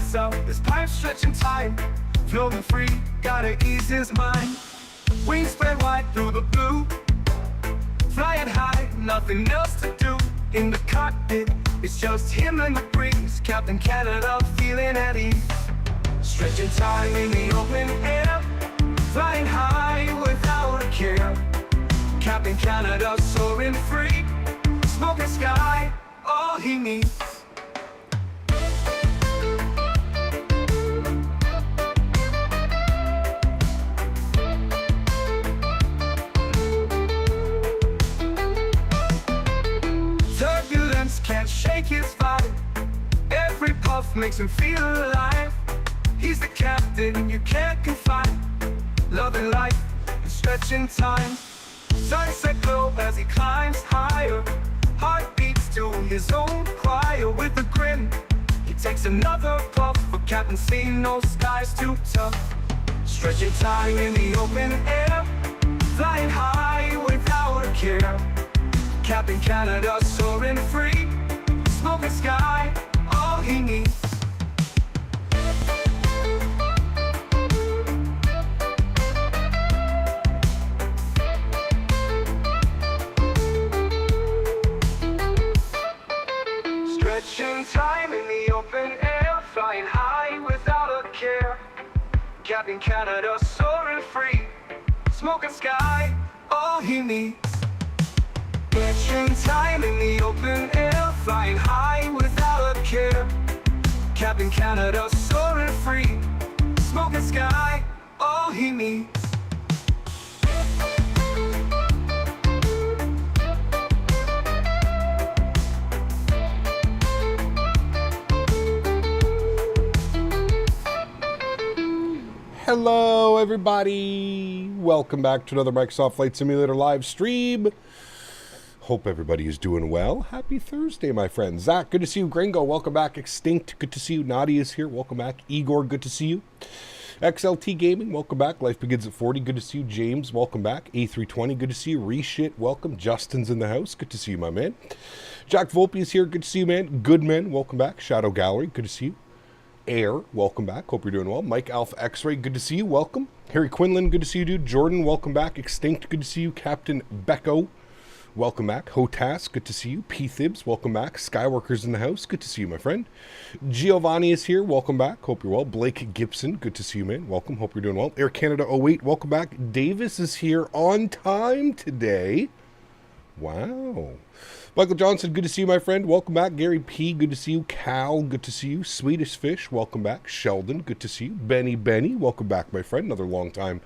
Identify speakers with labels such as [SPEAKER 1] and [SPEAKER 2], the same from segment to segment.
[SPEAKER 1] lights up, his pipe stretching time. Floating free, gotta ease his mind. Wings spread wide through the blue. Flying high, nothing else to do. In the cockpit, it's just him and the breeze. Captain Canada feeling at ease. Stretching time in the open air. Flying high without a care. Captain Canada soaring free. Smoking sky, all he needs. Turbulence can't shake his vibe. Every puff makes him feel alive. He's the captain you can't confide. Loving life and stretching time. Sunset glow as he climbs higher. Heart beats to his own choir. With a grin, he takes another puff. For Captain C, no sky's too tough. Stretching time in the open air. Flying high without a care. Captain Canada soaring free. Smoking sky, all he needs. Stretching time in the open air. Flying high without a care. Captain Canada soaring free. Smoking sky, all he needs. Stretching time in the open air. Flying high without a care. Captain Canada soaring free. Smoking sky, all he needs.
[SPEAKER 2] Hello everybody, welcome back to another Microsoft Flight Simulator live stream. Hope everybody is doing well. Happy Thursday, my friend. Zach, good to see you. Gringo, welcome back. Extinct, good to see you. Nadya is here, welcome back. Igor, good to see you. XLT Gaming, welcome back. Life Begins at 40, good to see you. James, welcome back. A320, good to see you. Reshit, welcome. Justin's in the house, good to see you, my man. Jack Volpe is here, good to see you, man. Goodman, welcome back. Shadow Gallery, good to see you. Air, welcome back. Hope you're doing well. Mike Alpha X-Ray, good to see you. Welcome. Harry Quinlan, good to see you, dude. Jordan, welcome back. Extinct, good to see you. Captain Becco, welcome back. Hotas, good to see you. P Thibs, welcome back. Skywalker's in the house, good to see you, my friend. Giovanni is here, welcome back. Hope you're well. Blake Gibson, good to see you, man. Welcome. Hope you're doing well. Air Canada 08, welcome back. Davis is here on time today. Wow. Michael Johnson, good to see you, my friend. Welcome back. Gary P, good to see you. Cal, good to see you. Swedish Fish, welcome back. Sheldon, good to see you. Benny, welcome back, my friend. Another long-time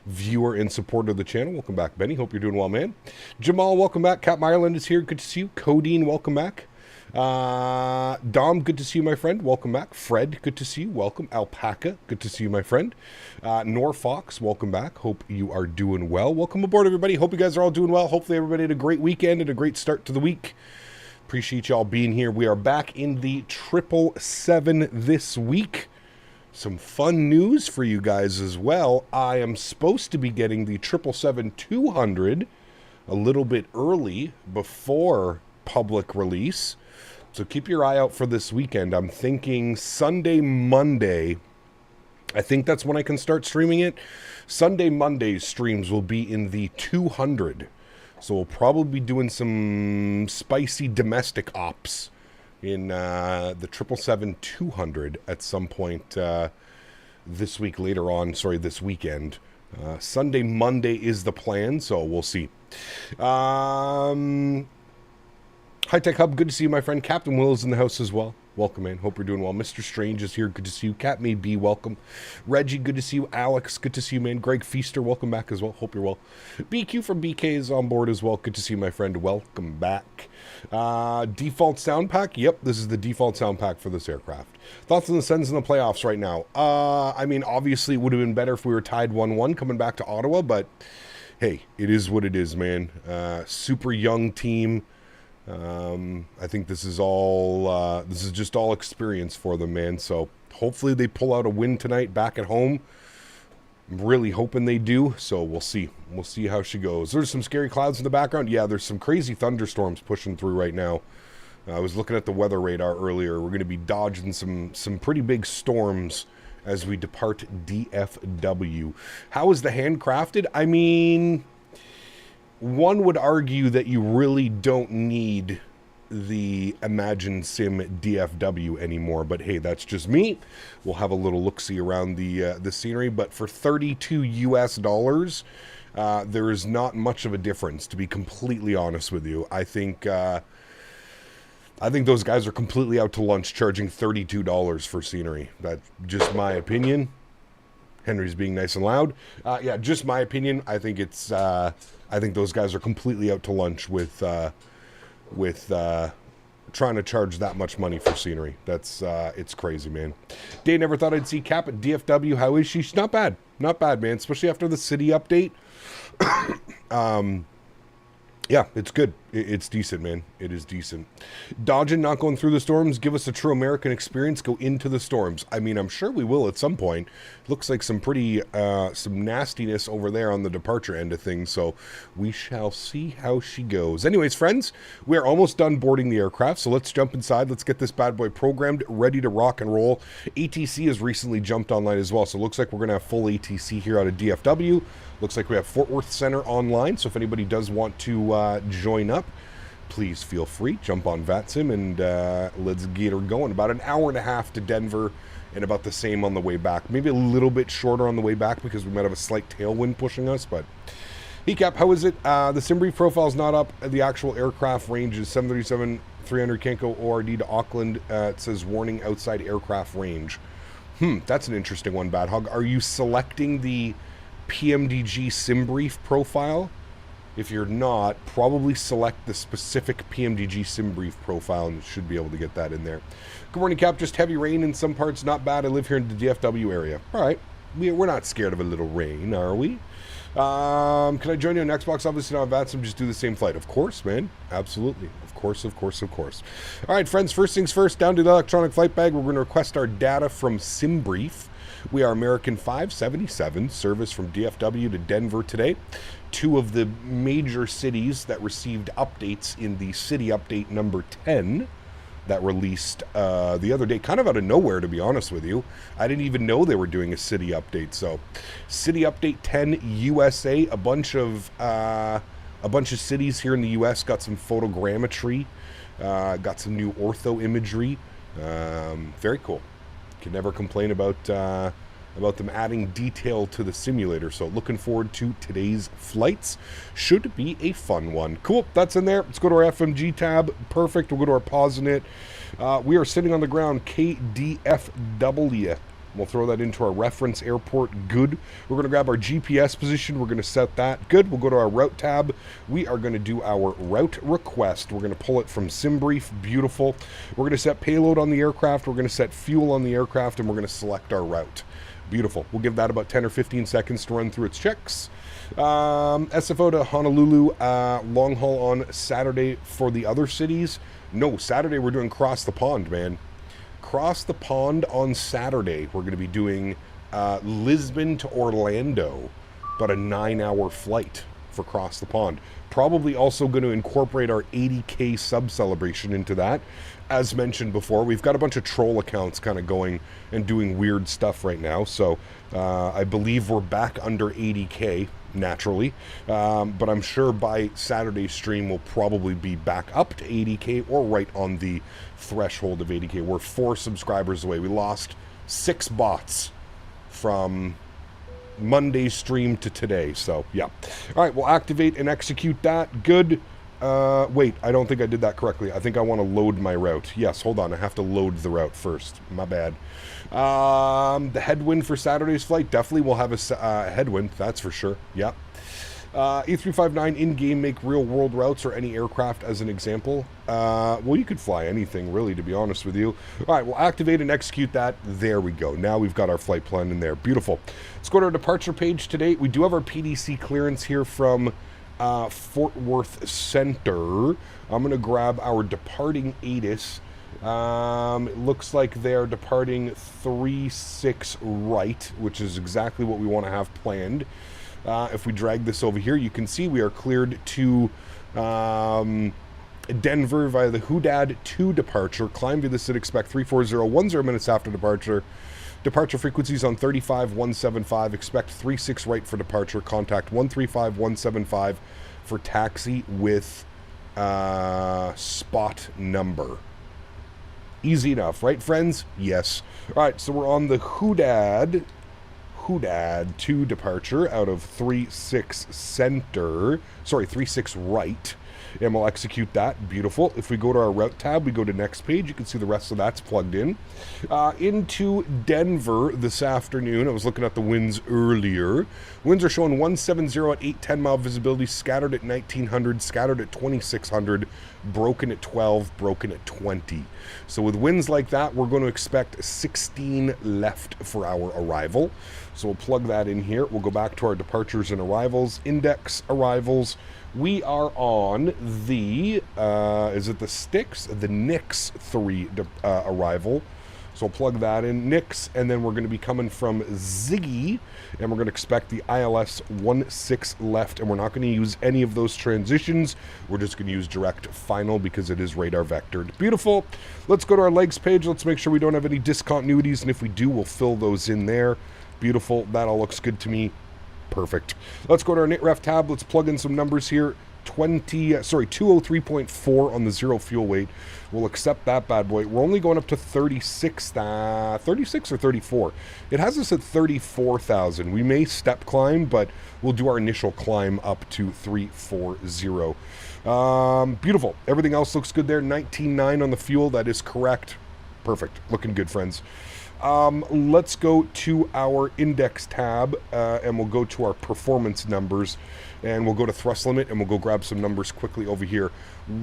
[SPEAKER 2] viewer and supporter of the channel. Welcome back, Benny. Hope you're doing well, man. Jamal, welcome back. Cap Ireland is here. Good to see you. Codeine, welcome back. Dom, good to see you, my friend. Welcome back. Fred, good to see you. Welcome. Alpaca, good to see you, my friend. Norfox, welcome back. Hope you are doing well. Welcome aboard, everybody. Hope you guys are all doing well. Hopefully everybody had a great weekend and a great start to the week. Appreciate y'all being here. We are back in the 777 this week. Some fun news for you guys as well. I am supposed to be getting the 777-200 a little bit early before public release. So keep your eye out for this weekend. I'm thinking Sunday, Monday. I think that's when I can start streaming it. Sunday, Monday's streams will be in the 200. So we'll probably be doing some spicy domestic ops in the 777-200 at some point this week later on. Sorry, this weekend. Sunday, Monday is the plan, so we'll see. High Tech Hub, good to see you, my friend. Captain Will is in the house as well. Welcome, man. Hope you're doing well. Mr. Strange is here. Good to see you. Cat May Be, welcome. Reggie, good to see you. Alex, good to see you, man. Greg Feaster, welcome back as well. Hope you're well. BQ from BK is on board as well. Good to see you, my friend. Welcome back. Default sound pack. Yep, this is the default sound pack for this aircraft. Thoughts on the Sens in the playoffs right now? I mean, obviously it would have been better if we were tied 1-1 coming back to Ottawa, but hey, it is what it is, man. Super young team. I think this is all this is just all experience for them, man. So hopefully they pull out a win tonight back at home. I'm really hoping they do, so we'll see how she goes. There's some scary clouds in the background. Yeah, there's some crazy thunderstorms pushing through right now. I was looking at the weather radar earlier. We're going to be dodging some pretty big storms as we depart DFW. How is the handcrafted? I mean, one would argue that you really don't need the Imagine Sim DFW anymore, but hey, that's just me. We'll have a little look-see around the scenery, but for $32 US, there is not much of a difference, to be completely honest with you. I think those guys are completely out to lunch charging $32 for scenery. That's just my opinion. Henry's being nice and loud. Yeah, just my opinion. I think it's I think those guys are completely out to lunch with trying to charge that much money for scenery. That's it's crazy, man. Day never thought I'd see Cap at DFW. How is she? She's not bad. Not bad, man. Especially after the city update. Yeah, it's good. It's decent, man. It is decent. Dodging, not going through the storms. Give us a true American experience. Go into the storms. I mean, I'm sure we will at some point. Looks like some pretty, some nastiness over there on the departure end of things. So we shall see how she goes. Anyways, friends, we are almost done boarding the aircraft. So let's jump inside. Let's get this bad boy programmed, ready to rock and roll. ATC has recently jumped online as well. So it looks like we're going to have full ATC here out of DFW. Looks like we have Fort Worth Center online, so if anybody does want to join up, please feel free. Jump on VATSIM and let's get her going. About an hour and a half to Denver and about the same on the way back. Maybe a little bit shorter on the way back because we might have a slight tailwind pushing us, but... Cap, how is it? The SimBrief profile is not up. The actual aircraft range is 737-300 can't go ORD to Auckland. It says warning outside aircraft range. That's an interesting one, Bad Hog. Are you selecting the PMDG SimBrief profile? If you're not, probably select the specific PMDG SimBrief profile and you should be able to get that in there. Good morning, Cap. Just heavy rain in some parts. Not bad. I live here in the DFW area. All right. We're not scared of a little rain, are we? Can I join you on Xbox? Obviously not on VATSIM. Just do the same flight. Of course, man. Absolutely. Of course. All right, friends. First things first. Down to the electronic flight bag. We're going to request our data from SimBrief. We are American 577, service from DFW to Denver today. Two of the major cities that received updates in the city update number 10 that released the other day, kind of out of nowhere, to be honest with you. I didn't even know they were doing a city update. So, city update 10 USA, a bunch of cities here in the US got some photogrammetry, got some new ortho imagery. Very cool. Can never complain about them adding detail to the simulator. So looking forward to today's flights. Should be a fun one. Cool, that's in there. Let's go to our FMG tab. Perfect. We'll go to our pause in it. We are sitting on the ground, KDFW. We'll throw that into our reference airport. Good. We're going to grab our GPS position. We're going to set that. Good. We'll go to our route tab. We are going to do our route request. We're going to pull it from SimBrief. Beautiful. We're going to set payload on the aircraft. We're going to set fuel on the aircraft, and we're going to select our route. Beautiful. We'll give that about 10 or 15 seconds to run through its checks. SFO to Honolulu. Long haul on Saturday for the other cities. No, Saturday we're doing cross the pond, man. Across the pond on Saturday. We're going to be doing Lisbon to Orlando, about a 9-hour flight for cross the pond. Probably also going to incorporate our 80K sub celebration into that. As mentioned before, we've got a bunch of troll accounts kind of going and doing weird stuff right now. So I believe we're back under 80K naturally. But I'm sure by Saturday's stream we'll probably be back up to 80K or right on the threshold of 80K. We're 4 subscribers away. We lost 6 bots from Monday's stream to today. So yeah. All right, we'll activate and execute that. Good. Wait, I don't think I did that correctly. I think I want to load my route. Yes, hold on. I have to load the route first. My bad. The headwind for Saturday's flight, definitely will have a headwind. That's for sure. Yep. E359 in-game make real-world routes or any aircraft as an example. Well, you could fly anything, really, to be honest with you. All right, we'll activate and execute that. There we go. Now we've got our flight plan in there. Beautiful. Let's go to our departure page today. We do have our PDC clearance here from Fort Worth Center. I'm going to grab our departing ATIS. It looks like they're departing 3-6 right, which is exactly what we want to have planned. If we drag this over here, you can see we are cleared to Denver via the Hoodad 2 departure. Climb via the SID, expect 34010 minutes after departure. Departure frequencies on 35175. Expect 36 right for departure. Contact 135175 for taxi with spot number. Easy enough, right, friends? Yes. All right, so we're on the Hoodad 2 departure out of 36 center. Sorry, 36 right. And we'll execute that. Beautiful. If we go to our route tab, we go to next page. You can see the rest of that's plugged in. Into Denver this afternoon. I was looking at the winds earlier. Winds are showing 170 at 810 mile visibility, scattered at 1900, scattered at 2600, broken at 12, broken at 20. So with winds like that, we're going to expect 16 left for our arrival. So we'll plug that in here. We'll go back to our departures and arrivals. Index arrivals. We are on the, is it the Sticks? The Nix 3 arrival. So I'll plug that in, Nix, and then we're going to be coming from Ziggy, and we're going to expect the ILS 16 left, and we're not going to use any of those transitions. We're just going to use direct final because it is radar vectored. Beautiful. Let's go to our legs page. Let's make sure we don't have any discontinuities, and if we do, we'll fill those in there. Beautiful. That all looks good to me. Perfect. Let's go to our NITREF tab. Let's plug in some numbers here. 203.4 on the zero fuel weight. We'll accept that bad boy. We're only going up to 36 or 34. It has us at 34,000. We may step climb, but we'll do our initial climb up to 340. Beautiful. Everything else looks good there. 19.9 on the fuel. That is correct. Perfect. Looking good, friends. Let's go to our index tab, and we'll go to our performance numbers, and we'll go to thrust limit, and we'll go grab some numbers quickly over here.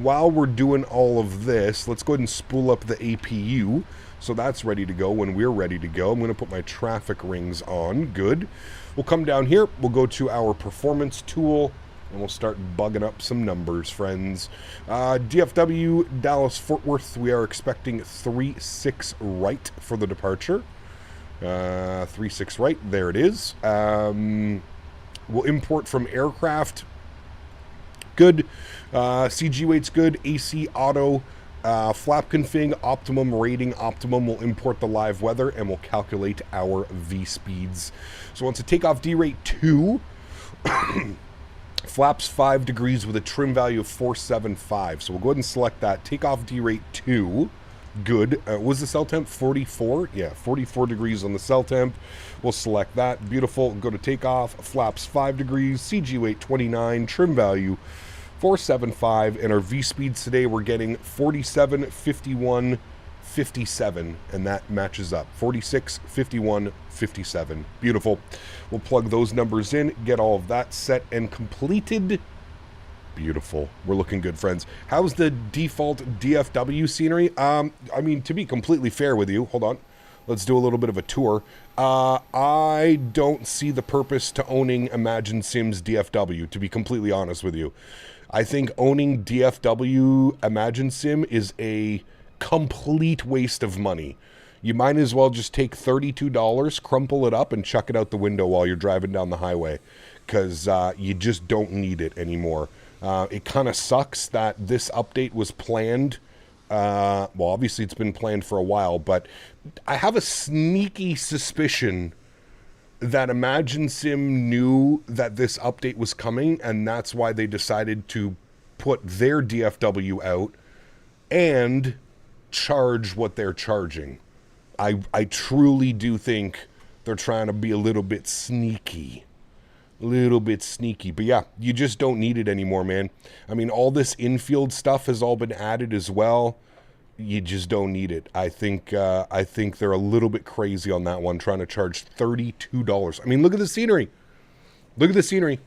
[SPEAKER 2] While we're doing all of this, let's go ahead and spool up the APU, so that's ready to go when we're ready to go. I'm going to put my traffic rings on. Good. We'll come down here, we'll go to our performance tool, and we'll start bugging up some numbers, friends. DFW, Dallas-Fort Worth, we are expecting 36 right for the departure. 36 right, there it is. We'll import from aircraft. Good. CG weight's good. AC, auto, flap config, optimum, rating, optimum. We'll import the live weather, and we'll calculate our V-speeds. So once a takeoff D rate 2... flaps 5 degrees with a trim value of 475. So we'll go ahead and select that. Takeoff D rate 2. Good. Was the cell temp 44? Yeah, 44 degrees on the cell temp. We'll select that. Beautiful. Go to takeoff. Flaps 5 degrees. CG weight 29. Trim value 475. And our V speeds today, we're getting 47, 51, 57, and that matches up. 46, 51, 57. Beautiful. We'll plug those numbers in, get all of that set and completed. Beautiful. We're looking good, friends. How's the default DFW scenery? I mean, to be completely fair with you, hold on. Let's do a little bit of a tour. I don't see the purpose to owning Imagine Sims DFW, to be completely honest with you. I think owning DFW Imagine Sim is a complete waste of money. You might as well just take $32, crumple it up, and chuck it out the window while you're driving down the highway, because you just don't need it anymore. It kind of sucks that this update was planned. Well, obviously it's been planned for a while, but I have a sneaky suspicion that Imagine Sim knew that this update was coming, and that's why they decided to put their DFW out and charge what they're charging. I truly do think they're trying to be a little bit sneaky. But yeah, you just don't need it anymore, man. I mean, all this infield stuff has all been added as well. You just don't need it. I think they're a little bit crazy on that one, trying to charge $32. I mean, look at the scenery. Look at the scenery.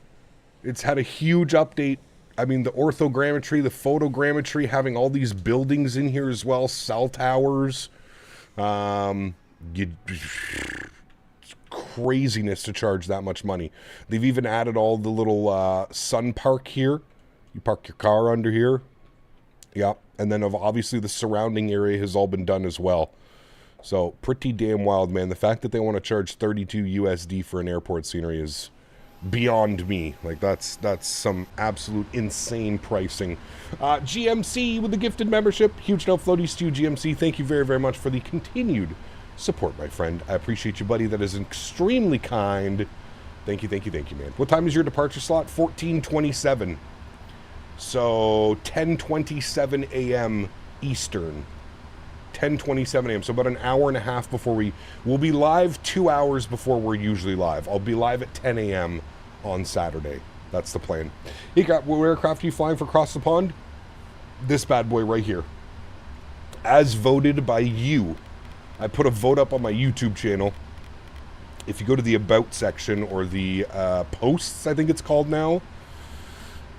[SPEAKER 2] It's had a huge update. I mean, the orthogrammetry, the photogrammetry, having all these buildings in here as well, cell towers. Craziness to charge that much money. They've even added all the little sun park here. You park your car under here. Yeah, and then obviously the surrounding area has all been done as well. So pretty damn wild, man. The fact that they want to charge 32 USD for an airport scenery is beyond me. Like, that's some absolute insane pricing. GMC with the gifted membership. Huge no floaties to you, GMC. Thank you very, very much for the continued support, my friend. I appreciate you, buddy. That is extremely kind. Thank you, thank you, thank you, man. What time is your departure slot? 14:27. So 10:27 a.m. Eastern. 10:27 a.m. So about an hour and a half before we'll be live 2 hours before we're usually live. I'll be live at 10 a.m. on Saturday. That's the plan. Hey, what aircraft are you flying for across the pond? This bad boy right here. As voted by you. I put a vote up on my YouTube channel. If you go to the About section, or the Posts, I think it's called now.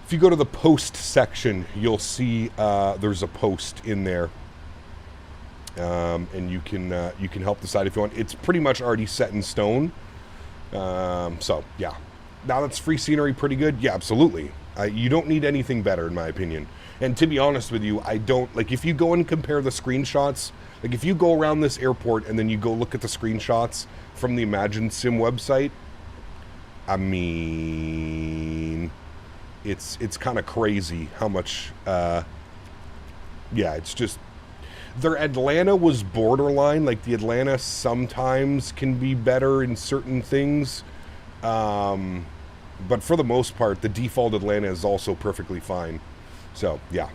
[SPEAKER 2] If you go to the Post section, you'll see there's a post in there. And you can help decide if you want. It's pretty much already set in stone. So, yeah. Now that's free scenery pretty good? Yeah, absolutely. You don't need anything better, in my opinion. And to be honest with you, I don't... Like, if you go and compare the screenshots... Like, if you go around this airport and then you go look at the screenshots from the Imagine Sim website, I mean... It's kind of crazy how much... yeah, it's just... Their Atlanta was borderline. Like, the Atlanta sometimes can be better in certain things. But for the most part, the default Atlanta is also perfectly fine. So, yeah.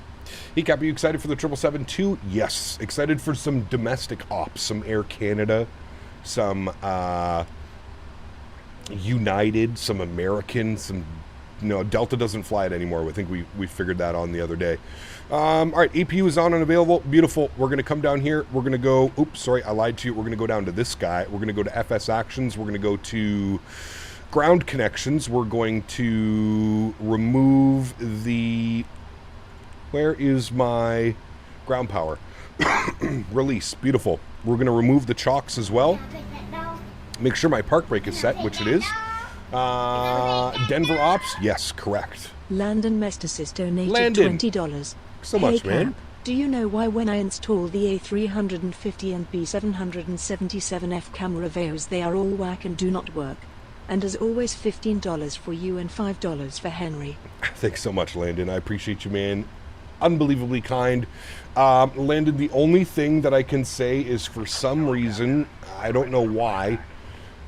[SPEAKER 2] Hey, Cap, are you excited for the 777 too? Yes. Excited for some domestic ops. Some Air Canada. Some United. Some American. Some... No, Delta doesn't fly it anymore. I think we figured that on the other day. All right, APU is on and available. Beautiful. We're going to come down here. We're going to go... Oops, sorry, I lied to you. We're going to go down to this guy. We're going to go to FS Actions. We're going to go to Ground Connections. We're going to remove the... Where is my ground power? Release. Beautiful. We're going to remove the chocks as well. Make sure my park brake is set, which it is. Denver Ops? Yes, correct.
[SPEAKER 3] Landon Mestis donated $20.
[SPEAKER 2] So much, man.
[SPEAKER 3] Cap, do you know why when I install the A350 and B777F camera views they are all whack and do not work? And as always, $15 for you and $5 for Henry.
[SPEAKER 2] Thanks so much, Landon. I appreciate you, man. Unbelievably kind. Landon, the only thing that I can say is, for some reason, I don't know why,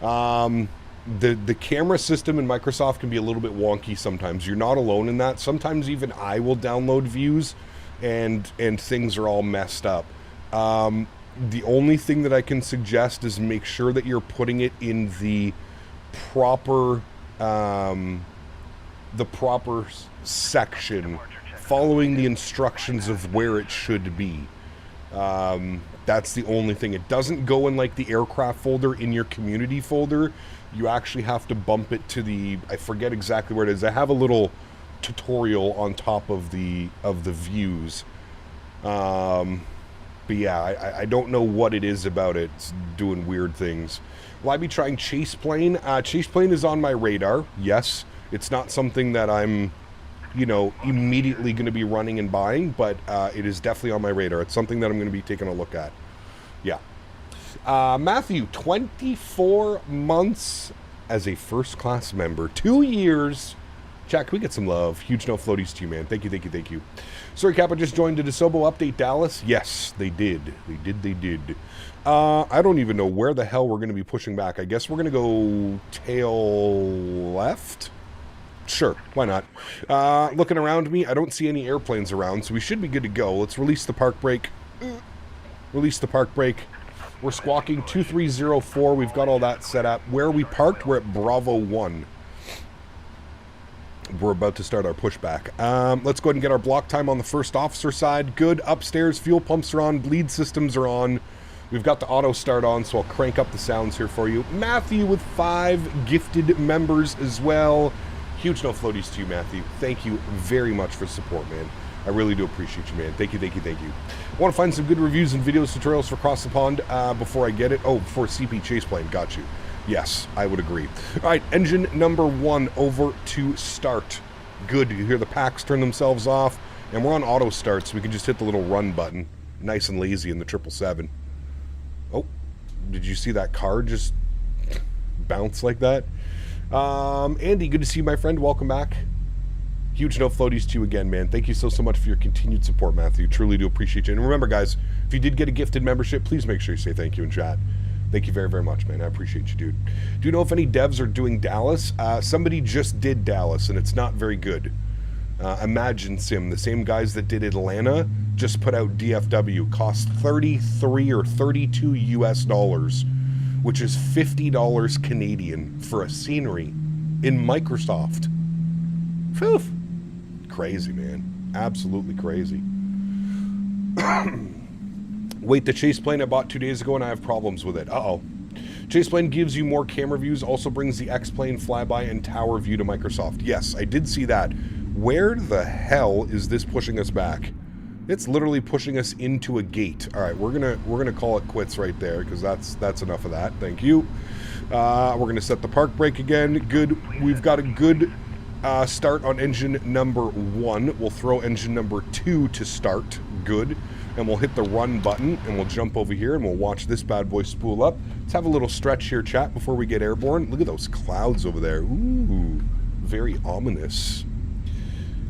[SPEAKER 2] the camera system in Microsoft can be a little bit wonky sometimes. You're not alone in that. Sometimes even I will download views and things are all messed up. The only thing that I can suggest is make sure that you're putting it in the proper section, following the instructions of where it should be. That's the only thing. It doesn't go in like the aircraft folder in your community folder. You actually have to bump it to the, I forget exactly where it is. I have a little tutorial on top of the views. But yeah, I don't know what it is about it. It's doing weird things. Will I be trying Chase Plane? Chase Plane is on my radar, yes. It's not something that I'm, you know, immediately going to be running and buying, but it is definitely on my radar. It's something that I'm going to be taking a look at. Yeah. Matthew, 24 months as a first-class member. 2 years. Jack, can we get some love? Huge no floaties to you, man. Thank you, thank you, thank you. Sorry, Kappa just joined. Did DeSobo update Dallas? Yes, they did. They did. I don't even know where the hell we're going to be pushing back. I guess we're going to go tail left? Sure, why not? Looking around me, I don't see any airplanes around, so we should be good to go. Let's release the park brake. Release the park brake. We're squawking 2304. We've got all that set up. Where are we parked? We're at Bravo 1. We're about to start our pushback. Let's go ahead and get our block time on the first officer side. Good. Upstairs, fuel pumps are on. Bleed systems are on. We've got the auto start on, so I'll crank up the sounds here for you. Matthew with 5 gifted members as well. Huge no floaties to you, Matthew. Thank you very much for support, man. I really do appreciate you, man. Thank you, thank you, thank you. I want to find some good reviews and videos, tutorials for Across the Pond before I get it. Oh, before CP Chase Plane. Got you. Yes, I would agree. All right, engine number 1 over to start. Good. You hear the packs turn themselves off. And we're on auto start, so we can just hit the little run button. Nice and lazy in the 777. Oh, did you see that car just bounce like that? Andy, good to see you, my friend. Welcome back. Huge no floaties to you again, man. Thank you so much for your continued support, Matthew. Truly do appreciate you. And remember, guys, if you did get a gifted membership, please make sure you say thank you in chat. Thank you very, very much, man. I appreciate you, dude. Do you know if any devs are doing Dallas? Somebody just did Dallas, and it's not very good. Imagine Sim, the same guys that did Atlanta, just put out DFW. Cost 33 or 32 US dollars, which is $50 Canadian for a scenery in Microsoft. Phew. Crazy, man. Absolutely crazy. Wait, the chase plane I bought 2 days ago and I have problems with it. Uh-oh. Chase plane gives you more camera views, also brings the X-plane flyby and tower view to Microsoft. Yes, I did see that. Where the hell is this pushing us back? It's literally pushing us into a gate. All right, we're gonna call it quits right there because that's enough of that. Thank you. We're gonna set the park brake again. Good. We've got a good start on engine number 1. We'll throw engine number 2 to start. Good. And we'll hit the run button and we'll jump over here and we'll watch this bad boy spool up. Let's have a little stretch here, chat, before we get airborne. Look at those clouds over there. Ooh, very ominous.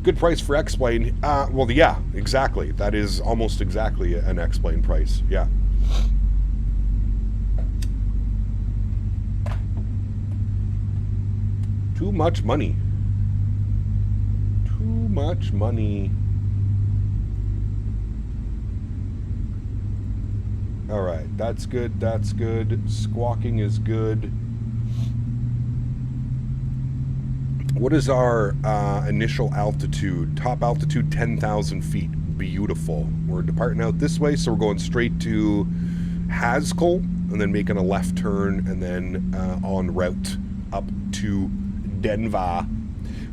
[SPEAKER 2] Good price for X-plane. Well, yeah, exactly. That is almost exactly an X-plane price. Yeah. Too much money. Too much money. All right, that's good. That's good. Squawking is good. What is our initial altitude? Top altitude 10,000 feet. Beautiful. We're departing out this way, so we're going straight to Haskell and then making a left turn and then en route up to Denver.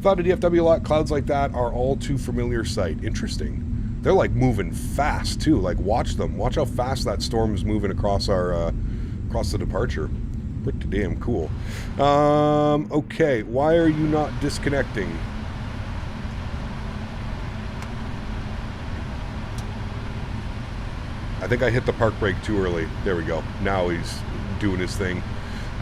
[SPEAKER 2] Found a DFW a lot. Clouds like that are all too familiar sight. Interesting. They're like moving fast too. Like watch them. Watch how fast that storm is moving across our across the departure. Pretty damn cool. Okay, why are you not disconnecting? I think I hit the park brake too early. There we go. Now he's doing his thing.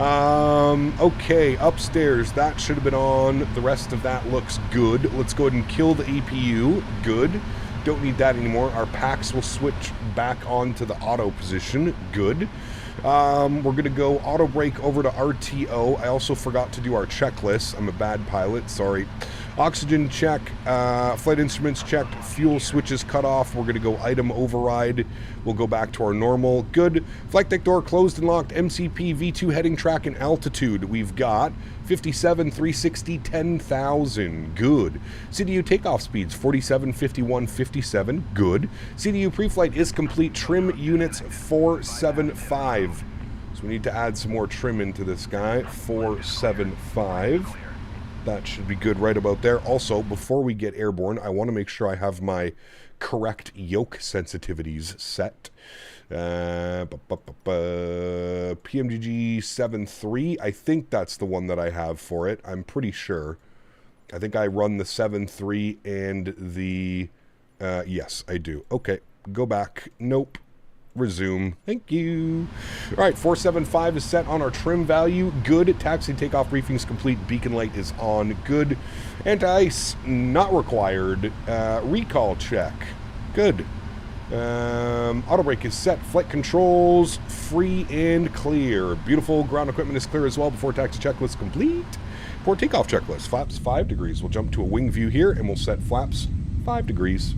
[SPEAKER 2] Okay, upstairs, that should have been on. The rest of that looks good. Let's go ahead and kill the APU. Good. Don't need that anymore. Our packs will switch back onto the auto position. Good. We're going to go auto brake over to RTO. I also forgot to do our checklist. I'm a bad pilot. Sorry. Oxygen check. Flight instruments checked. Fuel switches cut off. We're going to go item override. We'll go back to our normal. Good. Flight deck door closed and locked. MCP, V2 heading track and altitude. We've got 57, 360, 10,000. Good. CDU takeoff speeds 47, 51, 57. Good. CDU pre-flight is complete. Trim units 475. So we need to add some more trim into this guy. 475. That should be good right about there. Also, before we get airborne, I want to make sure I have my correct yoke sensitivities set. PMDG 7.3, I think that's the one that I have for it. I'm pretty sure. I think I run the 7.3 and the... yes, I do. Okay, go back. Nope. Resume. Thank you. All right, 475 is set on our trim value. Good. Taxi takeoff briefing is complete. Beacon light is on. Good. Anti-ice not required. Recall check. Good. Auto brake is set. Flight controls free and clear. Beautiful. Ground equipment is clear as well before taxi checklist complete. For takeoff checklist, flaps 5 degrees. We'll jump to a wing view here and we'll set flaps 5 degrees.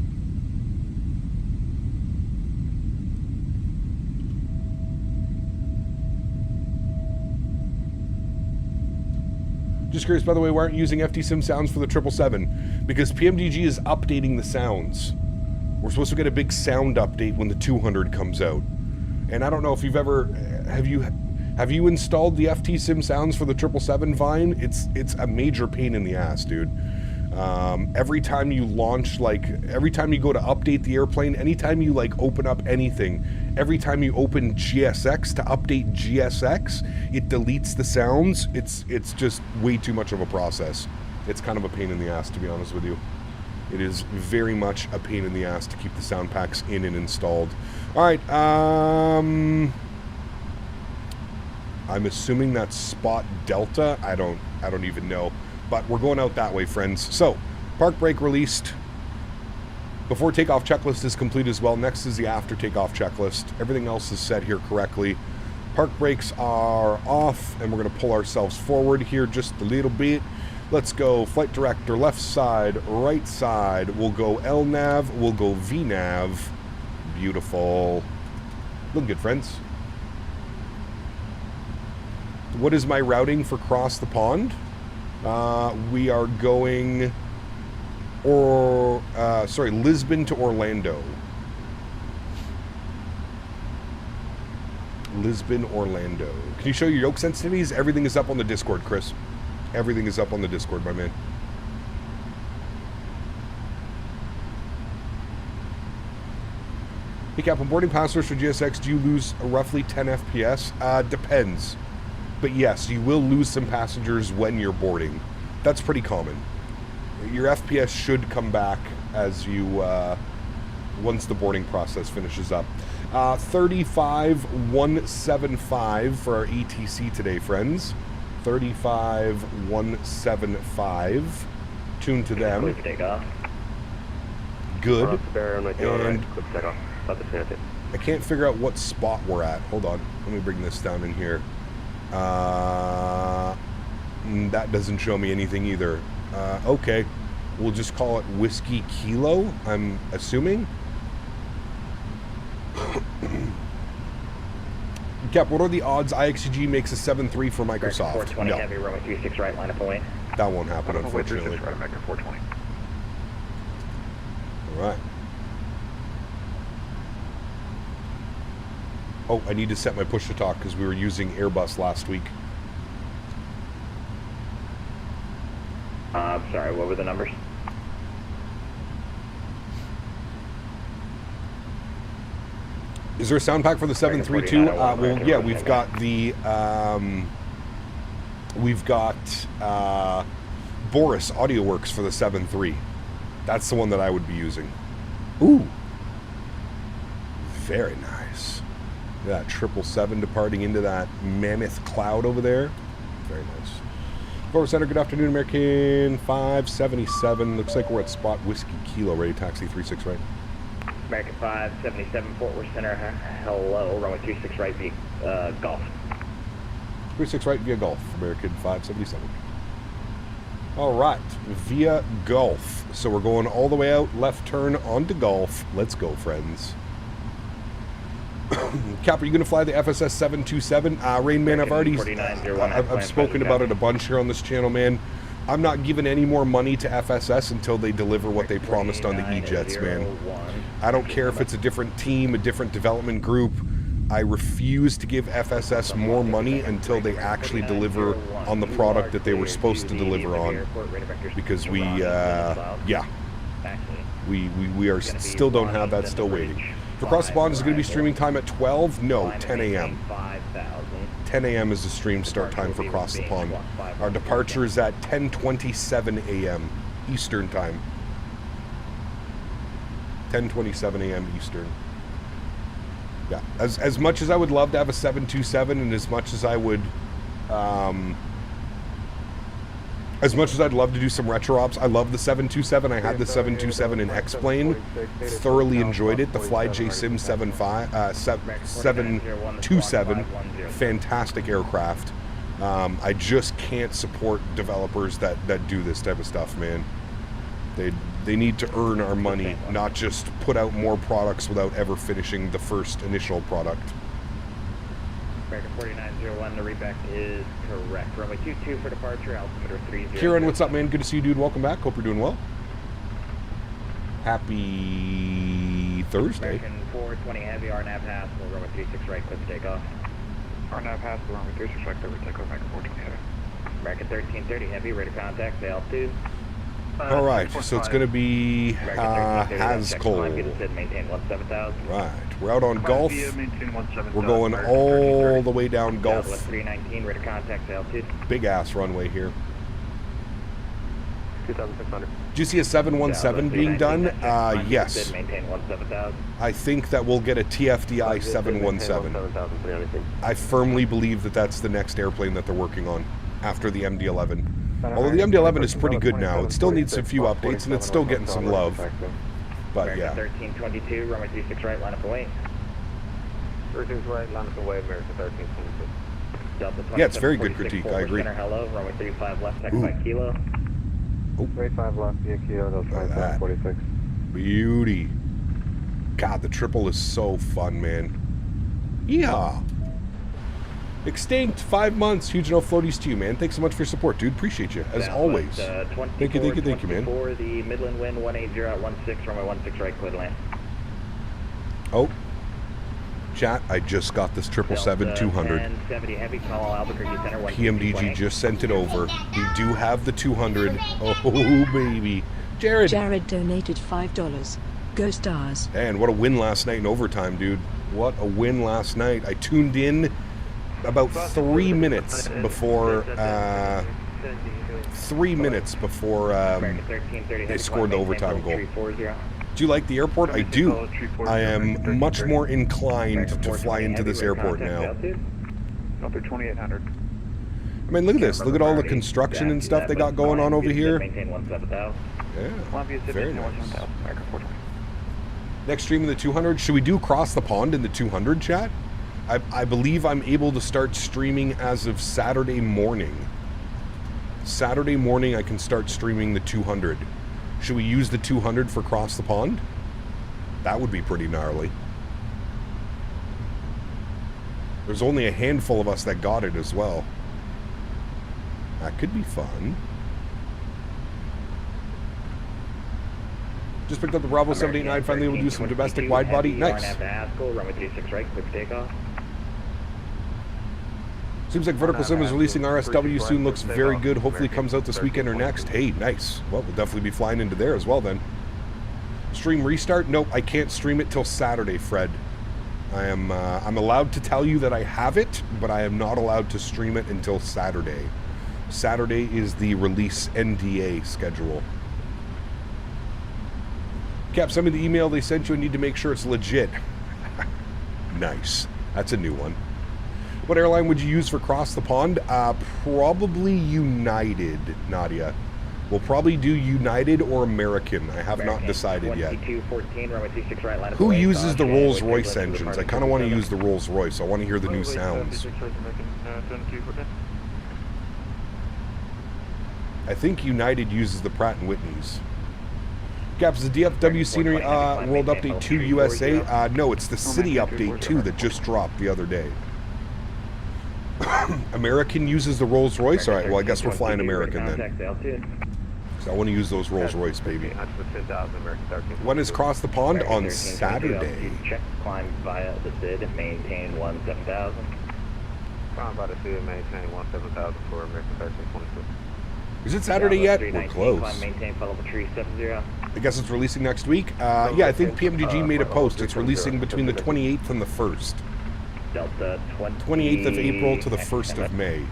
[SPEAKER 2] Just curious, by the way, why aren't you using FT-Sim sounds for the 777? Because PMDG is updating the sounds. We're supposed to get a big sound update when the 200 comes out. And I don't know if you've ever... Have you installed the FT-Sim sounds for the 777 Vine? It's a major pain in the ass, dude. Every time you launch, every time you go to update the airplane, anytime you, open up anything, every time you open GSX to update GSX, it deletes the sounds. It's just way too much of a process. It's kind of a pain in the ass, to be honest with you. It is very much a pain in the ass to keep the sound packs in and installed. All right, I'm assuming that's spot Delta. I don't even know. But we're going out that way, friends. So, park brake released. Before takeoff checklist is complete as well. Next is the after takeoff checklist. Everything else is set here correctly. Park brakes are off, and we're going to pull ourselves forward here just a little bit. Let's go flight director, left side, right side. We'll go LNAV, we'll go VNAV. Beautiful. Looking good, friends. What is my routing for cross the pond? We are going, Lisbon to Orlando. Lisbon, Orlando. Can you show your yoke sensitivities? Everything is up on the Discord, Chris. Everything is up on the Discord, my man. Hey, Cap, when boarding passengers for GSX, do you lose roughly 10 FPS? Depends. But yes, you will lose some passengers when you're boarding. That's pretty common. Your FPS should come back as you, once the boarding process finishes up. 35,175 for our ETC today, friends. 35,175. Tune to them. Good. And I can't figure out what spot we're at. Hold on. Let me bring this down in here. That doesn't show me anything either. Okay. We'll just call it Whiskey Kilo, I'm assuming. Cap, what are the odds IXG makes a 7.3 for Microsoft?
[SPEAKER 4] 420
[SPEAKER 2] no.
[SPEAKER 4] heavy, runway 36 right, line up away.
[SPEAKER 2] That won't happen, unfortunately.
[SPEAKER 4] Right, America 420.
[SPEAKER 2] All right. Oh, I need to set my push to talk because we were using Airbus last week.
[SPEAKER 4] Sorry, what were the numbers?
[SPEAKER 2] Is there a sound pack for the 732? Well, yeah, we've got the Boris AudioWorks for the 7.3. That's the one that I would be using. Ooh, very nice. That 777 departing into that mammoth cloud over there. Very nice. Forward Center, good afternoon, American 577. Looks like we're at spot Whiskey Kilo, ready taxi 36 right.
[SPEAKER 4] American 577, Fort Worth Center, hello, runway 36 right via Golf.
[SPEAKER 2] 36 right via Golf, American 577. All right, via Golf. So we're going all the way out, left turn onto Golf. Let's go, friends. Cap, are you going to fly the FSS 727? Rain Man, I've spoken about it a bunch here on this channel, man. I'm not giving any more money to FSS until they deliver what they promised on the E-Jets, man. I don't care if it's a different team, a different development group. I refuse to give FSS more money until they actually deliver on the product that they were supposed to deliver on. Because we are still don't have that, still waiting. For Cross the Pond, is going to be streaming time at 12? No, 10 a.m. 10 a.m. is the stream start time for Cross the Pond. Our departure is at 10:27 a.m. Eastern time. 10:27 a.m. Eastern. Yeah, as much as I would love to have a 727, and as much as I would, as much as I'd love to do some retro ops, I love the 727. I had the 727 in X-Plane, thoroughly enjoyed it. The Fly JSim 727, fantastic aircraft. I just can't support developers that do this type of stuff, man. They need to earn our money, not just put out more products without ever finishing the first initial product.
[SPEAKER 4] American 4901, the reback is correct. Runway 22 for departure, altimeter 30.
[SPEAKER 2] Kieran, what's up, man? Good to see you, dude. Welcome back. Hope you're doing well. Happy Thursday.
[SPEAKER 4] American 420 heavy, RNAV pass, runway 36 right, clear for takeoff. RNAV pass, runway 36 right, clear for takeoff, American 420 heavy. American 1330 heavy, ready to contact, say altitude.
[SPEAKER 2] All right, so it's going to be Hascol. Right, we're out on Golf. We're going all the way down Golf.
[SPEAKER 4] 319, ready to contact, altitude.
[SPEAKER 2] Big ass runway here.
[SPEAKER 5] 2600.
[SPEAKER 2] Did you see a 717 being done? Yes.
[SPEAKER 4] Maintain 17,000.
[SPEAKER 2] I think that we'll get a TFDI 717. I firmly believe that that's the next airplane that they're working on after the MD-11. Although the MD-11 is pretty good now. It still needs a few updates, and it's still getting some love. But yeah.
[SPEAKER 4] 1322, runway 36 right, line up away.
[SPEAKER 5] 36 right, line up away, American 1322.
[SPEAKER 4] Delta
[SPEAKER 2] Yeah, it's very good critique, I agree.
[SPEAKER 4] Center, hello, runway 35 left, taxi kilo.
[SPEAKER 5] 35 left, via kilo, those 4746.
[SPEAKER 2] Beauty. God, the triple is so fun, man. Yeehaw. Extinct, 5 months. Huge enough floaties to you, man. Thanks so much for your support, dude. Appreciate you, as always. Thank you, man.
[SPEAKER 4] For the Midland wind, 180 at 16, runway 16 right, clear to land.
[SPEAKER 2] Oh. Chat, I just got this 777-200. PMDG just sent it over. We do have the 200. Oh, baby. Jared
[SPEAKER 3] donated $5. Go Stars.
[SPEAKER 2] And what a win last night in overtime, dude. What a win last night. I tuned in about 3 minutes before... 3 minutes before they scored the overtime goal. Do you like the airport? I do. I am much more inclined to fly into this airport now.
[SPEAKER 5] Up to 2800.
[SPEAKER 2] I mean, look at this. Look at all the construction and stuff they got going on over here. Yeah, very nice. Next stream in the 200. Should we do Cross the Pond in the 200, chat? I believe I'm able to start streaming as of Saturday morning. Saturday morning I can start streaming the 200. Should we use the 200 for Cross the Pond? That would be pretty gnarly. There's only a handful of us that got it as well. That could be fun. Just picked up the Bravo 789. Finally, we'll do some domestic wide body. Nice. Seems like Vertical Sim is releasing RSW soon. Looks very good. Hopefully comes out this weekend or next. Hey, nice. Well, we'll definitely be flying into there as well then. Stream restart? Nope, I can't stream it till Saturday, Fred. I'm allowed to tell you that I have it, but I am not allowed to stream it until Saturday. Saturday is the release NDA schedule. Cap, send me the email they sent you. I need to make sure it's legit. Nice. That's a new one. What airline would you use for Cross the Pond? Probably United, Nadya. We'll probably do United or American. I have not decided yet. Who uses the Rolls-Royce engines? I kind of want to use the Rolls-Royce. I want to hear the new sounds. I think United uses the Pratt & Whitneys. Gaps, the DFW Scenery World Update 2 USA? No, it's the City Update 2 that just dropped the other day. American uses the Rolls-Royce? Alright, well I guess we're flying American then. So I want to use those Rolls-Royce, baby. When is Cross the Pond? On Saturday.
[SPEAKER 4] Check, climb via the SID, maintain 17,000.
[SPEAKER 5] Climb by the SID, maintain 17,000 for American 1322.
[SPEAKER 2] Is it Saturday yet? We're close.
[SPEAKER 4] Maintain telemetry 70.
[SPEAKER 2] I guess it's releasing next week. Yeah, I think PMDG made a post. It's releasing between the 28th and the 1st.
[SPEAKER 4] Delta
[SPEAKER 2] 28th of April to the 1st of May.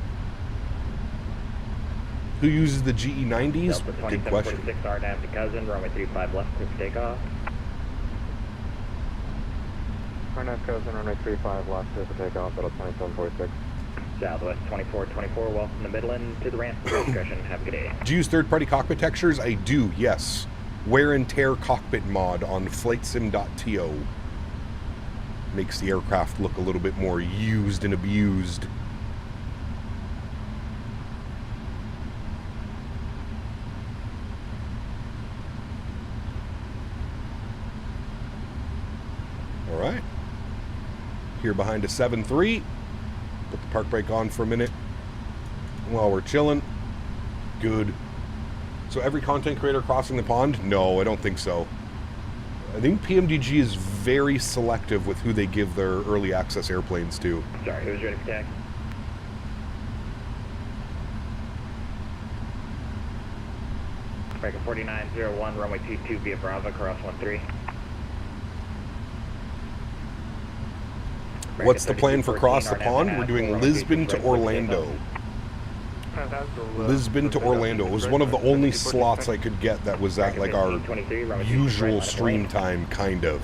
[SPEAKER 2] Who uses the GE90s? Good question.
[SPEAKER 4] RNAV to cousin, runway 35 left, quick takeoff.
[SPEAKER 5] RNAV cousin, runway 35 left, quick takeoff, Delta 2746.
[SPEAKER 4] Southwest 2424, welcome to Midland to the ramp for discretion. Have a good day.
[SPEAKER 2] Do you use third-party cockpit textures? I do, yes. Wear and tear cockpit mod on flightsim.to. Makes the aircraft look a little bit more used and abused. All right. Here behind a 7-3. Put the park brake on for a minute while we're chilling. Good. So every content creator crossing the pond? No, I don't think so. I think PMDG is very selective with who they give their early access airplanes to.
[SPEAKER 4] Sorry, who's ready for taxi? Breaker 4901, runway 22 via Bravo, cross 13.
[SPEAKER 2] What's the plan for Cross the Pond? We're doing Lisbon to Orlando. Lisbon to Orlando. It was one of the only slots I could get that was at like our usual stream time, kind of.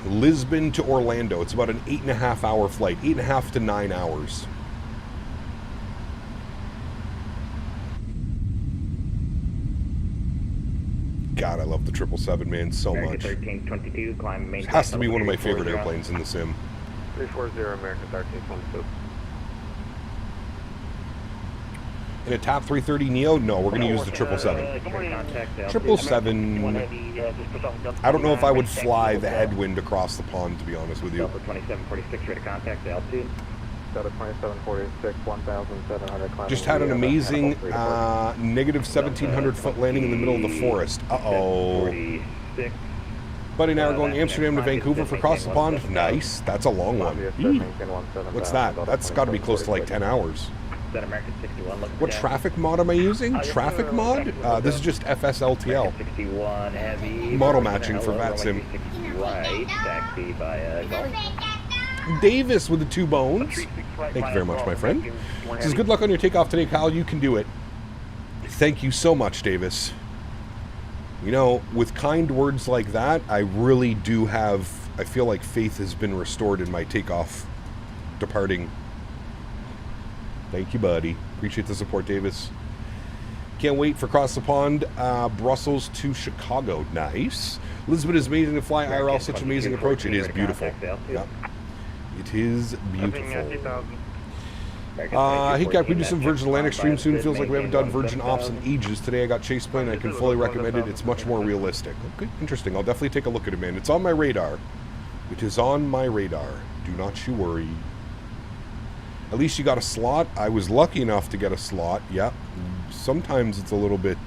[SPEAKER 2] Lisbon to Orlando. It's about an 8.5 hour flight, 8.5 to 9 hours. God, I love the 777, man, so much.
[SPEAKER 4] 1322, climb main.
[SPEAKER 2] It has to be one of my favorite airplanes in the sim.
[SPEAKER 5] 340 American 1322.
[SPEAKER 2] In a TAP 330 Neo? No, we're going to use the 777. 777, I don't know if I would fly the headwind across the pond, to be honest with you.
[SPEAKER 4] Delta 2746, ready to contact the altitude.
[SPEAKER 5] Delta 2746, 1,700 climb.
[SPEAKER 2] Just had an amazing negative 1,700 foot landing in the middle of the forest. Uh-oh.
[SPEAKER 4] 46.
[SPEAKER 2] Buddy and I are going Amsterdam to Vancouver for across the pond. Nice. That's a long one. What's that? That's got to be close to like 10 hours. What traffic mod am I using? Traffic mod? This is just FSLTL.
[SPEAKER 4] 61 heavy.
[SPEAKER 2] Model matching for VATSIM.
[SPEAKER 4] Right, taxi by Golf.
[SPEAKER 2] Davis with the 2 bones. Thank you very much, my friend. Says, good luck on your takeoff today, Kyle. You can do it. Thank you so much, Davis. You know, with kind words like that, I really do have, I feel like faith has been restored in my takeoff departing. Thank you, buddy. Appreciate the support, Davis. Can't wait for across the pond. Brussels to Chicago. Nice. Lisbon is amazing to fly IRL. Such an amazing approach. It is beautiful. Yeah. It is beautiful. Hey, Cap, we do some Virgin Atlantic stream soon. Feels like we haven't done Virgin Ops in ages. Today I got Chase Plane. I can fully recommend it. It's much more realistic. Okay, interesting. I'll definitely take a look at it, man. It's on my radar. It is on my radar. Do not you worry. At least you got a slot. I was lucky enough to get a slot. Yep. Sometimes it's a little bit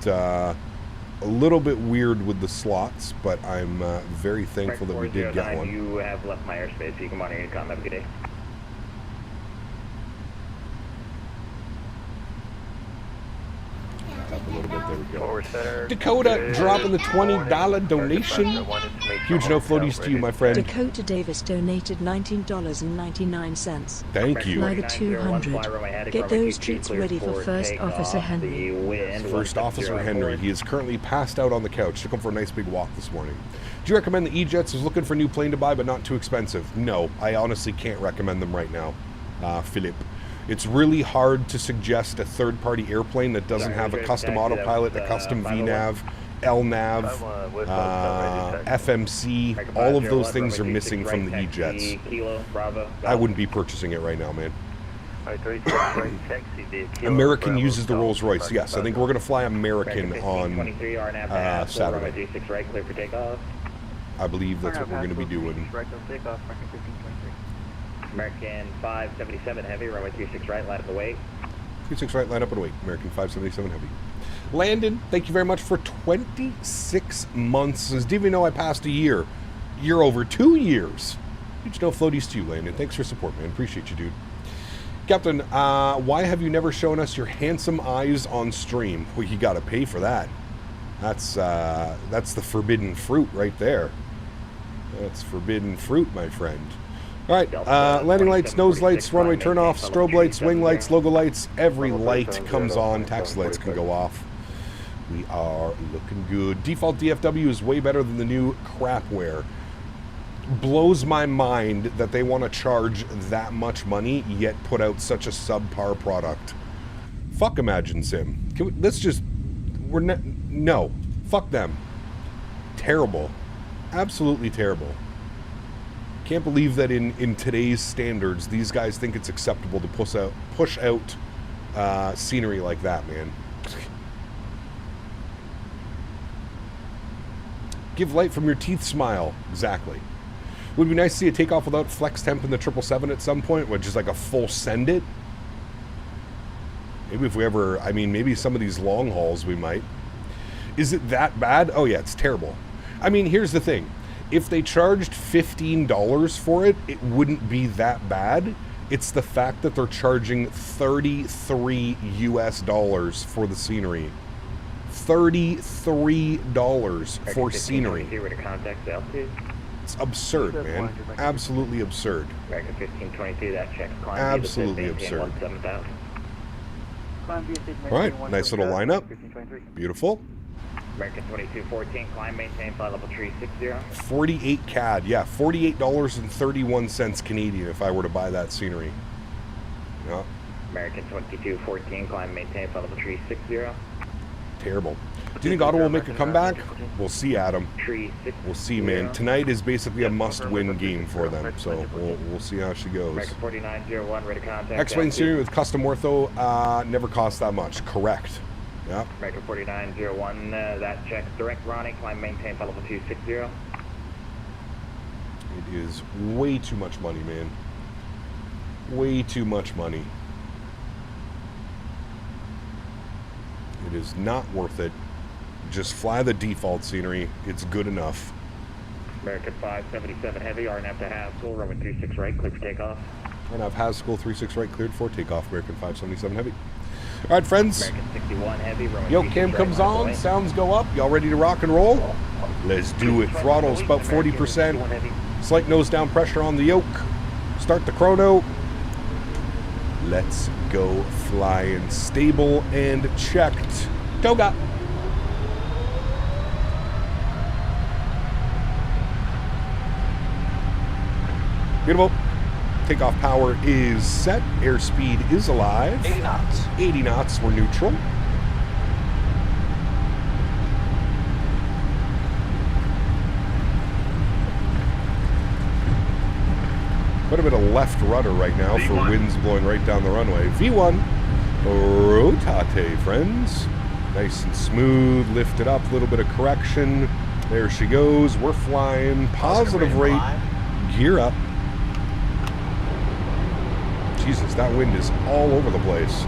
[SPEAKER 2] weird with the slots, but I'm very thankful that we did get one.
[SPEAKER 4] You have left my airspace, so you can monitor and come. Have a good day.
[SPEAKER 2] Up a little bit, there we go. Dakota dropping the $20 donation. Huge no floaties to you, my friend.
[SPEAKER 3] Dakota Davis donated $19.99.
[SPEAKER 2] Thank you.
[SPEAKER 3] Fly the 200. Get those treats ready for First Officer Henry.
[SPEAKER 2] First Officer Henry. He is currently passed out on the couch. Took him for a nice big walk this morning. Do you recommend the E-Jets? Was looking for a new plane to buy, but not too expensive. No, I honestly can't recommend them right now, Philip. It's really hard to suggest a third-party airplane that doesn't have a custom autopilot, a custom VNAV, LNAV, FMC. All of those things are missing from the E-Jets. I wouldn't be purchasing it right now, man. American uses the Rolls-Royce. Yes, I think we're going to fly American on Saturday. I believe that's what we're going to be doing.
[SPEAKER 4] American 577 heavy, runway 26 right, line up and wait.
[SPEAKER 2] 26 right, line up and wait. American 577 heavy. Landon, thank you very much for 26 months. Says, did you know I passed a year? You're over 2 years. Huge no floaties to you, Landon. Thanks for support, man. Appreciate you, dude. Captain, why have you never shown us your handsome eyes on stream? Well, you got to pay for that. That's the forbidden fruit right there. That's forbidden fruit, my friend. All right, landing lights, nose lights, runway turnoff, strobe lights, wing lights, logo lights, every light comes on. Taxi lights can go off. We are looking good. Default DFW is way better than the new crapware. Blows my mind that they want to charge that much money, yet put out such a subpar product. Fuck Imagine Sim. Let's just... No. Fuck them. Terrible. Absolutely terrible. Can't believe that in today's standards, these guys think it's acceptable to push out scenery like that, man. Give light from your teeth, smile. Exactly. Would be nice to see a takeoff without flex temp in the 777 at some point, which is like a full send it. Maybe if we ever, I mean, maybe some of these long hauls we might. Is it that bad? Oh yeah, it's terrible. I mean, here's the thing. If they charged $15 for it, it wouldn't be that bad. It's the fact that they're charging $33 US for the scenery. $33 for scenery. It's absurd, man. Absolutely absurd.
[SPEAKER 4] American 1522, that checks climb.
[SPEAKER 2] Absolutely absurd.
[SPEAKER 4] 17,000.
[SPEAKER 2] All right, nice little lineup. Beautiful.
[SPEAKER 4] American 2214, climb, maintain, flight level 360.
[SPEAKER 2] 48 CAD, yeah, $48.31 Canadian if I were to buy that scenery. Yeah,
[SPEAKER 4] American 2214, climb, maintain, flight level 360.
[SPEAKER 2] terrible. Do you think Otto will make a comeback? We'll see, Adam.
[SPEAKER 4] 360.
[SPEAKER 2] We'll see, man. Tonight is basically a must-win game for them, so we'll see how she goes.
[SPEAKER 4] American 4901, ready to contact.
[SPEAKER 2] X-Plane scenery with custom ortho never cost that much. Correct. Yeah.
[SPEAKER 4] American 4901, that checks direct Ronnie, climb, maintain, flight level 260.
[SPEAKER 2] It is way too much money, man. Way too much money. It is not worth it. Just fly the default scenery. It's good enough.
[SPEAKER 4] American 577 heavy, RNF to Haskell, runway 36 right, clear for takeoff.
[SPEAKER 2] RNF Haskell 36 right, cleared for takeoff. American 577 heavy. All right, friends.
[SPEAKER 4] American 61 heavy, runway
[SPEAKER 2] Yo,
[SPEAKER 4] 36
[SPEAKER 2] cam
[SPEAKER 4] right,
[SPEAKER 2] comes
[SPEAKER 4] line
[SPEAKER 2] on,
[SPEAKER 4] away.
[SPEAKER 2] sounds go up. Y'all ready to rock and roll? Let's do it. Throttle's about 40%. Slight nose down pressure on the yoke. Start the chrono. Let's go flying. Stable and checked. Toga. Beautiful. Takeoff power is set. Airspeed is alive.
[SPEAKER 6] 80 knots.
[SPEAKER 2] 80 knots. We're neutral. Quite a bit of left rudder right now for winds blowing right down the runway. V1. Rotate, friends. Nice and smooth. Lift it up. A little bit of correction. There she goes. We're flying. Positive rate. Gear up. Jesus, that wind is all over the place.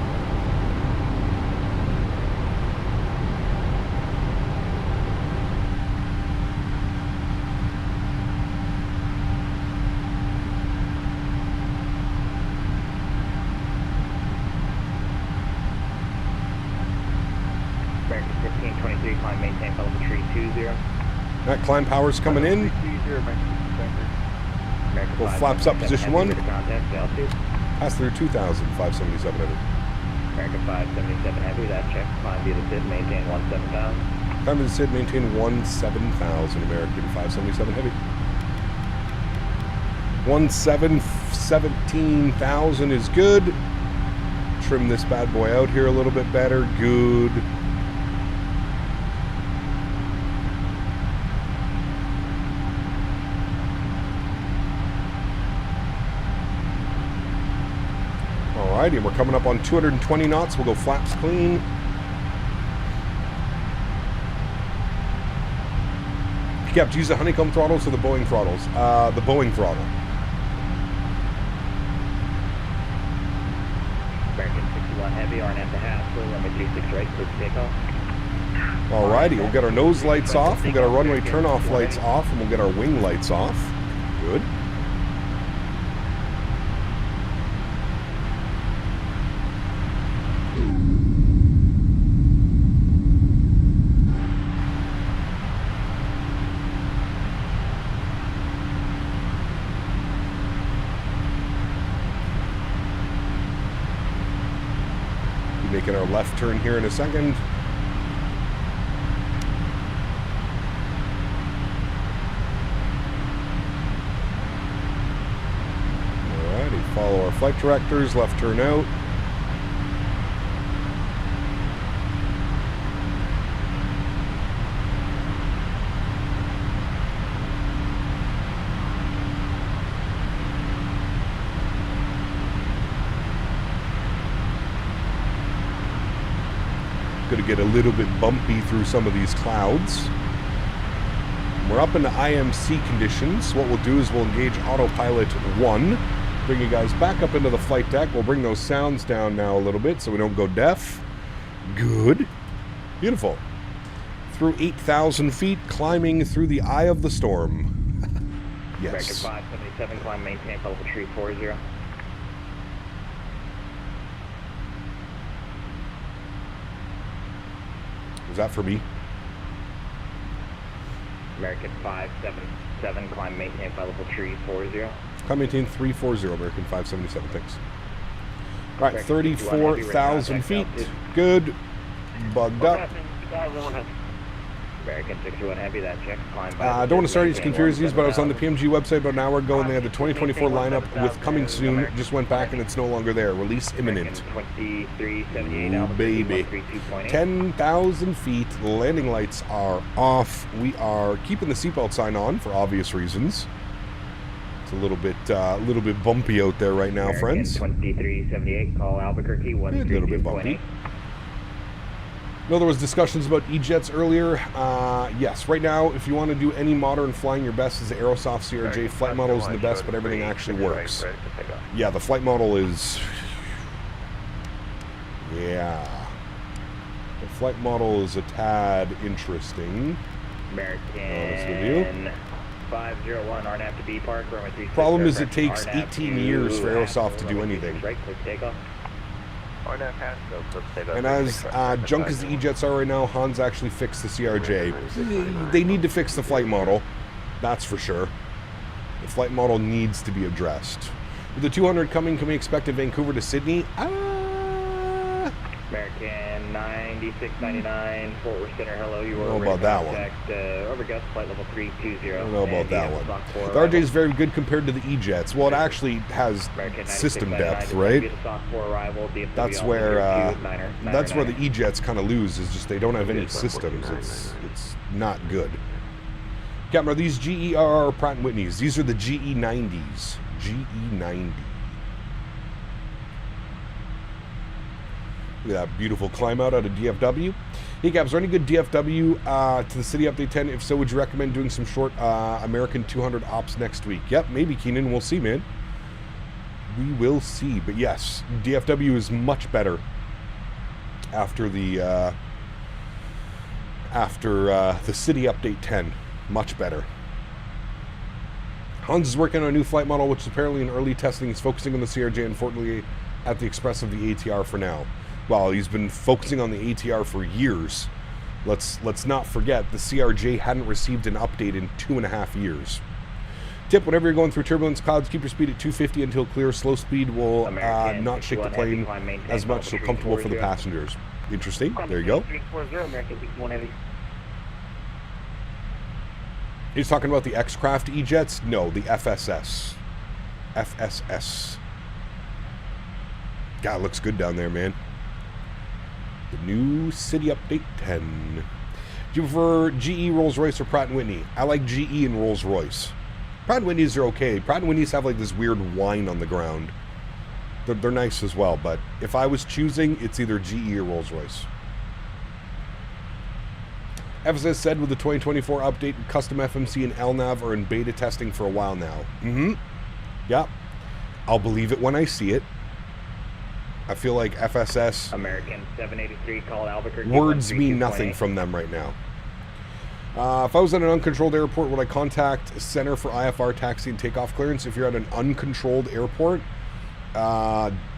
[SPEAKER 4] American 1523, climb, maintain, flight level 320.
[SPEAKER 2] That climb power's coming in.
[SPEAKER 4] American
[SPEAKER 2] Go flaps up,
[SPEAKER 4] 577
[SPEAKER 2] position
[SPEAKER 4] heavy,
[SPEAKER 2] one.
[SPEAKER 4] ready to contact, altitude.
[SPEAKER 2] Pass through 2,000, 577 heavy.
[SPEAKER 4] American 577 heavy, that checks, climb via the SID, maintain 17,000.
[SPEAKER 2] Time to the SID, maintain 17,000, American 577 heavy. 17,000 is good. Trim this bad boy out here a little bit better. Good. Alrighty, and we're coming up on 220 knots. We'll go flaps clean. Yeah, do you use the honeycomb throttles or the Boeing throttles? The Boeing throttle.
[SPEAKER 4] American 61 heavy, RNF to Haskell, runway 36 right, clear for takeoff.
[SPEAKER 2] Alrighty, we'll get our nose lights off, we'll get our runway turn-off lights off, and we'll get our wing lights off. Good. Making our left turn here in a second. Alrighty, follow our flight directors, left turn out. Going to get a little bit bumpy through some of these clouds. We're up into IMC conditions. What we'll do is we'll engage autopilot 1. Bring you guys back up into the flight deck. We'll bring those sounds down now a little bit so we don't go deaf. Good. Beautiful. Through 8,000 feet, climbing through the eye of the storm.
[SPEAKER 4] American
[SPEAKER 2] Yes.
[SPEAKER 4] 577, climb, maintain, flight level 340. Was
[SPEAKER 2] that for me?
[SPEAKER 4] American 577 577, climb maintain flight level 340.
[SPEAKER 2] Climb maintain 340, American 577, thanks. All right, 34,000 feet. Good. Bugged up.
[SPEAKER 4] American 61 Heavy, that check. Climb
[SPEAKER 2] I don't want to start these conspiracies, but I was on the PMG website about an hour ago and they had the 2024 lineup with coming soon. Just went back and it's no longer there. Release imminent.
[SPEAKER 4] 2378,
[SPEAKER 2] Ooh, baby. 10,000 feet. Landing lights are off. We are keeping the seatbelt sign on for obvious reasons. It's a little bit bumpy out there right now, friends.
[SPEAKER 4] 2378, call Albuquerque,
[SPEAKER 2] A little bit bumpy.
[SPEAKER 4] 132.8.
[SPEAKER 2] No, there was discussions about E-Jets earlier. Yes, right now, if you want to do any modern flying, your best is the Aerosoft CRJ. Flight model isn't the best, but everything actually works. Yeah, the flight model is... Yeah. The flight model is a tad interesting.
[SPEAKER 4] American 501, RNAV to B Park, runway 36.
[SPEAKER 2] Problem is it takes 18 years for Aerosoft to do anything.
[SPEAKER 4] Right, click takeoff.
[SPEAKER 2] And as junk as the E-Jets are right now, Han's actually fixed the CRJ. They need to fix the flight model, that's for sure. The flight model needs to be addressed. With the 200 coming, can we expect a Vancouver to Sydney?
[SPEAKER 4] American 9699, Fort Worth Center, hello, you
[SPEAKER 2] I don't know about that one.
[SPEAKER 4] Over Gus, flight level 320.
[SPEAKER 2] I don't know about that one. The RJ is very good compared to the E-Jets. Well, it actually has system depth, right? That's where the E-Jets kind of lose, is just they don't have any systems. It's not good. Captain, are these GE or Pratt & Whitneys? These are the GE90s. GE90. Look at that beautiful climb out of DFW. Hey, Gab, is there any good DFW to the City Update 10? If so, would you recommend doing some short American 200 ops next week? Yep, maybe, Keenan. We'll see, man. We will see. But yes, DFW is much better after the City Update 10. Much better. Hans is working on a new flight model, which is apparently in early testing. He's focusing on the CRJ, unfortunately, at the expense of the ATR for now. Well, he's been focusing on the ATR for years. Let's not forget, the CRJ hadn't received an update in 2.5 years. Tip, whenever you're going through turbulence clouds, keep your speed at 250 until clear. Slow speed will not shake the plane as much, so comfortable for the passengers. Interesting. There you go. He's talking about the X-Craft E-Jets? No, the FSS. FSS. God, it looks good down there, man. The new City Update 10. Do you prefer GE, Rolls-Royce, or Pratt & Whitney? I like GE and Rolls-Royce. Pratt & Whitneys are okay. Pratt & Whitneys have like this weird whine on the ground. They're nice as well, but if I was choosing, it's either GE or Rolls-Royce. FSS said with the 2024 update, custom FMC and LNAV are in beta testing for a while now. Yeah. I'll believe it when I see it. I feel like FSS
[SPEAKER 4] American 783, call Albuquerque.
[SPEAKER 2] Words mean nothing from them right now. If I was at an uncontrolled airport, would I contact Center for IFR taxi and takeoff clearance? If you're at an uncontrolled airport,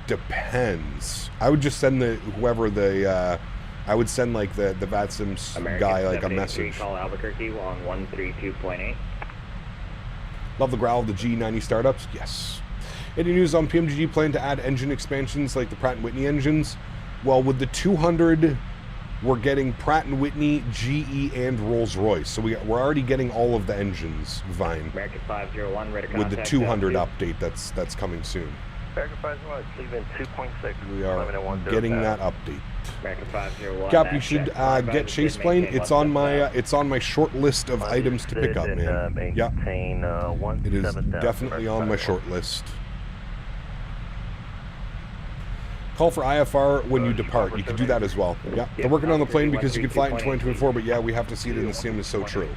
[SPEAKER 2] depends. I would just send I would send like the VATSIM guy like a message.
[SPEAKER 4] Call Albuquerque on 132.8.
[SPEAKER 2] Love the growl of the G90 startups. Yes. Any news on PMDG plan to add engine expansions like the Pratt & Whitney engines? Well, with the 200, we're getting Pratt & Whitney, GE, and Rolls-Royce. So we're already getting all of the engines, Vine.
[SPEAKER 4] American 501, ready to
[SPEAKER 2] with the 200 update that's coming soon.
[SPEAKER 5] American 501, Cleveland 2.6.
[SPEAKER 2] We are getting that update.
[SPEAKER 4] American 501.
[SPEAKER 2] Cap, you should get Chase Plane. It's on my short list of items to pick up, man. Yeah, it is definitely on my short list. Call for IFR when you depart. You can do that as well. Yeah, they're working on the plane because you can fly it in 2024, but yeah, we have to see it in the sim is so true.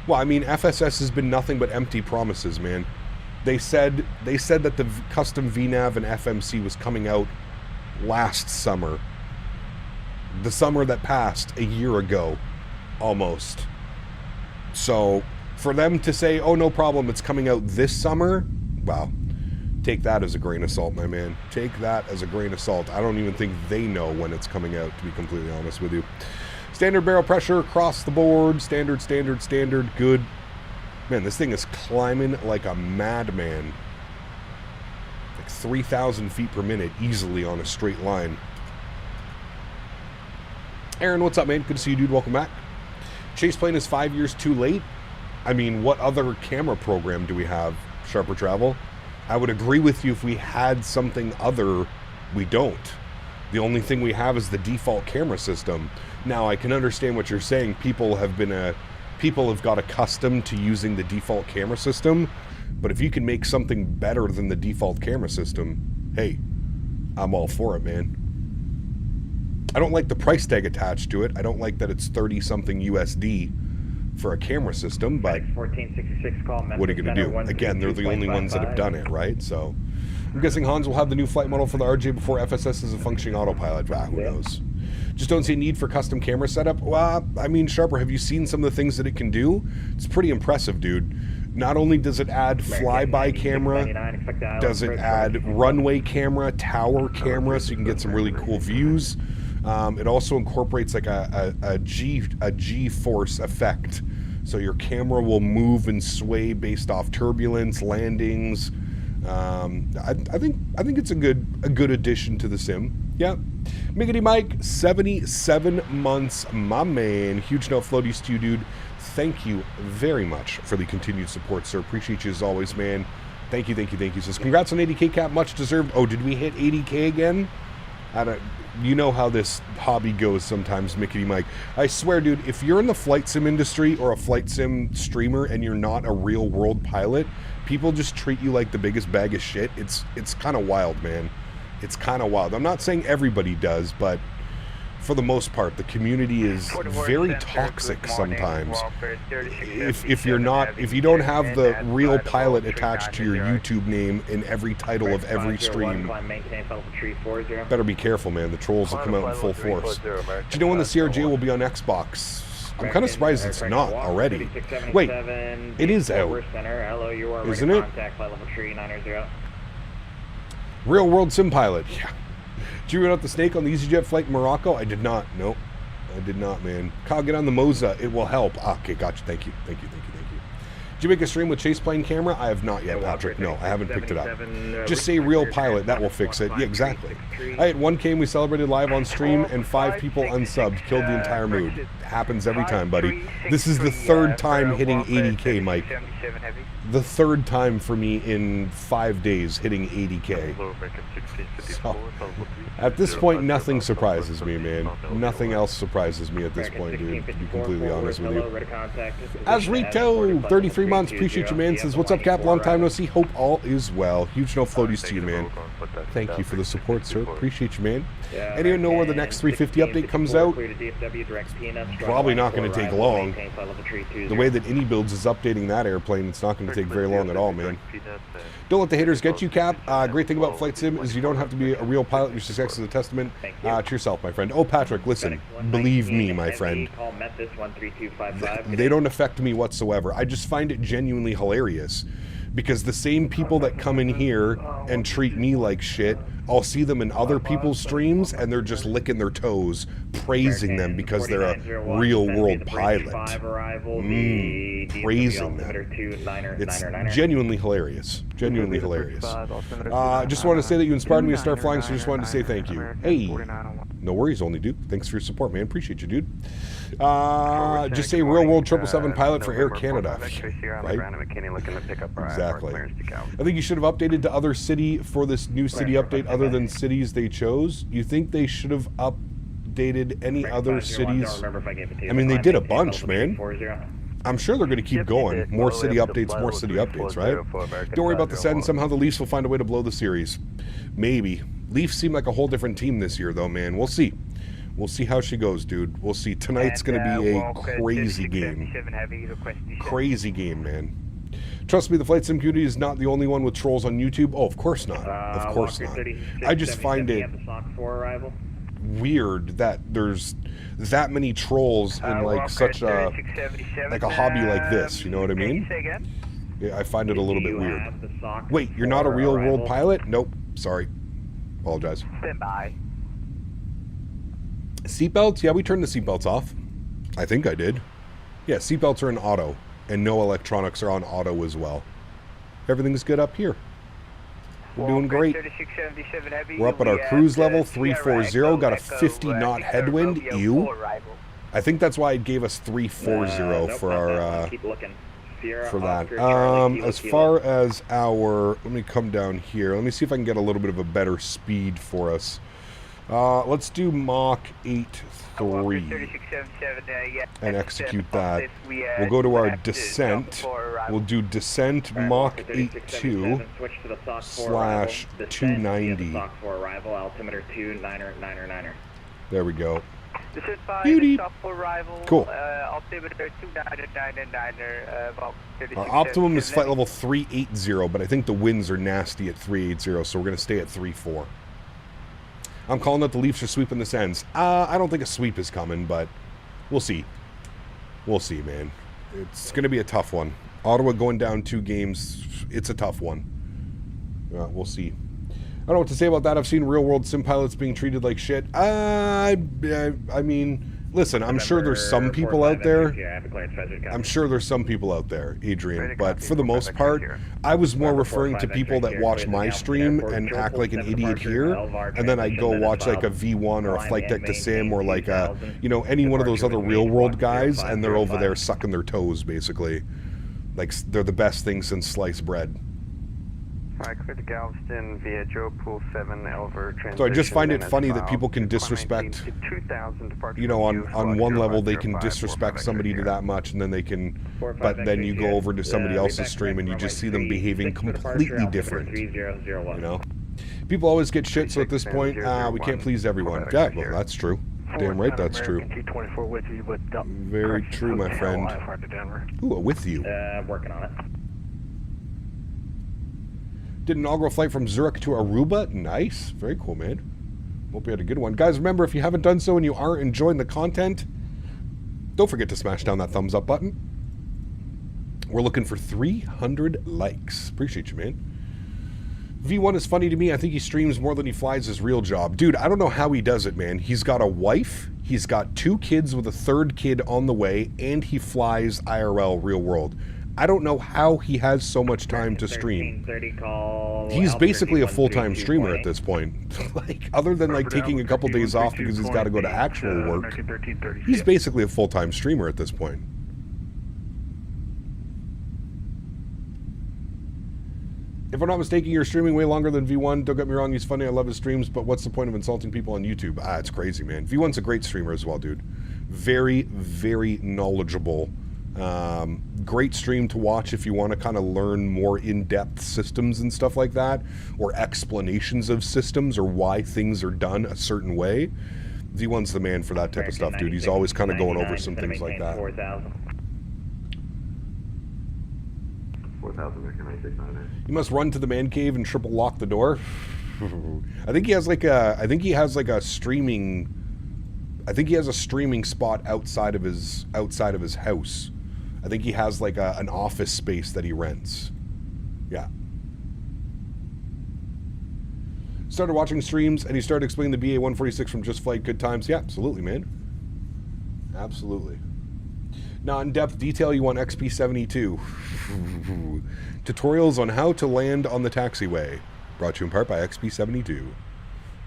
[SPEAKER 2] Well, I mean, FSS has been nothing but empty promises, man. They said that the custom VNAV and FMC was coming out last summer. The summer that passed a year ago, almost. So, for them to say, oh, no problem, it's coming out this summer, wow. Take that as a grain of salt, my man. Take that as a grain of salt. I don't even think they know when it's coming out, to be completely honest with you. Standard barrel pressure across the board. Standard, good. Man, this thing is climbing like a madman. Like 3,000 feet per minute easily on a straight line. Erin, what's up, man? Good to see you, dude. Welcome back. Chase plane is 5 years too late. I mean, what other camera program do we have? Sharper Travel? I would agree with you if we had something other. We don't. The only thing we have is the default camera system. Now, I can understand what you're saying. People have got accustomed to using the default camera system. But if you can make something better than the default camera system, hey, I'm all for it, man. I don't like the price tag attached to it. I don't like that it's 30-something USD for a camera system, but
[SPEAKER 4] 1466 call,
[SPEAKER 2] what are you going to do? Again, they're the only ones that have done it, right? So I'm guessing Hans will have the new flight model for the RJ before FSS is a functioning autopilot. Who knows? Just don't see a need for custom camera setup. Well, I mean, Sharper, have you seen some of the things that it can do? It's pretty impressive, dude. Not only does it add flyby camera, does it add runway camera, tower camera, so you can get some really cool views. It also incorporates like a G-force effect. So your camera will move and sway based off turbulence, landings. I think it's a good addition to the sim. Yeah. Miggity Mike, 77 months, my man. Huge note floaties to you, dude. Thank you very much for the continued support, sir. Appreciate you as always, man. Thank you. Says, congrats on 80K, Cap. Much deserved. Oh, did we hit 80K again? You know how this hobby goes sometimes, Mickey Mike. I swear, dude, if you're in the flight sim industry or a flight sim streamer and you're not a real world pilot, people just treat you like the biggest bag of shit. It's kind of wild, man. It's kind of wild. I'm not saying everybody does, but for the most part, the community is very toxic sometimes. If you don't have the real pilot attached to your YouTube name in every title of every stream, better be careful, man. The trolls will come out in full force. Do you know when the CRJ will be on Xbox? I'm kind of surprised it's not already. Wait, it is out, isn't it? Real world sim pilot, yeah. Did you run out the snake on the EasyJet flight in Morocco? I did not. Nope. I did not, man. Kyle, get on the Moza. It will help. Ah, okay, gotcha. Thank you. Did you make a stream with chase plane camera? I have not yet, Patrick. No, I haven't picked it up. Just say real pilot. That will fix it. Yeah, exactly. I had 1K and we celebrated live on stream and 5 people unsubbed. Killed the entire mood. It happens every time, buddy. This is the third time hitting 80K, Mike. The third time for me in 5 days hitting 80K. So, at this point, nothing surprises me, man. Nothing else surprises me at this point, dude, to be completely honest with you. Azrito, 33 months, appreciate you, man. Says, what's up, Cap? Long time no see. Hope all is well. Huge no floaties to you, man. Thank you for the support, sir. Appreciate you, man. Anyone know where the next 350 update comes out? Probably not going to take long. The way that AnyBuilds is updating that airplane, it's not going to take very long at all, man. Don't let the haters get you, Cap. Great thing about Flight Sim is you don't have to be a real pilot. Your success is a testament to yourself, my friend. Oh, Patrick, listen. Believe me, my friend. They don't affect me whatsoever. I just find it genuinely hilarious. Because the same people that come in here and treat me like shit, I'll see them in other people's streams and they're just licking their toes, praising them because they're a real world pilot. Praising them. It's genuinely hilarious. Genuinely hilarious. Just wanted to say that you inspired me to start flying, so just wanted to say thank you. Hey, no worries, only dude. Thanks for your support, man. Appreciate you, dude. Just say real world 777 pilot for Air Canada. Right? Exactly. I think you should have updated to other city for this new city update other than cities they chose. You think they should have updated any other cities? I mean, they did a bunch, man. I'm sure they're going to keep going. More city updates, right? Don't worry about the send. Somehow the Leafs will find a way to blow the series. Maybe. Leafs seem like a whole different team this year, though, man. We'll see. We'll see how she goes, dude. We'll see. Tonight's going to be a crazy game. Crazy game, man. Trust me, the flight sim community is not the only one with trolls on YouTube. Oh, of course not. Of course not. I just find it weird that there's that many trolls in like such a hobby like this. You know what I mean? Yeah, I find it a little bit weird. Wait, you're not a real world pilot? Nope. Sorry. Apologize.
[SPEAKER 6] Stand by.
[SPEAKER 2] Seatbelts? Yeah, we turned the seatbelts off. I think I did. Yeah, seatbelts are in auto. and no electronics are on auto as well. Everything's good up here. We're doing great. We're up at our cruise level, 340. Got a 50-knot headwind. Ew. I think that's why it gave us 340 for our for that. As far as our, let me come down here. Let me see if I can get a little bit of a better speed for us. Let's do Mach 8.3 and execute that. We'll go to our descent. We'll do descent Mach 8.2 slash 290. There we go. Beauty. Cool. Our optimum is flight level 380, but I think the winds are nasty at 380, so we're going to stay at 3.4. I'm calling that the Leafs are sweeping the Sens. I don't think a sweep is coming, but we'll see. We'll see, man. It's going to be a tough one. Ottawa going down 2 games, it's a tough one. We'll see. I don't know what to say about that. I've seen real-world sim pilots being treated like shit. I mean, listen, I'm sure there's some people out there. I'm sure there's some people out there, Adrian. But for the most part, I was more referring to people that watch my stream and act like an idiot here, and then I go watch like a V1 or a Flight Deck to Sim or like a, you know, any one of those other real-world guys, and they're over there sucking their toes, basically. Like, they're the best thing since sliced bread.
[SPEAKER 5] Galveston via Joe Pool 7 Elver.
[SPEAKER 2] So I just find it funny that people can disrespect, you know, on one level they can disrespect somebody to that much, and then they can, but then you go over to somebody else's stream and you just see them behaving completely different, you know? People always get shit, so at this point, we can't please everyone. Yeah, well, that's true. Damn right that's true. Very true, my friend. Ooh, with you.
[SPEAKER 4] Working on it.
[SPEAKER 2] Did an inaugural flight from Zurich to Aruba. Nice. Very cool, man. Hope you had a good one. Guys, remember, if you haven't done so and you are enjoying the content, don't forget to smash down that thumbs up button. We're looking for 300 likes. Appreciate you, man. V1 is funny to me. I think he streams more than he flies his real job. Dude, I don't know how he does it, man. He's got a wife. He's got 2 kids with a 3rd kid on the way, and he flies IRL real world. I don't know how he has so much time to stream. He's basically a full-time streamer at this point. Like, other than like taking a couple days off because he's got to go to actual work, he's basically a full-time streamer at this point. If I'm not mistaken, you're streaming way longer than V1. Don't get me wrong, he's funny. I love his streams, but what's the point of insulting people on YouTube? It's crazy, man. V1's a great streamer as well, dude. Very, very knowledgeable. Great stream to watch if you want to kind of learn more in-depth systems and stuff like that, or explanations of systems or why things are done a certain way. V1's the man for that type of stuff, dude. He's always kind of going over some things like that.
[SPEAKER 5] 4,000.
[SPEAKER 2] You must run to the man cave and triple lock the door. I think he has like a streaming. I think he has a streaming spot outside of his house. I think he has like an office space that he rents. Yeah. Started watching streams and he started explaining the BA 146 from Just Flight. Good times. Yeah, absolutely, man. Absolutely. Now, in depth detail, you want XP72. Tutorials on how to land on the taxiway. Brought to you in part by XP72.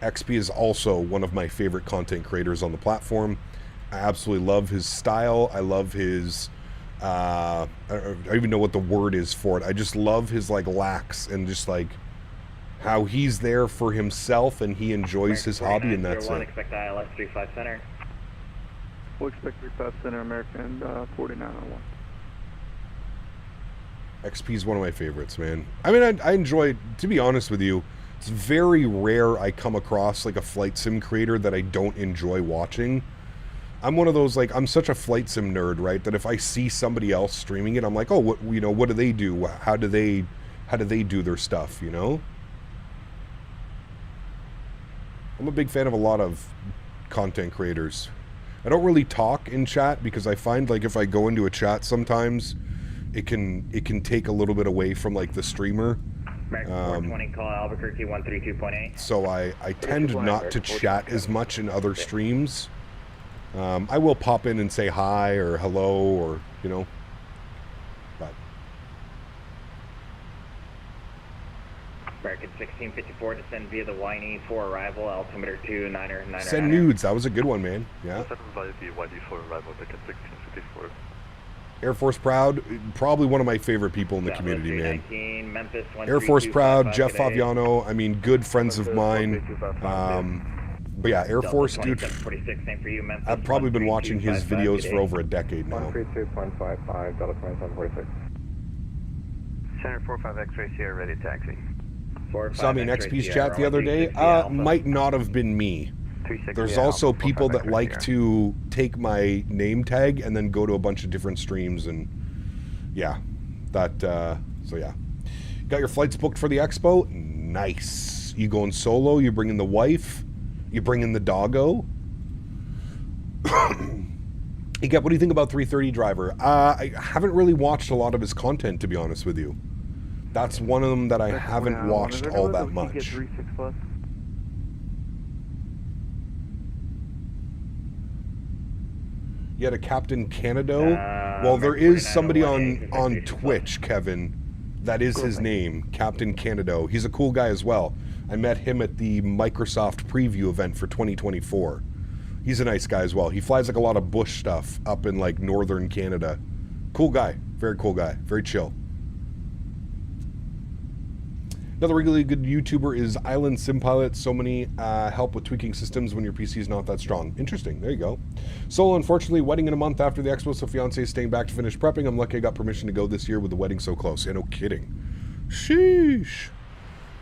[SPEAKER 2] XP is also one of my favorite content creators on the platform. I absolutely love his style. I love his, I don't even know what the word is for it. I just love his like lax and just like how he's there for himself and he enjoys his hobby, and that's it.
[SPEAKER 4] Expect ILS 35 center.
[SPEAKER 5] We'll expect 35 center, American 4901.
[SPEAKER 2] XP is one of my favorites, man. I mean, I enjoy, to be honest with you, it's very rare I come across like a flight sim creator that I don't enjoy watching. I'm one of those, like, I'm such a flight sim nerd, right, that if I see somebody else streaming it, I'm like, oh, what, you know, what do they do? How do they do their stuff, you know? I'm a big fan of a lot of content creators. I don't really talk in chat because I find like if I go into a chat sometimes it can take a little bit away from like the streamer.
[SPEAKER 4] 420, call Albuquerque 132.8.
[SPEAKER 2] So I tend not to chat as much in other streams. I will pop in and say hi or hello or, you know.
[SPEAKER 4] American 1654, descend via the Winey for arrival, altimeter 29er.
[SPEAKER 2] Send nudes. That was a good one, man. Yeah.
[SPEAKER 5] Via the YD for arrival, American 1654.
[SPEAKER 2] Air Force Proud, probably one of my favorite people in the community, man.
[SPEAKER 4] Memphis,
[SPEAKER 2] Air Force Proud, Jeff Faviano, I mean, good friends of mine. But yeah, Air Force, dude, I've probably been watching his videos for over a decade now.
[SPEAKER 5] 132.55, Delta 2746.
[SPEAKER 4] Center 45 X-ray Sierra, ready taxi.
[SPEAKER 2] Saw me in XP's chat the other day. Might not have been me. There's also people that like to take my name tag and then go to a bunch of different streams, and yeah, that, so yeah. Got your flights booked for the expo? Nice. You going solo? You bringing the wife? You bringing the doggo? Hey, Gep, what do you think about 330 Driver? I haven't really watched a lot of his content, to be honest with you. That's one of them that I haven't watched all that much. You had a Captain Canado? Well, there is somebody on Twitch, Kevin, that is his name, Captain Canado. He's a cool guy as well. I met him at the Microsoft preview event for 2024. He's a nice guy as well. He flies like a lot of bush stuff up in like northern Canada. Cool guy. Very cool guy. Very chill. Another really good YouTuber is Island Sim Pilot. So many help with tweaking systems when your PC is not that strong. Interesting. There you go. Solo, unfortunately, wedding in a month after the expo, so fiance is staying back to finish prepping. I'm lucky I got permission to go this year with the wedding so close. Yeah, no kidding. Sheesh.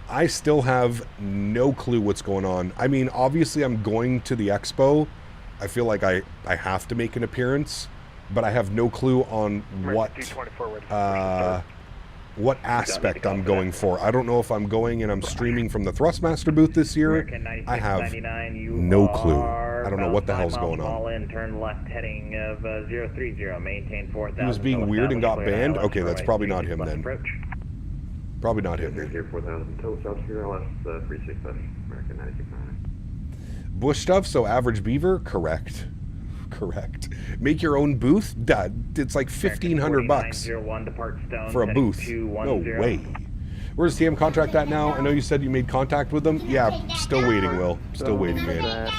[SPEAKER 2] I still have no clue what's going on. I mean, obviously I'm going to the expo. I feel like I have to make an appearance, but I have no clue on what aspect I'm going for. I don't know if I'm going and I'm streaming from the Thrustmaster booth this year. I have no clue. I don't know what the hell's going on.
[SPEAKER 4] Turn left heading of 030, maintain 4000.
[SPEAKER 2] He was being weird and got banned? Okay, that's probably not him then. Probably not him then.
[SPEAKER 5] 4000, total south here, LS 367, American 9699.
[SPEAKER 2] Bush stuff, so average beaver? Correct. Correct. Make your own booth? Duh, it's like $1,500 for a booth. No way. Where's the TM contract at now? I know you said you made contact with them. Yeah, still waiting, Will. Still waiting, man.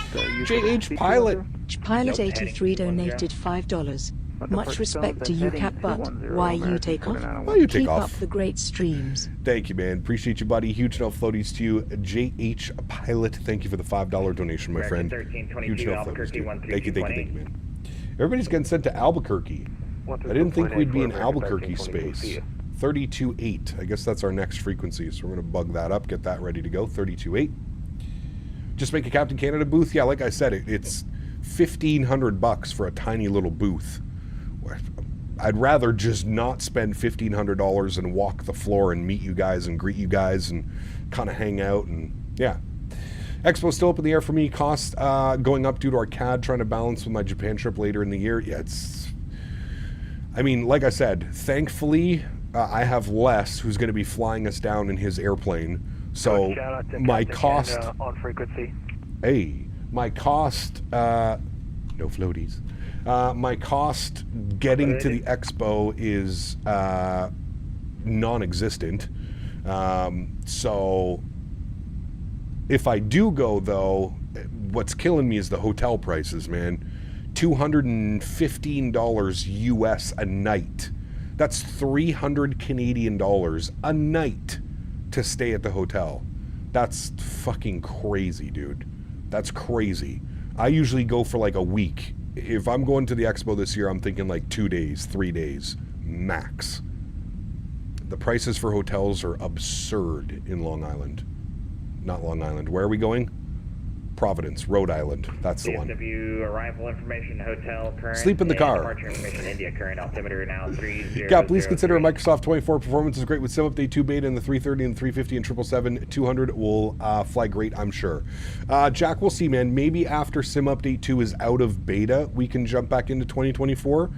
[SPEAKER 2] JH Pilot.
[SPEAKER 3] Pilot 83 donated $5. Much respect to you, Cap, but why you take off?
[SPEAKER 2] Why you take
[SPEAKER 3] Keep
[SPEAKER 2] off?
[SPEAKER 3] up the great streams.
[SPEAKER 2] Thank you, man. Appreciate you, buddy. Huge enough floaties to you. JH Pilot, thank you for the $5 donation, my friend. Huge enough floaties to you. Thank you, man. Everybody's getting sent to Albuquerque. I didn't think we'd be in Albuquerque space. 32.8. I guess that's our next frequency, so we're going to bug that up, get that ready to go. 32.8. Just make a Captain Canada booth? Yeah, like I said, it's $1,500 for a tiny little booth. I'd rather just not spend $1,500 and walk the floor and meet you guys and greet you guys and kind of hang out, and yeah. Expo's still up in the air for me. Cost going up due to our CAD, trying to balance with my Japan trip later in the year. Yeah, it's... I mean, like I said, thankfully, I have Les, who's going to be flying us down in his airplane. So my cost...
[SPEAKER 5] on frequency.
[SPEAKER 2] Hey, my cost... no floaties. My cost getting to the expo is non-existent. So if I do go, though, what's killing me is the hotel prices, man. $215 US a night. That's 300 Canadian dollars a night to stay at the hotel. That's fucking crazy, dude. That's crazy. I usually go for like a week. If I'm going to the expo this year, I'm thinking like 2 days, 3 days, max. The prices for hotels are absurd in Long Island. Not Long Island. Where are we going? Providence, Rhode Island. That's the one.
[SPEAKER 4] Arrival information, hotel, current.
[SPEAKER 2] Sleep in the car.
[SPEAKER 4] Departure information, India, current altimeter now 30.
[SPEAKER 2] Yeah, please consider a Microsoft 24 performance is great with Sim Update 2 beta and the 330 and 350 and 777. 200 will fly great, I'm sure. Jack, we'll see, man. Maybe after Sim Update 2 is out of beta, we can jump back into 2024.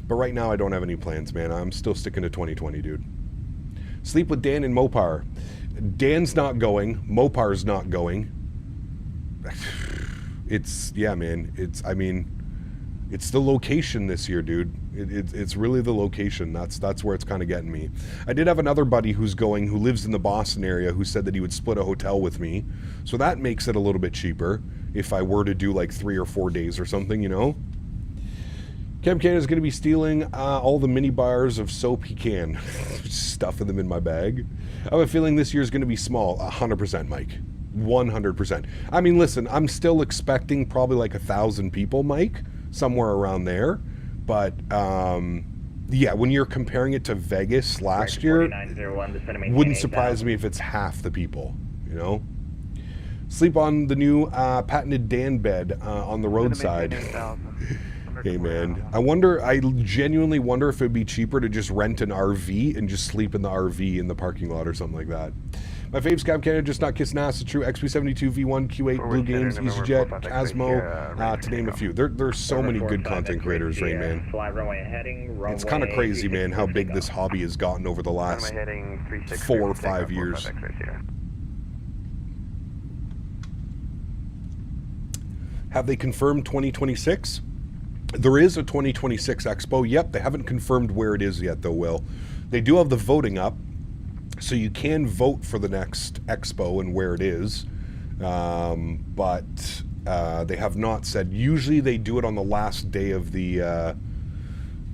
[SPEAKER 2] But right now, I don't have any plans, man. I'm still sticking to 2020, dude. Sleep with Dan and Mopar. Dan's not going. Mopar's not going. It's, yeah, man. It's, I mean, it's the location this year, dude. It's really the location. That's where it's kind of getting me. I did have another buddy who lives in the Boston area, who said that he would split a hotel with me. So that makes it a little bit cheaper if I were to do like 3 or 4 days or something, you know? Chem Canada is going to be stealing all the mini bars of soap he can. Stuffing them in my bag. I have a feeling this year is going to be small. 100%, Mike. 100%. I mean, listen, I'm still expecting probably like 1,000 people, Mike. Somewhere around there. But, yeah, when you're comparing it to Vegas last year, wouldn't surprise me if it's half the people, you know? Sleep on the new patented Dan bed on the roadside. Hey, man. I genuinely wonder if it'd be cheaper to just rent an RV and just sleep in the RV in the parking lot or something like that. My faves, Cab Canada, Just Not Kiss NASA, True, XP72, V1, Q8, Blue Games, EasyJet, Casmo, to name a few. There's so many good content creators, right, man? It's kind of crazy, man, how big this hobby has gotten over the last 4 or 5 years. Have they confirmed 2026? There is a 2026 Expo. Yep, they haven't confirmed where it is yet, though, Will. They do have the voting up, so you can vote for the next Expo and where it is. But they have not said. Usually they do it on the last day of the...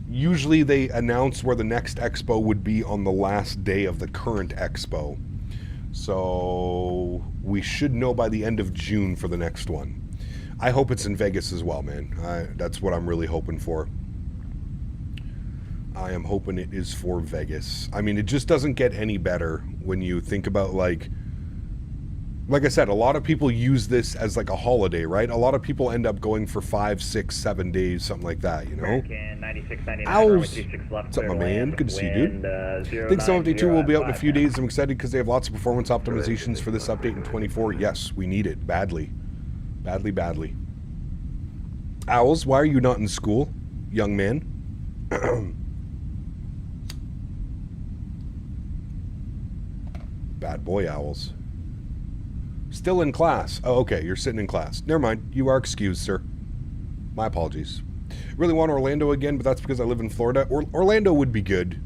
[SPEAKER 2] usually they announce where the next Expo would be on the last day of the current Expo. So we should know by the end of June for the next one. I hope it's in Vegas as well, man. That's what I'm really hoping for. I am hoping it is for Vegas. I mean, it just doesn't get any better when you think about, like I said, a lot of people use this as like a holiday, right? A lot of people end up going for 5, 6, 7 days, something like that, you know? Owls! What's up, my man? Good to see you, dude. I think some update 2 will be out in a few days. I'm excited because they have lots of performance optimizations for this update in 24. Yes, we need it badly. Badly, badly. Owls, why are you not in school, young man? Bad boy, Owls. Still in class. Oh, okay, you're sitting in class. Never mind. You are excused, sir. My apologies. Really want Orlando again, but that's because I live in Florida. Orlando would be good.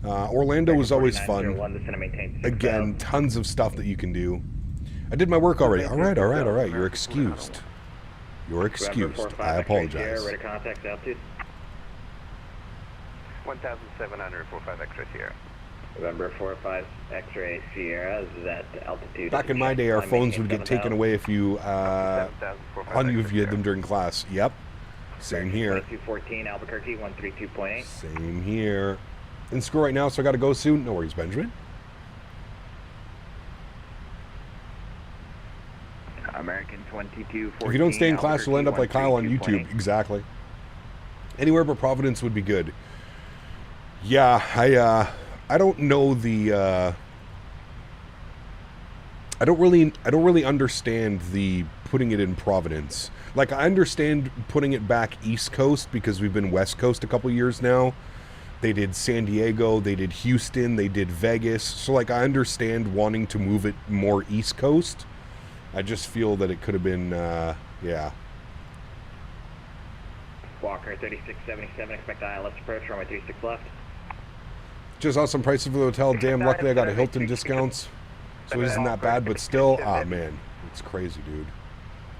[SPEAKER 2] Orlando was always fun. Again, tons of stuff that you can do. I did my work already. All right. You're excused. You're excused. I apologize.
[SPEAKER 5] 1,700, 45 X-ray Sierra.
[SPEAKER 4] November 45 X-ray Sierra is at altitude.
[SPEAKER 2] Back in my day, our phones would get taken away if you unmuted them during class. Yep. Same here.
[SPEAKER 4] 2214 Albuquerque 132.8.
[SPEAKER 2] Same here. In school right now, so I got to go soon. No worries, Benjamin.
[SPEAKER 4] American 2214.
[SPEAKER 2] If you don't stay in class, you'll end up like Kyle on YouTube. Exactly. Anywhere but Providence would be good. Yeah, I don't know the I don't really understand the putting it in Providence. Like, I understand putting it back East Coast because we've been West Coast a couple years now. They did San Diego, they did Houston, they did Vegas. So, like, I understand wanting to move it more East Coast. I just feel that it could have been, yeah.
[SPEAKER 4] Walker 3677, expect ILS approach, runway 36 left.
[SPEAKER 2] Just saw some prices for the hotel. Damn, luckily I got a Hilton discounts. So it isn't that bad, but still, ah, man, it's crazy, dude.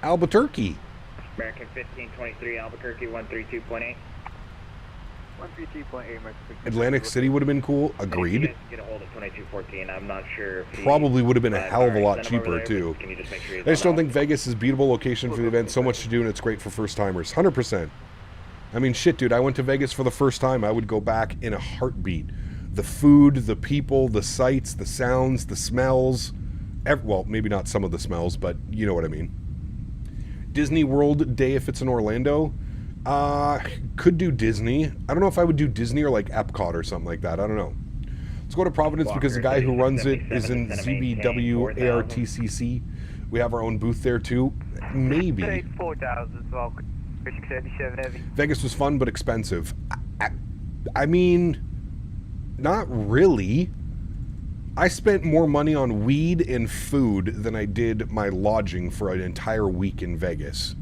[SPEAKER 2] Albuquerque.
[SPEAKER 4] American 1523, Albuquerque 132.8.
[SPEAKER 5] 132.8.
[SPEAKER 2] Atlantic City would have been cool. Agreed.
[SPEAKER 4] Get a hold of 2214. I'm not sure if
[SPEAKER 2] probably would have been a hell of a lot cheaper, too. I just don't think Vegas is a beatable location for the event. So much to do, and it's great for first-timers. 100%. I mean, shit, dude, I went to Vegas for the first time. I would go back in a heartbeat. The food, the people, the sights, the sounds, the smells. Well, maybe not some of the smells, but you know what I mean. Disney World Day if it's in Orlando. Could do Disney. I don't know if I would do Disney or like Epcot or something like that. I don't know. Let's go to Providence because the guy who runs it is in ZBW ARTCC. We have our own booth there too. Maybe. Vegas was fun but expensive. I mean, not really. I spent more money on weed and food than I did my lodging for an entire week in Vegas.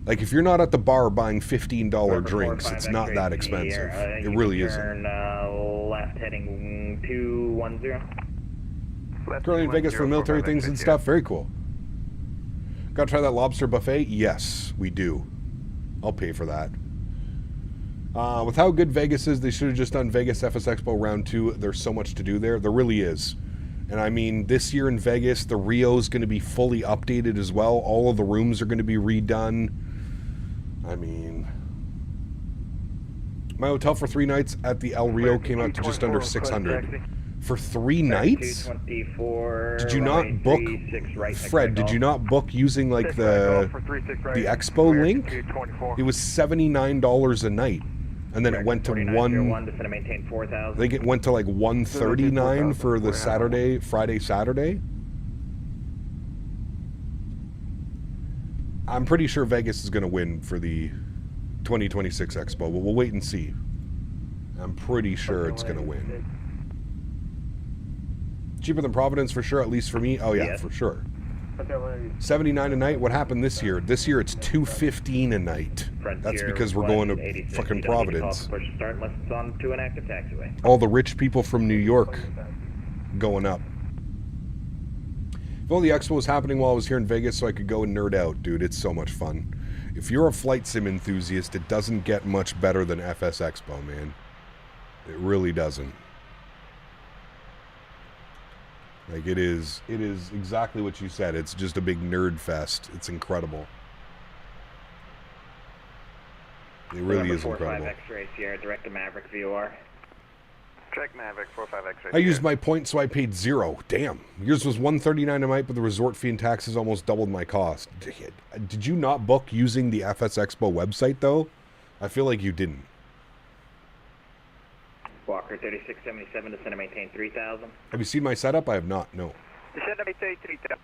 [SPEAKER 2] Like, if you're not at the bar buying $15 drinks, it's not that expensive. It really isn't.
[SPEAKER 4] Turn left heading 210.
[SPEAKER 2] Currently in Vegas for the military things and stuff. Very cool. Got to try that lobster buffet? Yes, we do. I'll pay for that. With how good Vegas is, they should have just done Vegas FS Expo Round 2. There's so much to do there. There really is. And I mean, this year in Vegas, the Rio's going to be fully updated as well. All of the rooms are going to be redone. I mean, my hotel for 3 nights at the El Rio came out to just under 600 for 3 nights. Did you not book, Fred? Did you not book using like the Expo link? It was $79 a night, and then it went to I think it went to like $139 for the Friday, Saturday. I'm pretty sure Vegas is going to win for the 2026 Expo, but we'll wait and see. I'm pretty sure it's going to win. Cheaper than Providence for sure, at least for me. Oh yeah, for sure. $79 a night. What happened this year? This year it's $215 a night. That's because we're going to fucking Providence. All the rich people from New York going up. If only the expo was happening while I was here in Vegas so I could go and nerd out, dude. It's so much fun. If you're a flight sim enthusiast, it doesn't get much better than FS Expo, man. It really doesn't. Like, it is exactly what you said. It's just a big nerd fest. It's incredible. It really is incredible.
[SPEAKER 4] X-ray Sierra, direct to Maverick VOR.
[SPEAKER 5] Check Maverick 45 X-ray.
[SPEAKER 2] I used my points, so I paid $0. Damn. Yours was $139 a night, but the resort fee and taxes almost doubled my cost. Did you not book using the FS Expo website, though? I feel like you didn't.
[SPEAKER 4] Walker 3677 to center maintain 3000.
[SPEAKER 2] Have you seen my setup? I have not, no.
[SPEAKER 5] Center maintain 3000.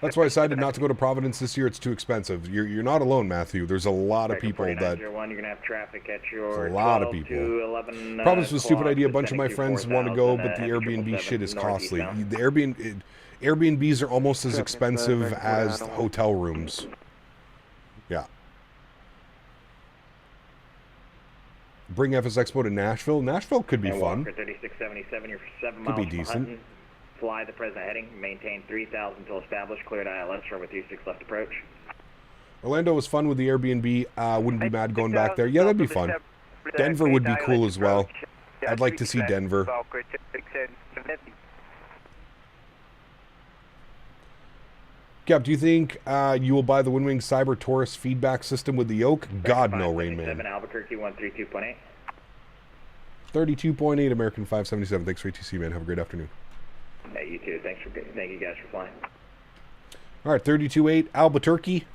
[SPEAKER 2] That's why I decided not to go to Providence this year. It's too expensive. You're not alone, Matthew. There's a lot of people that...
[SPEAKER 4] You're going to have traffic at your
[SPEAKER 2] There's a lot of people. Providence was a stupid idea. A bunch of my friends want to go, but the Airbnb shit is costly. The Airbnbs are almost as expensive as hotel rooms. Yeah. Bring FS Expo to Nashville. Nashville could be fun.
[SPEAKER 4] Walker 3677, you're 7
[SPEAKER 2] miles
[SPEAKER 4] could
[SPEAKER 2] be decent.
[SPEAKER 4] Hutton. Fly the present heading, maintain 3000 until established, cleared ILS, runway 36 left approach.
[SPEAKER 2] Orlando was fun with the Airbnb. Wouldn't be mad going back there. Yeah, that'd be fun. Denver would be cool as well. I'd like to see Denver. Cap, do you think you will buy the Windwing Cyber Taurus feedback system with the yoke? God, no, Rain Man.
[SPEAKER 4] Albuquerque 132.8.
[SPEAKER 2] 32.8 American 577. Thanks for ATC, man. Have a great afternoon.
[SPEAKER 4] Hey, you too. Thank you guys for flying.
[SPEAKER 2] All right, 32.8 Albuquerque.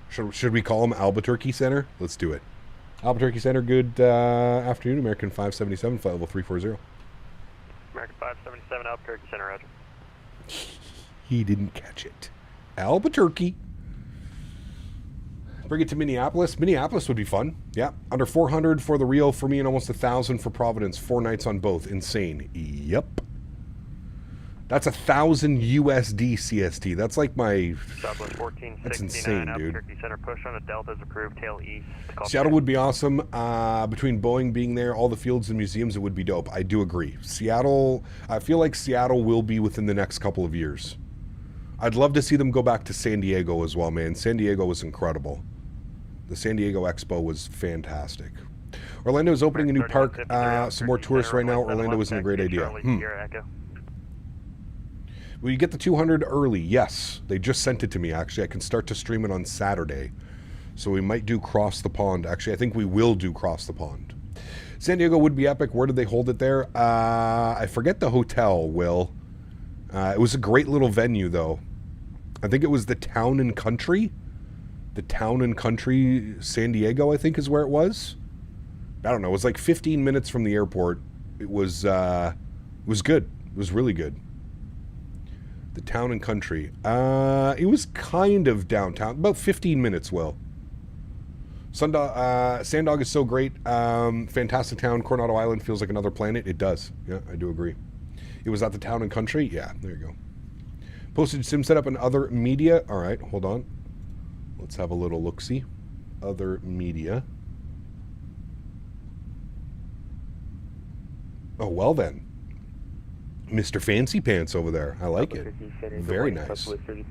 [SPEAKER 2] Should we call him Albuquerque Center? Let's do it. Albuquerque Center, good afternoon. American 577, flight level 340.
[SPEAKER 5] American 577, Albuquerque Center, roger.
[SPEAKER 2] He didn't catch it. Albuquerque. Bring it to Minneapolis. Minneapolis would be fun. Yeah. Under 400 for the Rio for me and almost 1,000 for Providence. 4 nights on both. Insane. Yep. That's 1,000 USD CST. That's like my... That's insane, dude.
[SPEAKER 5] Albuquerque Center, push on a Delta's approved, tail east.
[SPEAKER 2] Seattle would be awesome. Between Boeing being there, all the fields and museums, it would be dope. I do agree. Seattle, I feel like Seattle will be within the next couple of years. I'd love to see them go back to San Diego as well, man. San Diego was incredible. The San Diego Expo was fantastic. Orlando is opening a new park. Some more tourists right now. Orlando isn't a great idea. Will you get the 200 early? Yes. They just sent it to me, actually. I can start to stream it on Saturday. So we might do Cross the Pond. Actually, I think we will do Cross the Pond. San Diego would be epic. Where did they hold it there? I forget the hotel, Will. It was a great little venue, though. I think it was the Town and Country. The Town and Country San Diego, I think, is where it was. I don't know. It was like 15 minutes from the airport. It was good. It was really good. The Town and Country. It was kind of downtown. About 15 minutes, Will. Sandog is so great. Fantastic town. Coronado Island feels like another planet. It does. Yeah, I do agree. It was at the Town and Country. Yeah, there you go. Postage sim setup and other media. All right, hold on. Let's have a little look-see. Other media. Oh, well then. Mr. Fancy Pants over there. I like it. Very nice. Very,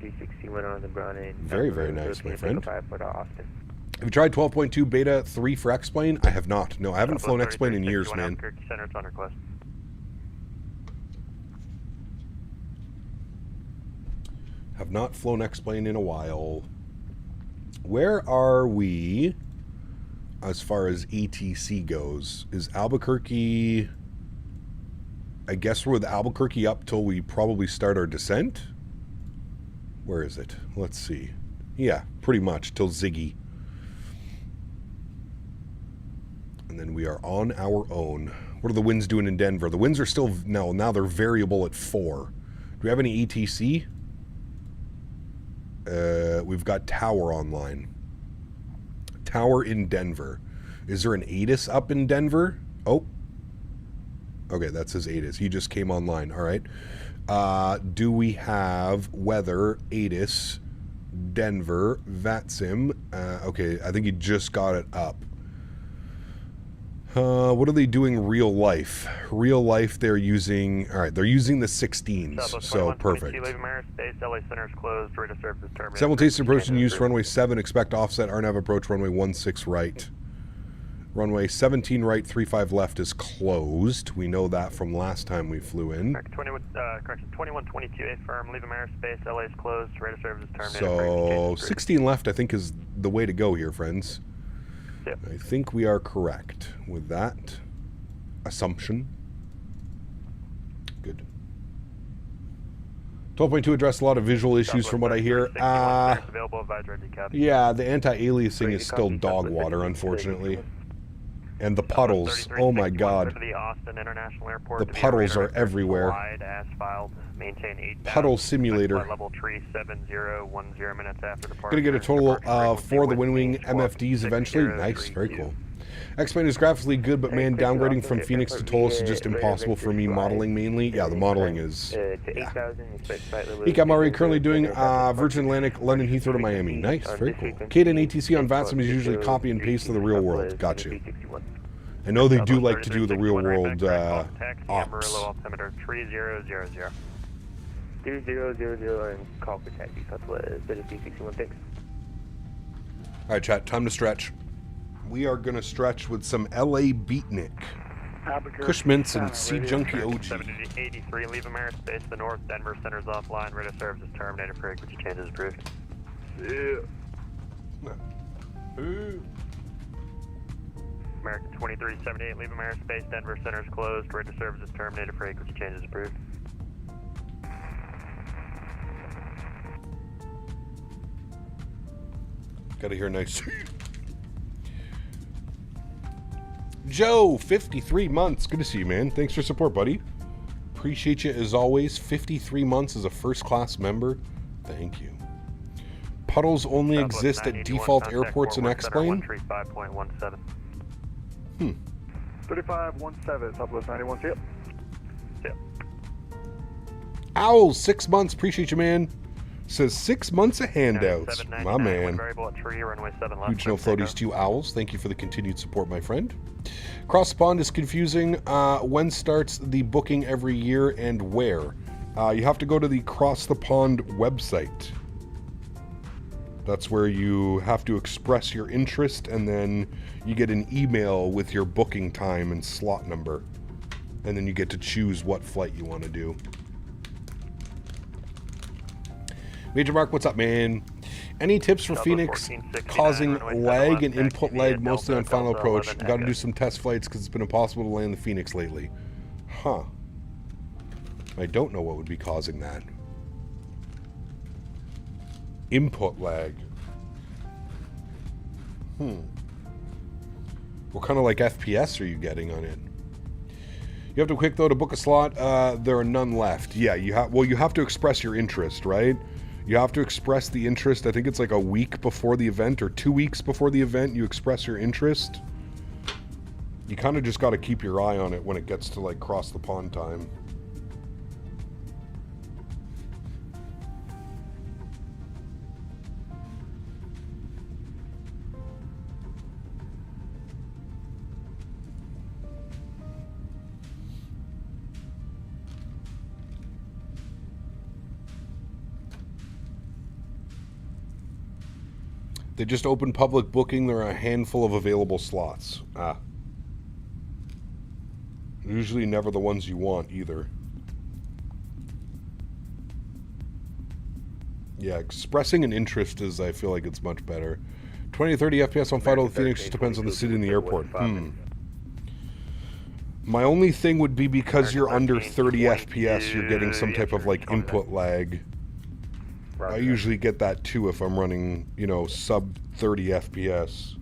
[SPEAKER 2] very nice, my friend. Have you tried 12.2 Beta 3 for X-Plane? I have not. No, I haven't flown X-Plane in years, man. Have not flown X-Plane in a while. Where are we as far as ATC goes? Is Albuquerque... I guess we're with Albuquerque up till we probably start our descent? Where is it? Let's see. Yeah, pretty much, till Ziggy. And then we are on our own. What are the winds doing in Denver? The winds are still... No, now they're variable at 4. Do we have any ATC? We've got Tower online. Tower in Denver. Is there an ATIS up in Denver? Oh. Okay, that says ATIS. He just came online. All right. Do we have weather, ATIS, Denver, VATSIM? Okay, I think he just got it up. What are they doing real life? Real life, they're using... All right, they're using the 16s, so perfect. Simultaneous approach and use runway 7. Expect offset. RNAV approach runway 16 right. Runway 17 right, 35 left is closed. We know that from last time we flew in.
[SPEAKER 6] Correction, 2122 firm, leave airspace, LA is closed, rate of service is terminated.
[SPEAKER 2] So 16 left I think is the way to go here, friends.
[SPEAKER 6] Yep.
[SPEAKER 2] I think we are correct with that assumption. Good. 12.2 addressed a lot of visual issues from what I hear. Yeah, the anti-aliasing is still dog water, unfortunately. And the puddles, oh my god. The puddles are everywhere. Puddle simulator. Gonna get a total of 4 of the Windwing MFDs eventually. Nice, very cool. X-Plane is graphically good, but man, downgrading from Phoenix to Tulsa is just impossible for me modeling mainly. Yeah, the modeling is... Yeah. I'm already currently doing Virgin Atlantic, London Heathrow to Miami. Nice, very cool. Kate and ATC on VATSIM is usually copy and paste to the real world. Got you. I know they do like to do the real world ops.
[SPEAKER 5] 3000 and call for taxi. Southwest 3361, thanks.
[SPEAKER 2] Alright, chat, time to stretch. We are going to stretch with some LA Beatnik. Cushmints and Sea Junkie OG.
[SPEAKER 6] 7083, leave airspace to the north, Denver centers offline, rate of service is terminated, frequency changes approved.
[SPEAKER 2] Yeah.
[SPEAKER 6] American 2378, leave airspace, Denver centers closed, rate of service is terminated, frequency changes approved.
[SPEAKER 2] Gotta hear nice. Joe, 53 months. Good to see you, man. Thanks for support, buddy. Appreciate you as always. 53 months as a first-class member. Thank you. Puddles only exist at default airports in X-Plane?
[SPEAKER 5] 3517, Southwest 91, see ya.
[SPEAKER 6] See ya.
[SPEAKER 2] Owl, 6 months. Appreciate you, man. Says 6 months of handouts. My man. Huge no floaties to you, Owls. Thank you for the continued support, my friend. Cross the Pond is confusing. When starts the booking every year and where? You have to go to the Cross the Pond website. That's where you have to express your interest, and then you get an email with your booking time and slot number. And then you get to choose what flight you want to do. Major Mark, what's up, man? Any tips for Phoenix causing lag and input lag, mostly on final approach? Got to do some test flights because it's been impossible to land the Phoenix lately. Huh. I don't know what would be causing that. Input lag. What kind of like FPS are you getting on it? You have to quick though to book a slot. There are none left. Yeah, you have to express your interest, right? You have to express the interest. I think it's like a week before the event or 2 weeks before the event. You express your interest. You kind of just got to keep your eye on it when it gets to like cross the pond time. They just opened public booking. There are a handful of available slots. Usually never the ones you want either. Yeah, expressing an interest is, I feel like it's much better. 20 to 30 FPS on Final Phoenix just depends on the city and the airport. My only thing would be because you're under 30 FPS, you're getting some type of like input lag. I usually get that too if I'm running, you know, sub 30 FPS.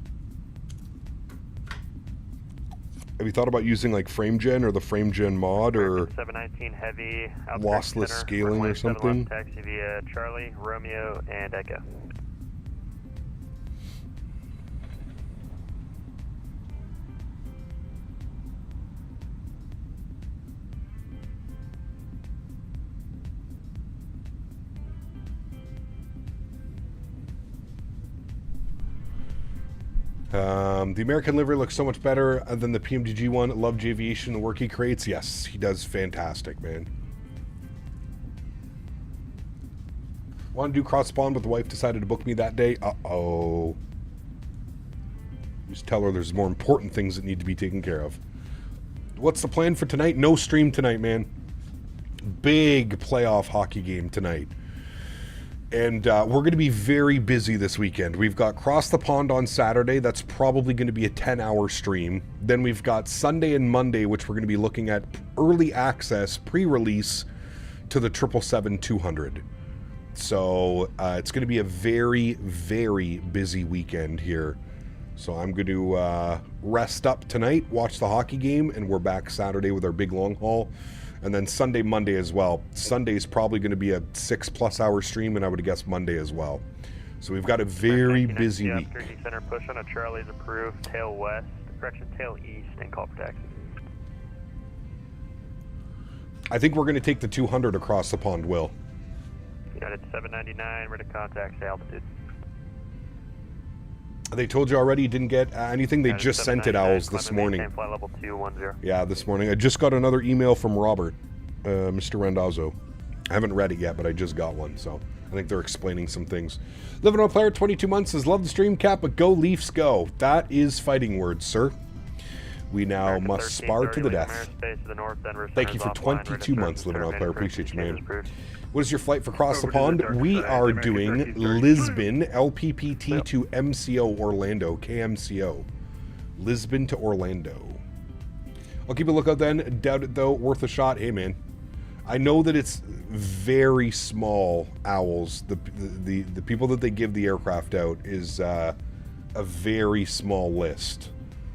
[SPEAKER 2] Have you thought about using like FrameGen or the FrameGen mod or
[SPEAKER 6] 719 heavy
[SPEAKER 2] lossless scaling or something?
[SPEAKER 6] Taxi via Charlie, Romeo, and Echo.
[SPEAKER 2] The American livery looks so much better than the PMDG one. Love Aviation, the work he creates. Yes, he does fantastic, man. Want to do cross spawn, but the wife decided to book me that day. Uh-oh. Just tell her there's more important things that need to be taken care of. What's the plan for tonight? No stream tonight, man. Big playoff hockey game tonight. And we're going to be very busy this weekend. We've got Cross the Pond on Saturday. That's probably going to be a 10-hour stream. Then we've got Sunday and Monday, which we're going to be looking at early access, pre-release to the 777-200. So it's going to be a very, very busy weekend here. So I'm going to rest up tonight, watch the hockey game, and we're back Saturday with our big long haul. And then Sunday, Monday as well. Sunday is probably going to be a 6+ hour stream, and I would guess Monday as well. So we've got a very busy week.
[SPEAKER 6] Center push on a Charlie's approved, tail west, correction, tail east, and call for taxi.
[SPEAKER 2] I think we're going to take the 200 across the pond, Will.
[SPEAKER 6] United 799, ready to contact altitude.
[SPEAKER 2] They told you already you didn't get anything? They just sent it, Owls, this morning.
[SPEAKER 6] Flight level 210.
[SPEAKER 2] Yeah, this morning. I just got another email from Robert, Mr. Randazzo. I haven't read it yet, but I just got one, so I think they're explaining some things. Living on Player, 22 months, says, love the stream cap, but go Leafs go. That is fighting words, sir. We now
[SPEAKER 6] American
[SPEAKER 2] must spar to the death.
[SPEAKER 6] North,
[SPEAKER 2] Thank you for 22 months, Living on Player. Appreciate you, man. What is your flight for Cross the Pond? We are doing Lisbon, LPPT to MCO Orlando, KMCO. Lisbon to Orlando. I'll keep a lookout then. Doubt it though. Worth a shot. Hey man, I know that it's very small, Owls. The people that they give the aircraft out is a very small list.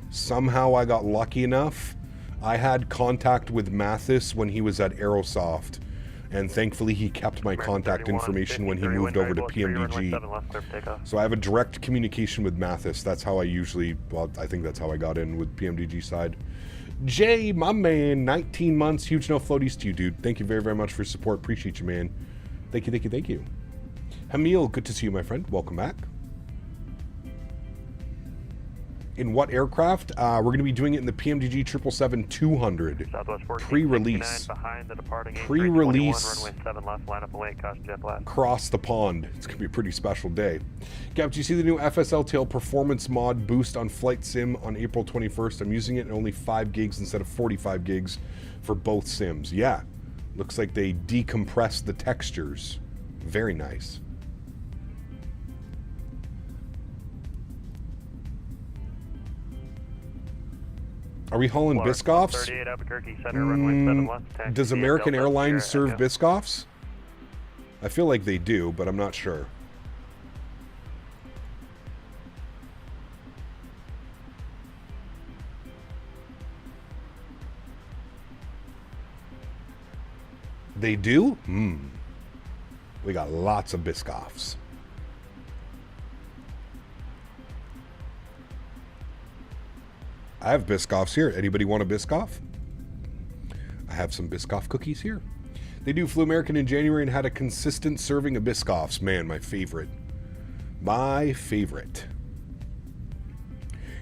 [SPEAKER 2] Somehow I got lucky enough. I had contact with Mathis when he was at Aerosoft, and thankfully he kept my contact information when he moved over to PMDG. So I have a direct communication with Mathis. That's how I usually, well, I think that's how I got in with PMDG side. Jay, my man, 19 months, huge no floaties to you, dude. Thank you very, very much for your support. Appreciate you, man. Thank you, thank you, thank you. Hamil, good to see you, my friend. Welcome back. In what aircraft? We're going to be doing it in the PMDG 777-200. Pre-release. Pre-release. Cross the pond. It's going to be a pretty special day. Gav, do you see the new FSL Tail performance mod boost on Flight Sim on April 21st? I'm using it in only 5 gigs instead of 45 gigs for both sims. Yeah. Looks like they decompressed the textures. Very nice. Are we hauling Biscoffs? Does American Airlines serve Biscoffs? I feel like they do, but I'm not sure. They do? We got lots of Biscoffs. I have Biscoffs here. Anybody want a Biscoff? I have some Biscoff cookies here. They do flew American in January and had a consistent serving of Biscoffs. Man, my favorite. My favorite.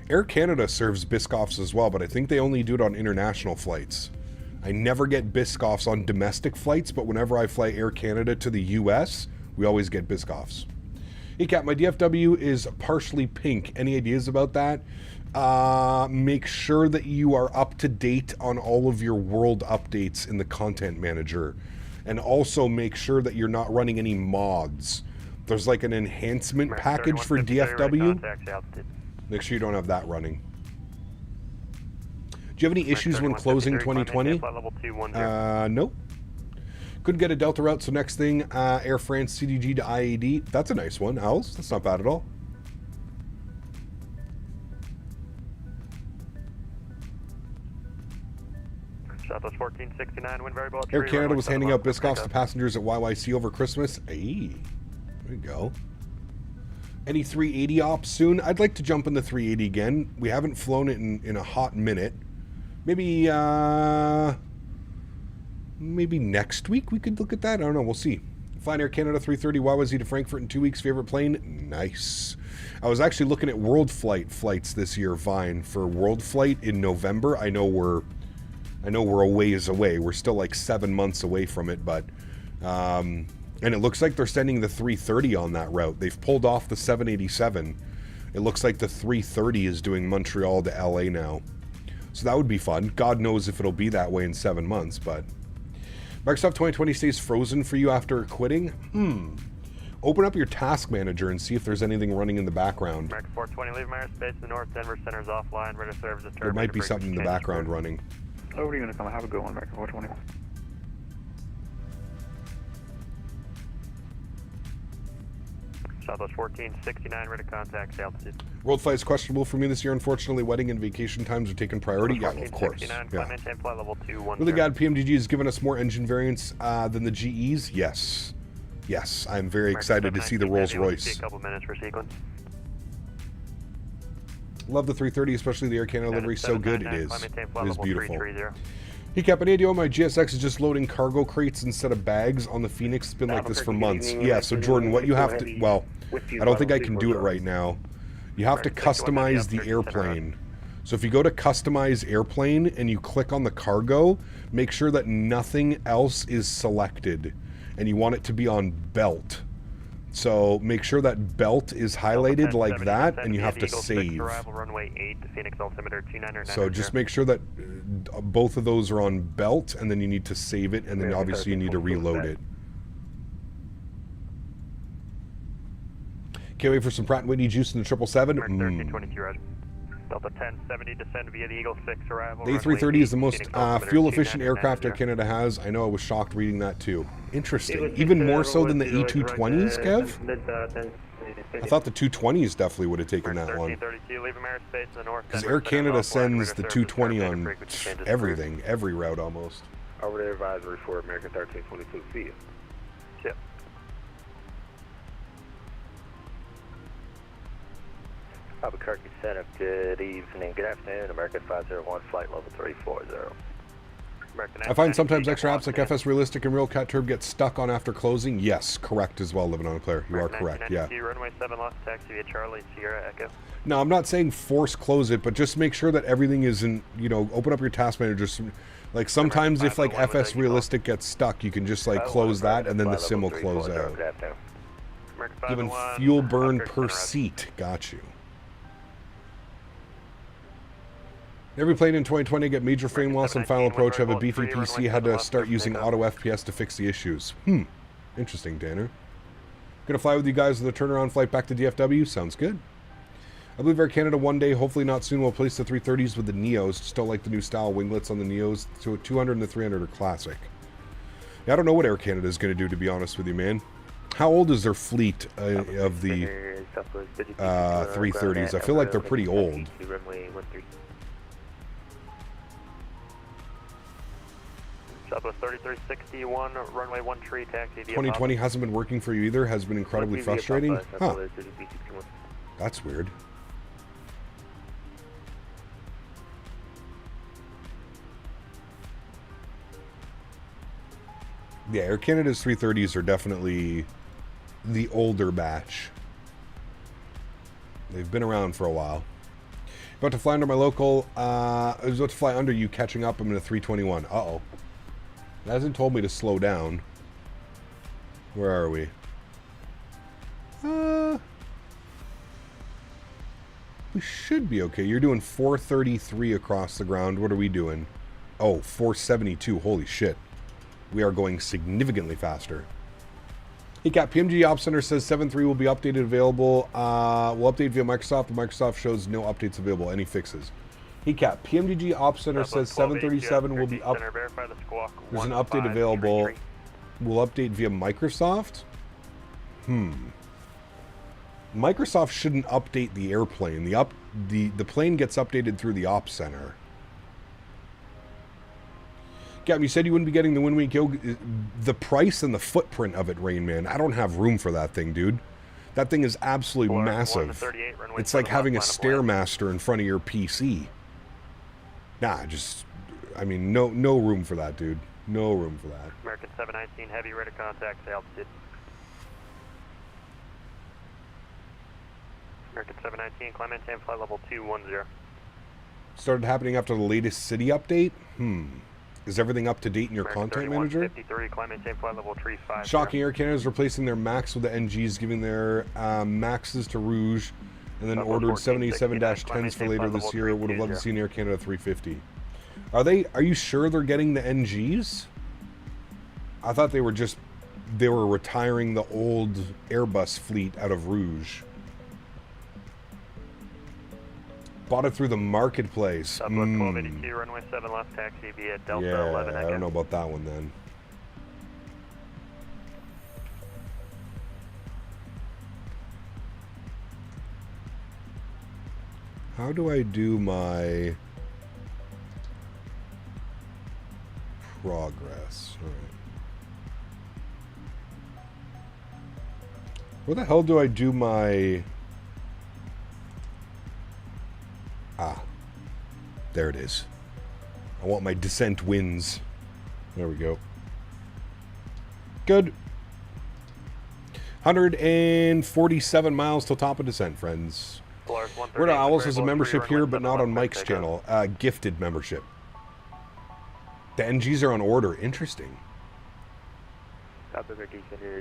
[SPEAKER 2] Air Canada serves Biscoffs as well, but I think they only do it on international flights. I never get Biscoffs on domestic flights, but whenever I fly Air Canada to the US, we always get Biscoffs. Hey, Cat, my DFW is partially pink. Any ideas about that? Make sure that you are up to date on all of your world updates in the content manager. And also make sure that you're not running any mods. There's like an enhancement package for DFW. Make sure you don't have that running. Do you have any issues when closing 2020? Nope. Couldn't get a Delta route, so next thing, Air France CDG to IAD. That's a nice one, Owls. That's not bad at all.
[SPEAKER 6] Southwest 1469, wind variable.
[SPEAKER 2] Air Canada was handing out Biscoffs to passengers at YYC over Christmas. Hey, there you go. Any 380 ops soon? I'd like to jump in the 380 again. We haven't flown it in a hot minute. Maybe next week we could look at that. I don't know. We'll see. Flying Air Canada 330 YYZ to Frankfurt in 2 weeks. Favorite plane? Nice. I was actually looking at World Flight flights this year, Vine, for World Flight in November. I know we're a ways away. We're still like 7 months away from it, but and it looks like they're sending the 330 on that route. They've pulled off the 787. It looks like the 330 is doing Montreal to LA now. So that would be fun. God knows if it'll be that way in 7 months, but Microsoft 2020 stays frozen for you after quitting? Open up your task manager and see if there's anything running in the background.
[SPEAKER 6] American 420, leave airspace in the north. Denver Center's offline. Ready to service.
[SPEAKER 2] There might be something in the background running.
[SPEAKER 5] Oh, what are you going to come? Have a good one, American 420.
[SPEAKER 6] Southwest 1469, ready to contact altitude.
[SPEAKER 2] World flight is questionable for me this year. Unfortunately, wedding and vacation times are taking priority. Yeah, of course. Yeah.
[SPEAKER 6] Flight level 210.
[SPEAKER 2] Really glad PMDG has given us more engine variants than the GEs. Yes. Yes, I'm very excited to see the Rolls Royce.
[SPEAKER 6] A couple minutes for sequence.
[SPEAKER 2] Love the 330, especially the Air Canada livery. So good it is. It is beautiful.
[SPEAKER 6] 330.
[SPEAKER 2] Hey, Captain, my GSX is just loading cargo crates instead of bags on the Phoenix. It's been like this for months. Yeah, so Jordan, what you have to... Well, I don't think I can do it right now. You have to customize the airplane. So if you go to Customize Airplane and you click on the cargo, make sure that nothing else is selected. And you want it to be on belt. So make sure that belt is highlighted like that, and you have to save. So just make sure that both of those are on belt, and then you need to save it, and then obviously you need to reload it. Can't wait for some Pratt & Whitney juice in the 777.
[SPEAKER 6] Delta 1070, descend via the Eagle 6 arrival.
[SPEAKER 2] The A330 is the most fuel-efficient aircraft Air Canada has. I know, I was shocked reading that too. Interesting. Even more so than the A220s, Kev? I thought the 220s definitely would have taken that one. Because Air Canada sends the 220 on everything, every route almost.
[SPEAKER 5] Over there, advisory for American 1322. See you.
[SPEAKER 6] Yep.
[SPEAKER 7] Albuquerque Center, good evening, good afternoon, American 501, flight level 340.
[SPEAKER 2] I find sometimes extra apps like FS Realistic and Real Cat Turb get stuck on after closing. Yes, correct as well, Living on a Player. You are correct, yeah.
[SPEAKER 6] Runway 7 lost taxi via Charlie, Sierra Echo.
[SPEAKER 2] No, I'm not saying force close it, but just make sure that everything is in, open up your task manager. Like sometimes if like FS Realistic gets stuck, you can just like close that and then the sim will close out. Given fuel burn per seat. Got you. Every plane in 2020 get major frame loss on final approach. Have a beefy PC. Had to start using auto FPS to fix the issues. Interesting, Danner. Gonna fly with you guys on the turnaround flight back to DFW. Sounds good. I believe Air Canada one day, hopefully not soon, will place the 330s with the Neos. Just don't like the new style winglets on the Neos. So 200 and the 300 are classic. Yeah, I don't know what Air Canada is going to do, to be honest with you, man. How old is their fleet of the 330s? I feel like they're pretty old.
[SPEAKER 6] Southwest 3361, runway 1 tree, taxi.
[SPEAKER 2] 2020 hasn't been working for you either, has been incredibly frustrating. Huh. That's weird. Yeah, Air Canada's 330s are definitely the older batch. They've been around for a while. About to fly under my local, I was about to fly under you, catching up. I'm in a 321. Uh-oh. It hasn't told me to slow down. Where are we? We should be okay. You're doing 433 across the ground. What are we doing? Oh, 472. Holy shit. We are going significantly faster. Hey, Cap, PMDG Ops Center says 7.3 will be updated available. We'll update via Microsoft. The Microsoft shows no updates available. Any fixes? Hey, Cap, PMDG Ops Center says 737 will be up. There's an update available. We'll update via Microsoft? Microsoft shouldn't update the airplane. The plane gets updated through the Ops Center. Gavin, you said you wouldn't be getting the Win-Week Yoga. The price and the footprint of it, Rain Man. I don't have room for that thing, dude. That thing is absolutely massive. It's like having a Stairmaster in front of your PC. Nah, I mean, no room for that, dude. No room for that.
[SPEAKER 6] American 719 Heavy, ready to contact, say altitude. American 719, climb maintain flight level 210.
[SPEAKER 2] Started happening after the latest city update? Is everything up to date in your
[SPEAKER 6] American
[SPEAKER 2] content manager?
[SPEAKER 6] 53, climb maintain flight level 35.
[SPEAKER 2] Shocking, Air Canada is replacing their MAX with the NGs, giving their MAXs to Rouge, and then ordered 787-10s for later this year. Would have loved to see an Air Canada 350. Are you sure they're getting the NGs? I thought they were retiring the old Airbus fleet out of Rouge. Bought it through the marketplace.
[SPEAKER 6] 1282, runway 7 left, taxi via Delta 11 again.
[SPEAKER 2] I don't know about that one then. How do I do my progress? All right. Where the hell do I do my... There it is. I want my descent wins. There we go. Good. 147 miles till top of descent, friends. We're to Owls has a membership here, but not on Mike's channel. Gifted membership. The NGs are on order. Interesting.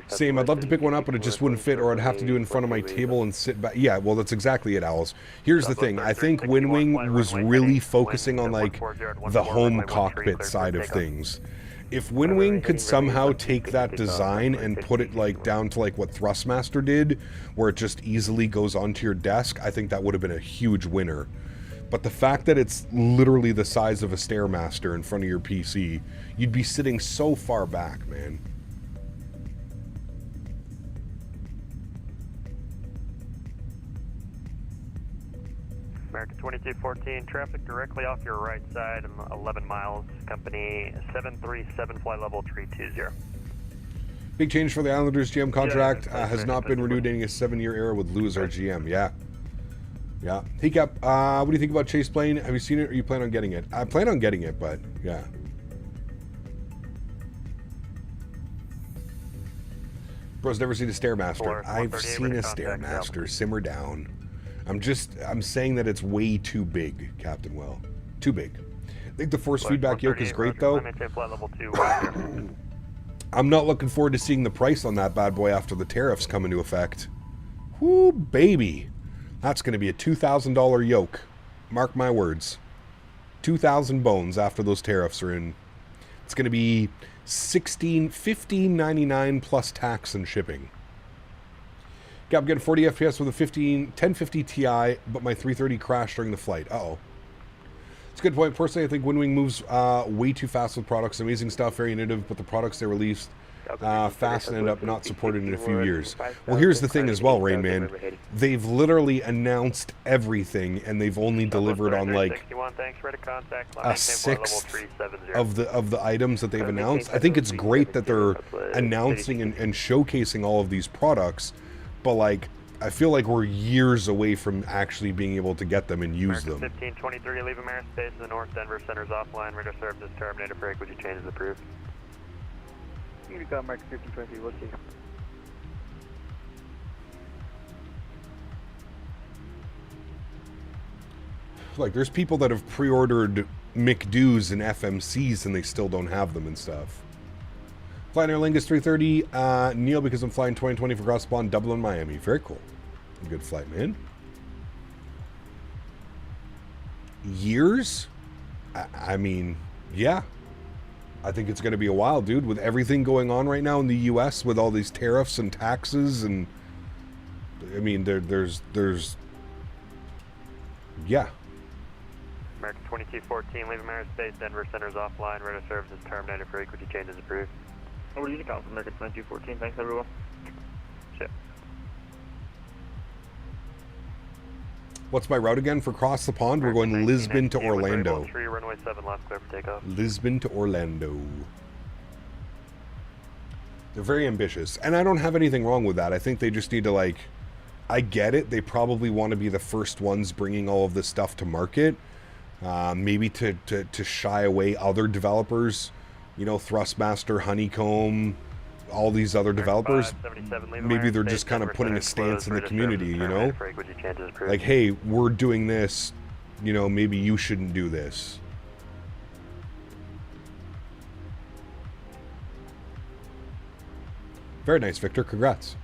[SPEAKER 2] Same, I'd love to pick one up, but it just wouldn't fit, or I'd have to do it in front of my table and sit back. Yeah, well, that's exactly it, Owls. Here's the thing. I think Wing was really focusing on, like, the home cockpit side of things. If Wing could somehow take that design and put it, like, down to, like, what Thrustmaster did, where it just easily goes onto your desk, I think that would have been a huge winner. But the fact that it's literally the size of a Stairmaster in front of your PC, you'd be sitting so far back, man.
[SPEAKER 6] American 2214, traffic directly off your right side, 11 miles, company 737, flight level 320.
[SPEAKER 2] Big change for the Islanders GM contract. Has not been renewed in a 7-year era with Lou as our GM. Yeah. Hey, Cap, what do you think about Chase Plane? Have you seen it, or you plan on getting it? I plan on getting it, but yeah. Bro's never seen a Stairmaster. I've seen a Stairmaster. Simmer down. I'm saying that it's way too big, Captain Well. Too big. I think the force feedback yoke is great, though. I'm not looking forward to seeing the price on that bad boy after the tariffs come into effect. Whoo, baby. That's going to be a $2,000 yoke. Mark my words. 2,000 bones after those tariffs are in. It's going to be $15.99 plus tax and shipping. I'm getting 40 FPS with a 1050 Ti, but my 330 crashed during the flight. Uh-oh. It's a good point. Personally, I think Wing moves way too fast with products. Amazing stuff, very innovative, but the products they released fast and end up not supported in a few years. Well, here's the thing as well, Rain Man. They've literally announced everything, and they've only delivered on, like, a sixth of the items that they've announced. I think it's great that they're announcing and showcasing all of these products, but, like, I feel like we're years away from actually being able to get them and use them.
[SPEAKER 6] 1523, leave American Space in the North Denver Center's offline. Radar service terminated. Break. Would you change as approved?
[SPEAKER 5] You got Mark 1520, we'll see.
[SPEAKER 2] Like, there's people that have pre-ordered McDo's and FMCs and they still don't have them and stuff. Flying Aer Lingus 330, Neil, because I'm flying 2020 for cross spawn Dublin, Miami. Very cool. Good flight, man. years? I mean, yeah. I think it's going to be a while, dude, with everything going on right now in the U.S. with all these tariffs and taxes, and I mean, there's yeah.
[SPEAKER 6] American 2214, leave American Space, Denver Center's offline, radar service is terminated for equity changes approved.
[SPEAKER 4] Over to you, Karl, American 2214, thanks everyone.
[SPEAKER 6] Ship.
[SPEAKER 2] What's my route again for cross the pond? We're going Lisbon to Orlando.
[SPEAKER 6] 3, runway 7 left, clear for takeoff.
[SPEAKER 2] Lisbon to Orlando. They're very ambitious, and I don't have anything wrong with that. I think they just need to, like, I get it. They probably want to be the first ones bringing all of this stuff to market. Maybe to shy away other developers, you know, Thrustmaster, Honeycomb, all these other developers. Maybe they're just kind of putting a stance in the community, you know, like, hey, we're doing this, you know, maybe you shouldn't do this. Very nice, Victor. Congrats.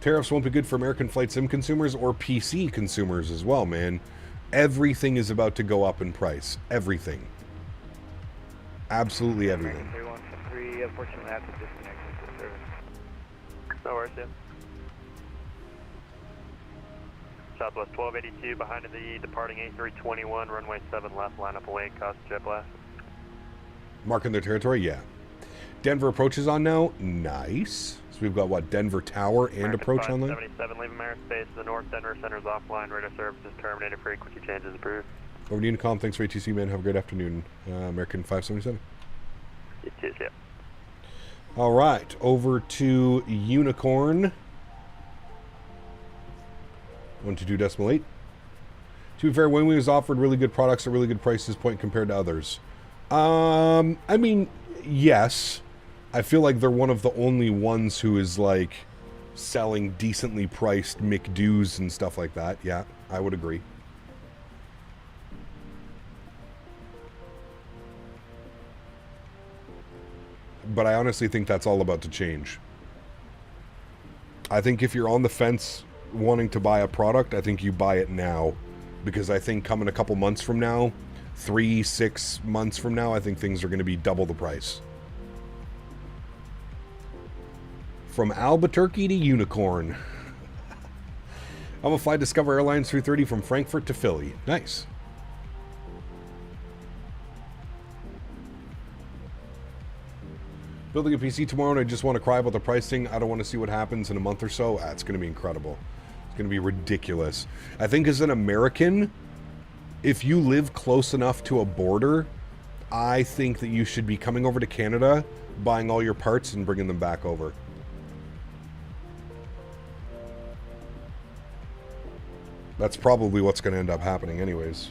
[SPEAKER 2] Tariffs won't be good for American flight sim consumers or PC consumers as well, man. Everything is about to go up in price. Everything. Absolutely everything.
[SPEAKER 4] Unfortunately, I have to disconnect from the service.
[SPEAKER 6] No worries, yeah. Southwest 1282, behind the departing A321, runway 7 left, line up away, cost jet blast.
[SPEAKER 2] Marking their territory, yeah. Denver approach is on now. Nice. So we've got, what, Denver Tower and
[SPEAKER 6] American
[SPEAKER 2] approach on there?
[SPEAKER 6] 77, leave American Space to the north, Denver Center's offline, radar service is terminated, frequency changes approved.
[SPEAKER 2] Over to Unicom, thanks for ATC, man. Have a great afternoon. American 577.
[SPEAKER 6] It is, yeah.
[SPEAKER 2] All right, over to Unicorn. 122.8. To be fair, when we was offered really good products at really good prices point compared to others. I mean, yes. I feel like they're one of the only ones who is like selling decently priced McDo's and stuff like that. Yeah, I would agree. But I honestly think that's all about to change. I think if you're on the fence wanting to buy a product, I think you buy it now. Because I think coming a couple months from now, 3-6 months from now, I think things are going to be double the price. From Albuquerque to Unicorn. I'm going to fly Discover Airlines 330 from Frankfurt to Philly. Nice. Building a PC tomorrow and I just want to cry about the pricing. I don't want to see what happens in a month or so. It's going to be incredible. It's going to be ridiculous. I think as an American, if you live close enough to a border, I think that you should be coming over to Canada, buying all your parts and bringing them back over. That's probably what's going to end up happening anyways.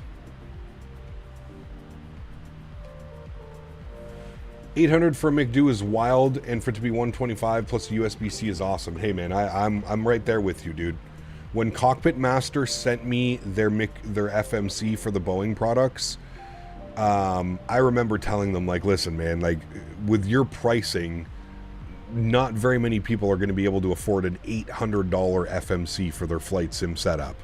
[SPEAKER 2] 800 for McDo is wild, and for it to be 125 plus USB-C is awesome. Hey man, I'm right there with you, dude. When Cockpit Master sent me their FMC for the Boeing products, I remember telling them, like, listen, man, like, with your pricing, not very many people are going to be able to afford an $800 FMC for their flight sim setup.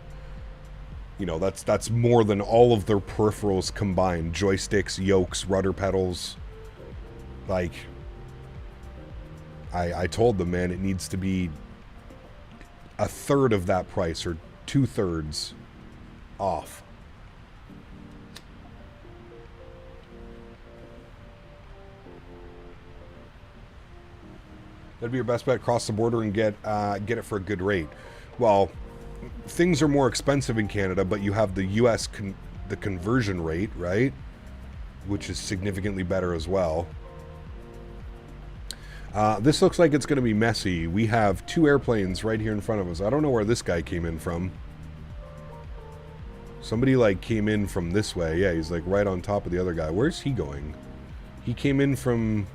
[SPEAKER 2] You know, that's more than all of their peripherals combined. Joysticks, yokes, rudder pedals. Like, I told them, man, it needs to be a third of that price or 2/3 off. That'd be your best bet. Cross the border and get it for a good rate. Well, things are more expensive in Canada, but you have the U.S. the conversion rate, right? Which is significantly better as well. This looks like it's going to be messy. We have 2 airplanes right here in front of us. I don't know where this guy came in from. Somebody, like, came in from this way. Yeah, he's, like, right on top of the other guy. Where's he going? He came in from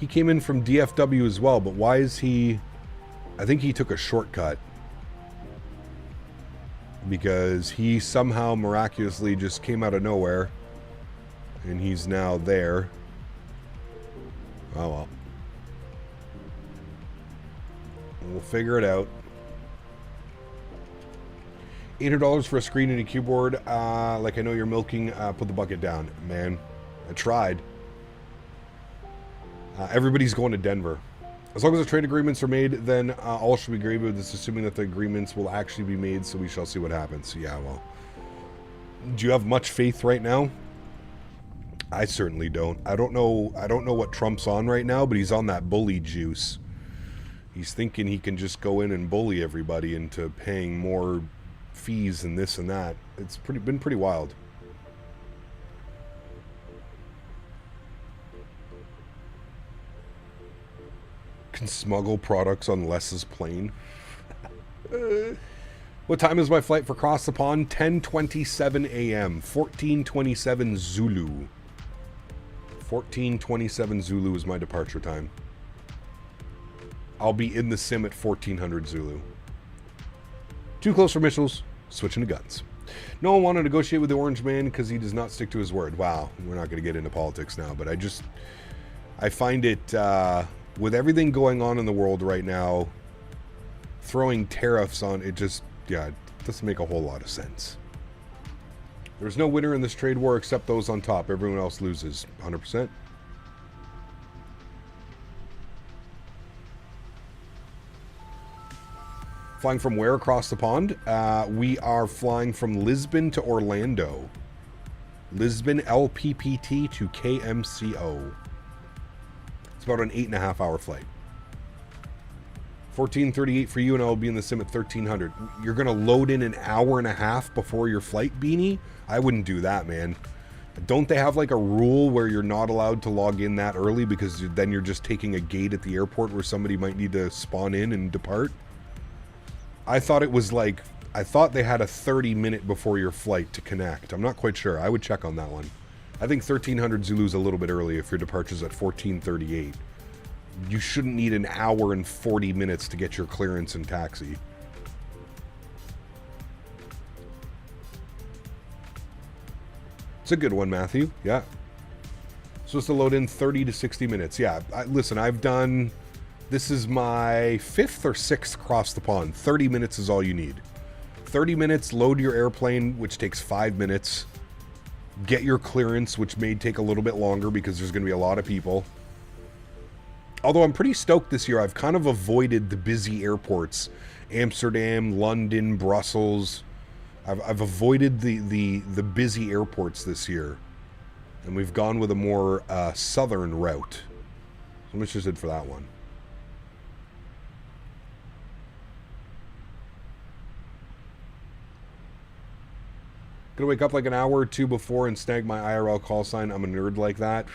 [SPEAKER 2] DFW as well, but why is he... I think he took a shortcut. Because he somehow miraculously just came out of nowhere. And he's now there. Oh, well. We'll figure it out. $800 for a screen and a keyboard. Like I know you're milking. Put the bucket down, man. I tried. Everybody's going to Denver. As long as the trade agreements are made, then all should be gravy. This assuming that the agreements will actually be made. So we shall see what happens. Yeah, well, do you have much faith right now? I certainly don't. I don't know what Trump's on right now, but he's on that bully juice. He's thinking he can just go in and bully everybody into paying more fees and this and that. It's been pretty wild. Can smuggle products on Les's plane. What time is my flight for across the pond? 10:27 a.m. 14:27 Zulu. 14:27 Zulu is my departure time. I'll be in the sim at 1400 Zulu. Too close for missiles. Switching to guns. No one want to negotiate with the orange man because he does not stick to his word. Wow, we're not going to get into politics now, but I find it, with everything going on in the world right now, throwing tariffs on it just, yeah, it doesn't make a whole lot of sense. There's no winner in this trade war except those on top. Everyone else loses. 100%. Flying from where across the pond? We are flying from Lisbon to Orlando. Lisbon LPPT to KMCO. It's about an 8.5 hour flight. 14:38 for you, and I'll be in the sim at 1300. You're going to load in an hour and a half before your flight, Beanie? I wouldn't do that, man. Don't they have like a rule where you're not allowed to log in that early because then you're just taking a gate at the airport where somebody might need to spawn in and depart? I thought it was like, I thought they had a 30-minute before your flight to connect. I'm not quite sure. I would check on that one. I think 1300 Zulu's a little bit early if your departure's at 14:38. You shouldn't need an hour and 40 minutes to get your clearance and taxi. It's a good one, Matthew. Yeah. Supposed to load in 30 to 60 minutes. Yeah. Listen, I've done... This is my 5th or 6th across the pond. 30 minutes is all you need. 30 minutes, load your airplane, which takes 5 minutes. Get your clearance, which may take a little bit longer because there's going to be a lot of people. Although I'm pretty stoked this year. I've kind of avoided the busy airports. Amsterdam, London, Brussels. I've avoided the busy airports this year. And we've gone with a more southern route. So I'm interested for that one. Gonna wake up like an hour or two before and snag my IRL call sign. I'm a nerd like that.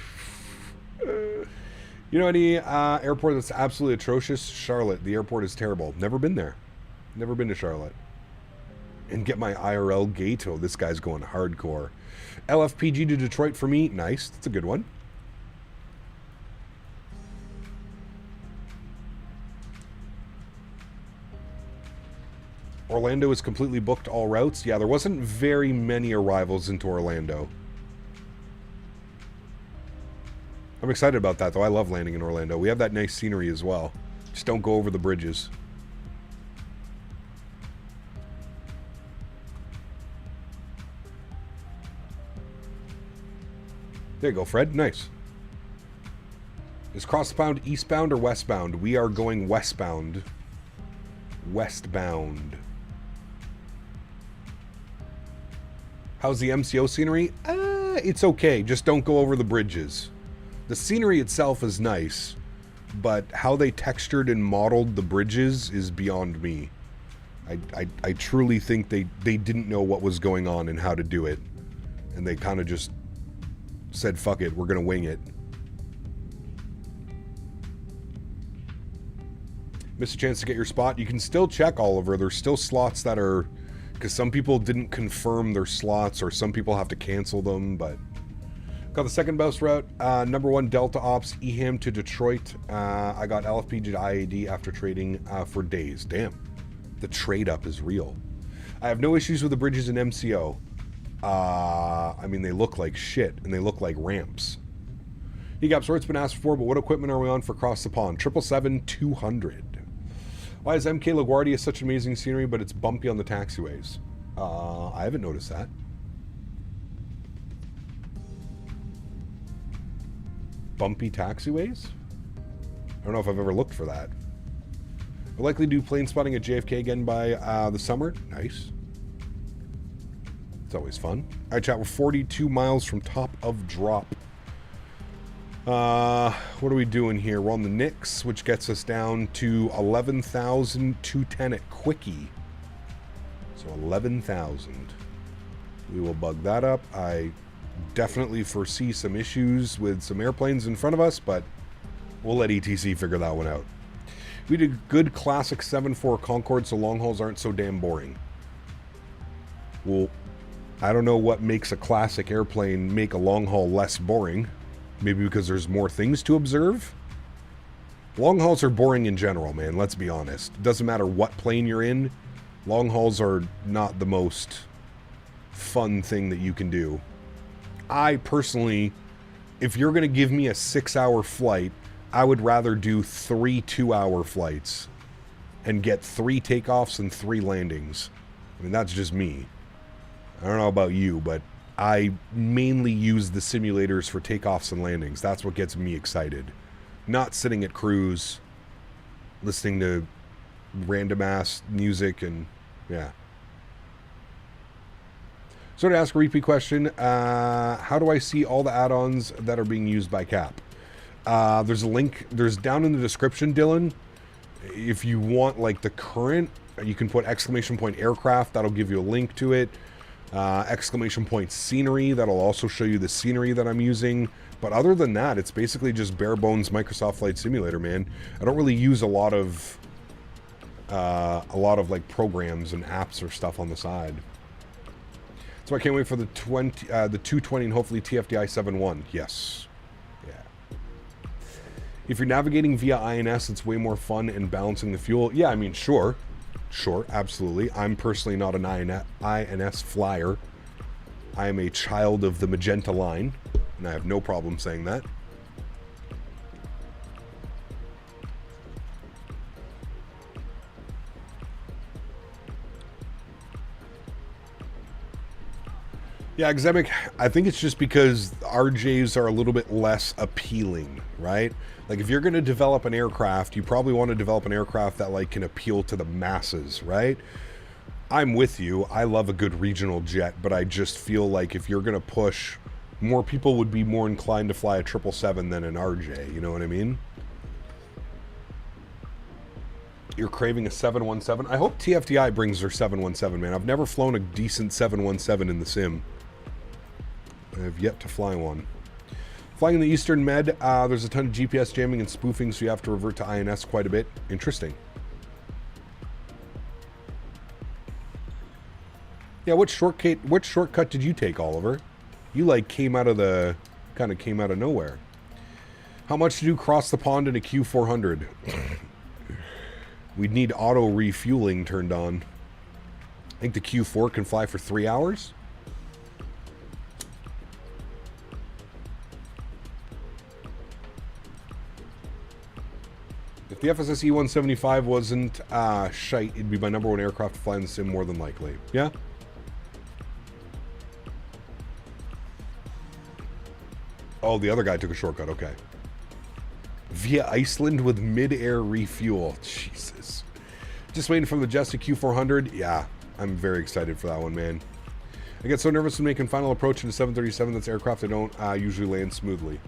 [SPEAKER 2] You know any airport that's absolutely atrocious? Charlotte. The airport is terrible. Never been there. Never been to Charlotte. And get my IRL gate. Oh, this guy's going hardcore. LFPG to Detroit for me. Nice. That's a good one. Orlando is completely booked all routes. Yeah, there wasn't very many arrivals into Orlando. I'm excited about that, though. I love landing in Orlando. We have that nice scenery as well. Just don't go over the bridges. There you go, Fred. Nice. Is cross the pond eastbound or westbound? We are going westbound. Westbound. How's the MCO scenery? It's okay. Just don't go over the bridges. The scenery itself is nice, but how they textured and modeled the bridges is beyond me. I truly think they didn't know what was going on and how to do it. And they kind of just said, fuck it, we're going to wing it. Missed a chance to get your spot. You can still check, Oliver. There's still slots that are... Because some people didn't confirm their slots, or some people have to cancel them, but... Got the second best route. Number 1, Delta Ops, EHAM to Detroit. I got LFP to IAD after trading for days. Damn. The trade-up is real. I have no issues with the bridges in MCO. I mean, they look like shit, and they look like ramps. EGAP sort's been asked for, but what equipment are we on for across the pond? 777-200. Why is MK LaGuardia such amazing scenery, but it's bumpy on the taxiways? I haven't noticed that. Bumpy taxiways? I don't know if I've ever looked for that. We'll likely do plane spotting at JFK again by the summer. Nice. It's always fun. All right, chat, we're 42 miles from top of drop. What are we doing here? We're on the Nix, which gets us down to 11,210 at Quickie. So 11,000. We will bug that up. I definitely foresee some issues with some airplanes in front of us, but we'll let ETC figure that one out. We did a good classic 7.4 Concorde, so long hauls aren't so damn boring. Well, I don't know what makes a classic airplane make a long haul less boring. Maybe because there's more things to observe? Long hauls are boring in general, man, let's be honest. It doesn't matter what plane you're in. Long hauls are not the most fun thing that you can do. I personally, if you're going to give me a 6-hour flight, I would rather do 3 2-hour flights and get 3 takeoffs and 3 landings. I mean, that's just me. I don't know about you, but I mainly use the simulators for takeoffs and landings. That's what gets me excited. Not sitting at cruise, listening to random ass music and yeah. So to ask a repeat question, how do I see all the add-ons that are being used by CAP? There's a link, there's down in the description, Dylan. If you want like the current, you can put ! aircraft, that'll give you a link to it. ! scenery, that'll also show you the scenery that I'm using. But other than that, it's basically just bare bones Microsoft Flight Simulator, man. I don't really use a lot of like programs and apps or stuff on the side. So I can't wait for the 220 and hopefully TFDI 7.1. Yes. Yeah. If you're navigating via INS, it's way more fun and balancing the fuel. Yeah, I mean, sure. Sure, absolutely. I'm personally not an INS flyer. I am a child of the Magenta line, and I have no problem saying that. Yeah, Exemic, I think it's just because RJs are a little bit less appealing, right? Like, if you're going to develop an aircraft, you probably want to develop an aircraft that, like, can appeal to the masses, right? I'm with you. I love a good regional jet, but I just feel like if you're going to push, more people would be more inclined to fly a 777 than an RJ, you know what I mean? You're craving a 717. I hope TFDI brings their 717, man. I've never flown a decent 717 in the sim. I have yet to fly one. Flying in the Eastern Med, there's a ton of GPS jamming and spoofing, so you have to revert to INS quite a bit. Interesting. Yeah, which shortcut did you take, Oliver? You like came out of nowhere. How much to do cross the pond in a Q400? We'd need auto refueling turned on. I think the Q4 can fly for 3 hours. If the FSS E-175 wasn't shite, it'd be my #1 aircraft to fly in the sim more than likely. Yeah? Oh, the other guy took a shortcut, okay. Via Iceland with mid-air refuel. Jesus. Just waiting for the Majestic Q400. Yeah, I'm very excited for that one, man. I get so nervous when making final approach in a 737 that's aircraft I don't usually land smoothly.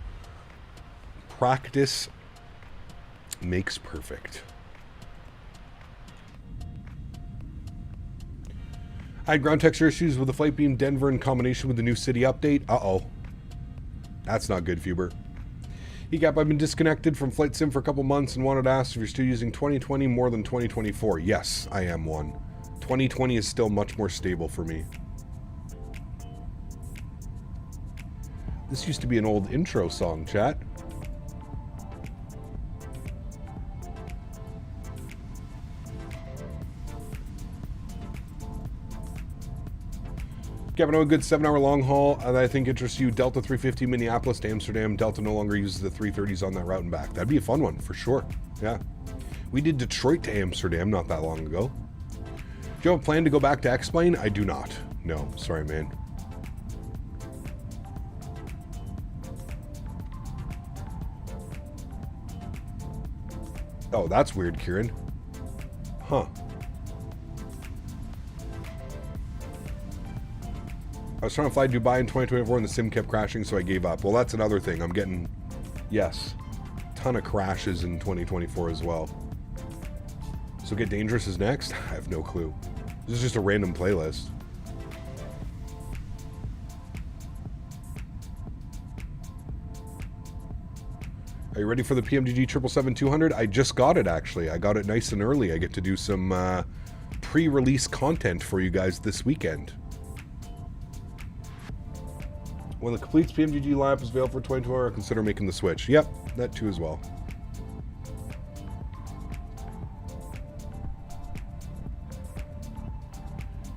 [SPEAKER 2] Practice makes perfect. I had ground texture issues with the Flight Beam Denver in combination with the new city update. Uh-oh. That's not good, Fuber. ECAP, I've been disconnected from Flight Sim for a couple months and wanted to ask if you're still using 2020 more than 2024. Yes, I am one. 2020 is still much more stable for me. This used to be an old intro song, chat. Kevin, a good 7-hour long haul that I think interests you. Delta 350 Minneapolis to Amsterdam. Delta no longer uses the 330s on that route and back. That'd be a fun one, for sure. Yeah. We did Detroit to Amsterdam not that long ago. Do you have a plan to go back to X-Plane? I do not. No, sorry, man. Oh, that's weird, Kieran. Huh. I was trying to fly Dubai in 2024 and the sim kept crashing, so I gave up. Well, that's another thing. I'm getting, yes, ton of crashes in 2024 as well. So Get Dangerous is next? I have no clue. This is just a random playlist. Are you ready for the PMDG 777-200? I just got it, actually. I got it nice and early. I get to do some pre-release content for you guys this weekend. When the complete PMDG lineup is available for 2024, consider making the switch. Yep, that too as well.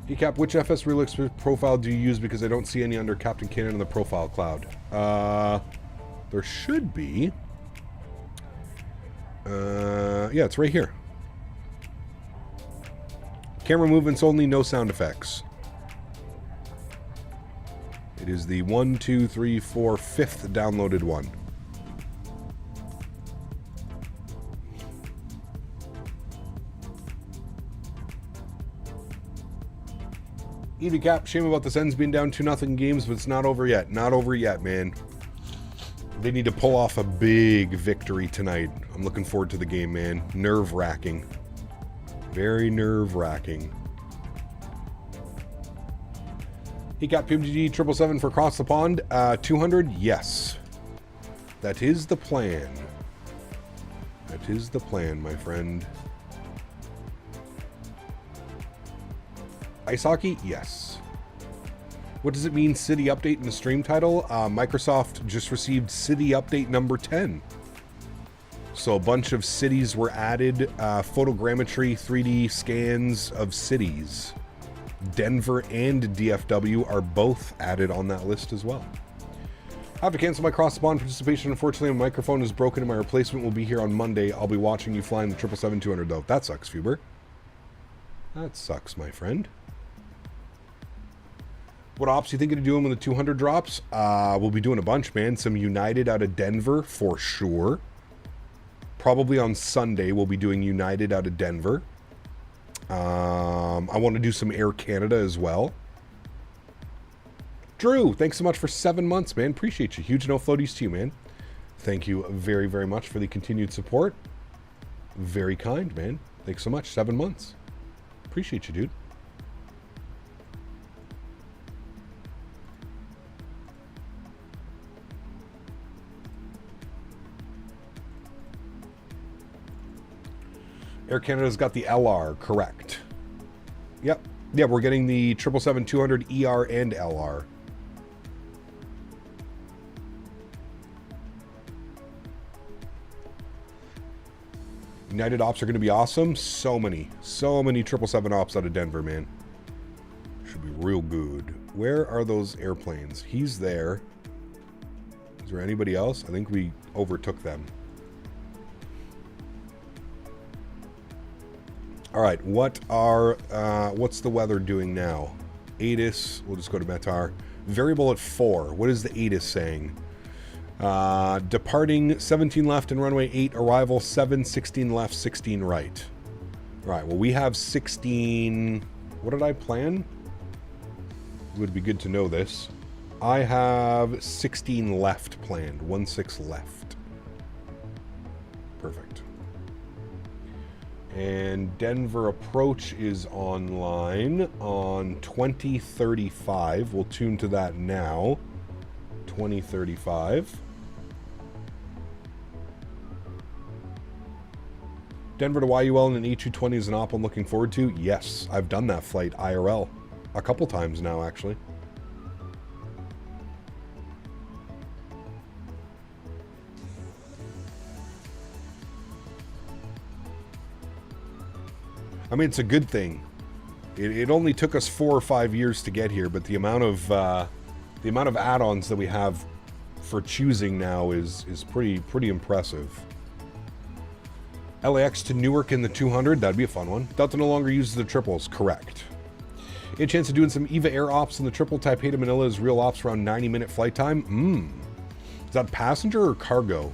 [SPEAKER 2] Hey Cap, which FS Real Expert profile do you use? Because I don't see any under Captain Cannon in the profile cloud. There should be. Yeah, it's right here. Camera movements only, no sound effects. It is the 1, 2, 3, 4, 5th downloaded one. Evie Cap, shame about the Sens being down 2-0 games, but it's not over yet. Not over yet, man. They need to pull off a big victory tonight. I'm looking forward to the game, man. Nerve-wracking. Very nerve-wracking. He got PMDG 777 for Across the Pond. 200, yes. That is the plan. That is the plan, my friend. Ice hockey, yes. What does it mean, city update in the stream title? Microsoft just received city update number 10. So a bunch of cities were added, photogrammetry, 3D scans of cities. Denver and DFW are both added on that list as well. I have to cancel my cross-the-pond participation. Unfortunately, my microphone is broken and my replacement will be here on Monday. I'll be watching you flying the 777-200 though. That sucks, Fuber. That sucks, my friend. What ops you thinking of doing when the 200 drops? We'll be doing a bunch, man. Some United out of Denver for sure. Probably on Sunday, we'll be doing United out of Denver. I want to do some Air Canada as well. Drew, thanks so much for 7 months, man. Appreciate you. Huge no floaties to you, man. Thank you very, very much for the continued support. Very kind, man. Thanks so much. 7 months. Appreciate you, dude. Air Canada's got the LR, correct. Yep. Yeah, we're getting the 777-200 ER and LR. United ops are going to be awesome. So many 777 ops out of Denver, man. Should be real good. Where are those airplanes? He's there. Is there anybody else? I think we overtook them. All right, what's the weather doing now? ATIS, we'll just go to Metar. Variable at 4. What is the ATIS saying? Departing 17 left and runway 8, arrival 7, 16 left, 16 right. All right, well, we have 16. What did I plan? It would be good to know this. I have 16 left planned, 16 left. Perfect. And Denver approach is online on 2035. We'll tune to that now. 2035. Denver to YUL and an E220 is an op I'm looking forward to. Yes, I've done that flight IRL a couple times now, actually. I mean, it's a good thing. It only took us 4 or 5 years to get here, but the amount of add-ons that we have for choosing now is pretty impressive. LAX to Newark in the 200. That'd be a fun one. Delta no longer uses the triples. Correct. Any chance of doing some EVA Air ops in the triple? Taipei to Manila is real ops around 90-minute flight time. Is that passenger or cargo?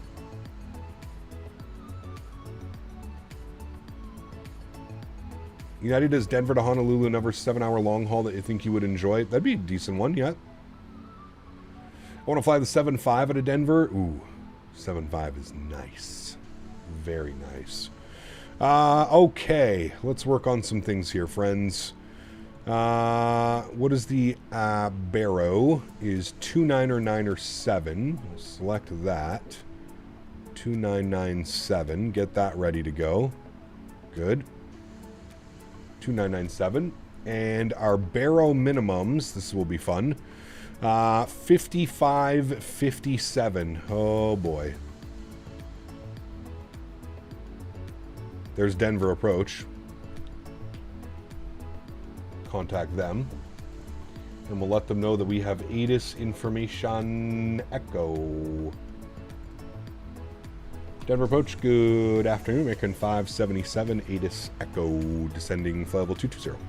[SPEAKER 2] United does Denver to Honolulu, another 7-hour long haul that you think you would enjoy. That'd be a decent one, yeah. I want to fly the 7.5 out of Denver. Ooh, 7.5 is nice. Very nice. Okay, let's work on some things here, friends. What is the Barrow? Is 2997. We'll select that. 2997. Get that ready to go. Good. 2997. And our Barrow minimums, this will be fun. 5557. Oh boy. There's Denver approach. Contact them. And we'll let them know that we have ATIS information echo. Denver approach, good afternoon. American 577, ATIS echo, descending flight level 220.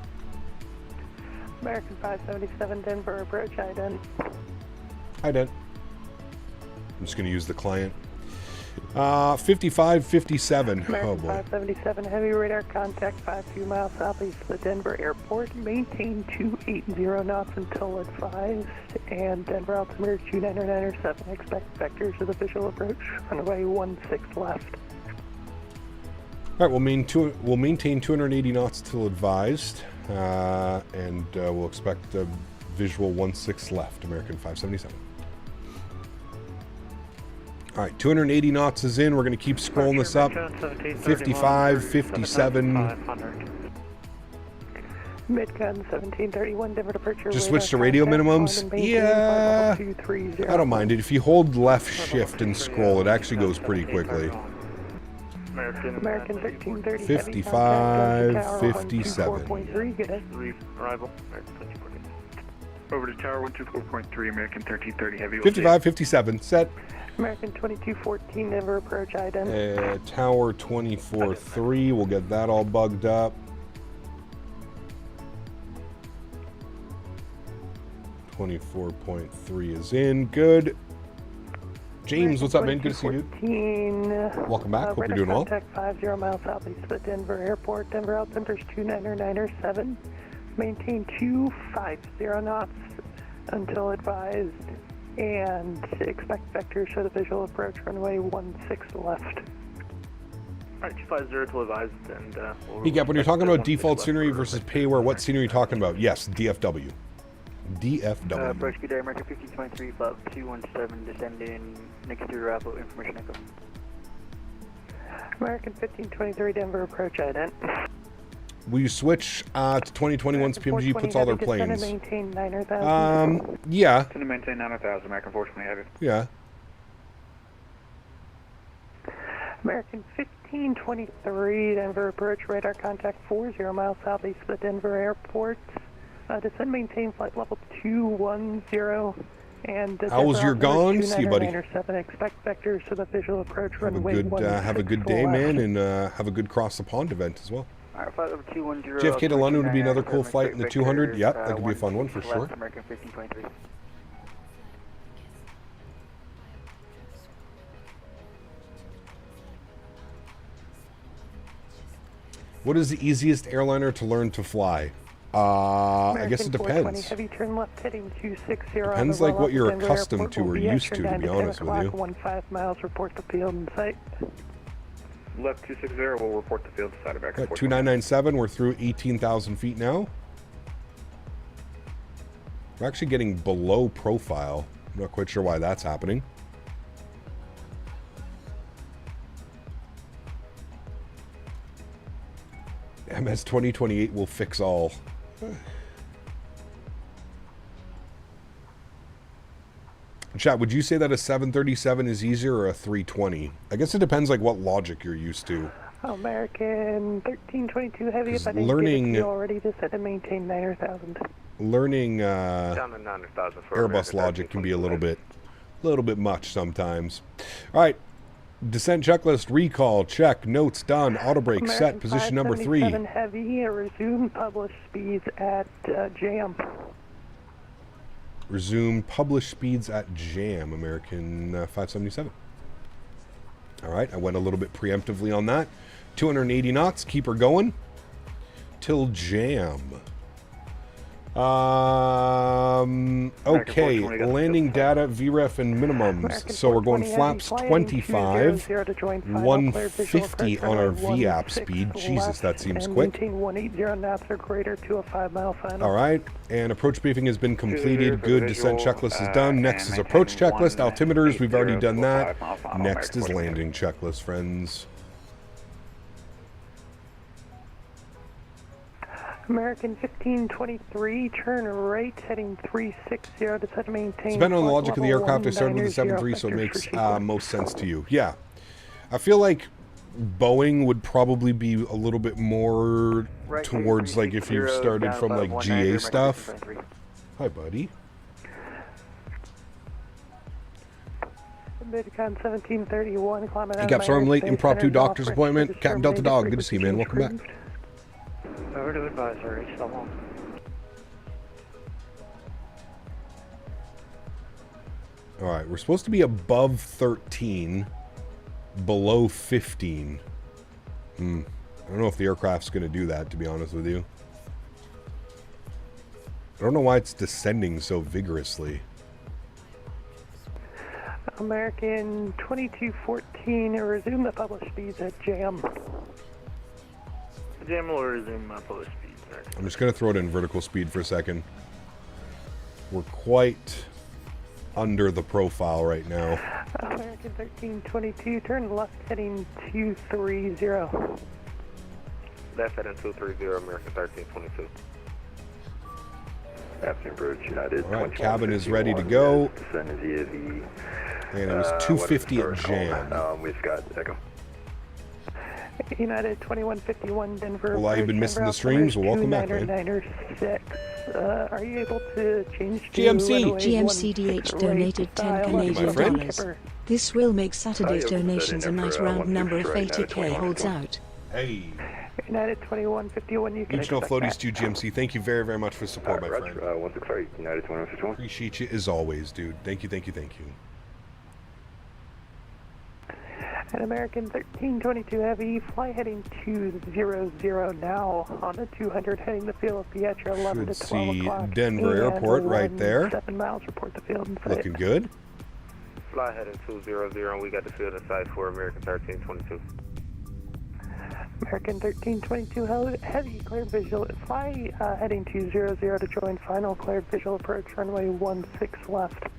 [SPEAKER 8] American 577, Denver approach, IDENT.
[SPEAKER 2] IDENT. I'm just going to use the client. 5557.
[SPEAKER 8] American
[SPEAKER 2] Oh boy.
[SPEAKER 8] 577, heavy radar contact 52 miles southeast of the Denver airport. Maintain 280 knots until advised. And Denver altimeter 29907. Expect vectors of the visual approach. Runway 16 left.
[SPEAKER 2] All right, we'll maintain 280 knots till advised. And we'll expect a visual 16 left, American 577. All right, 280 knots is in. We're going to keep scrolling this up. 55, 57.
[SPEAKER 8] Midgun 1731, Denver departure.
[SPEAKER 2] Just switch to radio minimums? Yeah, I don't mind it. If you hold left shift and scroll, it actually goes pretty quickly.
[SPEAKER 8] American 1330.
[SPEAKER 2] 55, 57.
[SPEAKER 6] Arrival. Over to Tower 124.3, American 1330 heavy.
[SPEAKER 2] 55, 57, set.
[SPEAKER 8] American 2214, Denver approach, IDENT.
[SPEAKER 2] Tower 24-3, we'll get that all bugged up. 24.3 is in, good. James, what's up, man? Good to see you, dude. Welcome back, hope you're doing well.
[SPEAKER 8] Contact 50 miles southeast of the Denver airport. Denver altimeter is 29907. Maintain 250 knots until advised. And expect vectors for the visual approach, runway 16 left.
[SPEAKER 6] Alright, 250 till advised, and
[SPEAKER 2] Hey, Gap, when you're talking about default scenery versus Payware, what scenery are you talking about? Yes, DFW. DFW.
[SPEAKER 9] Approach good day, American 1523, flight 217, descending next to arrival, information echo.
[SPEAKER 8] American 1523, Denver approach, IDENT.
[SPEAKER 2] Will you switch to 2021's PMDG puts all their planes?
[SPEAKER 8] Maintain 9,000.
[SPEAKER 2] Yeah.
[SPEAKER 4] To maintain 9,000, American 420 heavy.
[SPEAKER 2] Yeah.
[SPEAKER 8] American 1523, Denver approach, radar contact 40 miles southeast of the Denver airport. Descend, maintain flight level 210. And
[SPEAKER 2] How's your gone? See you, buddy.
[SPEAKER 8] Expect vectors to the visual approach, runway 16
[SPEAKER 2] have a good day, man, and have a good cross the pond event as well.
[SPEAKER 9] Alright, flight level 210.
[SPEAKER 2] JFK to London would be another cool flight in the 200. Yep, that could be a fun one for sure.
[SPEAKER 9] American 1523.
[SPEAKER 2] What is the easiest airliner to learn to fly? I guess it depends.
[SPEAKER 8] Heavy turn left heading 260.
[SPEAKER 2] Depends like what you're accustomed to or used to be honest with you.
[SPEAKER 8] 15 miles, report the field in sight.
[SPEAKER 4] Left 260, we'll report the field side of American
[SPEAKER 2] 2997, we're through 18,000 feet now. We're actually getting below profile. I'm not quite sure why that's happening. MS 2028 will fix all. Chat, would you say that a 737 is easier or a 320? I guess it depends like what logic you're used to.
[SPEAKER 8] American 1322 heavy, if I didn't
[SPEAKER 2] learning,
[SPEAKER 8] get it, you already just said to maintain 9,000.
[SPEAKER 2] Learning Airbus logic can be a little bit much sometimes. All right, Descent checklist, recall, check, notes done, auto brake set, position number 3.
[SPEAKER 8] 577 heavy, resume published speeds at jam.
[SPEAKER 2] Resume published speeds at jam, American 577. All right, I went a little bit preemptively on that. 280 knots, keep her going till jam. Okay, landing data, VREF, and minimums. So we're going flaps 25, 150 on our VAP speed. Jesus, that seems quick.
[SPEAKER 8] 180 knots or greater to a 5-mile final.
[SPEAKER 2] All right, and approach briefing has been completed. Good, descent checklist is done. Next is approach checklist. Altimeters, we've already done that. Next is landing checklist, friends.
[SPEAKER 8] American 1523, turn right, heading 360 to set maintain.
[SPEAKER 2] Depending on the logic of the aircraft, I started with the 7.3, so it makes most sense to you. Yeah. I feel like Boeing would probably be a little bit more towards, like, if you started from, like, GA stuff. Hi, buddy.
[SPEAKER 8] Midcon 1731,
[SPEAKER 2] Hey, Cap, sorry I'm late. Impromptu doctor's appointment. Captain Delta Dog, good to see you, man. Welcome back.
[SPEAKER 9] Over to advisory, so long.
[SPEAKER 2] Alright, we're supposed to be above 13, below 15. I don't know if the aircraft's going to do that, to be honest with you. I don't know why it's descending so vigorously.
[SPEAKER 8] American 2214, resume the published speeds at jam.
[SPEAKER 9] Jam will resume my published speeds.
[SPEAKER 2] I'm just going to throw it in vertical speed for a second. We're quite under the profile right now.
[SPEAKER 8] American 1322, turn left heading 230.
[SPEAKER 5] Left heading 230, American 1322. Afternoon Bridge, United.
[SPEAKER 2] All right, cabin is ready to go.
[SPEAKER 5] Descend is EAV.
[SPEAKER 2] And it was 250 at jam.
[SPEAKER 5] We've got Echo.
[SPEAKER 8] United 2151 Denver.
[SPEAKER 2] Well, you've been missing the streams. Well, welcome back, man.
[SPEAKER 8] Are you able to change to
[SPEAKER 2] GMC?
[SPEAKER 3] GMCDH donated 10 Canadian dollars. This will make Saturday's donations a nice round number if 80k holds out.
[SPEAKER 2] Hey.
[SPEAKER 8] United 2151, you can
[SPEAKER 2] Regional
[SPEAKER 8] expect
[SPEAKER 2] Floaties to GMC. Thank you very, very much for support, my friend.
[SPEAKER 5] 163, United 2151.
[SPEAKER 2] Appreciate you as always, dude. Thank you, thank you, thank you.
[SPEAKER 8] An American 1322 Heavy, fly heading 200 now on the 200, heading the field of Pietro 11
[SPEAKER 2] Should
[SPEAKER 8] to 12
[SPEAKER 2] see
[SPEAKER 8] o'clock.
[SPEAKER 2] Denver Airport right there.
[SPEAKER 8] 7 miles, report the field and
[SPEAKER 2] Looking good.
[SPEAKER 5] Fly heading 200, and we got the field in sight for American 1322.
[SPEAKER 8] American 1322 Heavy, cleared visual. Fly heading 200 to join final, cleared visual approach, runway 16 left.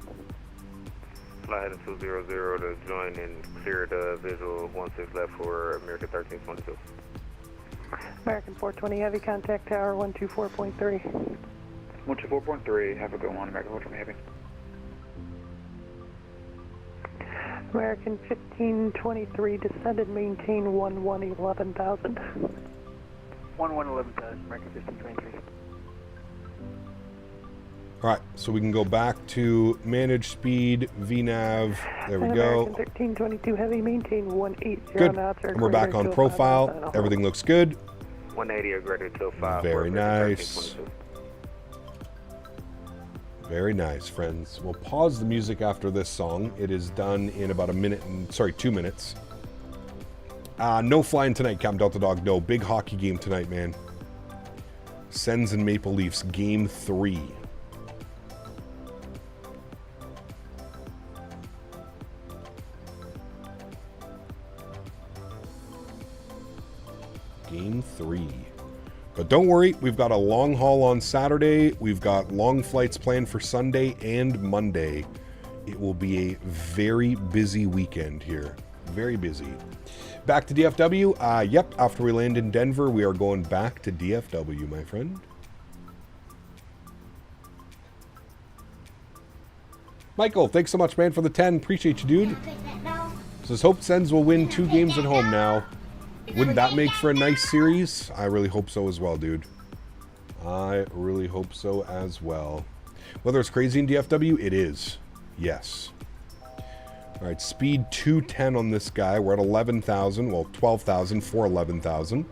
[SPEAKER 5] Fly heading 200 to join and clear the visual 16 left for American 1322.
[SPEAKER 8] American 420 Heavy, contact tower 124.3.
[SPEAKER 9] 124.3, have a good one, American 420 Heavy.
[SPEAKER 8] American 1523 descended, maintain 11,000.
[SPEAKER 9] 11,000, American 1523.
[SPEAKER 2] All right, so we can go back to manage speed, VNAV. There we go.
[SPEAKER 8] American 1322 Heavy, maintain 180
[SPEAKER 2] Good.
[SPEAKER 8] knots.
[SPEAKER 2] And we're back on profile. Everything looks good.
[SPEAKER 5] 180 or greater till 5.
[SPEAKER 2] Very nice. Very nice, friends. We'll pause the music after this song. It is done in about 2 minutes. No flying tonight, Captain Delta Dog. No, big hockey game tonight, man. Sens and Maple Leafs, game 3. Game 3. But don't worry, we've got a long haul on Saturday. We've got long flights planned for Sunday and Monday. It will be a very busy weekend here. Very busy. Back to DFW. Yep, after we land in Denver, we are going back to DFW, my friend. Michael, thanks so much, man, for the 10. Appreciate you, dude. Says, hope Sens will win 2 games at home now. Wouldn't that make for a nice series? I really hope so as well, dude. I really hope so as well. Whether it's crazy in DFW, it is. Yes. All All right, speed 210 on this guy. We're at 11,000. Well, 12,000 for 11,000.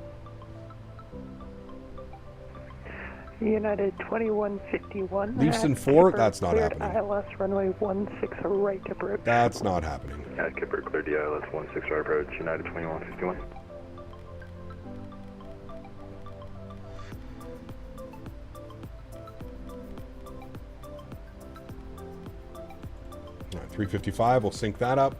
[SPEAKER 8] United 2151.
[SPEAKER 2] Leafson 4, that's not happening.
[SPEAKER 8] ILS runway 16 right approach.
[SPEAKER 2] That's not happening.
[SPEAKER 7] Kipper, clear the ILS 16 right approach, United 2151.
[SPEAKER 2] All right, 355, we'll sync that up.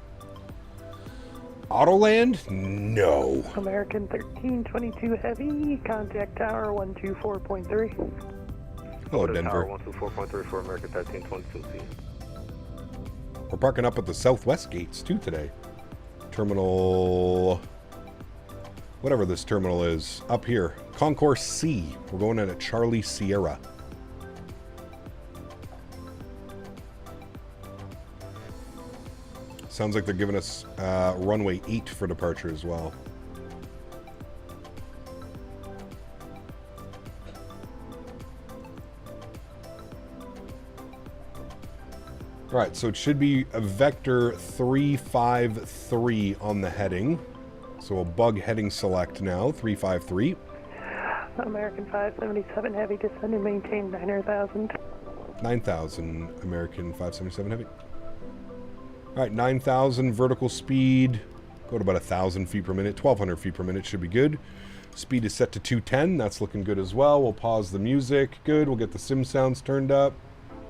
[SPEAKER 2] Autoland? No.
[SPEAKER 8] American 1322 Heavy, contact tower 124.3.
[SPEAKER 2] Hello, Denver.
[SPEAKER 5] Tower 124.3 for American 1322C.
[SPEAKER 2] We're parking up at the southwest gates, too, today. Terminal... whatever this terminal is. Up here. Concourse C. We're going in at Charlie Sierra. Sounds like they're giving us runway 8 for departure as well. All right, so it should be a vector 353 on the heading. So we'll bug heading select now, 353.
[SPEAKER 8] American 577 Heavy, descend and maintain 9,000.
[SPEAKER 2] 9,000 American 577 Heavy. All right, 9,000 vertical speed. Go to about 1,000 feet per minute. 1,200 feet per minute should be good. Speed is set to 210. That's looking good as well. We'll pause the music. Good. We'll get the sim sounds turned up.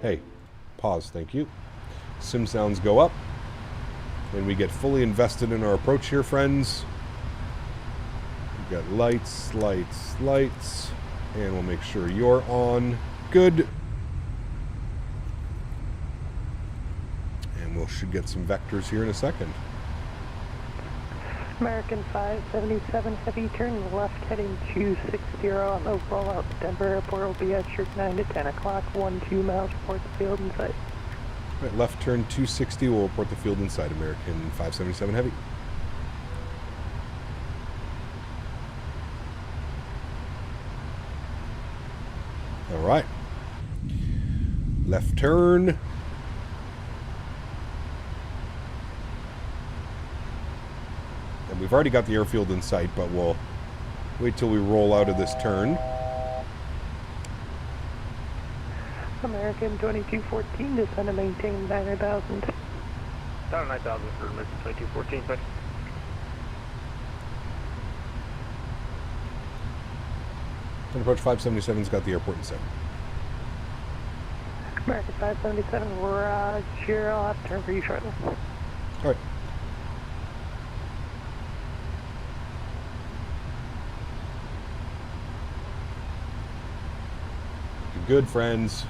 [SPEAKER 2] Hey, pause. Thank you. Sim sounds go up. And we get fully invested in our approach here, friends. We've got lights, lights, lights. And we'll make sure you're on. Good. We should get some vectors here in a second.
[SPEAKER 8] American 577 Heavy, turn left heading 260 on the rollout. Denver Airport will be at your 9 to 10 o'clock, 12 miles, report the field in sight.
[SPEAKER 2] Right, left turn 260, we'll report the field inside American 577 Heavy. All right. Left turn. We've already got the airfield in sight, but we'll wait till we roll out of this turn.
[SPEAKER 8] American 2214, descend and maintain 9,000.
[SPEAKER 6] Down 9,000 for American 2214, but
[SPEAKER 2] Approach 577's got the airport in sight.
[SPEAKER 8] American 577, Roger, I'll have to turn for you shortly.
[SPEAKER 2] All right. Good, friends.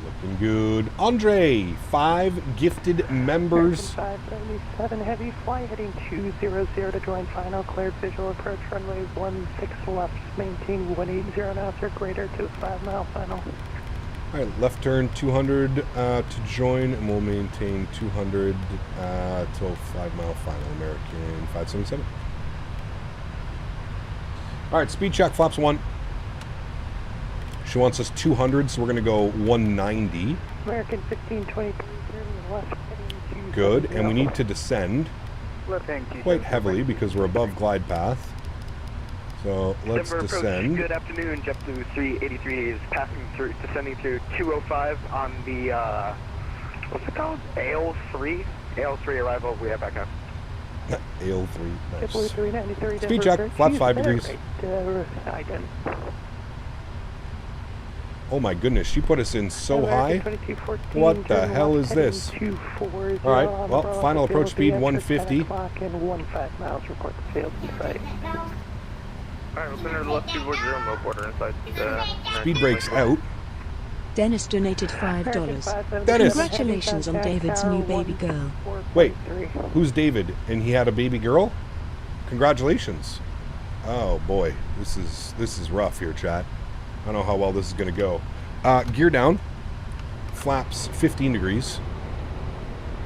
[SPEAKER 2] Looking good. Andre, 5 gifted members.
[SPEAKER 8] 577 Heavy, fly heading 200 to join final. Cleared visual approach runway 16 left. Maintain 180 knots or greater to 5 mile final.
[SPEAKER 2] All right, left turn 200 to join, and we'll maintain 200 till 5 mile final. American 577. All right, speed check, flaps 1. She wants us 200, so we're going to go 190.
[SPEAKER 8] American 1523, left heading to...
[SPEAKER 2] Good, and we need to descend quite heavily because we're above glide path. So let's descend.
[SPEAKER 9] Good afternoon, JetBlue 383 is passing through, descending through 205 on the, what's it called? AL3? AL3 arrival, we have back up.
[SPEAKER 2] AL3, nice.
[SPEAKER 8] JetBlue 393,
[SPEAKER 2] Speed check, flaps 5 degrees. Oh my goodness, she put us in so high. What the hell is this? Alright, well, final approach speed 150.
[SPEAKER 8] And 15 miles, report the field in sight.
[SPEAKER 6] alright, we'll send her to the left 2 towards 0, no border inside.
[SPEAKER 2] Speed brakes out.
[SPEAKER 3] Dennis donated $5.
[SPEAKER 2] Dennis!
[SPEAKER 3] Congratulations on David's new baby girl.
[SPEAKER 2] Wait, who's David? And he had a baby girl? Congratulations. Oh boy, this is rough here, chat. I don't know how well this is going to go. Gear down. Flaps 15 degrees.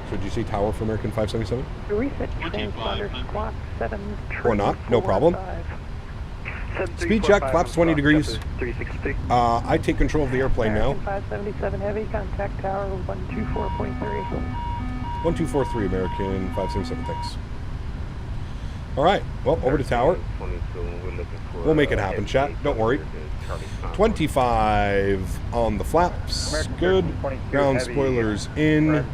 [SPEAKER 2] So did you say tower for American 577?
[SPEAKER 8] Reset transponder squawk 7.
[SPEAKER 2] Or not, no problem. Speed check, flaps 20 degrees. I take control of the airplane now.
[SPEAKER 8] 577 Heavy, contact tower 124.3.
[SPEAKER 2] 1243 American 577, thanks. All right, well, over to tower.
[SPEAKER 5] 22, we're looking for,
[SPEAKER 2] We'll make it happen, chat. Don't worry. 25 on the flaps. Good. Ground spoilers in.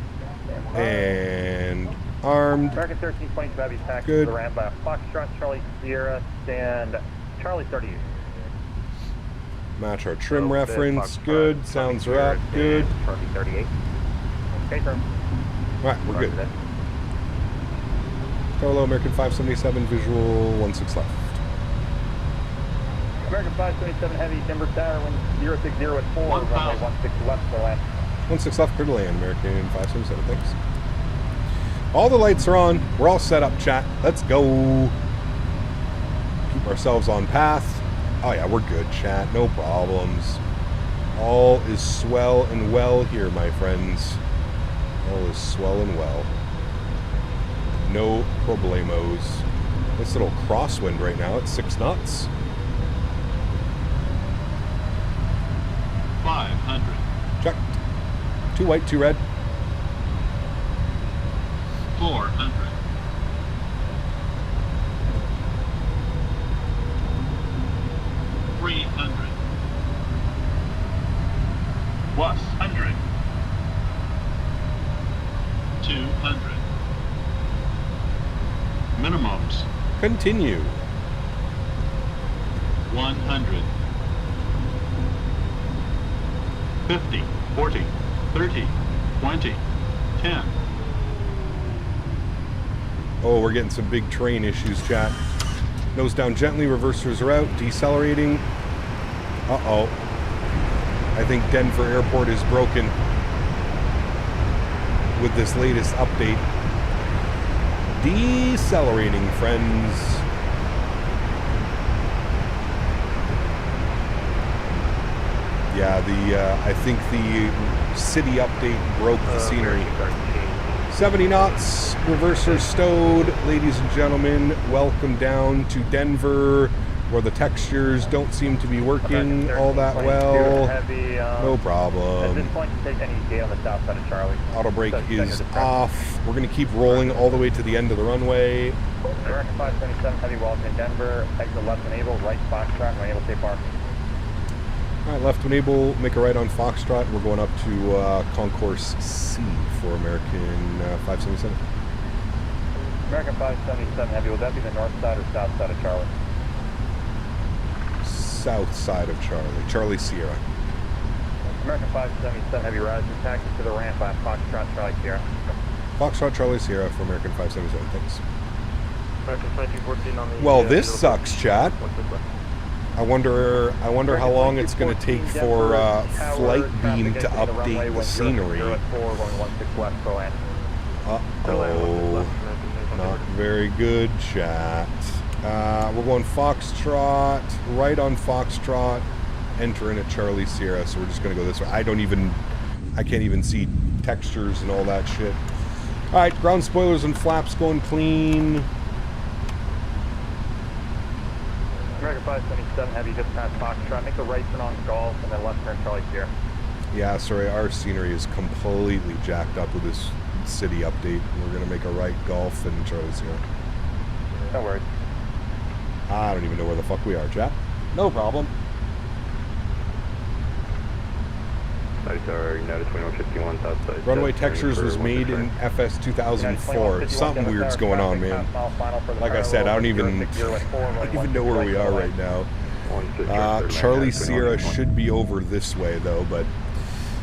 [SPEAKER 2] And armed.
[SPEAKER 4] American 1322 Heavy taxi
[SPEAKER 2] Good.
[SPEAKER 4] to the ramp by Foxtrot, Charlie Sierra, stand Charlie 38.
[SPEAKER 2] Match our trim reference. Good. Sounds right. Good.
[SPEAKER 4] Charlie 38. Okay, firm.
[SPEAKER 2] All right, we're good. Tower American 577, visual 16 left.
[SPEAKER 4] American 527 Heavy, Denver Tower, wind 060 at 4, runway 16 left for land.
[SPEAKER 2] 16 left, clear to land, American 577, thanks. All the lights are on. We're all set up, chat. Let's go. Keep ourselves on path. Oh yeah, we're good, chat. No problems. All is swell and well here, my friends. All is swell and well. No problemos. Nice little crosswind right now at 6 knots.
[SPEAKER 10] 500.
[SPEAKER 2] Checked. 2 white, 2 red.
[SPEAKER 10] 400. 300. 100. 200. Minimums.
[SPEAKER 2] Continue.
[SPEAKER 10] 100. 50, 40, 30, 20, 10.
[SPEAKER 2] Oh, we're getting some big train issues, chat. Nose down gently, reversers are out, decelerating. Uh-oh. I think Denver Airport is broken with this latest update. Decelerating, friends. Yeah, I think the city update broke the scenery. 70 knots, reverser stowed. Ladies and gentlemen, welcome down to Denver, where the textures don't seem to be working all that well. No problem.
[SPEAKER 4] At this point, take any gate on the south side of Charlie.
[SPEAKER 2] Auto brake is off. We're going to keep rolling all the way to the end of the runway.
[SPEAKER 4] American 577 Heavy Wells in Denver, exit left enable, right Foxtrot, and enable safe parking.
[SPEAKER 2] All right, left enable, make a right on Foxtrot. We're going up to Concourse C for American 577.
[SPEAKER 4] American 577 Heavy, will that be the north side or south side of Charlie?
[SPEAKER 2] South side of Charlie. Charlie Sierra.
[SPEAKER 4] American 577 Heavy, rising taxi to the ramp by Foxtrot, Charlie Sierra.
[SPEAKER 2] Foxtrot, Charlie Sierra for American 577, thanks.
[SPEAKER 5] American 2214 on the...
[SPEAKER 2] Well, this sucks, chat. I wonder how long it's going to take for Flight Beam to update the scenery. Uh-oh. Not very good, chat. We're going Foxtrot, right on Foxtrot, entering at Charlie Sierra, so we're just going to go this way. I can't even see textures and all that shit. All right, ground spoilers and flaps going clean.
[SPEAKER 4] American 577 Heavy, just past Foxtrot. Make a right turn on Golf and then left turn Charlie Sierra.
[SPEAKER 2] Yeah, sorry, our scenery is completely jacked up with this city update. We're going to make a right Golf and Charlie Sierra.
[SPEAKER 4] No worries.
[SPEAKER 2] I don't even know where the fuck we are, chat. No problem. Runway textures was made in FS 2004. Something weird's going on, man. Like I said, I don't even know where we are right now. Charlie Sierra should be over this way, though, but...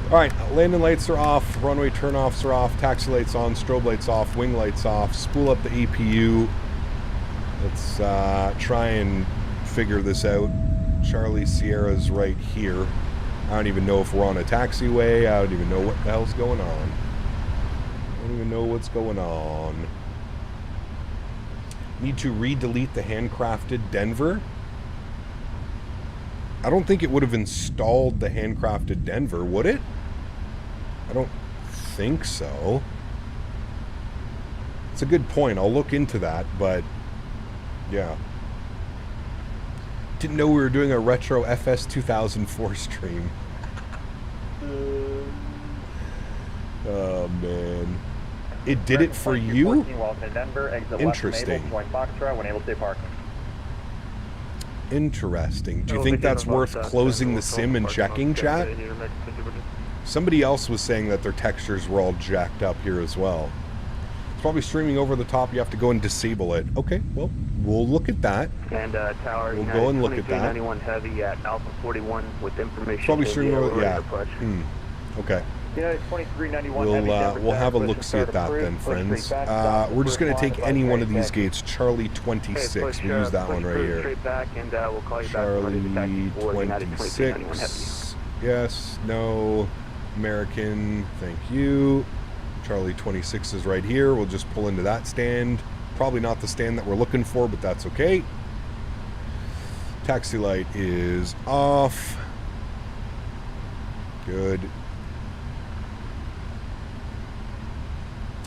[SPEAKER 2] Alright, landing lights are off, runway turnoffs are off, taxi lights on, strobe lights off, wing lights off, spool up the APU. Let's try and figure this out. Charlie Sierra's right here. I don't even know if we're on a taxiway. I don't even know what the hell's going on. I don't even know what's going on. Need to re-delete the handcrafted Denver? I don't think it would have installed the handcrafted Denver, would it? I don't think so. It's a good point. I'll look into that, but yeah. Didn't know we were doing a retro FS 2004 stream. Oh, man. It did it for you? Interesting. Interesting. Do you think that's worth closing the sim and checking, chat? Somebody else was saying that their textures were all jacked up here as well. It's probably streaming over the top. You have to go and disable it. Okay, well, we'll look at that.
[SPEAKER 7] And Tower,
[SPEAKER 2] we'll go and look at that.
[SPEAKER 7] 91 heavy at Alpha 41 with information.
[SPEAKER 2] Probably streaming over, yeah. Okay. We'll have a look-see at that then, friends. We're just going to take any one of these gates. Charlie 26. We use that one right here. Charlie 26. Yes, no. American, thank you. Charlie 26 is right here. We'll just pull into that stand. Probably not the stand that we're looking for, but that's okay. Taxi light is off. Good.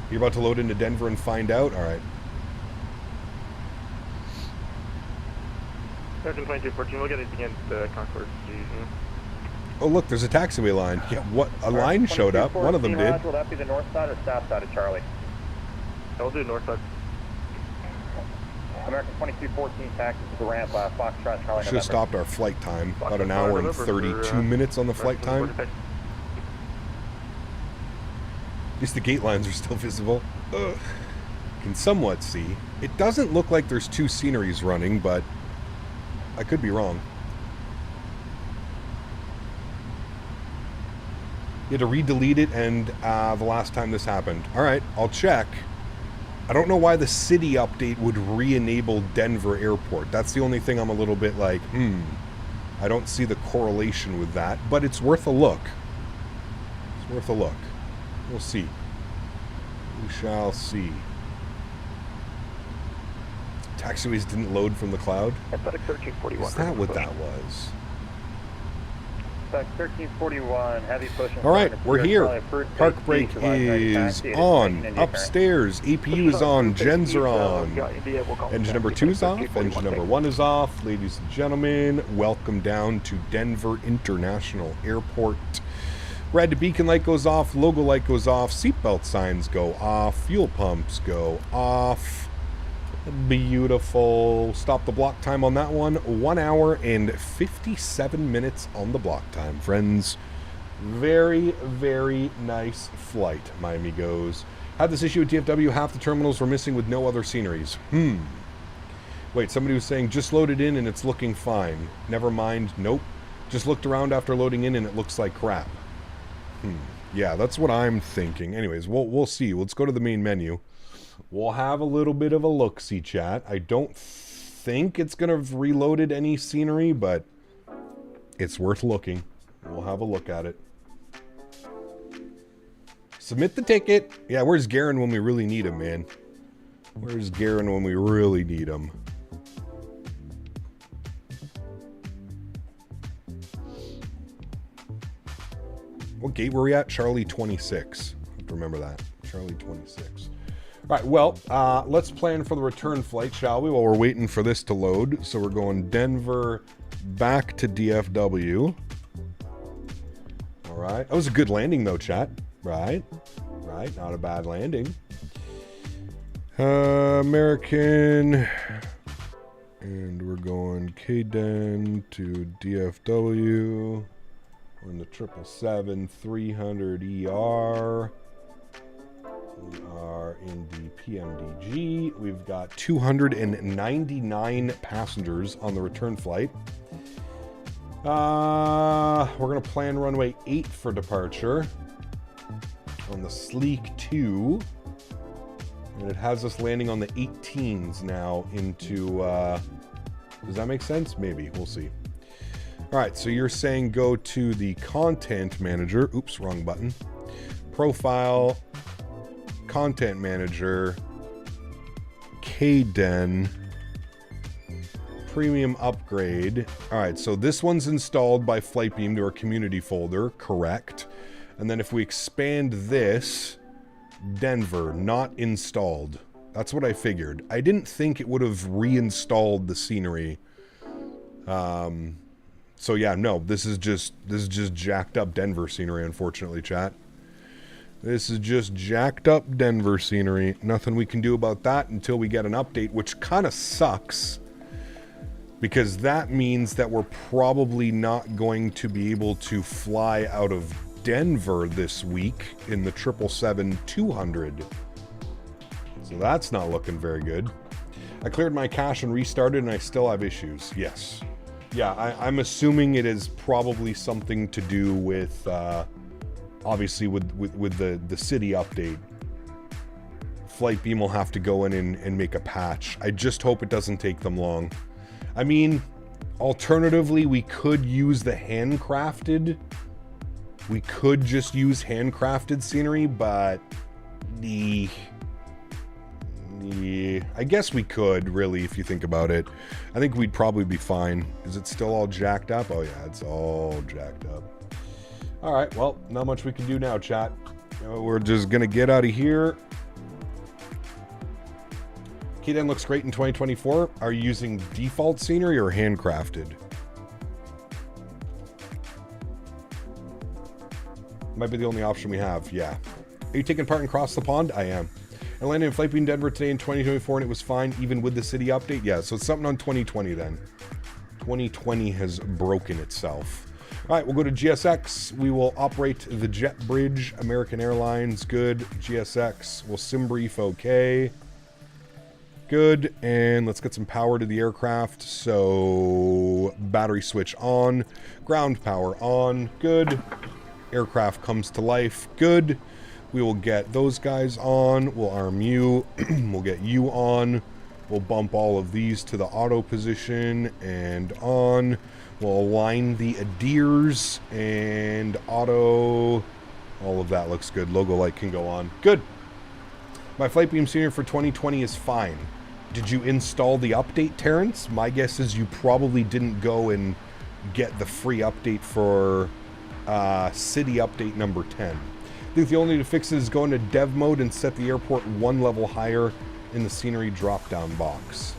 [SPEAKER 2] You're about to load into Denver and find out? All right.
[SPEAKER 6] Sergeant 2214, we'll get it against Concord.
[SPEAKER 2] Oh, look, there's a taxiway line. Yeah, what? A line showed up. One of them did.
[SPEAKER 4] Will that be the north side or south side of Charlie?
[SPEAKER 6] I'll do north side.
[SPEAKER 4] American 2214 taxis to the ramp, Foxtrot, Charlie.
[SPEAKER 2] Should have stopped our flight time. About an hour and 32 minutes on the flight time. At least the gate lines are still visible. Ugh. Can somewhat see. It doesn't look like there's two sceneries running, but I could be wrong. You had to re-delete it, and the last time this happened. All right, I'll check. I don't know why the city update would re-enable Denver Airport. That's the only thing I'm a little bit like, I don't see the correlation with that, but it's worth a look. It's worth a look. We'll see. We shall see. Taxiways didn't load from the cloud? Is that what that was?
[SPEAKER 4] 1341, heavy push.
[SPEAKER 2] All right, we're here. Park brake is on. Upstairs, APU is on. Gens are on. Engine number 2 is off. Engine number 1 is off. Ladies and gentlemen, welcome down to Denver International Airport. Red beacon light goes off. Logo light goes off. Seatbelt signs go off. Fuel pumps go off. Beautiful. Stop the block time on that one. 1 hour and 57 minutes on the block time, friends. Very, very nice flight, my amigos. Had this issue at DFW. Half the terminals were missing with no other sceneries. Wait, somebody was saying just loaded in and it's looking fine. Never mind. Nope. Just looked around after loading in and it looks like crap. Yeah, that's what I'm thinking. Anyways, we'll see. Let's go to the main menu. We'll have a little bit of a look-see, chat. I don't think it's going to have reloaded any scenery, but it's worth looking. We'll have a look at it. Submit the ticket. Yeah, where's Garen when we really need him, man? Where's Garen when we really need him? What gate were we at? Charlie 26. I have to remember that. Charlie 26. All right, well, let's plan for the return flight, shall we, while we're waiting for this to load. So we're going Denver back to DFW. All right. That was a good landing, though, chat. Right. Not a bad landing. American. And we're going KDEN to DFW. We're in the 777-300ER. We are in the PMDG. We've got 299 passengers on the return flight. We're going to plan runway 8 for departure on the Sleek 2. And it has us landing on the 18s now into... does that make sense? Maybe. We'll see. All right, so you're saying go to the Content Manager. Oops, wrong button. Profile... Content Manager, KDEN, Premium Upgrade. All right, so this one's installed by Flightbeam to our community folder, correct. And then if we expand this, Denver, not installed. That's what I figured. I didn't think it would have reinstalled the scenery. So yeah, no, this is just jacked up Denver scenery, unfortunately, chat. This is just jacked up Denver scenery. Nothing we can do about that until we get an update, which kind of sucks. Because that means that we're probably not going to be able to fly out of Denver this week in the 777-200. So that's not looking very good. I cleared my cache and restarted and I still have issues. Yes. Yeah, I'm assuming it is probably something to do with, obviously with the city update. Flightbeam will have to go in and make a patch. I just hope it doesn't take them long. I mean, alternatively, we could use the handcrafted. We could just use handcrafted scenery, but I guess we could, really, if you think about it. I think we'd probably be fine. Is it still all jacked up? Oh, yeah, it's all jacked up. All right, well, not much we can do now, chat. We're just going to get out of here. K10 looks great in 2024. Are you using default scenery or handcrafted? Might be the only option we have, yeah. Are you taking part in Cross the Pond? I am. I landed in Flightbeam Denver today in 2024 and it was fine even with the city update. Yeah, so it's something on 2020 then. 2020 has broken itself. All right, we'll go to GSX. We will operate the jet bridge. American Airlines, good. GSX, we'll sim brief, okay. Good, and let's get some power to the aircraft. So, battery switch on. Ground power on, good. Aircraft comes to life, good. We will get those guys on. We'll arm you. We'll get you on. We'll bump all of these to the auto position and on. We'll align the adheres and auto. All of that looks good. Logo light can go on. Good. My Flightbeam scenery for 2020 is fine. Did you install the update, Terrence? My guess is you probably didn't go and get the free update for city update number 10. I think the only way to fix it is go into dev mode and set the airport one level higher in the scenery drop-down box.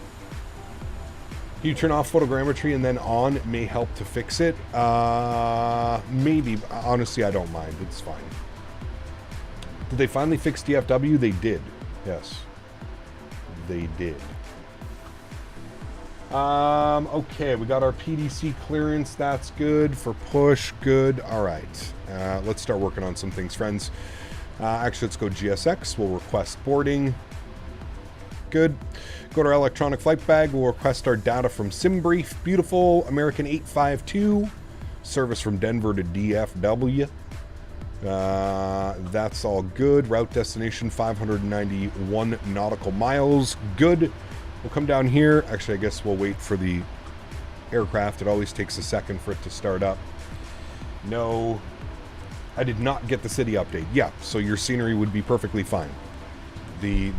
[SPEAKER 2] Can you turn off photogrammetry and then on? It may help to fix it. Maybe. Honestly, I don't mind. It's fine. Did they finally fix DFW? They did. Yes. They did. Okay, we got our PDC clearance. That's good. For push, good. All right. Let's start working on some things, friends. Actually, let's go GSX. We'll request boarding. Good. Go to our electronic flight bag. We'll request our data from SimBrief. Beautiful. American 852. Service from Denver to DFW. That's all good. Route destination 591 nautical miles. Good. We'll come down here. Actually, I guess we'll wait for the aircraft. It always takes a second for it to start up. No, I did not get the city update. Yeah, so your scenery would be perfectly fine. The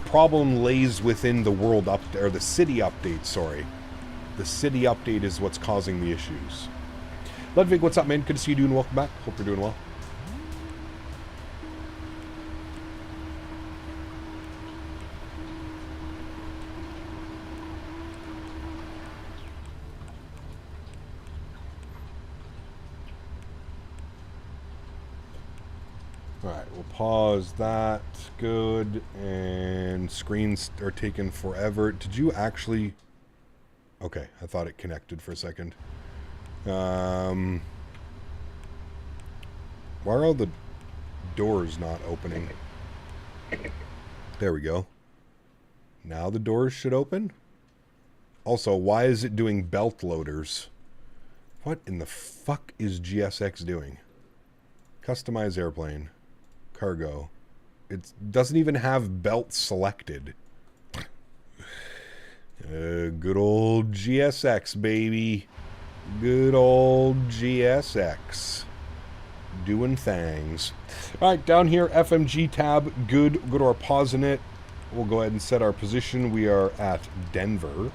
[SPEAKER 2] problem lays within the world update, or the city update, sorry. The city update is what's causing the issues. Ludwig, what's up, man? Good to see you doing. Welcome back. Hope you're doing well. Alright, we'll pause that. Good. And screens are taking forever. Did you actually... Okay, I thought it connected for a second. Why are all the doors not opening? There we go. Now the doors should open. Also, why is it doing belt loaders? What in the fuck is GSX doing? Customize airplane. Cargo. It doesn't even have belt selected. Good old GSX, baby. Good old GSX. Doing things. Alright, down here, FMG tab. Good. Go to our pause in it. We'll go ahead and set our position. We are at Denver.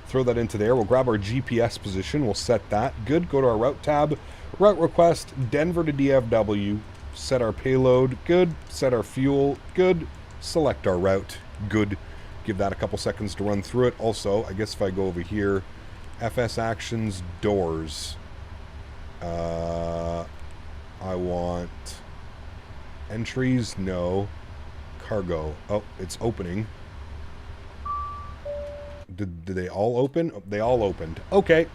[SPEAKER 2] Throw that into there. We'll grab our GPS position. We'll set that. Good. Go to our route tab. Route request, Denver to DFW. Set our payload. Good. Set our fuel. Good. Select our route. Good. Give that a couple seconds to run through it. Also, I guess if I go over here, FS actions, doors. I want entries, no. Cargo. Oh, it's opening. Did they all open? Oh, they all opened. Okay.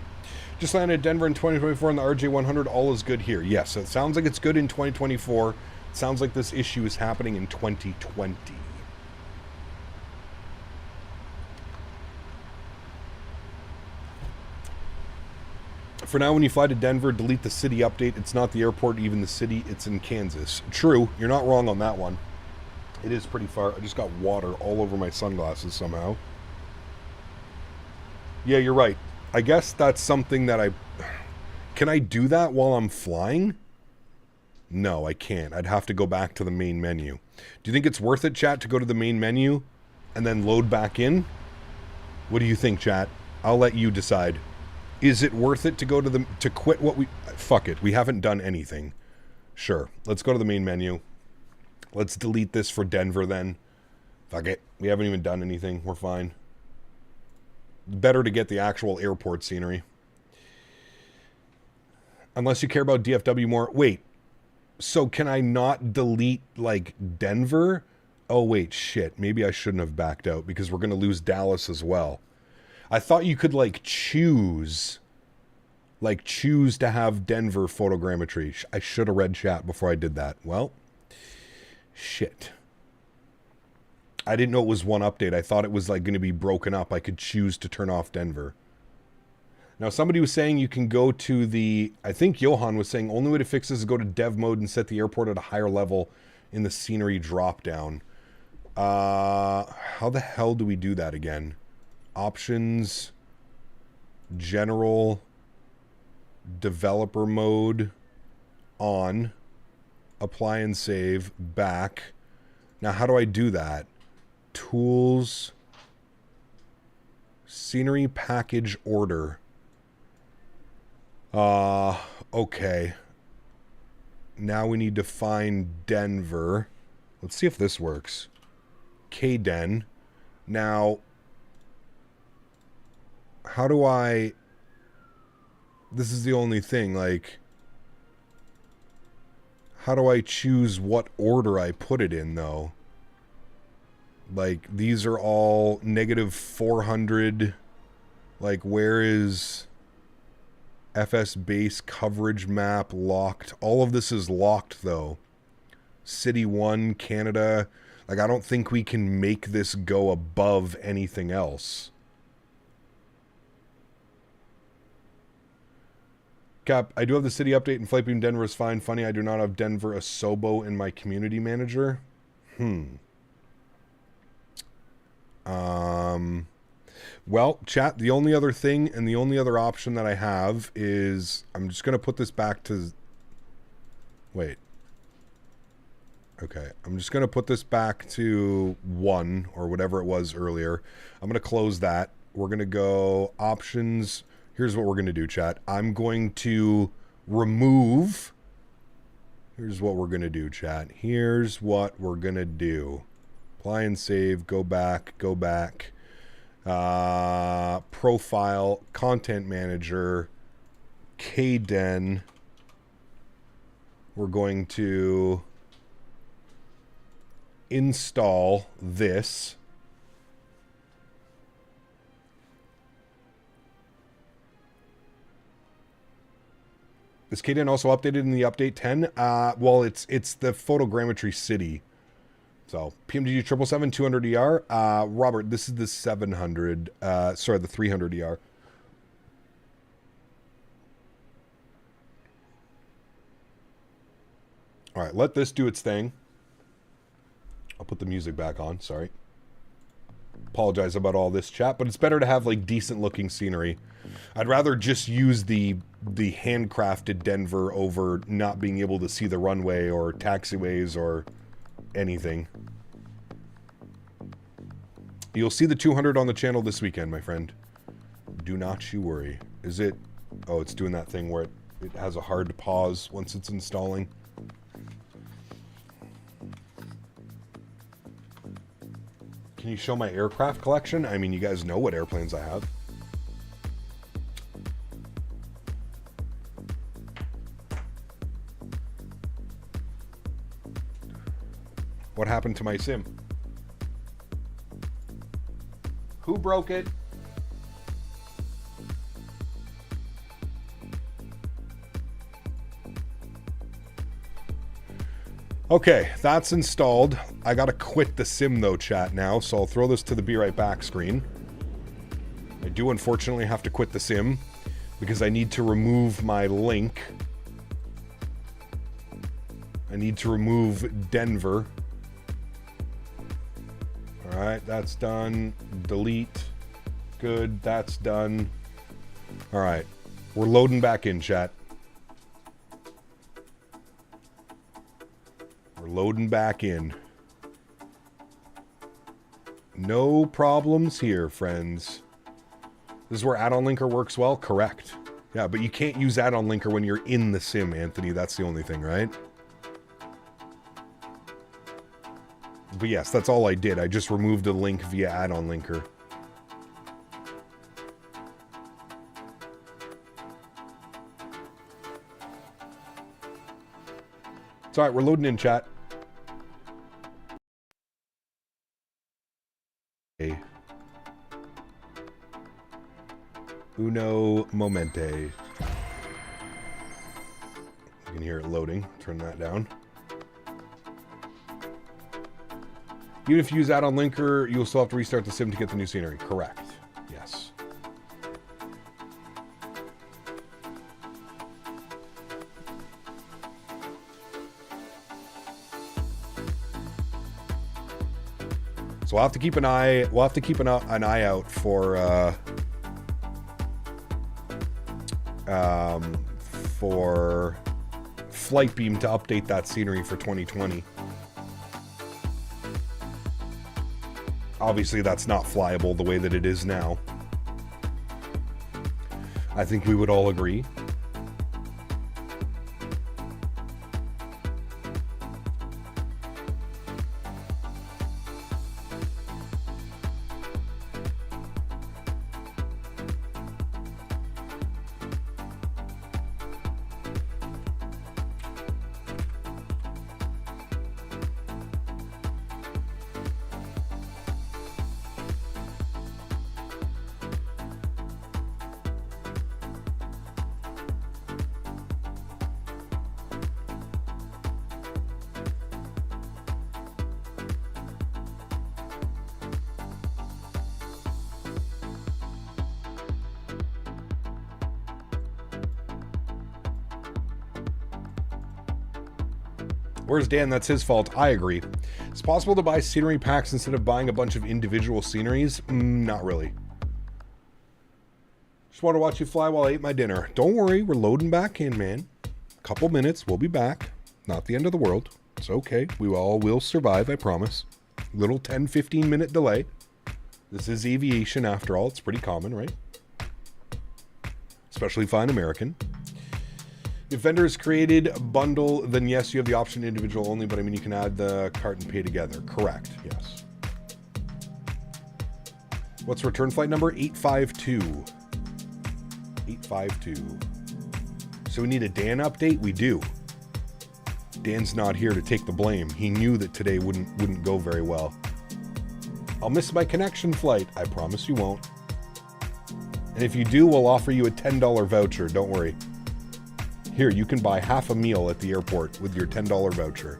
[SPEAKER 2] Just landed Denver in 2024 on the RJ100. All is good here. Yes, it sounds like it's good in 2024. It sounds like this issue is happening in 2020. For now, when you fly to Denver, delete the city update. It's not the airport, even the city. It's in Kansas. True. You're not wrong on that one. It is pretty far. I just got water all over my sunglasses somehow. Yeah, you're right. I guess that's something that I... Can I do that while I'm flying? No, I can't. I'd have to go back to the main menu. Do you think it's worth it, chat, to go to the main menu and then load back in? What do you think, chat? I'll let you decide. Is it worth it to go to the... to quit what we... Fuck it. We haven't done anything. Sure. Let's go to the main menu. Let's delete this for Denver then. Fuck it. We haven't even done anything. We're fine. Better to get the actual airport scenery. Unless you care about DFW more. Wait. So can I not delete, like, Denver? Oh, wait. Shit. Maybe I shouldn't have backed out because we're going to lose Dallas as well. I thought you could, like, choose to have Denver photogrammetry. I should have read chat before I did that. Well, shit. I didn't know it was one update. I thought it was, like, going to be broken up. I could choose to turn off Denver. Now, somebody was saying you can go to the... I think Johan was saying only way to fix this is go to dev mode and set the airport at a higher level in the scenery drop-down. How the hell do we do that again? Options, general, developer mode, on, apply and save, back. Now, how do I do that? Tools, scenery package order. Okay. Now we need to find Denver. Let's see if this works. KDen. Now... How do I... This is the only thing, like... How do I choose what order I put it in, though? Like, these are all negative 400. Like, where is FS base coverage map locked? All of this is locked, though. City 1, Canada. Like, I don't think we can make this go above anything else. Cap, I do have the city update and Flight Beam Denver is fine. Funny, I do not have Denver Asobo in my community manager. Well, chat, the only other thing and the only other option that I have is... I'm just going to put this back to... Wait. Okay, I'm just going to put this back to 1 or whatever it was earlier. I'm going to close that. We're going to go options... Here's what we're going to do, chat. I'm going to remove... Here's what we're going to do, chat. Here's what we're going to do. Apply and save. Go back. Go back. Profile. Content manager. KDen. We're going to install this. Is KDen also updated in the update 10? Well, it's the photogrammetry city. So, PMDG 777 200 ER. Robert, this is the 700. Sorry, the 300 ER. All right, let this do its thing. I'll put the music back on. Sorry. Apologize about all this, chat, but it's better to have, like, decent looking scenery. I'd rather just use the handcrafted Denver over not being able to see the runway or taxiways or anything. You'll see the 200 on the channel this weekend, my friend. Do not you worry. Is it... Oh, it's doing that thing where it has a hard pause once it's installing. Can you show my aircraft collection? I mean, you guys know what airplanes I have. happened to my SIM? Who broke it? Okay, that's installed. I gotta quit the SIM though, chat, now, so I'll throw this to the be right back screen. I do unfortunately have to quit the SIM because I need to remove my link. I need to remove Denver. Alright, that's done. Delete. Good, that's done. Alright, we're loading back in, chat. We're loading back in. No problems here, friends. This is where add-on linker works well? Correct. Yeah, but you can't use add-on linker when you're in the SIM, Anthony. That's the only thing, right? But yes, that's all I did. I just removed a link via add-on linker. It's alright, we're loading in, chat. Okay. Uno momente. You can hear it loading. Turn that down. Even if you use add-on linker, you'll still have to restart the SIM to get the new scenery. Correct. Yes. So we'll have to keep an eye. We'll have to keep an eye out for Flightbeam to update that scenery for 2020. Obviously, that's not flyable the way that it is now. I think we would all agree. Where's Dan? That's his fault. I agree. It's possible to buy scenery packs instead of buying a bunch of individual sceneries? Not really. Just want to watch you fly while I ate my dinner. Don't worry, we're loading back in, man. Couple minutes, we'll be back. Not the end of the world. It's okay. We all will survive, I promise. Little 10-15 minute delay. This is aviation after all. It's pretty common, right? Especially flying American. If vendor is created bundle, then yes, you have the option individual only, but I mean, you can add the cart and pay together. Correct, yes. What's return flight number? 852. 852. So we need a Dan update? We do. Dan's not here to take the blame. He knew that today wouldn't go very well. I'll miss my connection flight. I promise you won't. And if you do, we'll offer you a $10 voucher. Don't worry. Here, you can buy half a meal at the airport with your $10 voucher.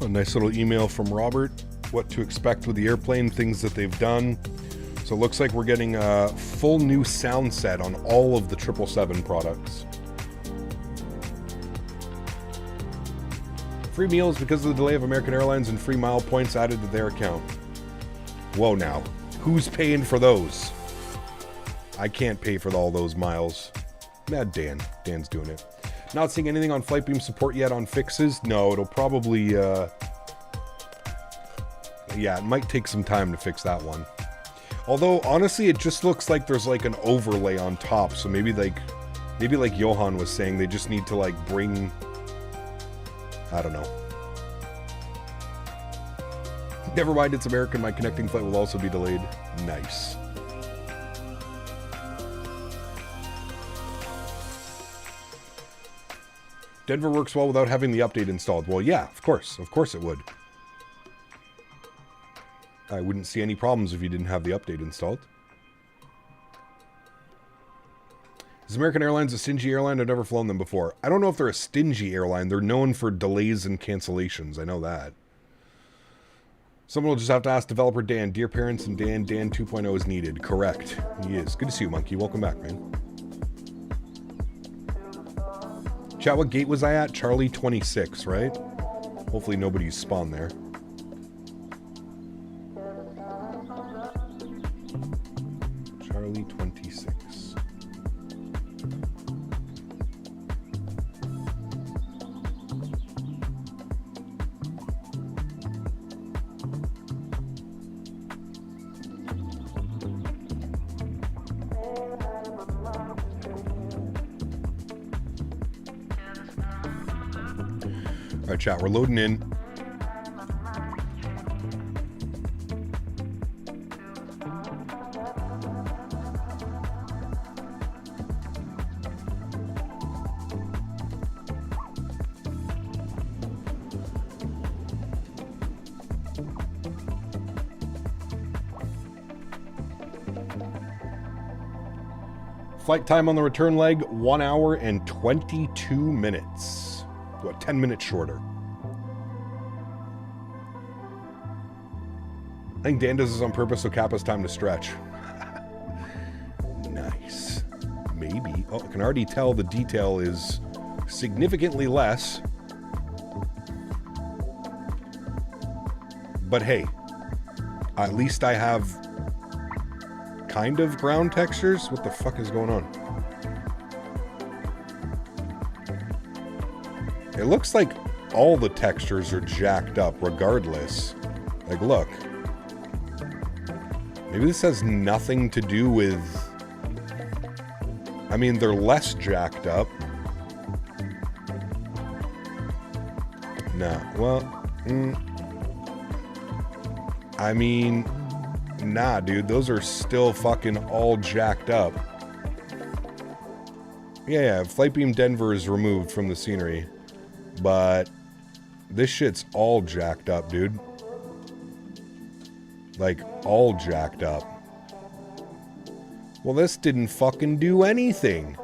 [SPEAKER 2] A nice little email from Robert, what to expect with the airplane, things that they've done. So it looks like we're getting a full new sound set on all of the 777 products. Free meals because of the delay of American Airlines and free mile points added to their account. Whoa now. Who's paying for those? I can't pay for all those miles. Dan. Dan's doing it. Not seeing anything on Flightbeam support yet on fixes. No, it'll probably, yeah, it might take some time to fix that one. Although, honestly, it just looks like there's like an overlay on top. So maybe like Johan was saying, they just need to like bring, I don't know. Never mind, it's American. My connecting flight will also be delayed. Nice. Denver works well without having the update installed. Well, yeah, of course. Of course it would. I wouldn't see any problems if you didn't have the update installed. Is American Airlines a stingy airline? I've never flown them before. I don't know if they're a stingy airline. They're known for delays and cancellations. I know that. Someone will just have to ask developer Dan. Dear parents and Dan 2.0 is needed. Correct. He is. Good to see you, Monkey. Welcome back, man. Chat, what gate was I at? Charlie 26, right? Hopefully nobody's spawned there. Charlie 26. All right, chat, we're loading in. Flight time on the return leg, 1 hour and 22 minutes. What, 10 minutes shorter. I think Dan does this on purpose so Cap has time to stretch. Nice. Maybe. Oh, I can already tell the detail is significantly less. But hey, at least I have kind of ground textures. What the fuck is going on? It looks like all the textures are jacked up regardless. Like, look. Maybe this has nothing to do with... I mean, they're less jacked up. No, well... I mean... Nah, dude, those are still fucking all jacked up. Yeah, Flightbeam Denver is removed from the scenery. But this shit's all jacked up, dude. Like, all jacked up. Well, this didn't fucking do anything.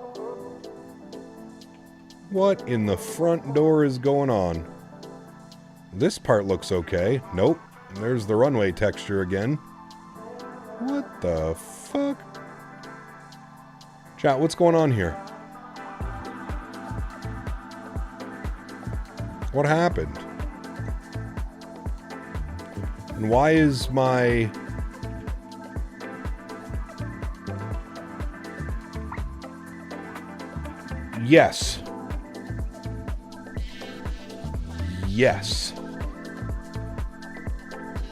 [SPEAKER 2] What in the front door is going on? This part looks okay. Nope. There's the runway texture again. What the fuck? Chat, what's going on here? What happened? And why is my... Yes. Yes.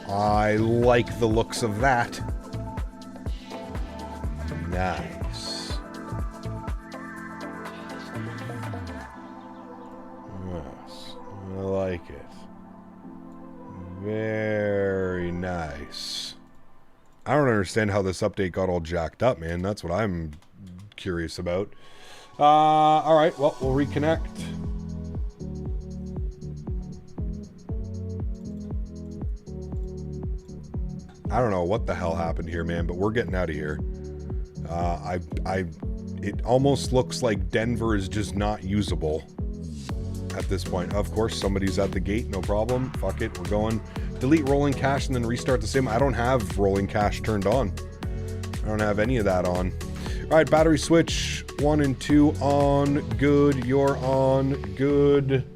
[SPEAKER 2] I like the looks of that. Nice. Yes, I like it. Very nice. I don't understand how this update got all jacked up, man. That's what I'm curious about. All right, well, we'll reconnect. I don't know what the hell happened here, man, but we're getting out of here. It almost looks like Denver is just not usable. at this point. Of course, somebody's at the gate, no problem. Fuck it, we're going. Delete rolling cache and then restart the sim. I don't have rolling cache turned on. I don't have any of that on. All right, battery switch 1 and 2 on. Good, you're on. Good.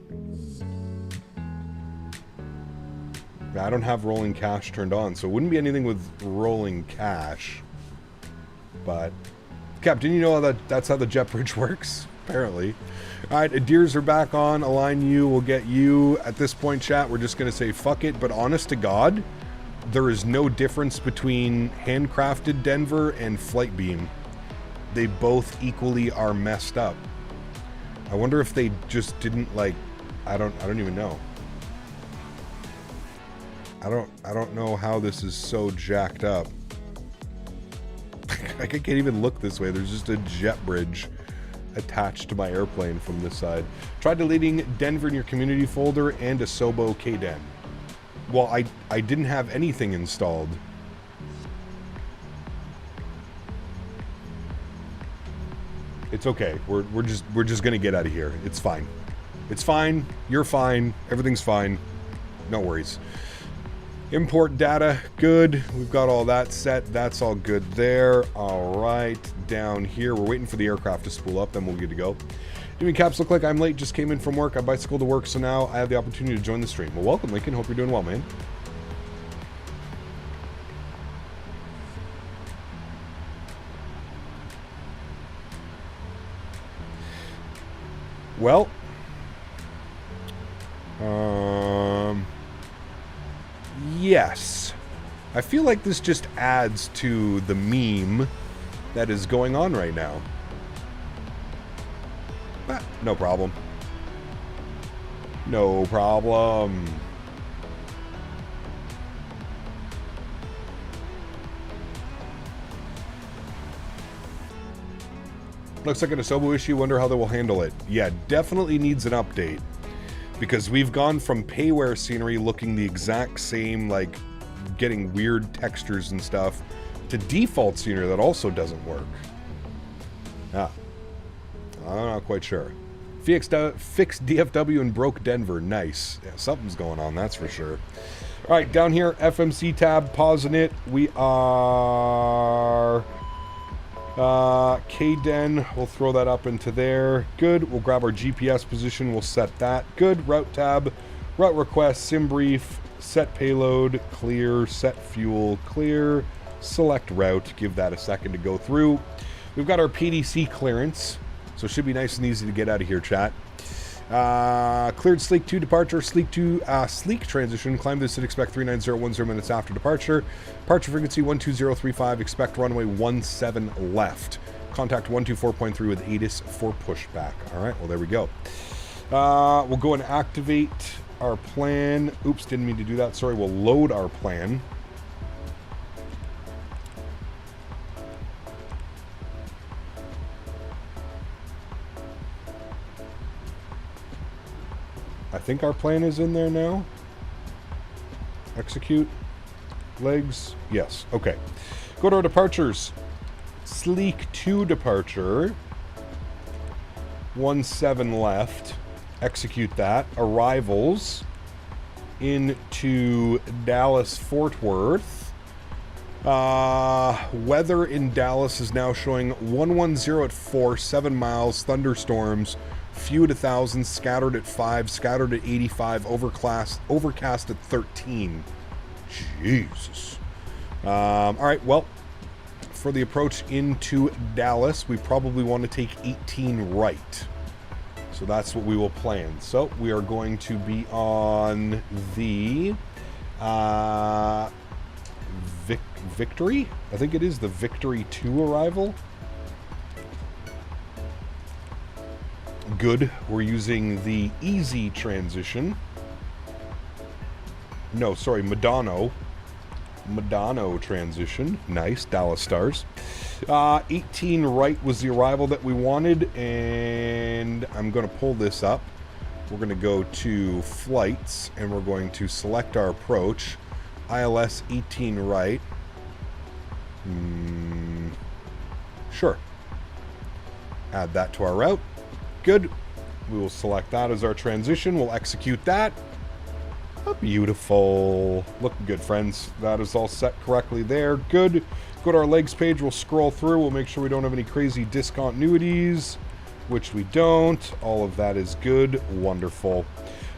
[SPEAKER 2] I don't have rolling cache turned on, so it wouldn't be anything with rolling cache. But, Cap, didn't you know that's how the jet bridge works? Apparently. All right, Adirs are back on. Align you. We'll get you. At this point, chat, we're just going to say fuck it. But honest to God, there is no difference between handcrafted Denver and flight beam. They both equally are messed up. I wonder if they just didn't like. I don't even know. I don't know how this is so jacked up. I can't even look this way. There's just a jet bridge attached to my airplane from this side. Try deleting Denver in your community folder and a Sobo KDen. Well, I didn't have anything installed. It's okay. We're just gonna get out of here. It's fine. It's fine. You're fine. Everything's fine. No worries. Import data, good. We've got all that set. That's all good there. All right, down here, we're waiting for the aircraft to spool up, then we'll be good to go. Doing caps look like I'm late, just came in from work. I bicycled to work, so now I have the opportunity to join the stream. Well, welcome, Lincoln. Hope you're doing well, man. Well, yes. I feel like this just adds to the meme that is going on right now. But no problem. No problem. Looks like an Asobo issue. Wonder how they will handle it. Yeah, definitely needs an update. Because we've gone from Payware scenery looking the exact same, like getting weird textures and stuff, to default scenery that also doesn't work. Ah. I'm not quite sure. Fixed DFW and broke Denver. Nice. Yeah, something's going on, that's for sure. All right, down here, FMC tab, pausing it. We are... KDen, we'll throw that up into there. Good. We'll grab our GPS position. We'll set that. Good. Route tab, route request, sim brief, set payload, clear, set fuel, clear, select route. Give that a second to go through. We've got our PDC clearance, so it should be nice and easy to get out of here, chat. Cleared Sleek 2 departure, Sleek 2 Sleek transition, climb this and expect 39010 minutes after departure. Departure frequency 12035, expect runway 17 left. Contact 124.3 with ATIS for pushback. Alright, well there we go. We'll go and activate our plan. Oops, didn't mean to do that, sorry. We'll load our plan. I think our plan is in there now. Execute. Legs. Yes. Okay. Go to our departures. Sleek 2 departure. 17 left. Execute that. Arrivals into Dallas Fort Worth. Weather in Dallas is now showing 110 at 4, 7 miles, thunderstorms. Few at 1,000, scattered at 5, scattered at 85, overcast at 13. Jesus. All right, well, for the approach into Dallas, we probably want to take 18 right. So that's what we will plan. So we are going to be on the Victory? I think it is the Victory 2 arrival. Good. We're using the easy transition. No, sorry, Madonna transition. Nice. Dallas Stars. 18 right was the arrival that we wanted, and I'm going to pull this up. We're going to go to flights, and we're going to select our approach. ILS 18 right. Sure. Add that to our route. Good. We will select that as our transition. We'll execute that. Oh, beautiful. Looking good, friends. That is all set correctly there. Good. Go to our legs page. We'll scroll through. We'll make sure we don't have any crazy discontinuities, which we don't. All of that is good. Wonderful.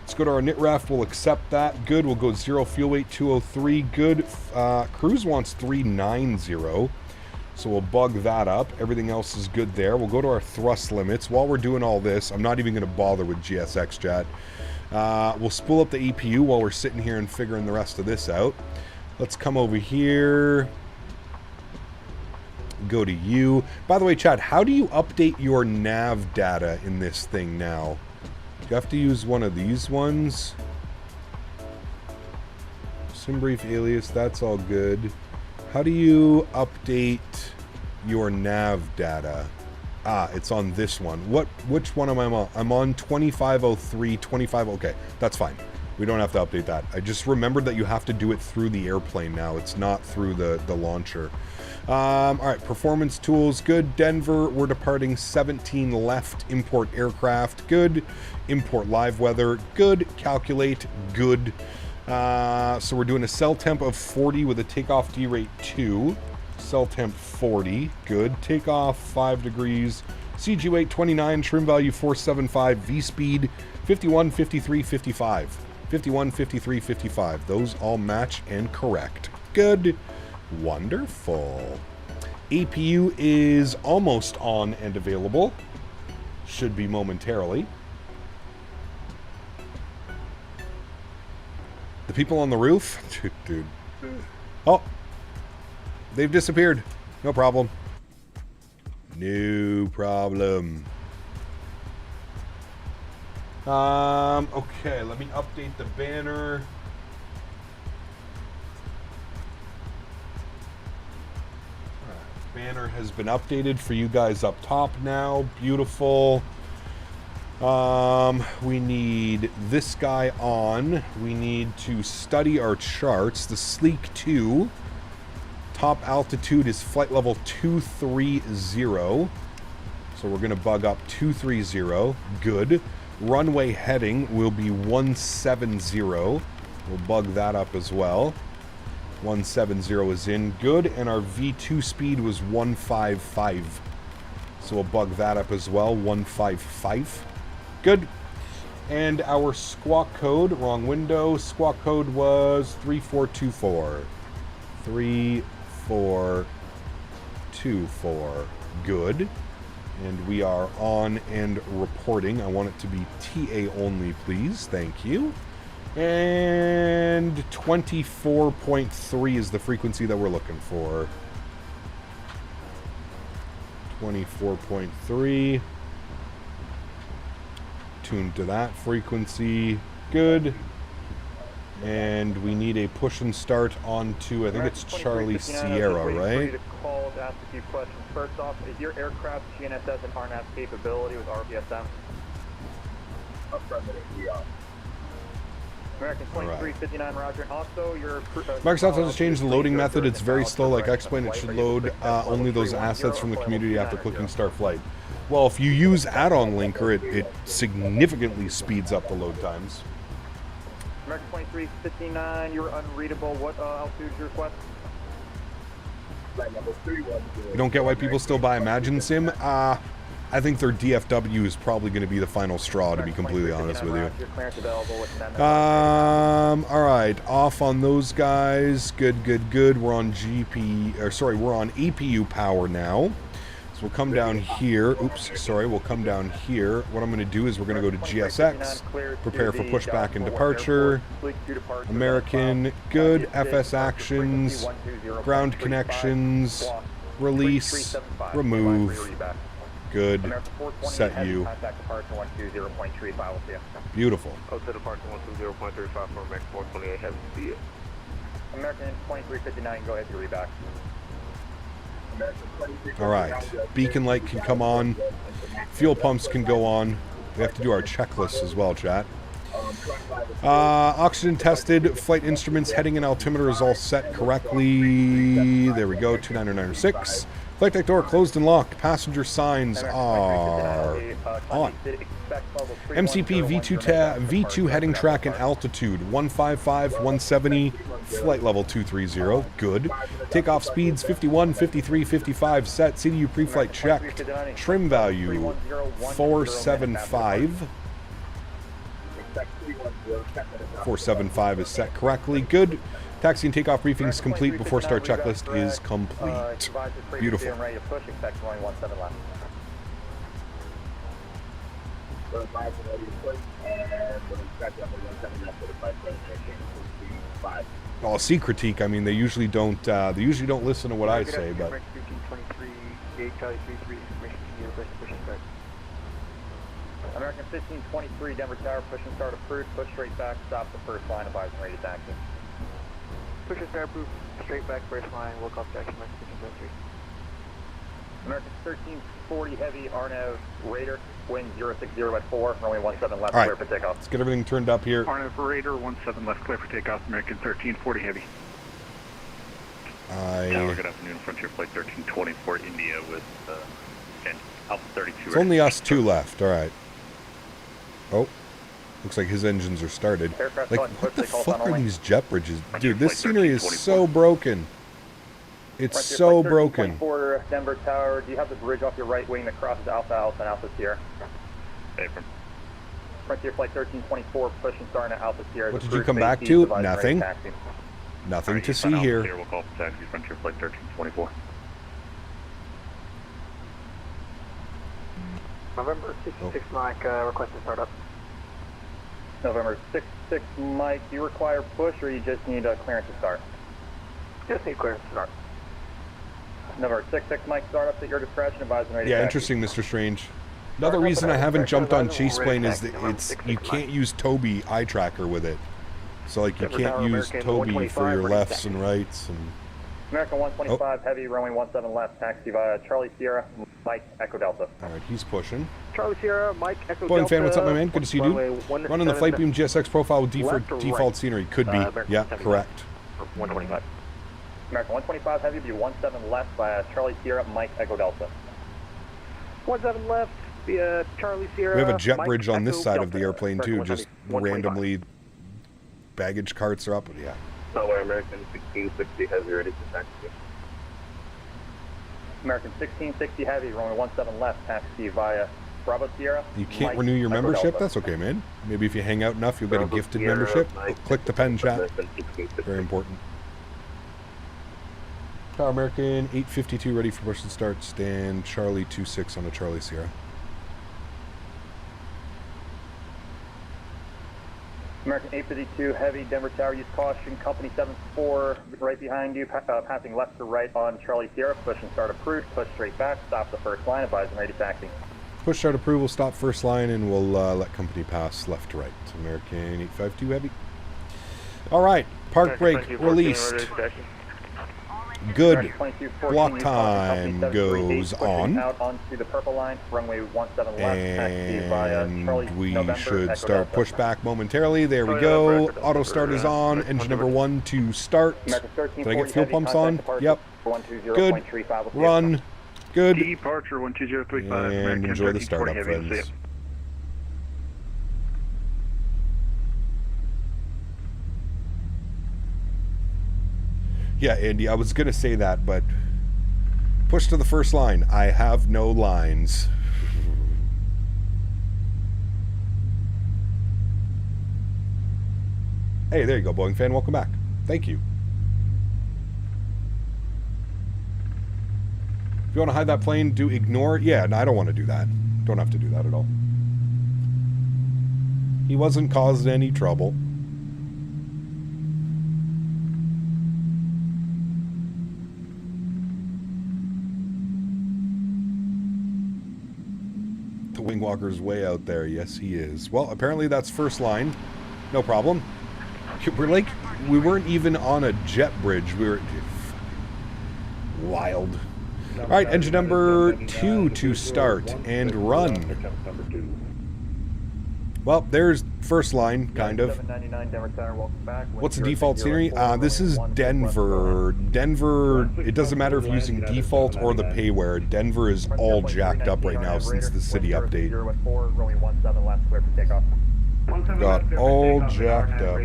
[SPEAKER 2] Let's go to our knit ref. We'll accept that. Good. We'll go 0 fuel weight 203. Good. Cruise wants 390. So we'll bug that up. Everything else is good there. We'll go to our thrust limits. While we're doing all this, I'm not even going to bother with GSX Jet. We'll spool up the APU while we're sitting here and figuring the rest of this out. Let's come over here. Go to you. By the way, Chad, how do you update your nav data in this thing now? Do you have to use one of these ones? Simbrief alias, that's all good. How do you update your nav data? Ah, it's on this one. Which one am I on? I'm on 2503, 25... Okay, that's fine. We don't have to update that. I just remembered that you have to do it through the airplane now. It's not through the launcher. All right, performance tools, good. Denver, we're departing 17 left. Import aircraft, good. Import live weather, good. Calculate, good. So we're doing a cell temp of 40 with a takeoff D rate 2. Cell temp 40, good. Takeoff 5 degrees. CG weight 29, trim value 475, V speed 51, 53, 55. 51, 53, 55. Those all match and correct. Good. Wonderful. APU is almost on and available. Should be momentarily. The people on the roof? Dude. Oh. They've disappeared. No problem. No problem. Okay, let me update the banner. Banner has been updated for you guys up top now. Beautiful. We need this guy on. We need to study our charts. The Sleek 2. Top altitude is flight level 230. So we're going to bug up 230. Good. Runway heading will be 170. We'll bug that up as well. 170 is in. Good. And our V2 speed was 155. So we'll bug that up as well. 155. Good. And our squawk code, wrong window. Squawk code was 3424. 3424. Good. And we are on and reporting. I want it to be TA only, please. Thank you. And 24.3 is the frequency that we're looking for. 24.3. Tuned to that frequency. Good. And we need a push and start onto, I think it's Charlie Sierra, right?
[SPEAKER 4] To call to ask a few questions. First off, is your aircraft GNSS and RNAV capability with RBSM?
[SPEAKER 11] Affirmative, we are.
[SPEAKER 4] American 2359, Roger. And also, your
[SPEAKER 2] Microsoft has changed the loading method. It's very slow, like X-Plane. It should load only those assets from the community after clicking start flight. Well, if you use add-on linker, it significantly speeds up the load times.
[SPEAKER 4] American 2359, you're unreadable. What altitude is your request?
[SPEAKER 2] You don't get why people still buy Imagine Sim? I think their DFW is probably going to be the final straw, to be completely honest with you. Alright, off on those guys. Good, good, good. We're on we're on APU power now. So we'll come down here. Oops, sorry, we'll come down here. What I'm going to do is we're going to go to GSX, prepare for pushback and departure. American, good. FS actions, ground connections, release, remove. Good. Set you. Beautiful.
[SPEAKER 5] Hotel departure 120.35 for Max 428. Have to see it.
[SPEAKER 4] American 2359, go ahead, you're reback.
[SPEAKER 2] Alright. Beacon light can come on. Fuel pumps can go on. We have to do our checklists as well, chat. Oxygen tested. Flight instruments, heading and altimeter is all set correctly. There we go. 29906. Flight deck door closed and locked. Passenger signs are on. MCP V2 heading track and altitude 155, 170, flight level 230. Good. Takeoff speeds 51, 53, 55 set. CDU pre-flight checked. Trim value 475. 475 is set correctly. Good. Taxi and takeoff briefings complete. Before start checklist is complete. Beautiful. I'll see critique. I mean, they usually don't listen to what I say, but.
[SPEAKER 4] American 1523, Denver Tower, push and start approved, push straight back, stop the first line, advise and ready to taxi.
[SPEAKER 9] Push and start approved, straight back, first line, walk off taxi,
[SPEAKER 4] American 1340, heavy, RNAV, Raider, wind 060 at 4, runway 17 left,
[SPEAKER 2] All right.
[SPEAKER 4] clear for takeoff.
[SPEAKER 2] Let's get everything turned up here.
[SPEAKER 9] RNAV Raider, 17 left, clear for takeoff, American 1340, heavy.
[SPEAKER 10] Tower, good afternoon, Frontier Flight 1324, India with Alpha 32.
[SPEAKER 2] It's only us two left. All right. Oh, looks like his engines are started. Like, what the fuck are these jet bridges? Dude, this scenery is so broken. It's so broken.
[SPEAKER 4] Denver Tower, do you have the bridge off your right wing that crosses Alpha Alpha and Alpha Sierra? Frontier Flight 1324, push and start at Alpha Sierra.
[SPEAKER 2] What did you come back to? Nothing. Nothing to see here.
[SPEAKER 10] We'll call for taxi, Frontier Flight 1324.
[SPEAKER 9] November 66 Mike, requesting startup.
[SPEAKER 4] November 66 Mike, do you require push or you just need a clearance to start?
[SPEAKER 9] Just need clearance to start.
[SPEAKER 4] November 66 Mike, startups at your discretion, advise and ready to
[SPEAKER 2] Yeah,
[SPEAKER 4] taxi.
[SPEAKER 2] interesting, Mr. Strange. Another reason I haven't jumped on Chase Plane is that you can't use Toby eye tracker with it. So like you can't use Toby for your lefts and rights and.
[SPEAKER 4] American 125 heavy, runway 17 left, taxi via Charlie Sierra, Mike Echo Delta.
[SPEAKER 2] All right, he's pushing.
[SPEAKER 9] Charlie Sierra, Mike Echo
[SPEAKER 2] Boeing
[SPEAKER 9] Delta.
[SPEAKER 2] fan, what's up, my man? Good to see you, dude. Running the flight beam GSX profile with default scenery. Could be. Yeah, correct.
[SPEAKER 4] 125. American 125 heavy, view 17 left via Charlie Sierra, Mike Echo Delta.
[SPEAKER 9] 17 left via Charlie Sierra.
[SPEAKER 2] We have a jet
[SPEAKER 9] Mike
[SPEAKER 2] bridge on this
[SPEAKER 9] Echo
[SPEAKER 2] side of
[SPEAKER 9] Delta.
[SPEAKER 2] the airplane too. Just
[SPEAKER 9] 125.
[SPEAKER 2] randomly, baggage carts are up. Yeah.
[SPEAKER 7] Somewhere American 1660 heavy ready to taxi.
[SPEAKER 4] American 1660 heavy, runway 17 left, taxi via Bravo Sierra.
[SPEAKER 2] You can't
[SPEAKER 4] Mike
[SPEAKER 2] renew your
[SPEAKER 4] Echo
[SPEAKER 2] membership?
[SPEAKER 4] Delta.
[SPEAKER 2] That's okay, man. Maybe if you hang out enough, you'll get a
[SPEAKER 7] Bravo
[SPEAKER 2] gifted
[SPEAKER 7] Sierra,
[SPEAKER 2] membership.
[SPEAKER 7] Mike
[SPEAKER 2] Click the pen chat.
[SPEAKER 7] American 1660.
[SPEAKER 2] Very important. Tower American 852 ready for push and start. Stand Charlie 26 on a Charlie Sierra.
[SPEAKER 4] American 852 heavy, Denver Tower, use caution, company 74 right behind you, passing left to right on Charlie Sierra, push and start approved, push straight back, stop the first line, advise and ready to taxi.
[SPEAKER 2] Push start approval, stop first line, and we'll let company pass left to right. American 852 heavy. All right, park brake released. Good. Block time goes on.
[SPEAKER 4] Out onto the purple line, runway 17 left, taxi via Charlie
[SPEAKER 2] And we
[SPEAKER 4] November,
[SPEAKER 2] should
[SPEAKER 4] Echo
[SPEAKER 2] start
[SPEAKER 4] Delta.
[SPEAKER 2] pushback momentarily. There we go. Auto start is on. Engine number 1 to start.
[SPEAKER 4] American
[SPEAKER 2] Did I get
[SPEAKER 4] 1340
[SPEAKER 2] fuel
[SPEAKER 4] heavy,
[SPEAKER 2] pumps
[SPEAKER 4] contact
[SPEAKER 2] on?
[SPEAKER 4] departure
[SPEAKER 2] Yep.
[SPEAKER 4] 120.35 with
[SPEAKER 2] Run. Good.
[SPEAKER 9] Departure 12035.
[SPEAKER 2] And enjoy the startup, friends. Yeah, Andy, I was going to say that, but push to the first line. I have no lines. Hey, there you go, Boeing fan. Welcome back. Thank you. If you want to hide that plane, do ignore. Yeah, no, I don't want to do that. Don't have to do that at all. He wasn't causing any trouble. The wing walker's way out there. Yes, he is. Well, apparently that's first line. No problem. We're like, we weren't even on a jet bridge. We were wild. All right, engine number 2 to start and run. Well, there's first line, kind of.
[SPEAKER 4] 799 Denver Tower, welcome back.
[SPEAKER 2] What's the default scenery? This is Denver. Denver, it doesn't matter if you're using default or the Payware. Denver is all jacked up right now since the city update. Got all jacked up.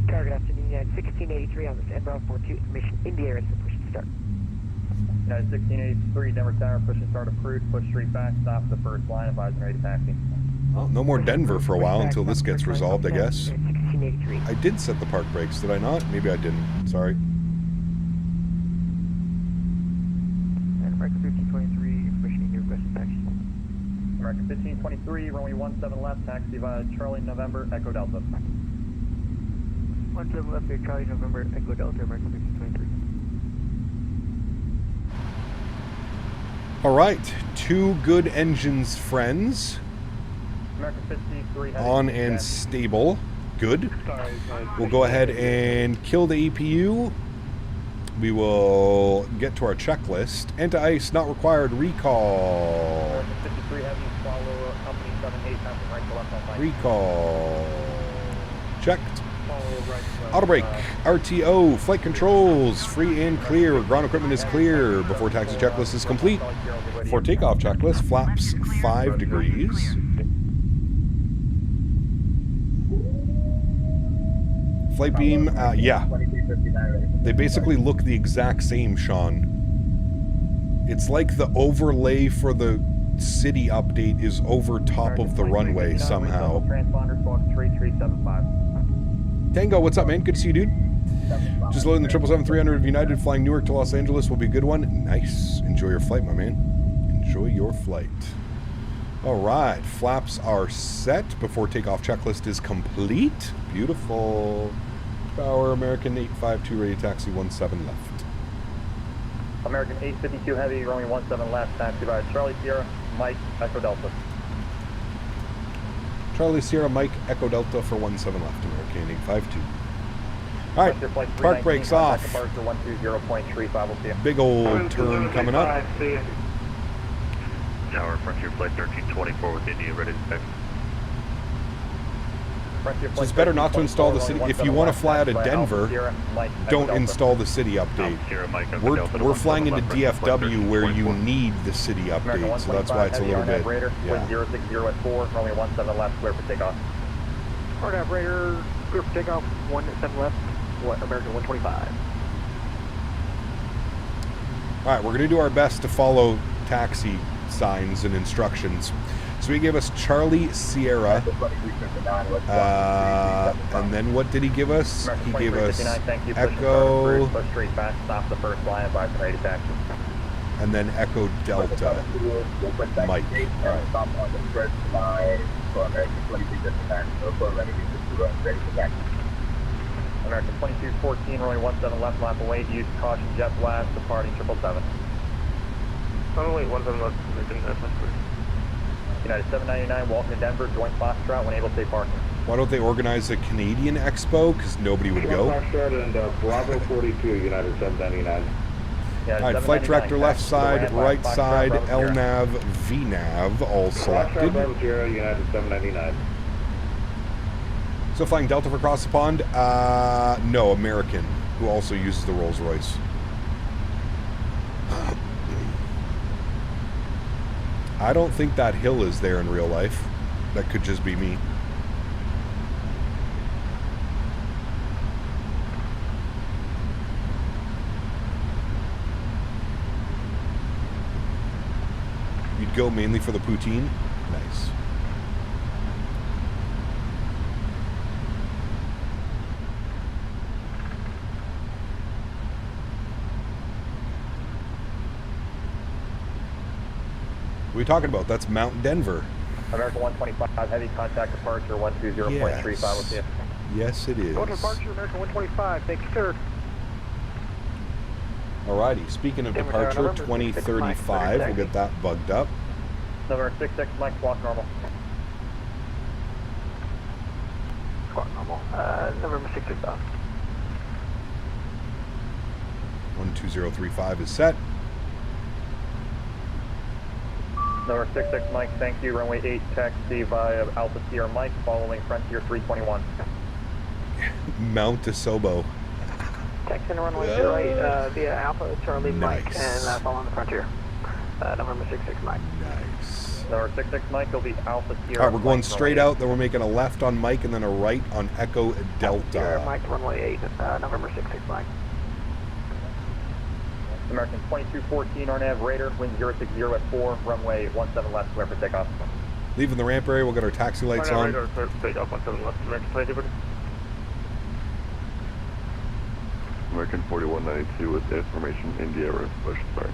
[SPEAKER 8] Target afternoon, United 1683 on this inbound 42 information, India is the push to start.
[SPEAKER 4] United 1683 Denver Tower, push and start approved, push straight back, stop the first line, advise and ready to taxi.
[SPEAKER 2] Well, no more Denver for a while until this gets resolved, I guess. I did set the park brakes, did I not? Maybe I didn't. Sorry.
[SPEAKER 8] American 1523, information India requested taxi.
[SPEAKER 4] American 1523, runway 17 left, taxi via Charlie November, Echo Delta.
[SPEAKER 8] 17 left, Charlie November, Echo Delta, American 1523.
[SPEAKER 2] All right, two good engines, friends.
[SPEAKER 4] American 53
[SPEAKER 2] On and stable. Good. We'll go ahead and kill the APU. We will get to our checklist. Anti-ice not required. Recall.
[SPEAKER 4] American 53 heavy, follow company 78, passing right to left on line.
[SPEAKER 2] Recall. Checked.
[SPEAKER 4] Follow right to
[SPEAKER 2] Auto brake, RTO, flight controls, free and clear. Ground equipment is clear. Before taxi checklist is complete. For takeoff checklist, flaps 5 degrees. Flight beam, yeah. They basically look the exact same, Sean. It's like the overlay for the city update is over top of the runway somehow.
[SPEAKER 4] Transponder squawk 3375.
[SPEAKER 2] Tango, what's up, man? Good to see you, dude. Just loading the 777-300 of United flying Newark to Los Angeles will be a good one. Nice. Enjoy your flight, my man. Enjoy your flight. All right. Flaps are set before takeoff checklist is complete. Beautiful. Power American 852 ready taxi 17 left.
[SPEAKER 4] American 852 heavy, runway 17 left, taxi via Charlie Sierra, Mike, Echo Delta.
[SPEAKER 2] Charlie Sierra Mike Echo Delta for 17 left, American 852. All right, park brakes off. Big old turn coming up.
[SPEAKER 10] Tower, Frontier Flight 1324 with India ready to taxi.
[SPEAKER 2] So it's better not to install the city. If you want to fly out of Denver, don't install the city update. We're flying into DFW where you need the city update, so that's why it's a little bit. Yeah.
[SPEAKER 4] 060 at 4, runway 17 left, clear for takeoff.
[SPEAKER 8] Port operator, clear for takeoff, 17 left, American 125.
[SPEAKER 2] All right, we're going to do our best to follow taxi signs and instructions. So he gave us Charlie Sierra, and then what did he give us? He gave us Echo, and then Echo Delta, Mike. All right.
[SPEAKER 4] American 2214, runway 17 left, lap away, use caution, jet blast, departing 777.
[SPEAKER 6] Runway 17 left,
[SPEAKER 4] United 799, welcome to Denver, joint Foxtrot, when able to stay parking.
[SPEAKER 2] Why don't they organize a Canadian expo? Because nobody would go.
[SPEAKER 11] Foxtrot and Bravo 42, United 799.
[SPEAKER 2] All right, flight director left side, right side, LNAV, VNAV, all selected.
[SPEAKER 11] United 799.
[SPEAKER 2] So flying Delta for across the pond? No, American, who also uses the Rolls Royce. I don't think that hill is there in real life. That could just be me. You'd go mainly for the poutine? Nice. What are we talking about? That's Mount Denver.
[SPEAKER 4] American 125, heavy contact departure 120.35 with you.
[SPEAKER 2] Yes, it is.
[SPEAKER 8] Go to departure, American 125. Thank you, sir.
[SPEAKER 2] Alrighty, speaking of departure, 2035, we'll get that bugged up.
[SPEAKER 4] November 66, Mike, squawk normal.
[SPEAKER 8] Squawk normal. November 66 off.
[SPEAKER 2] 12035 is set.
[SPEAKER 4] Number 66 Mike, thank you. Runway 8, taxi via Alpha Sierra Mike, following Frontier 321.
[SPEAKER 2] Mount Asobo.
[SPEAKER 8] Taxi runway 08 via Alpha Charlie Mike, and following the Frontier. November 66 Mike.
[SPEAKER 2] Nice.
[SPEAKER 4] Number 66 Mike will be Alpha Sierra.
[SPEAKER 2] All right, we're going
[SPEAKER 4] Mike,
[SPEAKER 2] straight out, then we're making a left on Mike and then a right on Echo Delta.
[SPEAKER 8] Sierra Mike, runway 8, November 66 Mike.
[SPEAKER 4] American 2214 RNAV Raider, wind 060 at 4, runway 17 left, clear for takeoff.
[SPEAKER 2] Leaving the ramp area, we'll get our taxi lights on.
[SPEAKER 6] Radar, clear for takeoff, 17 left, American Flight Liberty.
[SPEAKER 10] American 4192 with information, India, push start.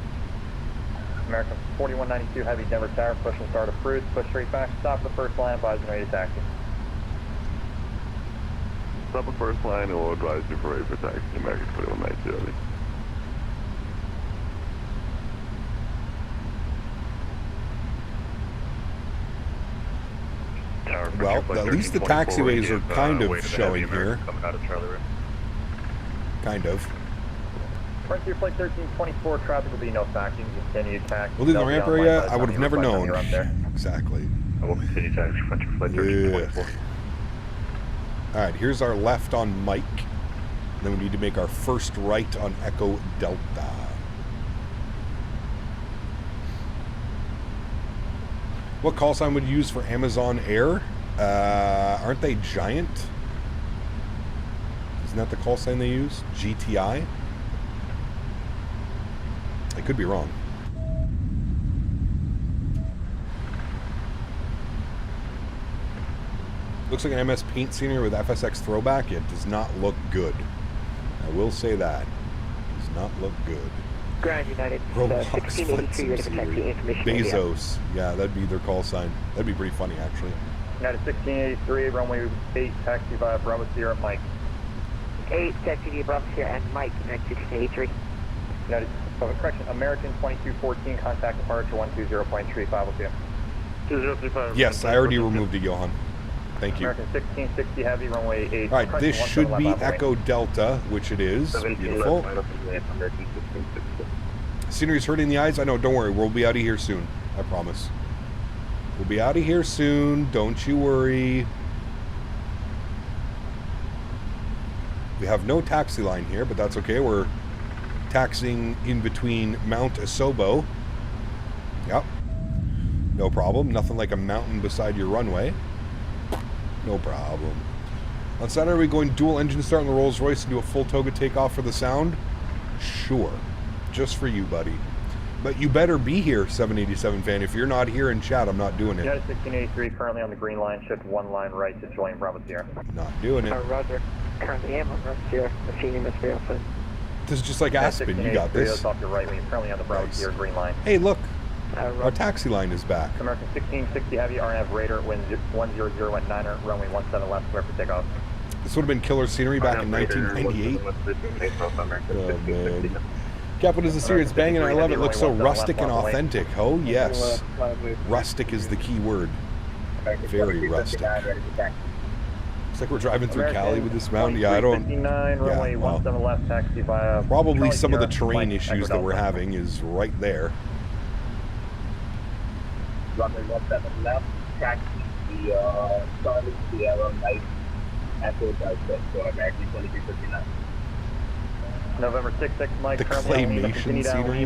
[SPEAKER 4] American 4192 Heavy Denver Tower, push and start approved, push straight back, stop the first line, advise and ready to taxi.
[SPEAKER 10] Stop the first line and we'll advise you for ready for taxi, American 4192 Heavy.
[SPEAKER 2] Well, at least the taxiways are kind of showing here. Kind of.
[SPEAKER 4] Frontier Flight 1324, traffic will be no facting, continue taxi.
[SPEAKER 2] We'll leave the ramp area, I would have never known. Exactly.
[SPEAKER 10] I will continue taxi, Frontier Flight 1324.
[SPEAKER 2] Alright, here's our left on Mike. Then we need to make our first right on Echo Delta. What call sign would you use for Amazon Air? Aren't they giant? Isn't that the call sign they use? GTI? I could be wrong. Looks like an MS Paint scenery with FSX throwback. It does not look good. I will say that. It does not look good.
[SPEAKER 8] Ground United,
[SPEAKER 2] Roblox
[SPEAKER 8] 1683, ready for taxi, information.
[SPEAKER 2] Bezos. Yeah, that'd be their call sign. That'd be pretty funny, actually.
[SPEAKER 4] United 1683, runway 8, taxi via Bravo Sierra Mike.
[SPEAKER 8] 8, taxi via Bravo Sierra and Mike, United 1683.
[SPEAKER 4] United, correction, American 2214, contact departure 120.35 with you.
[SPEAKER 6] 2035.
[SPEAKER 2] Yes, I already removed it, Johan. Thank you.
[SPEAKER 4] American 1660 Heavy, runway 8.
[SPEAKER 2] All right, this should be Echo Delta, which it is. Beautiful. Scenery's hurting the eyes? I know, don't worry. We'll be out of here soon. I promise. We'll be out of here soon. Don't you worry. We have no taxi line here, but that's okay. We're taxiing in between Mount Asobo. Yep. No problem. Nothing like a mountain beside your runway. No problem. On Saturday, are we going dual engine start on the Rolls Royce and do a full toga takeoff for the sound? Sure. Just for you, buddy. But you better be here, 787 fan. If you're not here in chat, I'm not doing it.
[SPEAKER 4] United 1683, currently on the green line, shift 1 line right to join Bravo Sierra.
[SPEAKER 2] Not doing it.
[SPEAKER 8] Roger. Currently am on Bravo Sierra. The senior must be outside.
[SPEAKER 2] This is just like Aspen. You got this.
[SPEAKER 4] Off your right when you're currently on the Bravo Sierra green line.
[SPEAKER 2] Hey, look. Our taxi line is back.
[SPEAKER 4] American 1660 Heavy, RNAV Raider, wind 10019er, runway 17 left, clear for takeoff.
[SPEAKER 2] This would have been killer scenery back in 1998. Oh, man. Cap, what is this here? It's banging. I love it. It looks so rustic and authentic. Oh, yes. Rustic is the key word. Very rustic. Looks like we're driving through Cali with this mountain. Yeah, I don't...
[SPEAKER 4] runway 17 left, taxi via...
[SPEAKER 2] Probably some of the terrain issues that we're having is right there.
[SPEAKER 11] Runway 17 left, taxi the Sólríkt Sierra Mike, Echo Delta, so American 2359.
[SPEAKER 4] November 66 Mike,
[SPEAKER 2] the claymation scenery.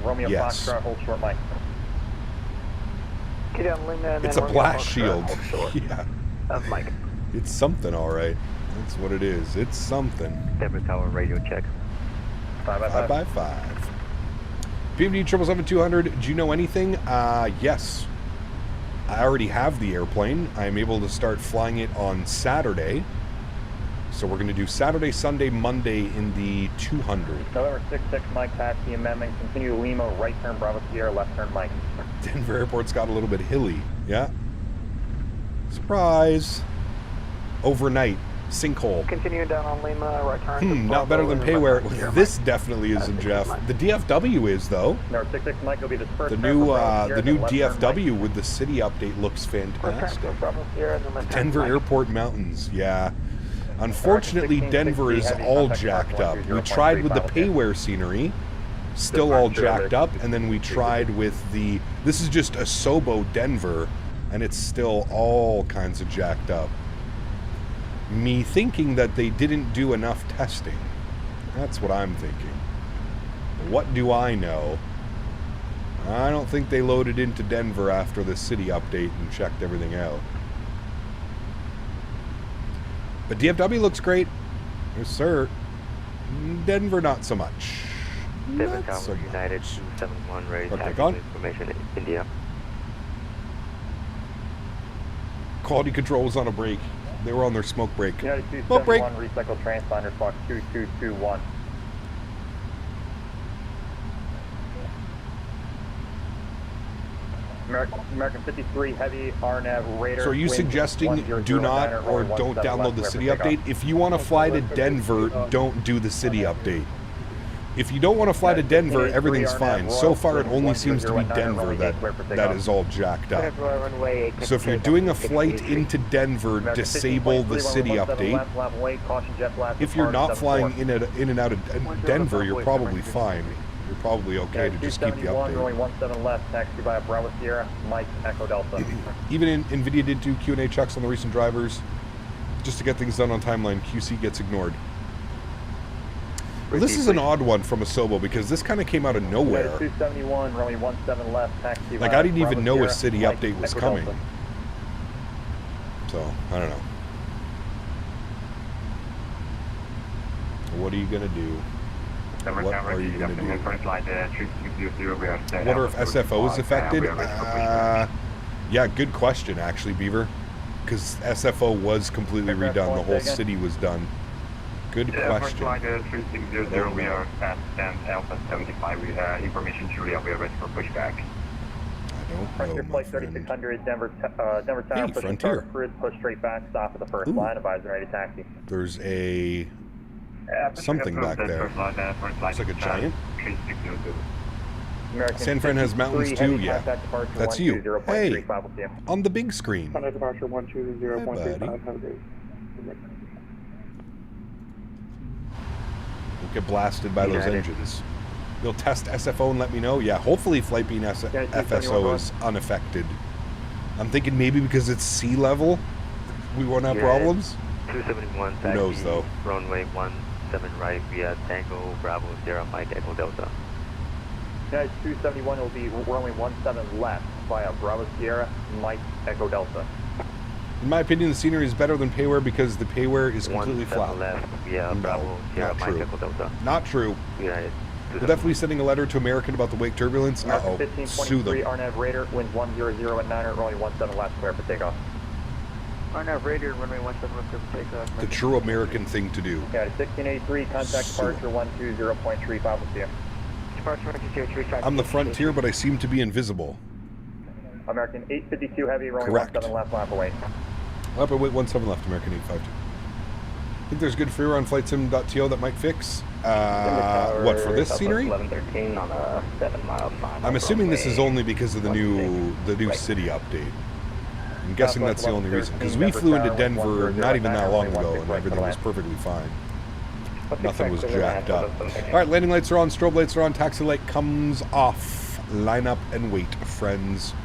[SPEAKER 4] Romeo
[SPEAKER 2] yes.
[SPEAKER 4] Foxtrot, hold short Mike.
[SPEAKER 8] Get down Lima,
[SPEAKER 2] it's a blast shield. Yeah.
[SPEAKER 8] Of Mike.
[SPEAKER 2] It's something, all right. That's what it is. It's something.
[SPEAKER 7] Denver Tower radio check.
[SPEAKER 4] 5x5.
[SPEAKER 2] 5x5. PMDG 777-200, do you know anything? Yes. I already have the airplane. I'm able to start flying it on Saturday. So we're going to do Saturday, Sunday, Monday in the 200.
[SPEAKER 4] November 66 Mike, taxi amendment. Continue Lima, right turn Bravo Sierra, left turn Mike.
[SPEAKER 2] Denver Airport's got a little bit hilly. Yeah. Surprise. Overnight. Sinkhole.
[SPEAKER 8] Continuing down on Lima, right turn.
[SPEAKER 2] Not better than Payware. This definitely isn't, Jeff. The DFW is, though.
[SPEAKER 4] Number 66 Mike will be the first.
[SPEAKER 2] The new DFW with the city update looks fantastic. Denver Airport Mountains, yeah. Unfortunately, Denver is all jacked up. We tried with the Payware scenery, still all jacked up, and then we tried with the... This is just a Sobo Denver, and it's still all kinds of jacked up. Me thinking that they didn't do enough testing. That's what I'm thinking. What do I know? I don't think they loaded into Denver after the city update and checked everything out. But DFW looks great. Yes, sir. Denver, not so much.
[SPEAKER 7] Not so United 271 raise information in India.
[SPEAKER 2] Quality control was on a break. They were on their smoke break.
[SPEAKER 4] United
[SPEAKER 2] Smoke break.
[SPEAKER 4] 271, recycle transponder, Fox 2221. American 53 heavy RNAV Raider.
[SPEAKER 2] So are you suggesting do not or don't download the city update? If you want to fly to Denver, don't do the city update. If you don't want to fly to Denver, everything's fine. So far, it only seems to be Denver that is all jacked up. So if you're doing a flight into Denver, disable the city update. If you're not flying in and out of Denver, you're probably fine. You're probably okay to just keep the update.
[SPEAKER 4] 17 left, taxi by Bravo Sierra, Mike Echo Delta.
[SPEAKER 2] Even NVIDIA did do Q&A checks on the recent drivers. Just to get things done on timeline, QC gets ignored. Well, this is an odd one from a Sobo because this kind of came out of nowhere.
[SPEAKER 4] 271, runway 17 left, taxi.
[SPEAKER 2] Like I didn't even know a city update was coming. So I don't know. What are you gonna do? What are you gonna do? I wonder if SFO is affected. Yeah, good question actually, Beaver. Because SFO was completely redone. The whole city was done. Good question.
[SPEAKER 10] We are at Alpha 75. We have information to we are ready for pushback.
[SPEAKER 2] I don't know,
[SPEAKER 4] Flight 3600, Denver Tower, push
[SPEAKER 2] Frontier.
[SPEAKER 4] Cruise, push straight back, stop at the first line, advisor ready taxi.
[SPEAKER 2] There's a something back there. Looks like a giant. San Fran has mountains too, yeah. That's you. Hey, on the big screen. Hey, buddy. Don't get blasted by those engines. You'll test SFO and let me know? Yeah, hopefully Flight Beam FSO is unaffected. I'm thinking maybe because it's sea level, we won't have problems.
[SPEAKER 7] 271
[SPEAKER 2] Who knows though?
[SPEAKER 7] Runway 17 right via Tango Bravo Sierra Mike Echo Delta.
[SPEAKER 4] Guys, 271 will be runway 17 left via Bravo Sierra Mike Echo Delta.
[SPEAKER 2] In my opinion, the scenery is better than Payware because the Payware is completely flat.
[SPEAKER 7] Left via Bravo Sierra
[SPEAKER 2] not
[SPEAKER 7] Mike
[SPEAKER 2] true.
[SPEAKER 7] Echo Delta.
[SPEAKER 2] Not true.
[SPEAKER 7] United.
[SPEAKER 2] We're definitely sending a letter to American about the wake turbulence. Uh-oh. Sue them.
[SPEAKER 4] RNAV Raider, wind 100 at 9, runway 17 left, clear for takeoff.
[SPEAKER 9] RNAV Raider, runway 17 left, clear for takeoff.
[SPEAKER 2] The true American thing to do.
[SPEAKER 4] Yeah, 1683, contact departure 120.35 with you.
[SPEAKER 2] I'm the Frontier, but I seem to be invisible.
[SPEAKER 4] American 852 heavy, runway
[SPEAKER 2] Correct.
[SPEAKER 4] 17 left, lap away.
[SPEAKER 2] Lap away 17 left, American 852. I think there's good freeware on flightsim.to that might fix. What, for this scenery?
[SPEAKER 11] 1113 on a 7 mile final.
[SPEAKER 2] I'm assuming this is only because of the new city update. I'm guessing that's the only reason. Because we flew into Denver not even that long ago and everything was perfectly fine. Nothing was jacked up. Alright, landing lights are on, strobe lights are on, taxi light comes off. Line up and wait, friends.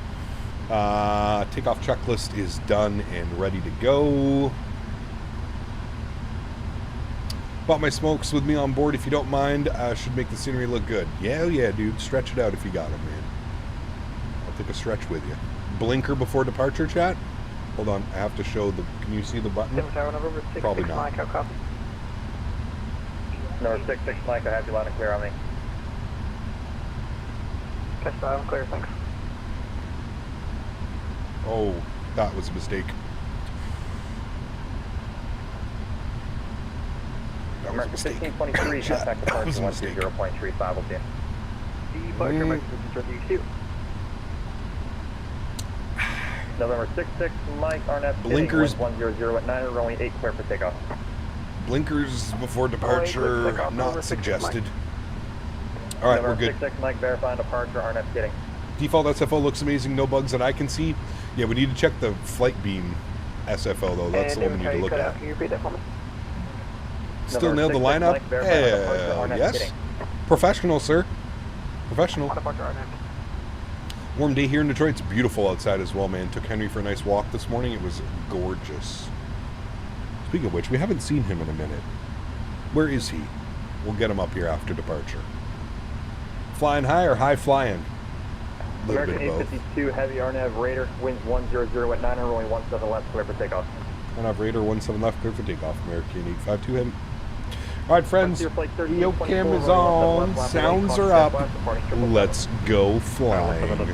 [SPEAKER 2] Takeoff checklist is done and ready to go. Bought my smokes with me on board if you don't mind. Should make the scenery look good. Yeah, dude. Stretch it out if you got it, man. I'll take a stretch with you. Blinker before departure, chat? Hold on. I have to show the... Can you see the button? Probably not.
[SPEAKER 4] Number 66 Mike, I have you loud and clear on me.
[SPEAKER 9] Yes, I'm clear, thanks.
[SPEAKER 2] Oh, that was a mistake. That was a mistake.
[SPEAKER 4] 1623, contact departure 120.35 with you.
[SPEAKER 9] Departure, Mike, you.
[SPEAKER 4] November 66 Mike, RNF,
[SPEAKER 2] Blinkers.
[SPEAKER 4] 100 at 9, runway 8, clear for takeoff.
[SPEAKER 2] Blinkers before departure, not suggested. Alright, we're good.
[SPEAKER 4] 66 Mike, verifying departure, RNF kidding.
[SPEAKER 2] Default SFO looks amazing, no bugs that I can see. Yeah, we need to check the flight beam SFO though, that's the one we need to look at.
[SPEAKER 9] Can you repeat that for me?
[SPEAKER 2] Still nailed the lineup? Yes. Professional, sir. Professional. Warm day here in Detroit. It's beautiful outside as well, man. Took Henry for a nice walk this morning. It was gorgeous. Speaking of which, we haven't seen him in a minute. Where is he? We'll get him up here after departure. Flying high or high flying? A little
[SPEAKER 4] American
[SPEAKER 2] bit of both.
[SPEAKER 4] 852 Heavy RNAV Raider, winds 100 at 900, rolling 17 left, clear for takeoff.
[SPEAKER 2] RNAV Raider 17 left, clear for takeoff. American 852 Heavy. All right, friends. EO cam is on. Sounds are up. Let's go flying.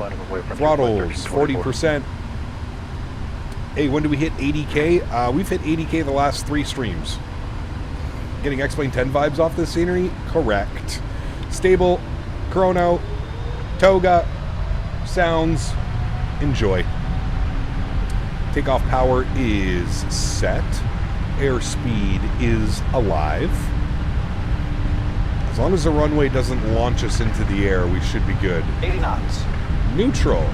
[SPEAKER 2] Throttles 40%. Hey, when do we hit 80K? We've hit 80K the last 3 streams. Getting X-Plane 10 vibes off this scenery? Correct. Stable, chrono, toga, sounds, enjoy. Takeoff power is set. Airspeed is alive. As long as the runway doesn't launch us into the air, we should be good.
[SPEAKER 12] 80 knots.
[SPEAKER 2] Neutral.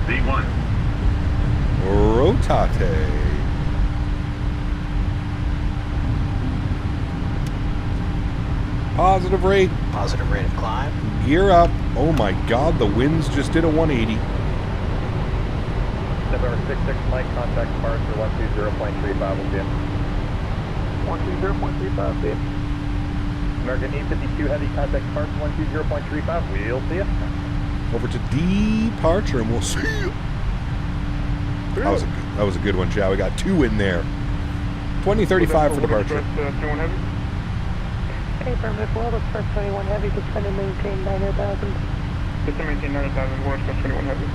[SPEAKER 10] V1.
[SPEAKER 2] Rotate. Positive rate.
[SPEAKER 12] Positive rate of climb.
[SPEAKER 2] Gear up. Oh my god, the winds just did a 180.
[SPEAKER 4] November 66, Mike, contact departure 120.35 will be in.
[SPEAKER 8] 120.35 be.
[SPEAKER 4] American 852 Heavy, contact departure 120.35, we'll see you.
[SPEAKER 2] Over to departure and we'll see you. That was a good one, Chow. We got 2 in there. 2035 for departure.
[SPEAKER 8] Hey, affirmative. Well, the first 21 Heavy, descend and maintain 9,000.
[SPEAKER 9] Just to maintain 9,000, we're at 21 Heavy.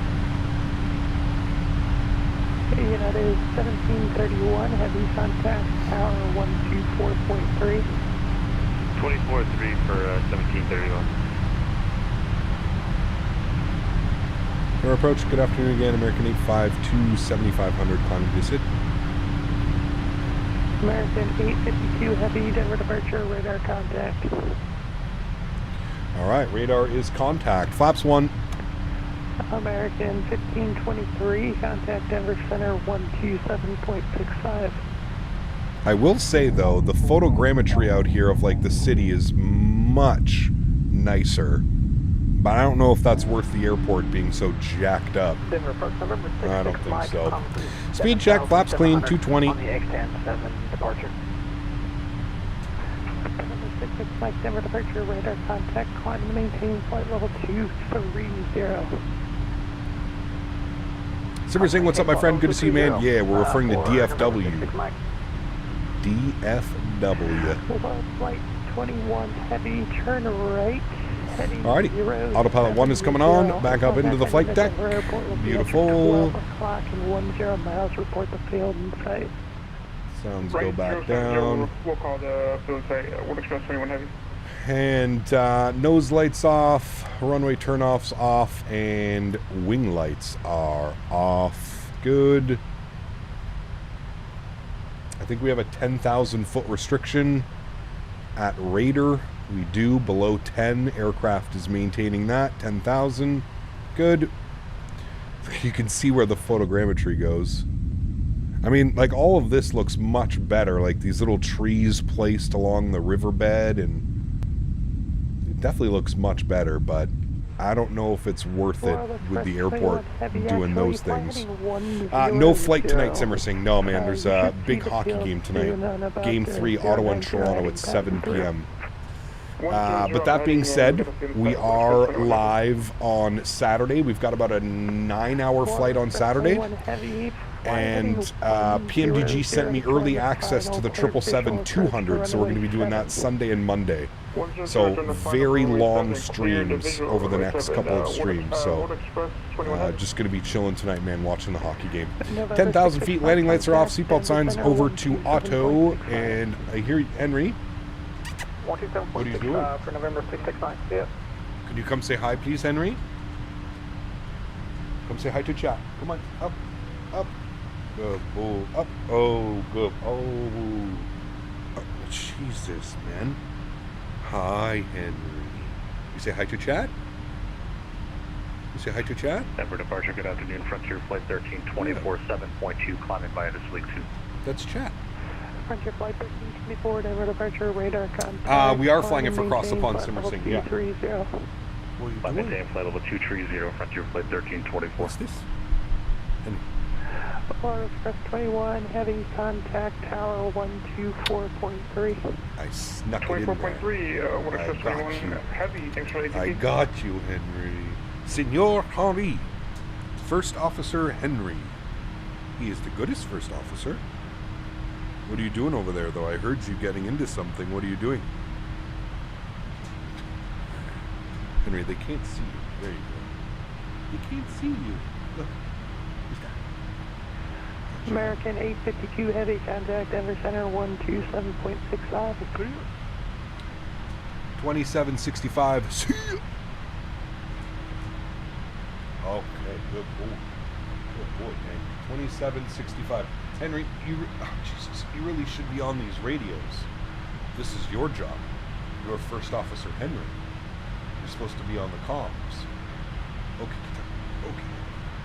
[SPEAKER 8] Hey, United is 1731 Heavy, contact tower 124.3.
[SPEAKER 5] 24-3 for 1731.
[SPEAKER 2] Our approach, good afternoon again, American 852, 7500, climbing visit.
[SPEAKER 8] American 852 Heavy, Denver departure, radar contact.
[SPEAKER 2] Alright, radar is contact. Flaps 1.
[SPEAKER 8] American 1523, contact Denver Center 127.65.
[SPEAKER 2] I will say, though, the photogrammetry out here of, like, the city is much nicer. But I don't know if that's worth the airport being so jacked up.
[SPEAKER 8] Denver approach November 66,
[SPEAKER 2] I don't think
[SPEAKER 8] Mike,
[SPEAKER 2] so. Speed check, flaps clean, 220.
[SPEAKER 8] On the X-10-7 departure. November 66, Mike, Denver departure, radar contact, climb and maintain flight level 230.
[SPEAKER 2] Simmer Singh, what's up, my friend? Good to see you, man. Yeah, we're referring to DFW. DFW.
[SPEAKER 8] Flight 21 Heavy, turn right.
[SPEAKER 2] Alrighty, autopilot 1 is coming on, back up into the flight deck. Beautiful.
[SPEAKER 8] 12 o'clock and 10 miles, report the field in sight.
[SPEAKER 2] Sounds go back down.
[SPEAKER 9] We'll call the field site, World Express 21 Heavy.
[SPEAKER 2] And nose lights off, runway turnoffs off, and wing lights are off. Good. I think we have a 10,000 foot restriction at Raider. We do below 10. Aircraft is maintaining that. 10,000. Good. You can see where the photogrammetry goes. I mean, like, all of this looks much better. Like, these little trees placed along the riverbed, and it definitely looks much better, but I don't know if it's worth it with the airport doing those things. No flight tonight, Simmer Singh. No, man. There's a big hockey game tonight. Game 3, Ottawa and Toronto at 7 p.m. But that being said, we are live on Saturday. We've got about a 9-hour flight on Saturday. And PMDG sent me early access to the 777-200, so we're going to be doing that Sunday and Monday. So very long streams over the next couple of streams. So just going to be chilling tonight, man, watching the hockey game. 10,000 feet, landing lights are off, seatbelt signs over to Otto. And I hear Henry. What are you doing?
[SPEAKER 8] For November 669, yeah.
[SPEAKER 2] Could you come say hi, please, Henry? Come say hi to chat. Come on, up, up. Good, oh, up, oh, good, oh. Jesus, man. Hi, Henry. You say hi to chat? You say hi to chat?
[SPEAKER 10] Denver departure, good afternoon. Frontier Flight 1324, 7.2, climbing via the Sleek 2.
[SPEAKER 2] That's chat.
[SPEAKER 8] Frontier Flight 1324, Denver departure, radar contact.
[SPEAKER 2] We are flying it for across the pond, Simmersing, yeah.
[SPEAKER 8] 230.
[SPEAKER 2] What are you
[SPEAKER 10] Flight
[SPEAKER 2] doing?
[SPEAKER 10] maintain flight level 230, Frontier Flight 1324.
[SPEAKER 2] What's this?
[SPEAKER 8] Apollo Express 21, heavy contact tower 124.3.
[SPEAKER 2] I snuck it in there.
[SPEAKER 9] 24.3, what
[SPEAKER 2] I
[SPEAKER 9] Express
[SPEAKER 2] got
[SPEAKER 9] 21,
[SPEAKER 2] you.
[SPEAKER 9] heavy, thanks for ATP.
[SPEAKER 2] I got you, Henry. Senor Henry. First Officer Henry. He is the goodest first officer. What are you doing over there, though? I heard you getting into something. What are you doing? Henry, they can't see you. There you go. They can't see you. Look. Who's that?
[SPEAKER 8] American 852, heavy contact, Denver Center 127.65.
[SPEAKER 2] 2765. See ya. Okay, good boy. Good boy, man. 2765. Henry, Jesus, you really should be on these radios. This is your job. You're First Officer Henry. You're supposed to be on the comms. Okay, okay.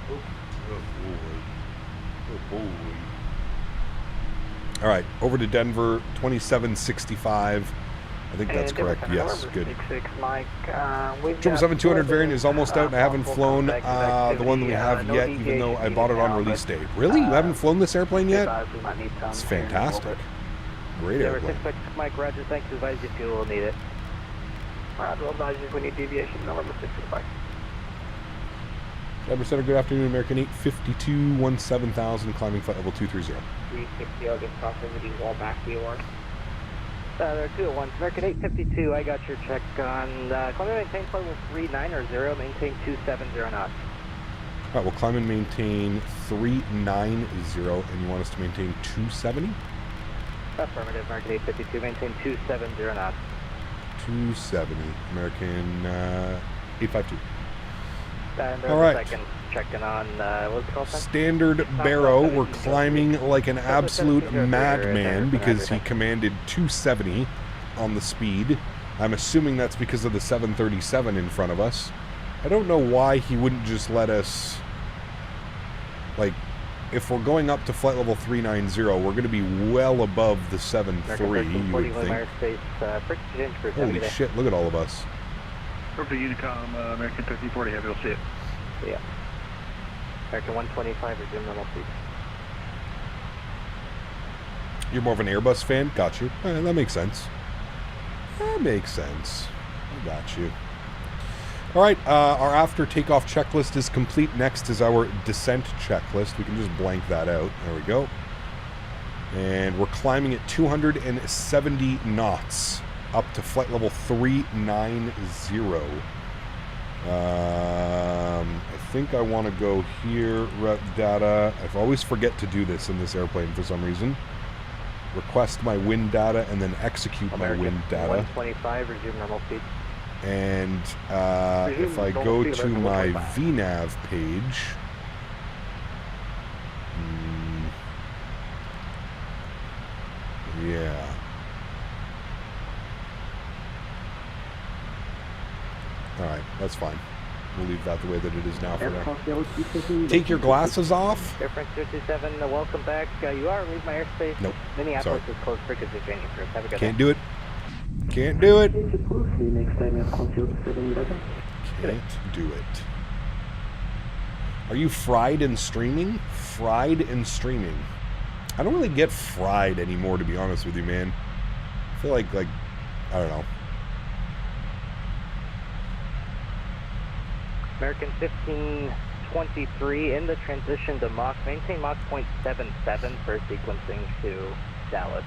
[SPEAKER 2] Good boy. Good boy. All right, over to Denver, 2765. I think that's correct. Yes, good.
[SPEAKER 9] 66, Mike.
[SPEAKER 2] 777-200 variant is almost out, and I haven't flown the one that we have yet, even though I bought it on release day. Really? You haven't flown this airplane yet? It's fantastic. Great airplane.
[SPEAKER 9] Mike, Roger, thanks. Advise you fuel will need it. Roger, advise you if we need deviation, number 65.
[SPEAKER 2] Denver Center, good afternoon, American 852, 17,000, climbing flight level 230.
[SPEAKER 11] 360, I'll get proximity wall back to yours.
[SPEAKER 9] There are 2 at once. American 852, I got your check on. Climb and maintain flight level 390, maintain 270 knots.
[SPEAKER 2] All right, we'll climb and maintain 390, and you want us to maintain 270?
[SPEAKER 9] Affirmative, American 852, maintain 270 knots.
[SPEAKER 2] 270, American 852.
[SPEAKER 9] And
[SPEAKER 2] all right.
[SPEAKER 9] Second, checking on, what's it called?
[SPEAKER 2] Standard Barrow, we're climbing like an absolute madman because he commanded 270 on the speed. I'm assuming that's because of the 737 in front of us. I don't know why he wouldn't just let us, like, if we're going up to flight level 390, we're going to be well above the 73, you would think. Holy shit, look at all of us.
[SPEAKER 10] Over to Unicom, American 1340, heavy, we'll see it.
[SPEAKER 9] Yeah. American 125, resume normal speed.
[SPEAKER 2] You're more of an Airbus fan? Got you. That makes sense. That makes sense. I got you. All right, our after takeoff checklist is complete. Next is our descent checklist. We can just blank that out. There we go. And we're climbing at 270 knots up to flight level 390. I think I want to go here, rep data. I always forget to do this in this airplane for some reason. Request my wind data and then execute
[SPEAKER 9] American
[SPEAKER 2] my wind data.
[SPEAKER 9] 125, resume normal speed.
[SPEAKER 2] And if I go to my VNAV page, yeah. All right, that's fine. We'll leave that the way that it is now for now. Take your glasses off.
[SPEAKER 9] Air France 227, welcome back. You are leaving my airspace.
[SPEAKER 2] Nope.
[SPEAKER 9] Minneapolis
[SPEAKER 2] Sorry.
[SPEAKER 9] is closed frequency changing crew. Have a good
[SPEAKER 2] Can't
[SPEAKER 9] day.
[SPEAKER 2] do it. Can't do it. Can't do it. Are you fried and streaming? Fried and streaming. I don't really get fried anymore, to be honest with you, man. I feel like I don't know.
[SPEAKER 9] American 1523 in the transition to Mach. Maintain Mach 0.77 for sequencing to Dallas.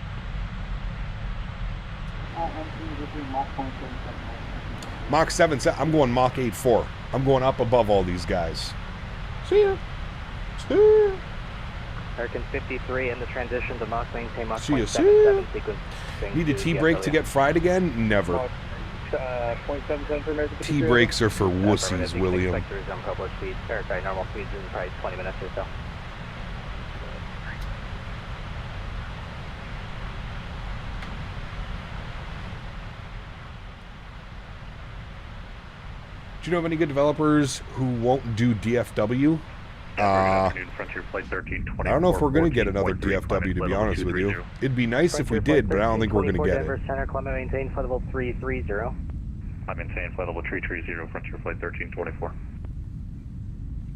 [SPEAKER 2] Mach 7, I'm going Mach 8.4. I'm going up above all these guys. See ya. See ya.
[SPEAKER 9] American 53 in the transition to Mach. Maintain Mach
[SPEAKER 2] See ya.
[SPEAKER 9] 0.77 sequencing.
[SPEAKER 2] Need a
[SPEAKER 9] to
[SPEAKER 2] T-brake to
[SPEAKER 9] DFW.
[SPEAKER 2] get fried again? Never.
[SPEAKER 9] 0.77 for American 53.
[SPEAKER 2] T-brakes are for wussies, William.
[SPEAKER 9] Expect to resume public speed. Verify normal speeds in probably 20 minutes or so.
[SPEAKER 2] you know of any good developers who won't do DFW?
[SPEAKER 10] Frontier Flight 1324.
[SPEAKER 2] I don't know if we're going to get another DFW, to be honest with you. It'd be nice if we did, but I don't think we're going to get it.
[SPEAKER 9] Center, climb and maintain flight level 330.
[SPEAKER 10] I'm maintaining flight level 330, Frontier Flight 1324.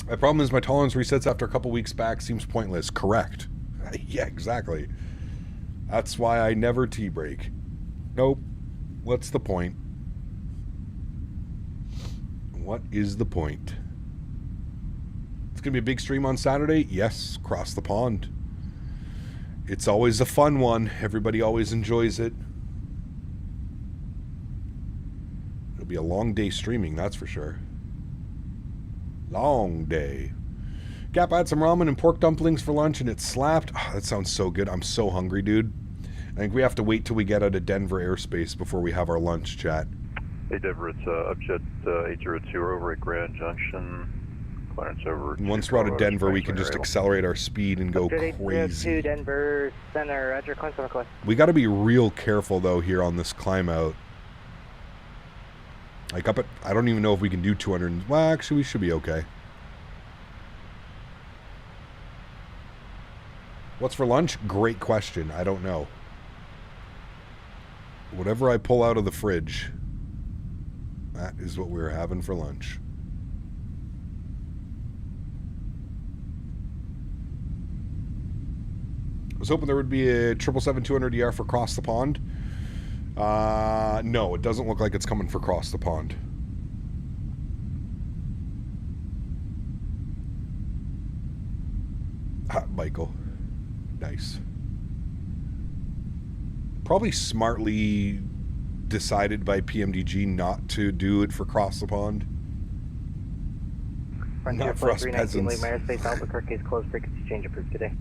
[SPEAKER 2] My problem is my tolerance resets after a couple weeks back seems pointless. Correct. Yeah, exactly. That's why I never T-brake. Nope. What's the point? What is the point? It's going to be a big stream on Saturday? Yes, across the pond. It's always a fun one. Everybody always enjoys it. It'll be a long day streaming, that's for sure. Long day. Gap, I had some ramen and pork dumplings for lunch and it slapped. Oh, that sounds so good. I'm so hungry, dude. I think we have to wait till we get out of Denver airspace before we have our lunch, chat.
[SPEAKER 13] Hey, Denver, it's Upjet 802 over at Grand Junction. Clearance over.
[SPEAKER 2] Once we're out of Denver, we can just accelerate our speed and go crazy.
[SPEAKER 9] Denver Center, Roger, climb center request.
[SPEAKER 2] We got to be real careful, though, here on this climb out. Like up at, I don't even know if we can do 200. Well, actually, we should be okay. What's for lunch? Great question. I don't know. Whatever I pull out of the fridge, that is what we're having for lunch. I was hoping there would be a 777-200ER for Cross the Pond. No, it doesn't look like it's coming for Cross the Pond. Michael. Nice. Probably smartly decided by PMDG not to do it for Cross the Pond.
[SPEAKER 9] Frontier
[SPEAKER 2] Not for us peasants.
[SPEAKER 9] Leave airspace, Albuquerque is closed, frequency change approved today.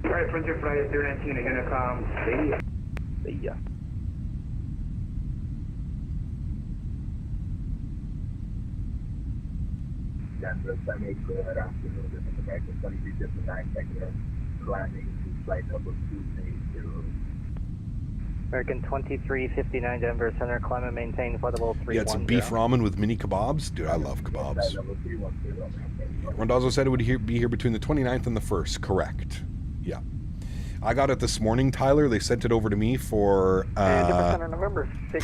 [SPEAKER 11] Alright, Frontier Flight 319, again, come.
[SPEAKER 9] See ya.
[SPEAKER 11] Denver, Sunday, good afternoon, this is American 2359, Takeoff, climbing to flight number 280.
[SPEAKER 9] American 2359, Denver Center, climb and maintain flight level 310.
[SPEAKER 2] Yeah, it's some beef ramen with mini kebabs. Dude, I love kebabs. Rondazzo said it would be here between the 29th and the 1st. Correct. Yeah. I got it this morning, Tyler. They sent it over to me for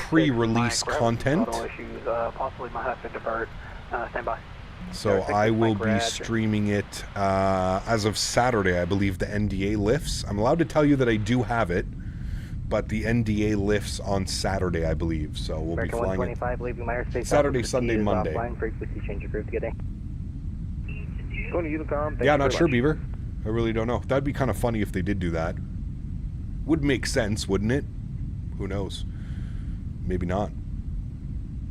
[SPEAKER 2] pre-release content.
[SPEAKER 9] Possibly might have to divert. Stand by.
[SPEAKER 2] So I will be streaming it as of Saturday. I believe the NDA lifts. I'm allowed to tell you that I do have it, but the NDA lifts on Saturday, I believe. So we'll be flying it Saturday, Sunday, Monday. Yeah, not sure, Beaver. I really don't know. That'd be kind of funny if they did do that. Would make sense, wouldn't it? Who knows? Maybe not.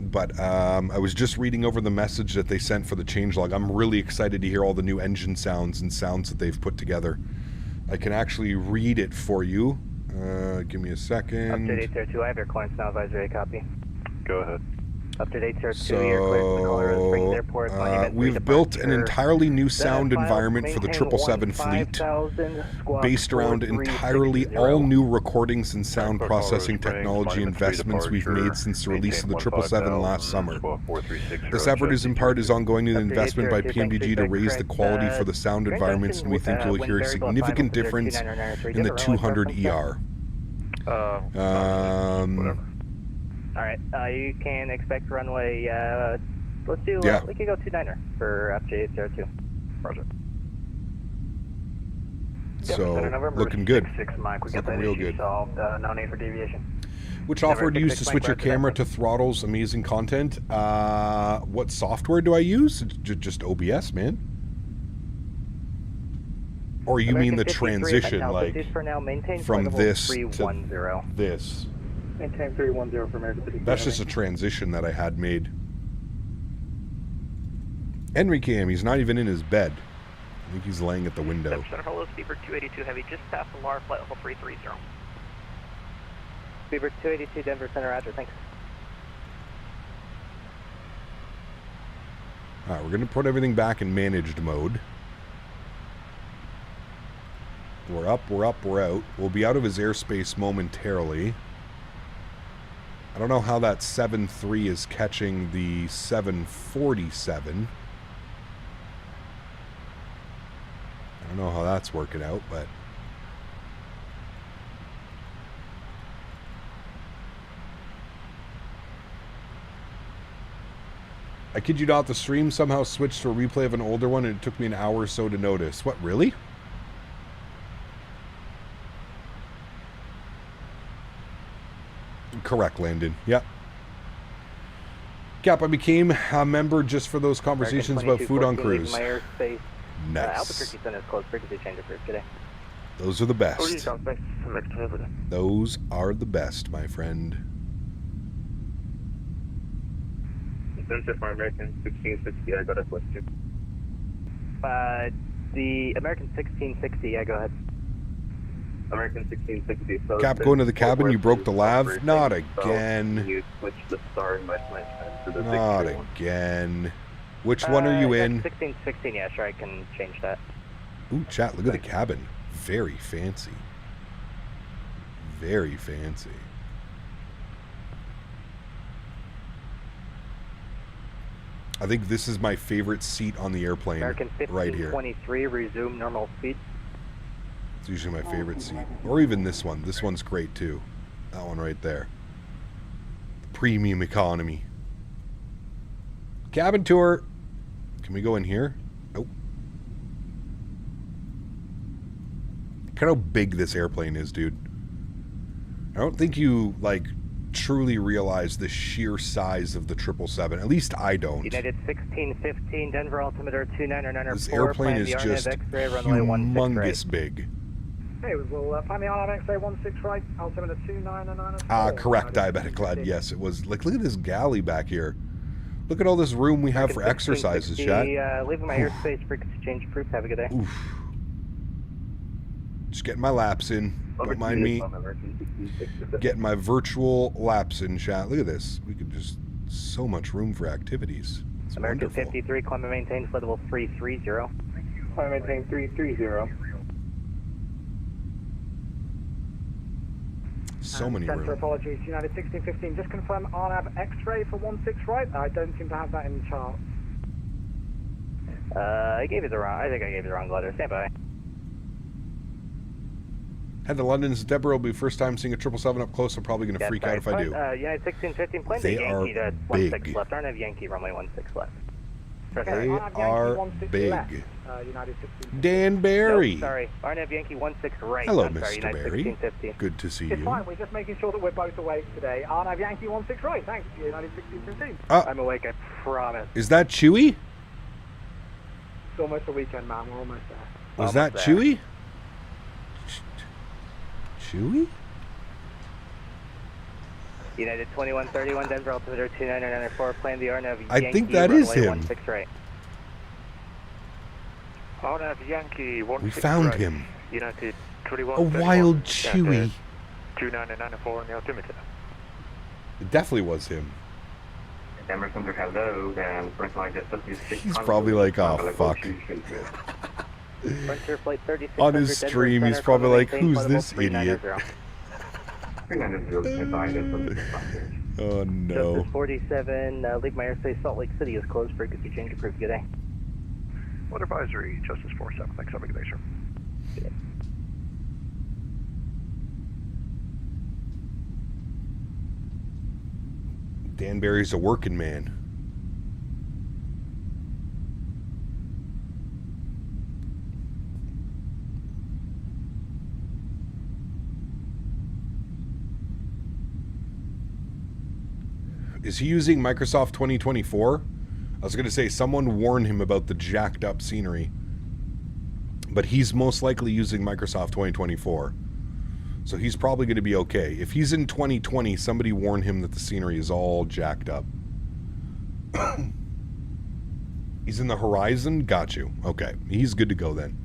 [SPEAKER 2] But I was just reading over the message that they sent for the changelog. I'm really excited to hear all the new engine sounds and sounds that they've put together. I can actually read it for you. Give me a second.
[SPEAKER 9] Up to 802, I have your clearance now, advisory copy.
[SPEAKER 13] Go ahead.
[SPEAKER 9] Up to 802, your clearance to the Colorado Springs Airport.
[SPEAKER 2] We've built an entirely new sound environment for the 777 fleet, based around entirely all new recordings and sound processing technology investments we've made since the release of the 777 last summer. This effort is in part ongoing in investment by PMDG to raise the quality for the sound environments, and we think you'll hear a significant difference in the 200ER.
[SPEAKER 13] Whatever.
[SPEAKER 9] Alright, you can expect runway, let's do, we can go 29er for FJ802.
[SPEAKER 13] Roger.
[SPEAKER 2] So, looking good. Looking real good.
[SPEAKER 9] Solved, no need for deviation.
[SPEAKER 2] Which software do you use to switch your camera to Throttle's amazing content? What software do I use? Just OBS, man. Or you mean the transition, like, from this to this?
[SPEAKER 9] Maintain 310 for American 57.
[SPEAKER 2] That's just a transition that I had made. Henry Cam, he's not even in his bed. I think he's laying at the window.
[SPEAKER 6] Center, hello, Beaver 282 Heavy, just past the LAR, flight level 330.
[SPEAKER 9] Beaver 282, Denver Center, Roger, thanks.
[SPEAKER 2] Alright, we're going to put everything back in managed mode. We're up, we're up, we're out. We'll be out of his airspace momentarily. I don't know how that 7.3 is catching the 747. I don't know how that's working out, but... I kid you not, the stream somehow switched to a replay of an older one and it took me an hour or so to notice. What, really? Correct, Landon. Yep. Cap, I became a member just for those conversations about food on cruise. Nice.
[SPEAKER 7] Albuquerque Center is closed. Frequency change approved today.
[SPEAKER 2] Those are the best. Those are the best, my friend.
[SPEAKER 11] Center for American 1660, I got a question.
[SPEAKER 7] The American 1660, yeah, go ahead.
[SPEAKER 11] American 1660. So
[SPEAKER 2] Cap, going to the cabin, you broke the lav? Not again.
[SPEAKER 11] So you switch the star in my plan to the
[SPEAKER 2] Not again. Which one are you in?
[SPEAKER 7] 1616, yeah, sure, I can change that.
[SPEAKER 2] Ooh, chat, look at the cabin. Very fancy. Very fancy. I think this is my favorite seat on the airplane.
[SPEAKER 7] American
[SPEAKER 2] right here.
[SPEAKER 7] 1523, resume normal speed.
[SPEAKER 2] It's usually my favorite seat. Or even this one. This one's great too. That one right there. Premium economy. Cabin tour. Can we go in here? Nope. Look at how big this airplane is, dude. I don't think you, like, truly realize the sheer size of the 777. At least I don't.
[SPEAKER 7] United 1615, Denver altimeter 2994.
[SPEAKER 2] This airplane is just humongous big.
[SPEAKER 14] Hey, we'll find the RNAV X-ray 16 right, altimeter 2994.
[SPEAKER 2] Correct, diabetic lad. Yes, it was. Like, look at this galley back here. Look at all this room we have for exercises, chat.
[SPEAKER 7] Leaving my airspace, frequency change proof. Have a good day.
[SPEAKER 2] Oof. Just getting my laps in. Don't mind me. Getting my virtual laps in, chat. Look at this. We could just so much room for activities. It's
[SPEAKER 7] American
[SPEAKER 2] wonderful.
[SPEAKER 7] 53, climb and maintain, flight level 330.
[SPEAKER 11] Climb and maintain 330.
[SPEAKER 2] So many
[SPEAKER 14] Center
[SPEAKER 2] room.
[SPEAKER 14] apologies, United 1615. Just confirm RNAV X-ray for 16 right. I don't seem to have that in the chart.
[SPEAKER 7] I gave you the wrong. I think I gave you the wrong letter. Stand by.
[SPEAKER 2] Head to London. Deborah will be first time seeing a 777 up close. I'm probably going to freak out if I do.
[SPEAKER 7] United 1615, plane
[SPEAKER 2] They
[SPEAKER 7] to Yankee
[SPEAKER 2] are
[SPEAKER 7] to 16
[SPEAKER 2] big.
[SPEAKER 7] left. RNAV Yankee, runway 16 left.
[SPEAKER 2] They are big.
[SPEAKER 14] United 16.
[SPEAKER 2] Dan Barry.
[SPEAKER 7] Nope, sorry. RNAV Yankee 16 right.
[SPEAKER 2] Hello,
[SPEAKER 7] I'm sorry,
[SPEAKER 2] Mr.
[SPEAKER 7] United
[SPEAKER 2] Barry.
[SPEAKER 7] 1650.
[SPEAKER 2] Good to see
[SPEAKER 14] It's
[SPEAKER 2] you.
[SPEAKER 14] fine, we're just making sure that we're both awake today. RNAV Yankee 16 right, thanks, United 1615.
[SPEAKER 7] I'm awake, I promise.
[SPEAKER 2] Is that Chewy?
[SPEAKER 14] It's almost a weekend, man, we're almost there.
[SPEAKER 2] Was that Chewy? Chewy?
[SPEAKER 7] United 2131, Denver altimeter 2994, plan the RNAV Yankee.
[SPEAKER 2] I think that is him.
[SPEAKER 7] 16 right.
[SPEAKER 5] RNAV Yankee 16
[SPEAKER 2] We found
[SPEAKER 5] right.
[SPEAKER 2] him.
[SPEAKER 5] United 21.
[SPEAKER 2] A wild Chewy.
[SPEAKER 5] 2994 on the altimeter.
[SPEAKER 2] It definitely was him.
[SPEAKER 11] Denver Center, hello, and first line just
[SPEAKER 2] He's probably like, oh, fuck.
[SPEAKER 7] Frontier flight 3600,
[SPEAKER 2] On his stream, he's probably like, who's this idiot? Oh, no.
[SPEAKER 7] Justice 47, leave my airspace, Salt Lake City is closed, frequency change approved. Good day.
[SPEAKER 15] What advisory, Justice 47, thanks, have a good day, sir.
[SPEAKER 7] Good day.
[SPEAKER 2] Dan Barry's a working man. Is he using Microsoft 2024? I was going to say someone warned him about the jacked up scenery. But he's most likely using Microsoft 2024. So he's probably going to be okay. If he's in 2020, somebody warned him that the scenery is all jacked up. He's in the horizon? Got you. Okay. He's good to go then.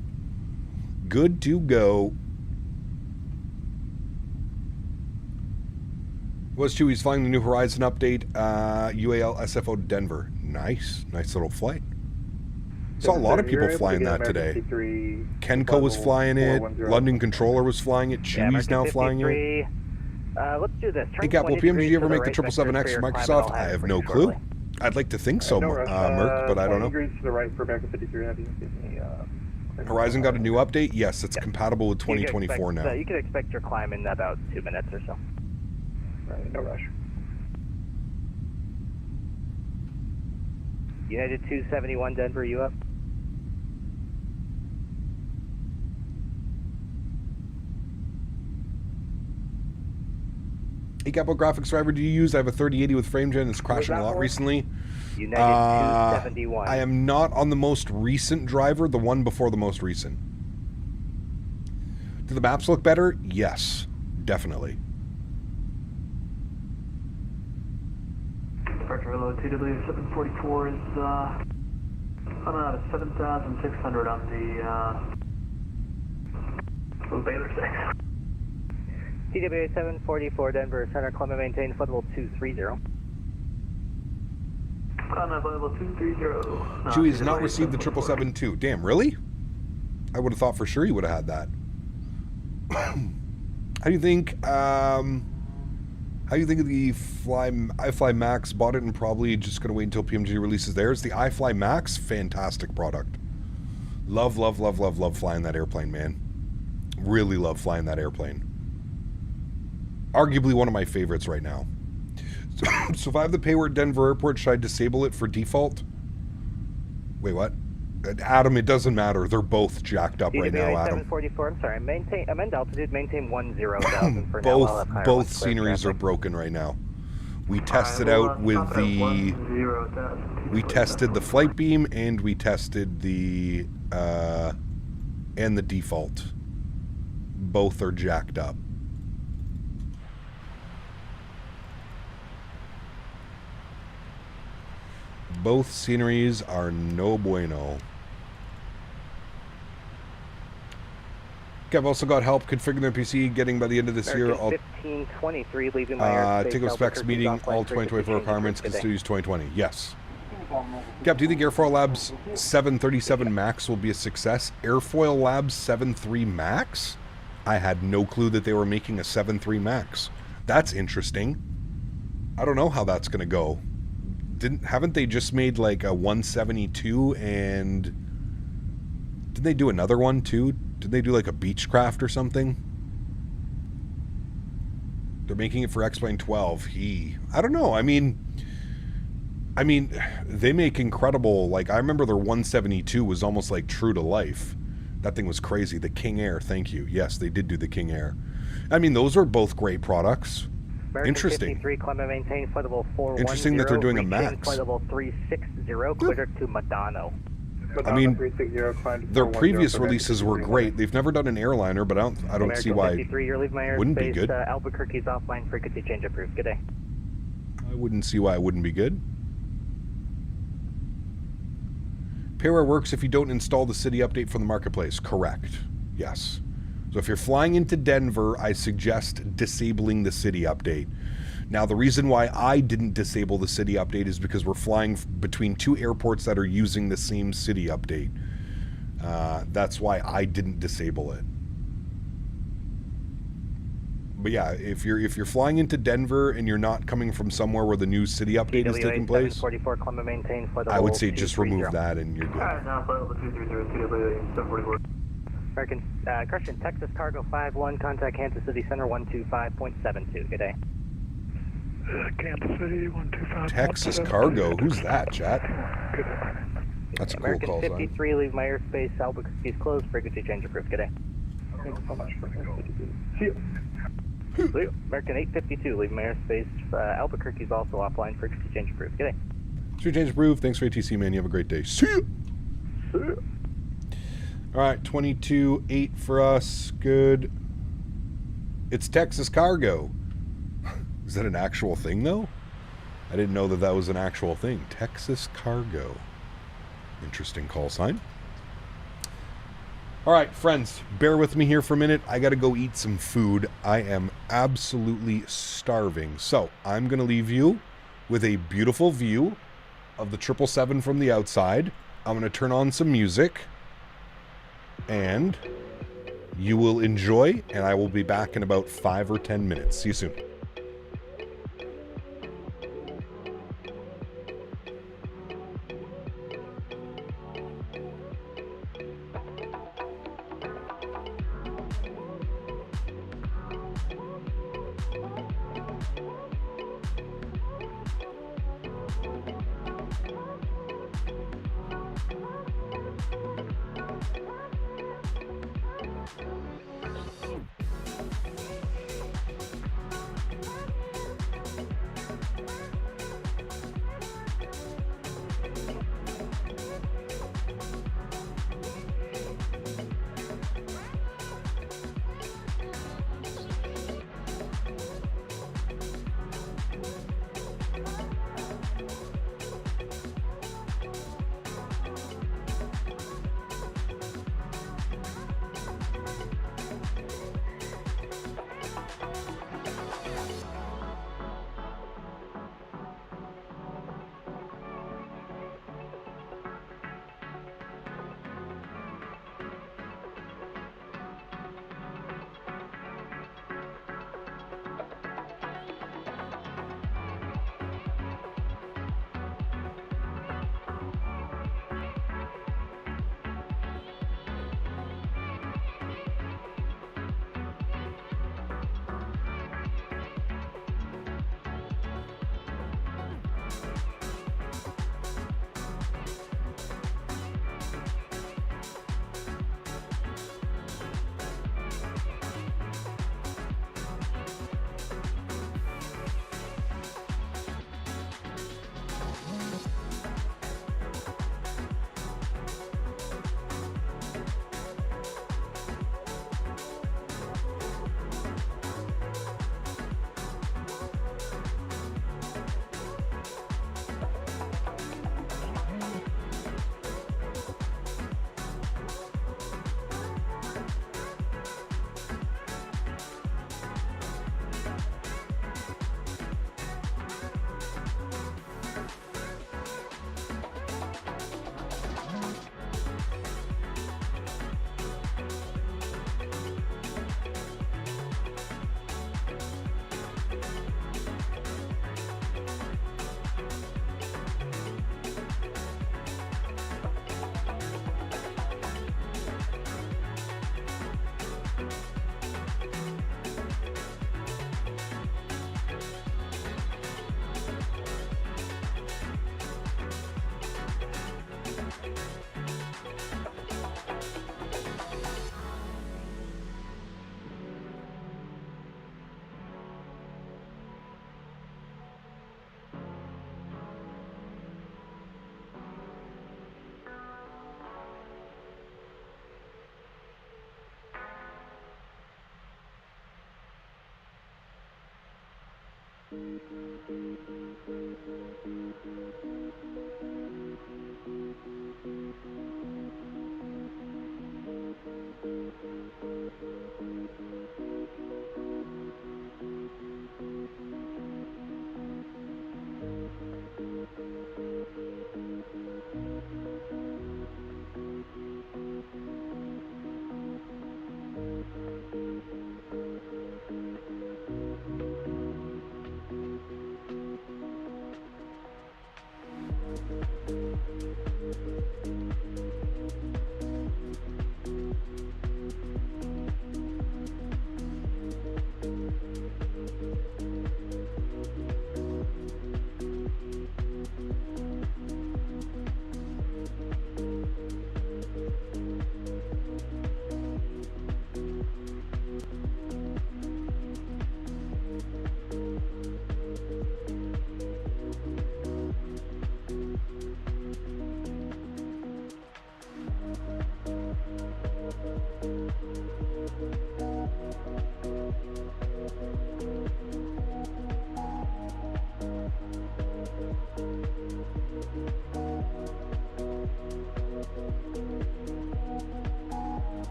[SPEAKER 2] Good to go. Was Chewy's flying the New Horizon update, UAL SFO Denver. Nice. Nice little flight. Saw a lot of people flying that today. Kenko was flying it. London Controller was flying it. Chewy's now flying it.
[SPEAKER 7] Let's do this.
[SPEAKER 2] Hey, Cap, will PMDG ever make the 777X for Microsoft? I have no clue. I'd like to think so, Merc, but I don't know.
[SPEAKER 9] Degrees to the right for America 53 Heavy.
[SPEAKER 2] Horizon got a new update? Yes, it's compatible with 2024 now.
[SPEAKER 7] You can expect your climb in about 2 minutes or so.
[SPEAKER 9] Right, no rush.
[SPEAKER 7] United 271 Denver, you up?
[SPEAKER 2] Hey, Cap, what graphics driver do you use? I have a 3080 with frame gen. It's crashing a lot recently.
[SPEAKER 7] United 271.
[SPEAKER 2] I am not on the most recent driver, the one before the most recent. Do the maps look better? Yes, definitely.
[SPEAKER 16] Departure reload TW 744 is on 7,600 on the Baylor 6.
[SPEAKER 7] TWA 744 Denver Center, climb and maintain flight level 230.
[SPEAKER 16] On flight level 230.
[SPEAKER 2] Chewie's not received the 777-2. Damn, really? I would have thought for sure he would have had that. How do you think of the iFly Max? Bought it and probably just going to wait until PMDG releases theirs. The iFly Max, fantastic product. Love flying that airplane, man. Really love flying that airplane. Arguably one of my favorites right now. So if I have the Payware at Denver Airport, should I disable it for default? Wait, what? Adam, it doesn't matter. They're both jacked up right now, Adam.
[SPEAKER 7] 744, I'm sorry. Amend altitude, maintain 10,000 for now.
[SPEAKER 2] Both sceneries are broken right now. We tested out with the... We tested the flight beam and we tested the... and the default. Both are jacked up. Both sceneries are no bueno. Okay, I've also got help configuring their PC, getting by the end of this year.
[SPEAKER 7] 1523, leaving my airspace.
[SPEAKER 2] Takeoff specs meeting all 2024 requirements, can still use 2020. Yes. Cap, do you think Airfoil Labs 737 Max will be a success? Airfoil Labs 73 Max? I had no clue that they were making a 73 Max. That's interesting. I don't know how that's going to go. Haven't they just made like a 172 and didn't they do another one too? Did they do like a Beechcraft or something? They're making it for X-Plane 12. I don't know. I mean, they make incredible, like I remember their 172 was almost like true to life. That thing was crazy. The King Air, thank you. Yes, they did do the King Air. I mean, those are both great products.
[SPEAKER 7] American
[SPEAKER 2] Interesting.
[SPEAKER 7] 53, climb and maintain flight level 410.
[SPEAKER 2] Interesting that they're doing a Max.
[SPEAKER 7] Flight level 360, clear to Madano.
[SPEAKER 2] I mean, their previous releases were great. They've never done an airliner, but I don't see why it wouldn't be good.
[SPEAKER 7] Albuquerque's offline frequency change approved. Good day.
[SPEAKER 2] I wouldn't see why it wouldn't be good. Payware works if you don't install the city update from the marketplace. Correct. Yes. So if you're flying into Denver, I suggest disabling the city update. Now, the reason why I didn't disable the city update is because we're flying between two airports that are using the same city update. That's why I didn't disable it. But yeah, if you're flying into Denver and you're not coming from somewhere where the new city update is taking place, I would say just remove that and you're good.
[SPEAKER 7] American, correction, Texas Cargo 51, contact Kansas City Center 125.72. Good day.
[SPEAKER 15] Kansas City 125.
[SPEAKER 2] Texas Cargo, who's that, chat? That's a cool call sign.
[SPEAKER 7] American 53, leave my airspace. Albuquerque's closed. Frequency change approved. Good day. See you. American 852, leave my airspace. Albuquerque's also offline. Frequency change approved. Good day.
[SPEAKER 2] Frequency change approved. Thanks for ATC, man. You have a great day. See you.
[SPEAKER 15] See you.
[SPEAKER 2] All right, 22.8 for us. Good. It's Texas Cargo. Is that an actual thing, though? I didn't know that that was an actual thing. Texas Cargo. Interesting call sign. All right, friends, bear with me here for a minute. I got to go eat some food. I am absolutely starving. So I'm going to leave you with a beautiful view of the 777 from the outside. I'm going to turn on some music. And you will enjoy, and I will be back in about 5 or 10 minutes. See you soon.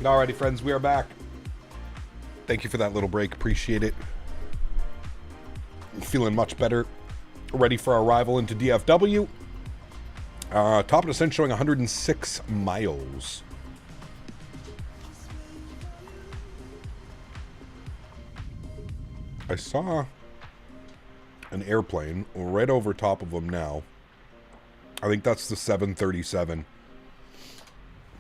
[SPEAKER 2] Alrighty, friends, we are back. Thank you for that little break. Appreciate it. Feeling much better. Ready for our arrival into DFW. Top of the descent showing 106 miles. I saw an airplane right over top of them now. I think that's the 737.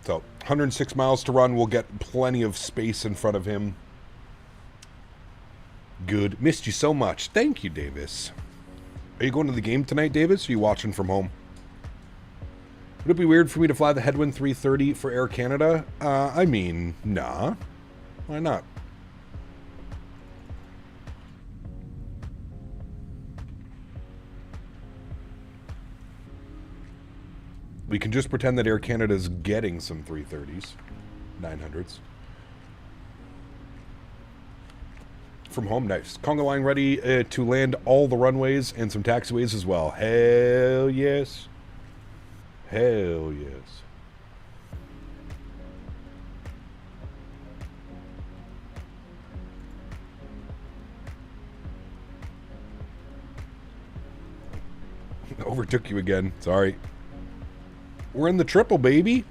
[SPEAKER 2] So 106 miles to run. We'll get plenty of space in front of him. Good. Missed you so much. Thank you, Davis. Are you going to the game tonight, Davis? Or are you watching from home? Would it be weird for me to fly the Headwind 330 for Air Canada? I mean, nah. Why not? We can just pretend that Air Canada's getting some 330s, 900s. From home, nice. Conga line ready to land all the runways and some taxiways as well. Hell yes. Hell yes. Overtook you again. Sorry. We're in the triple, baby.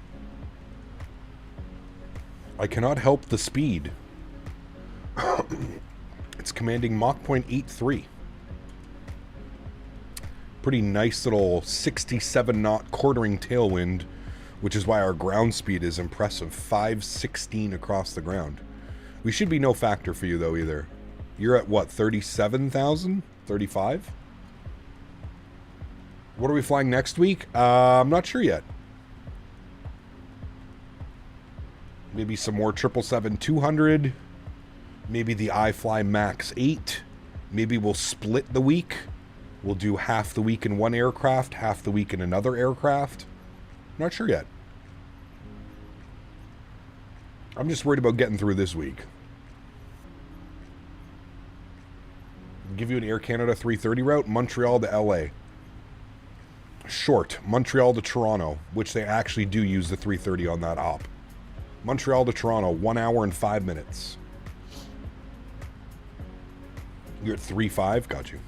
[SPEAKER 2] I cannot help the speed. It's commanding Mach 0.83. Pretty nice little 67 knot quartering tailwind, which is why our ground speed is impressive. 516 across the ground. We should be no factor for you though either. You're at what, 37,000? 35? What are we flying next week? I'm not sure yet. Maybe some more 777-200. Maybe the iFly Max 8. Maybe we'll split the week. We'll do half the week in one aircraft, half the week in another aircraft. Not sure yet. I'm just worried about getting through this week. I'll give you an Air Canada 330 route, Montreal to LA. Short, Montreal to Toronto, which they actually do use the 330 on that op. Montreal to Toronto, 1 hour and 5 minutes. You're at 3.5, got you.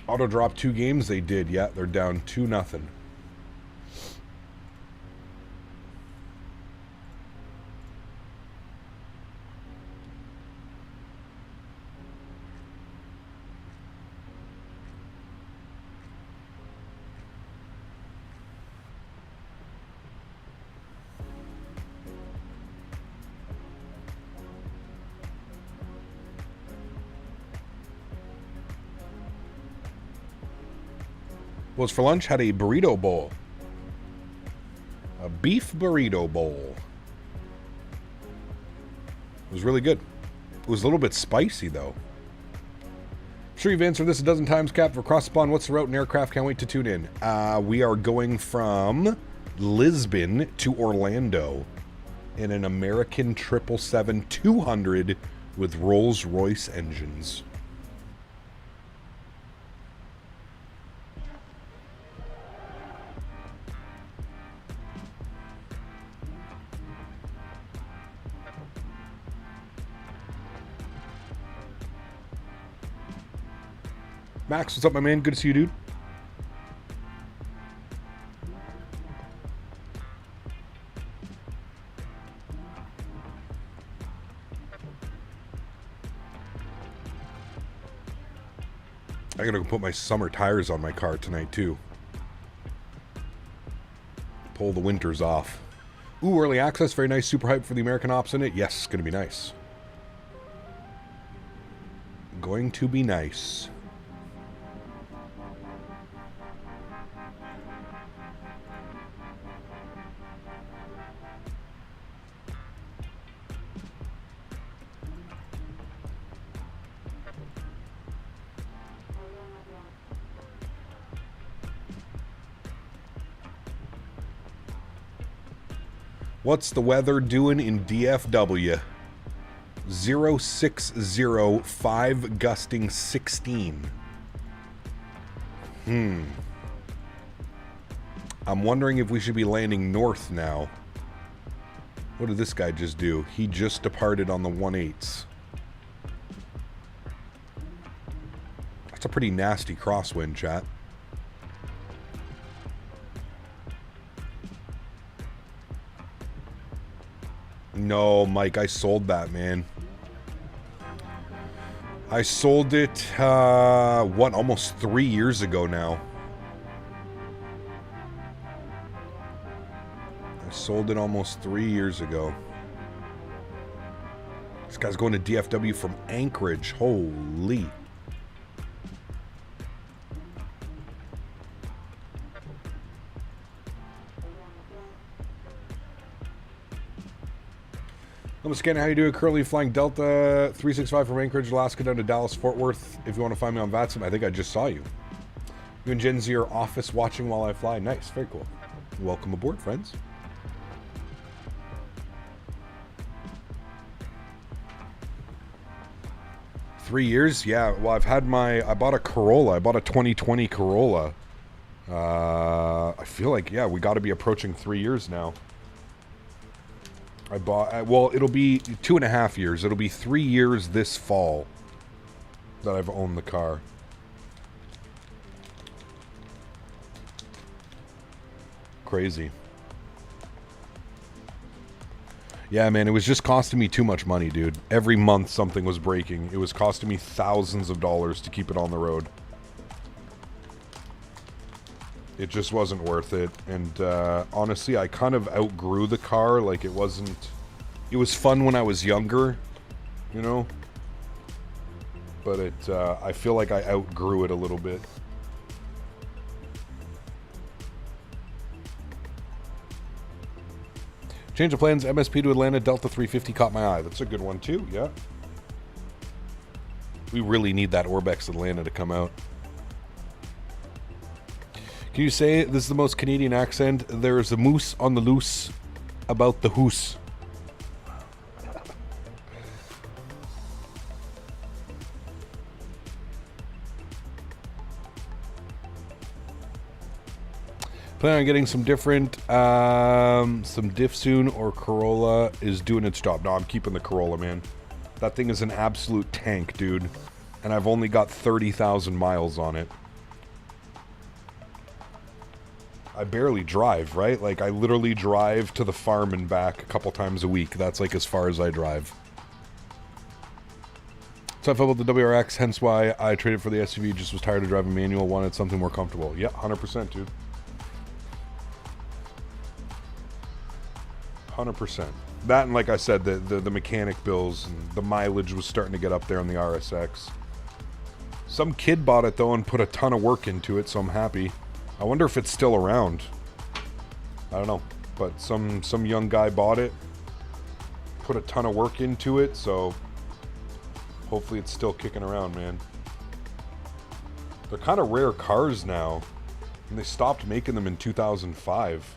[SPEAKER 2] Auto drop 2 games, they did. Yeah, they're down 2-0. Was for lunch, had a burrito bowl. A beef burrito bowl. It was really good. It was a little bit spicy, though. I'm sure you've answered this a dozen times, Cap. For cross-spawn, what's the route and aircraft? Can't wait to tune in. We are going from Lisbon to Orlando in an American 777-200 with Rolls-Royce engines. Max, what's up, my man? Good to see you, dude. I gotta go put my summer tires on my car tonight, too. Pull the winters off. Ooh, early access. Very nice. Super hype for the American ops in it. Yes, it's gonna be nice. Going to be nice. What's the weather doing in DFW? 060, gusting 16. I'm wondering if we should be landing north now. What did this guy just do? He just departed on the 1/8. That's a pretty nasty crosswind, chat. No, Mike, I sold that, man. I sold it, what, almost 3 years ago now. I sold it almost 3 years ago. This guy's going to DFW from Anchorage. Holy. I'm scanning how you do. Currently flying Delta 365 from Anchorage, Alaska down to Dallas, Fort Worth. If you want to find me on VATSIM, I think I just saw you. You and Gen Z are office watching while I fly. Nice, very cool. Welcome aboard, friends. Three years? Yeah, well, I've had I bought a Corolla. I bought a 2020 Corolla. I feel like, yeah, we got to be approaching 3 years now. I bought, well, it'll be 2.5 years. It'll be 3 years this fall that I've owned the car. Crazy. Yeah, man, it was just costing me too much money, dude. Every month something was breaking. It was costing me thousands of dollars to keep it on the road. It just wasn't worth it. And honestly, I kind of outgrew the car. Like, it was fun when I was younger, you know? But I feel like I outgrew it a little bit. Change of plans, MSP to Atlanta, Delta 350 caught my eye. That's a good one too, yeah. We really need that Orbex Atlanta to come out. Can you say this is the most Canadian accent? There's a moose on the loose about the hoose. Plan on getting some different, some diff soon, or Corolla is doing its job. No, I'm keeping the Corolla, man. That thing is an absolute tank, dude. And I've only got 30,000 miles on it. I barely drive, right? Like, I literally drive to the farm and back a couple times a week. That's, like, as far as I drive. So I felt about the WRX, hence why I traded for the SUV. Just was tired of driving manual, wanted something more comfortable. Yeah, 100%, dude. 100%. That, and like I said, the mechanic bills and the mileage was starting to get up there on the RSX. Some kid bought it though and put a ton of work into it, so I'm happy. I wonder if it's still around. I don't know, but some young guy bought it, put a ton of work into it, so hopefully it's still kicking around, man. They're kind of rare cars now, and they stopped making them in 2005.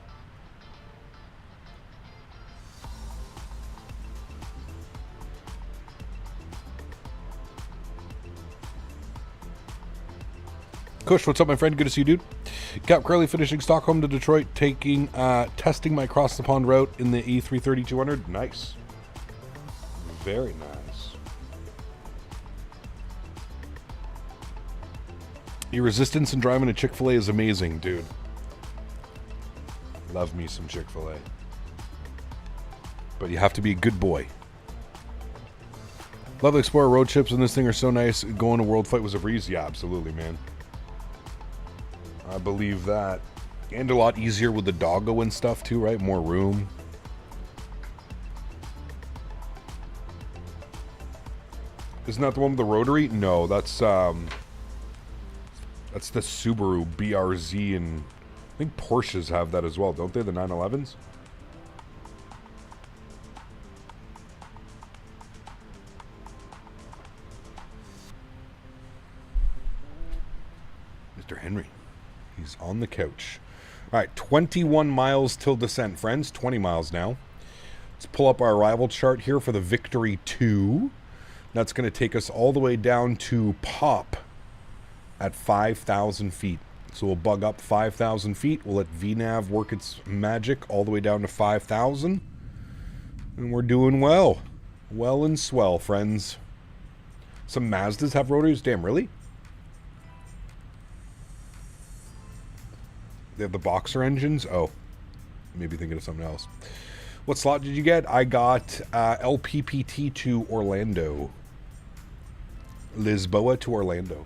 [SPEAKER 2] Koch, what's up, my friend? Good to see you, dude. Cap Curly finishing Stockholm to Detroit, testing my across the pond route in the E330-200. Nice. Very nice. Your resistance in driving a Chick-fil-A is amazing, dude. Love me some Chick-fil-A. But you have to be a good boy. Love the Explorer road trips, and this thing are so nice. Going to World Flight was a breeze. Yeah, absolutely, man. I believe that. And a lot easier with the doggo and stuff too, right? More room. Isn't that the one with the rotary? No, that's the Subaru BRZ, and I think Porsches have that as well, don't they? The 911s? Mr. Henry. He's on the couch. All right, 21 miles till descent, friends. 20 miles now. Let's pull up our arrival chart here for the Victory 2. That's going to take us all the way down to pop at 5,000 feet. So we'll bug up 5,000 feet. We'll let VNav work its magic all the way down to 5,000. And we're doing well. Well and swell, friends. Some Mazdas have rotors? Damn, really? They have the Boxer engines? Oh. Maybe thinking of something else. What slot did you get? I got LPPT to Orlando. Lisboa to Orlando.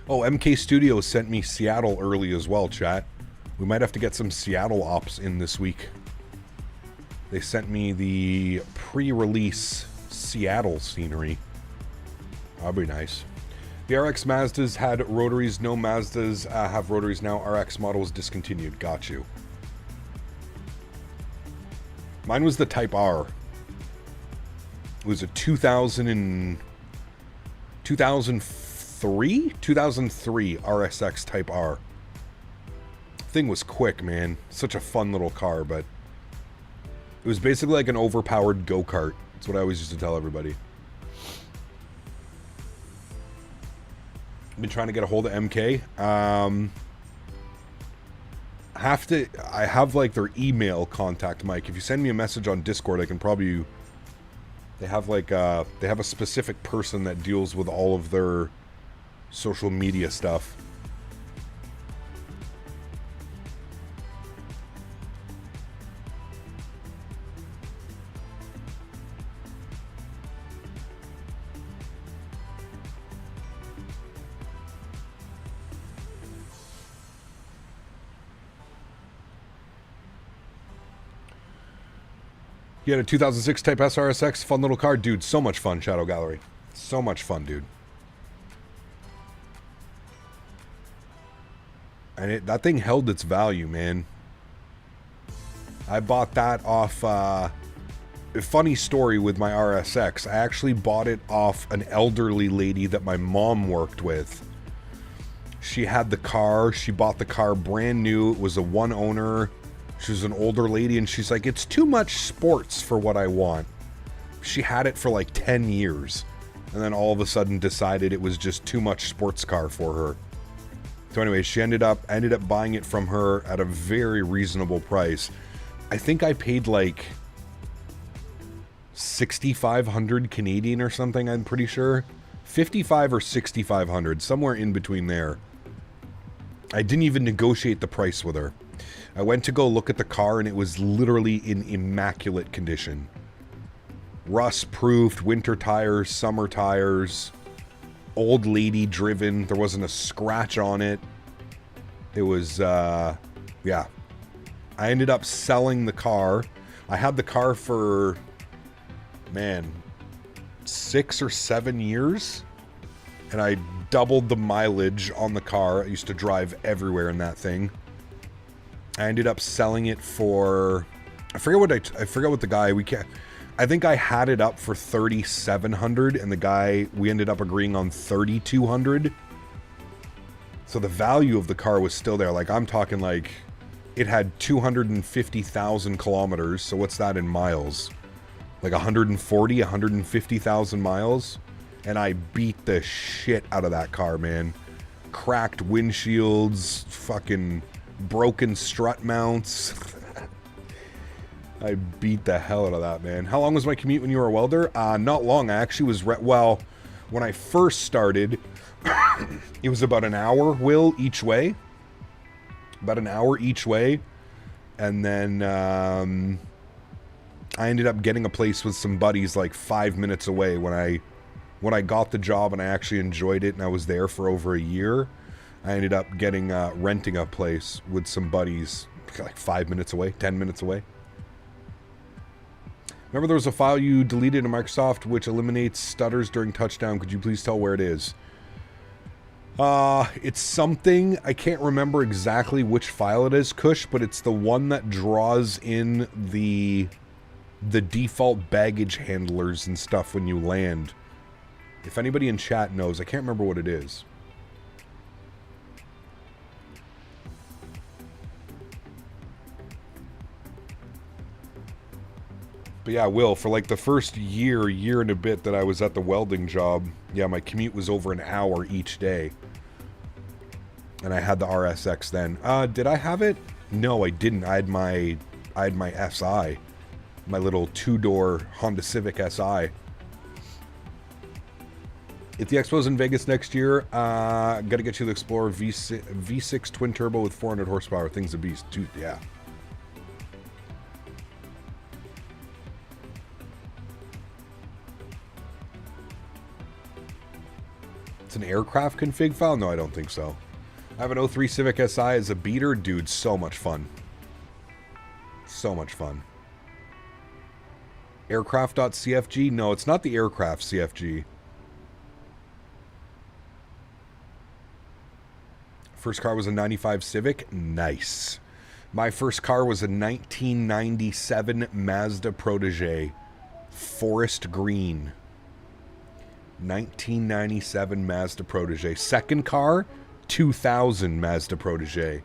[SPEAKER 2] Oh, MK Studios sent me Seattle early as well, chat. We might have to get some Seattle ops in this week. They sent me the pre-release Seattle scenery. That'll be nice. The RX Mazdas had rotaries. No Mazdas have rotaries now. RX model was discontinued. Got you. Mine was the Type R. It was a 2003 RSX Type R. Thing was quick, man. Such a fun little car, but it was basically like an overpowered go-kart. That's what I always used to tell everybody. I've been trying to get a hold of MK. I have like their email contact, Mike. If you send me a message on Discord, I can probably... They have like they have a specific person that deals with all of their social media stuff. You had a 2006 Type SRSX, fun little car. Dude, so much fun, Shadow Gallery. So much fun, dude. And that thing held its value, man. I bought that off, a funny story with my RSX. I actually bought it off an elderly lady that my mom worked with. She had the car. She bought the car brand new. It was a one owner. She was an older lady, and she's like, it's too much sports for what I want. She had it for like 10 years, and then all of a sudden decided it was just too much sports car for her. So anyway, she ended up buying it from her at a very reasonable price. I think I paid like 6,500 Canadian or something, I'm pretty sure. 55 or 6,500, somewhere in between there. I didn't even negotiate the price with her. I went to go look at the car, and it was literally in immaculate condition. Rust-proofed, winter tires, summer tires, old lady driven. There wasn't a scratch on it. It was, yeah. I ended up selling the car. I had the car for, man, 6 or 7 years. And I doubled the mileage on the car. I used to drive everywhere in that thing. I ended up selling it for, I forget what the guy, I think I had it up for 3,700, and the guy, we ended up agreeing on 3,200. So the value of the car was still there. Like, I'm talking like, it had 250,000 kilometers. So what's that in miles? Like 140, 150,000 miles. And I beat the shit out of that car, man. Cracked windshields, fucking broken strut mounts. I beat the hell out of that, man. How long was my commute when you were a welder? Not long. I actually was, well, when I first started, it was about an hour, each way. About an hour each way. And then I ended up getting a place with some buddies like 5 minutes away when I got the job and I actually enjoyed it and I was there for over a year. I ended up getting renting a place with some buddies like 5 minutes away, 10 minutes away. Remember there was a file you deleted in Microsoft which eliminates stutters during touchdown. Could you please tell where it is? It's something, I can't remember exactly which file it is, Kush, but it's the one that draws in the default baggage handlers and stuff when you land. If anybody in chat knows, I can't remember what it is. But yeah, Will, for like the first year and a bit that I was at the welding job, yeah, my commute was over an hour each day. And I had the RSX then. Did I have it? No, I didn't. I had my SI. My little two-door Honda Civic SI. If the Expo's in Vegas next year, gotta get you the Explorer V6 twin turbo with 400 horsepower. Thing's a beast. Dude, yeah. It's an aircraft config file? No, I don't think so. I have an 03 Civic Si as a beater. Dude, so much fun. So much fun. Aircraft.cfg? No, it's not the aircraft CFG. First car was a 95 Civic. Nice. My first car was a 1997 Mazda Protege. Forest green. 1997 Mazda Protege. Second car, 2000 Mazda Protege.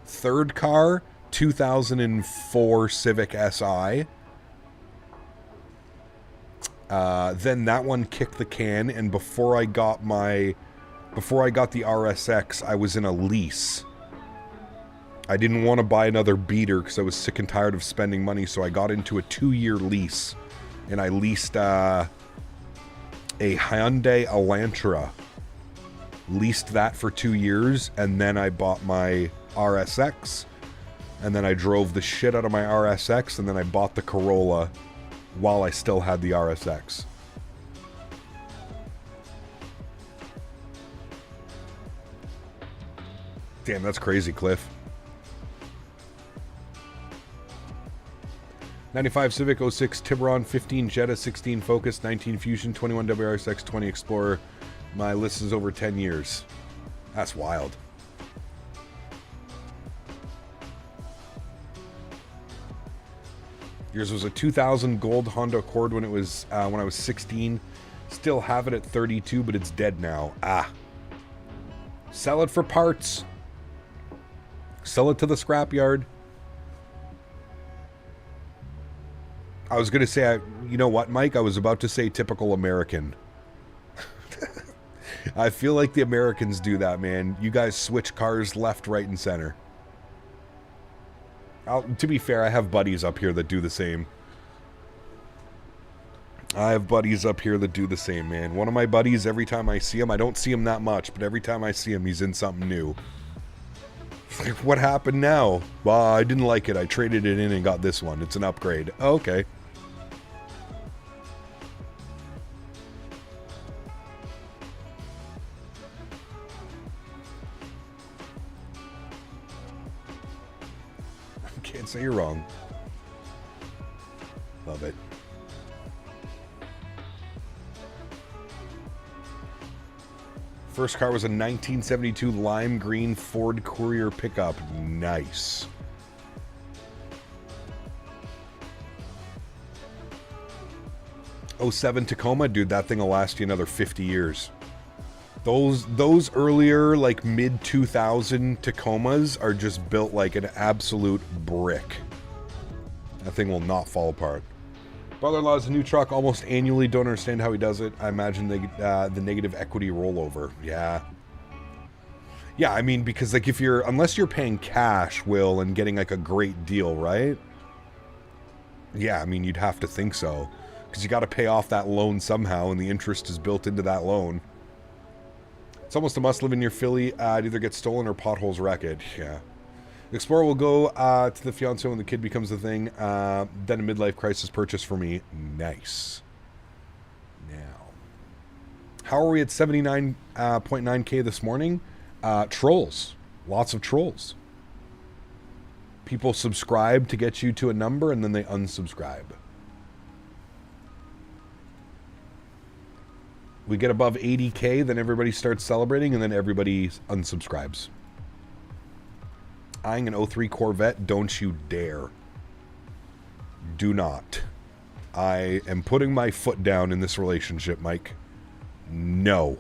[SPEAKER 2] Third car, 2004 Civic Si. Then that one kicked the can, and before I got the RSX, I was in a lease. I didn't want to buy another beater because I was sick and tired of spending money, so I got into a 2-year lease, and I leased a Hyundai Elantra. Leased that for 2 years, and then I bought my RSX, and then I drove the shit out of my RSX, and then I bought the Corolla while I still had the RSX. Damn, that's crazy, Cliff. 95 Civic, 06 Tiburon, 15 Jetta, 16 Focus, 19 Fusion, 21 WRSX, 20 Explorer. My list is over 10 years. That's wild. Yours was a 2000 gold Honda Accord when it was when I was 16. Still have it at 32, but it's dead now. Ah. Sell it for parts. Sell it to the scrapyard. I was going to say, you know what, Mike? I was about to say typical American. I feel like the Americans do that, man. You guys switch cars left, right, and center. To be fair, I have buddies up here that do the same. I have buddies up here that do the same, man. One of my buddies, every time I see him, I don't see him that much, but every time I see him, he's in something new. What happened now? Well, I didn't like it. I traded it in and got this one. It's an upgrade. Oh, okay. Can't say you're wrong. Love it. First car was a 1972 lime green Ford Courier pickup. Nice. '07 Tacoma, dude, that thing will last you another 50 years. Those earlier, like mid-2000 Tacomas are just built like an absolute brick. That thing will not fall apart. Brother-in-law has a new truck almost annually. Don't understand how he does it. I imagine the negative equity rollover. Yeah. Yeah, I mean, because like unless you're paying cash, Will, and getting like a great deal, right? Yeah, I mean, you'd have to think so. Because you got to pay off that loan somehow, and the interest is built into that loan. It's almost a must live in your Philly. It either gets stolen or potholes wreck it. Yeah. The Explorer will go to the fiancé when the kid becomes a thing. Then a midlife crisis purchase for me. Nice. Now, how are we at 79.9K this morning? Trolls. Lots of trolls. People subscribe to get you to a number, and then they unsubscribe. We get above 80K, then everybody starts celebrating, and then everybody unsubscribes. Eyeing an 03 Corvette, don't you dare. Do not. I am putting my foot down in this relationship, Mike. No.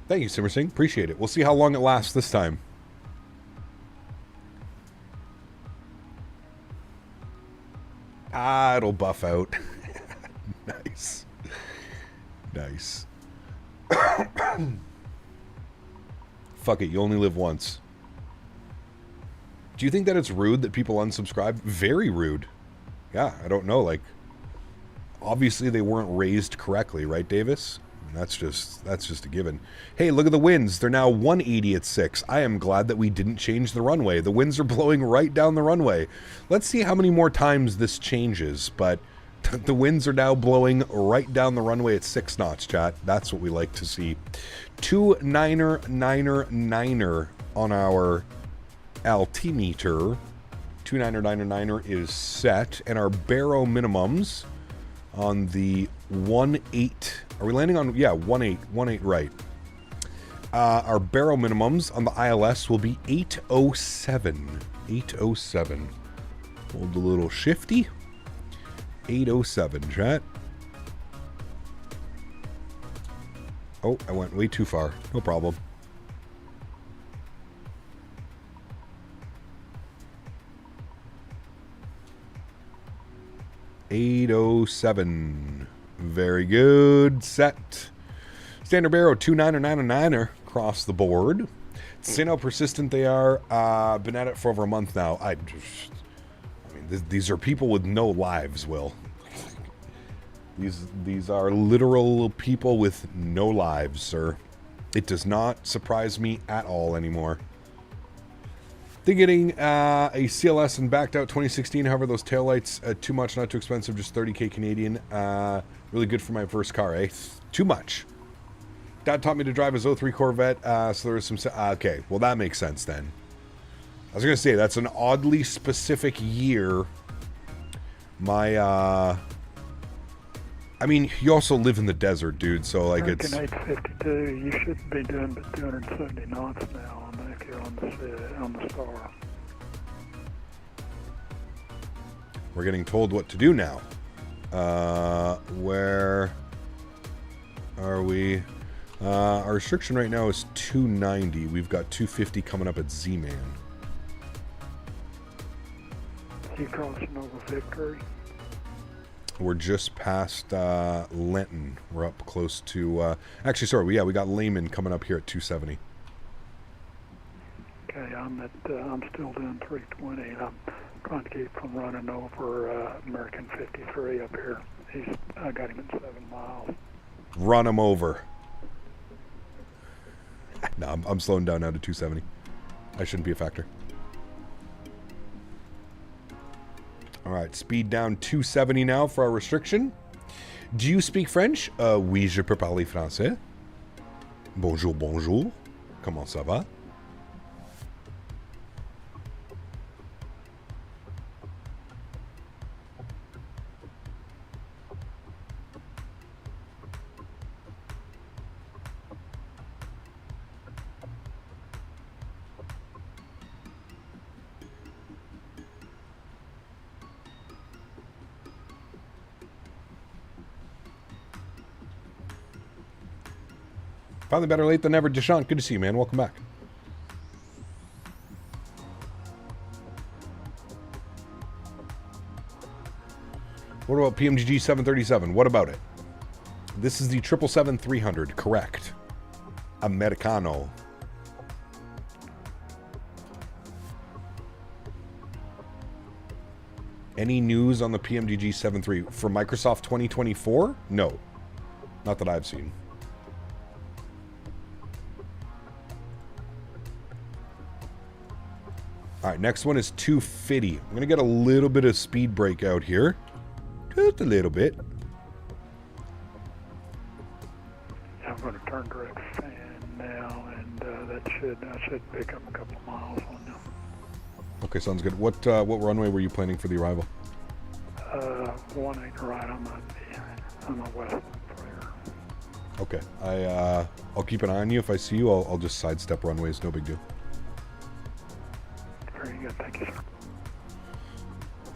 [SPEAKER 2] Thank you, Simmer Singh. Appreciate it. We'll see how long it lasts this time. Ah, it'll buff out. Nice. Nice. Fuck it, you only live once. Do you think that it's rude that people unsubscribe? Very rude. Yeah, I don't know. Like, obviously they weren't raised correctly, right, Davis? That's just a given. Hey, look at the winds. They're now 180 at 6. I am glad that we didn't change the runway. The winds are blowing right down the runway. Let's see how many more times this changes, but the winds are now blowing right down the runway at 6 knots, chat. That's what we like to see. 2999er on our altimeter. 2999er is set, and our baro minimums on the 18. Are we landing on, yeah, 18 right. Our baro minimums on the ILS will be 807. 807. Hold a little shifty. 807, chat. Oh, I went way too far. No problem. $807. Very good. Set. Standard Barrow 2999er across the board. See how persistent they are. Been at it for over a month now. I mean, these are people with no lives, Will. These are literal people with no lives, sir. It does not surprise me at all anymore. They're getting a CLS and backed out 2016. However, those taillights, too much, not too expensive, just 30K Canadian. Really good for my first car, eh? Too much. Dad taught me to drive a 03 Corvette, so there was some... okay, well, that makes sense then. I was going to say, that's an oddly specific year. My, I mean, you also live in the desert, dude, so, like, it's...
[SPEAKER 8] American 852, you shouldn't be doing but 270 knots now if you're on the star.
[SPEAKER 2] We're getting told what to do now. Where are we? Our restriction right now is 290. We've got 250 coming up at Z-Man.
[SPEAKER 8] You crossing over Victory?
[SPEAKER 2] We're just past Lenton. We're up close to... actually, sorry, we got Lehman coming up here at 270.
[SPEAKER 8] Okay, I'm still doing 320. I'm trying to keep from running over American 53 up here. I got him at 7 miles.
[SPEAKER 2] Run him over. No, I'm slowing down now to 270. I shouldn't be a factor. All right, speed down 270 now for our restriction. Do you speak French? Oui, je peux parler français. Bonjour, bonjour. Comment ça va? Finally better late than never. Deshant, good to see you, man. Welcome back. What about PMDG 737? What about it? This is the 777-300, correct. Americano. Any news on the PMDG 73 for Microsoft 2024? No. Not that I've seen. All right, next one is 250. I'm going to get a little bit of speed break out here. Just a little bit.
[SPEAKER 8] I'm going to turn direct fan now, and I should pick up a couple miles on you.
[SPEAKER 2] Okay, sounds good. What runway were you planning for the arrival?
[SPEAKER 8] 18 right on the west prayer.
[SPEAKER 2] Okay, I'll keep an eye on you. If I see you, I'll just sidestep runways. No big deal.
[SPEAKER 15] Very good, thank you, sir.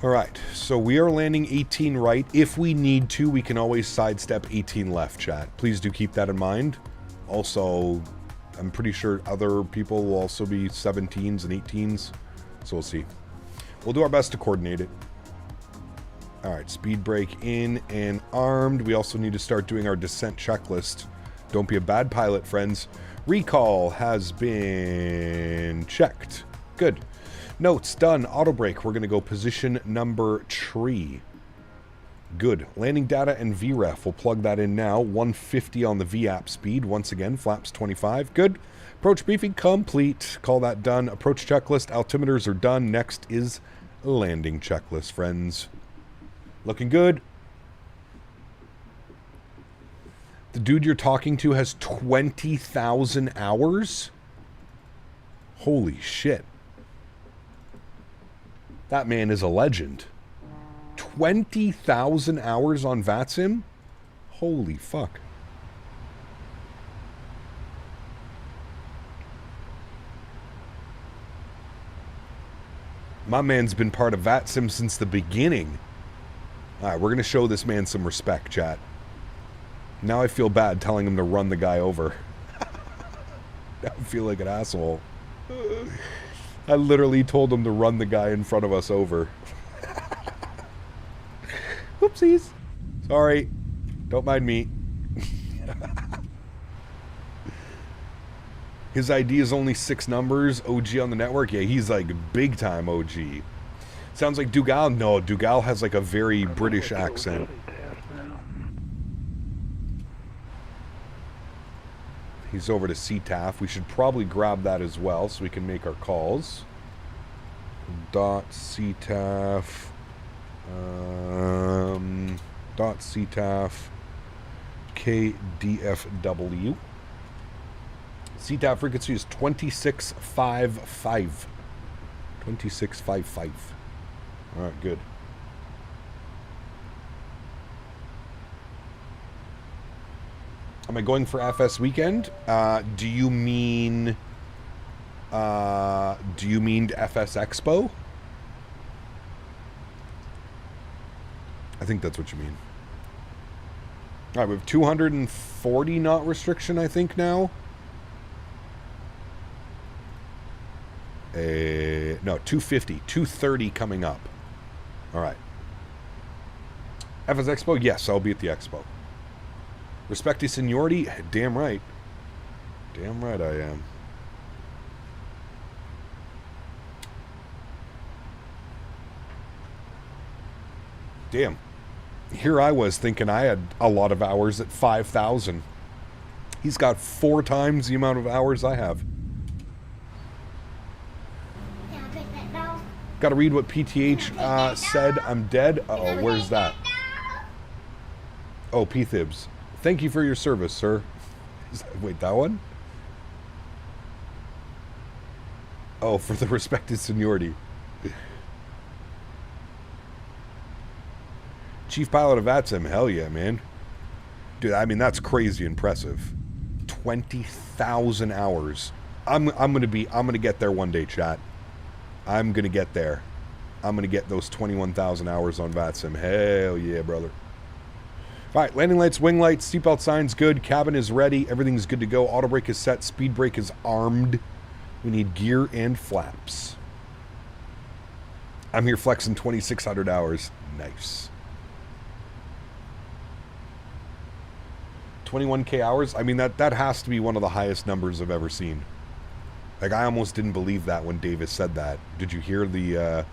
[SPEAKER 2] All right, so we are landing 18 right. If we need to, we can always sidestep 18 left, chat. Please do keep that in mind. Also, I'm pretty sure other people will also be 17s and 18s, so we'll see. We'll do our best to coordinate it. All right, speed brake in and armed. We also need to start doing our descent checklist. Don't be a bad pilot, friends. Recall has been checked. Good. Notes done. Auto brake. We're going to go position number 3. Good. Landing data and VREF. We'll plug that in now. 150 on the VAP speed. Once again, flaps 25. Good. Approach briefing complete. Call that done. Approach checklist. Altimeters are done. Next is landing checklist, friends. Looking good. The dude you're talking to has 20,000 hours? Holy shit. That man is a legend. 20,000 hours on VATSIM? Holy fuck. My man's been part of VATSIM since the beginning. Alright, we're going to show this man some respect, chat. Now I feel bad telling him to run the guy over. I feel like an asshole. I literally told him to run the guy in front of us over. Whoopsies. Sorry. Don't mind me. His ID is only 6 numbers. OG on the network. Yeah, he's like big time OG. Sounds like Dougal. No, Dougal has like a very British accent. He's over to CTAF. We should probably grab that as well so we can make our calls. .CTAF. .CTAF. KDFW. CTAF frequency is 2655. 2655. Alright, good. Am I going for FS weekend? Do you mean FS Expo? I think that's what you mean. Alright, we have 240 knot restriction, I think, now. No, 250. 230 coming up. Alright. FS Expo? Yes, I'll be at the Expo. Respecty seniority? Damn right. Damn right I am. Damn. Here I was thinking I had a lot of hours at 5,000. He's got 4 times the amount of hours I have. Gotta read what PTH said. I'm dead. Uh-oh, where's that? Oh, P-Thibs. Thank you for your service, sir. Wait, that one? Oh, for the respected seniority. Chief pilot of VATSIM. Hell yeah, man. Dude, I mean, that's crazy impressive. 20,000 hours. I'm gonna get there one day, chat. I'm gonna get there. I'm gonna get those 21,000 hours on VATSIM. Hell yeah, brother. Alright, landing lights, wing lights, seatbelt signs good, cabin is ready, everything's good to go, auto brake is set, speed brake is armed. We need gear and flaps. I'm here flexing 2,600 hours. Nice. 21k hours? I mean, that has to be one of the highest numbers I've ever seen. Like, I almost didn't believe that when Davis said that. Did you hear the,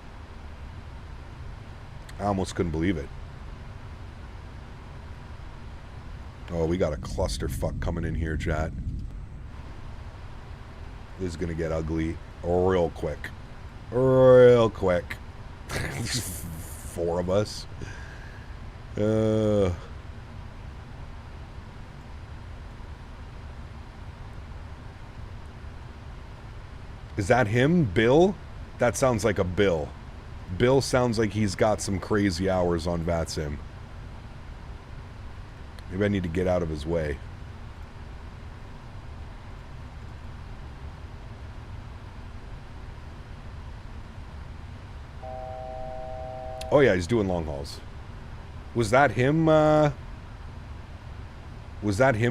[SPEAKER 2] I almost couldn't believe it. Oh, we got a clusterfuck coming in here, chat. This is gonna get ugly real quick. Real quick. 4 of us. Is that him? Bill? That sounds like a Bill. Bill sounds like he's got some crazy hours on VATSIM. Maybe I need to get out of his way. Oh yeah, he's doing long hauls. Was that him,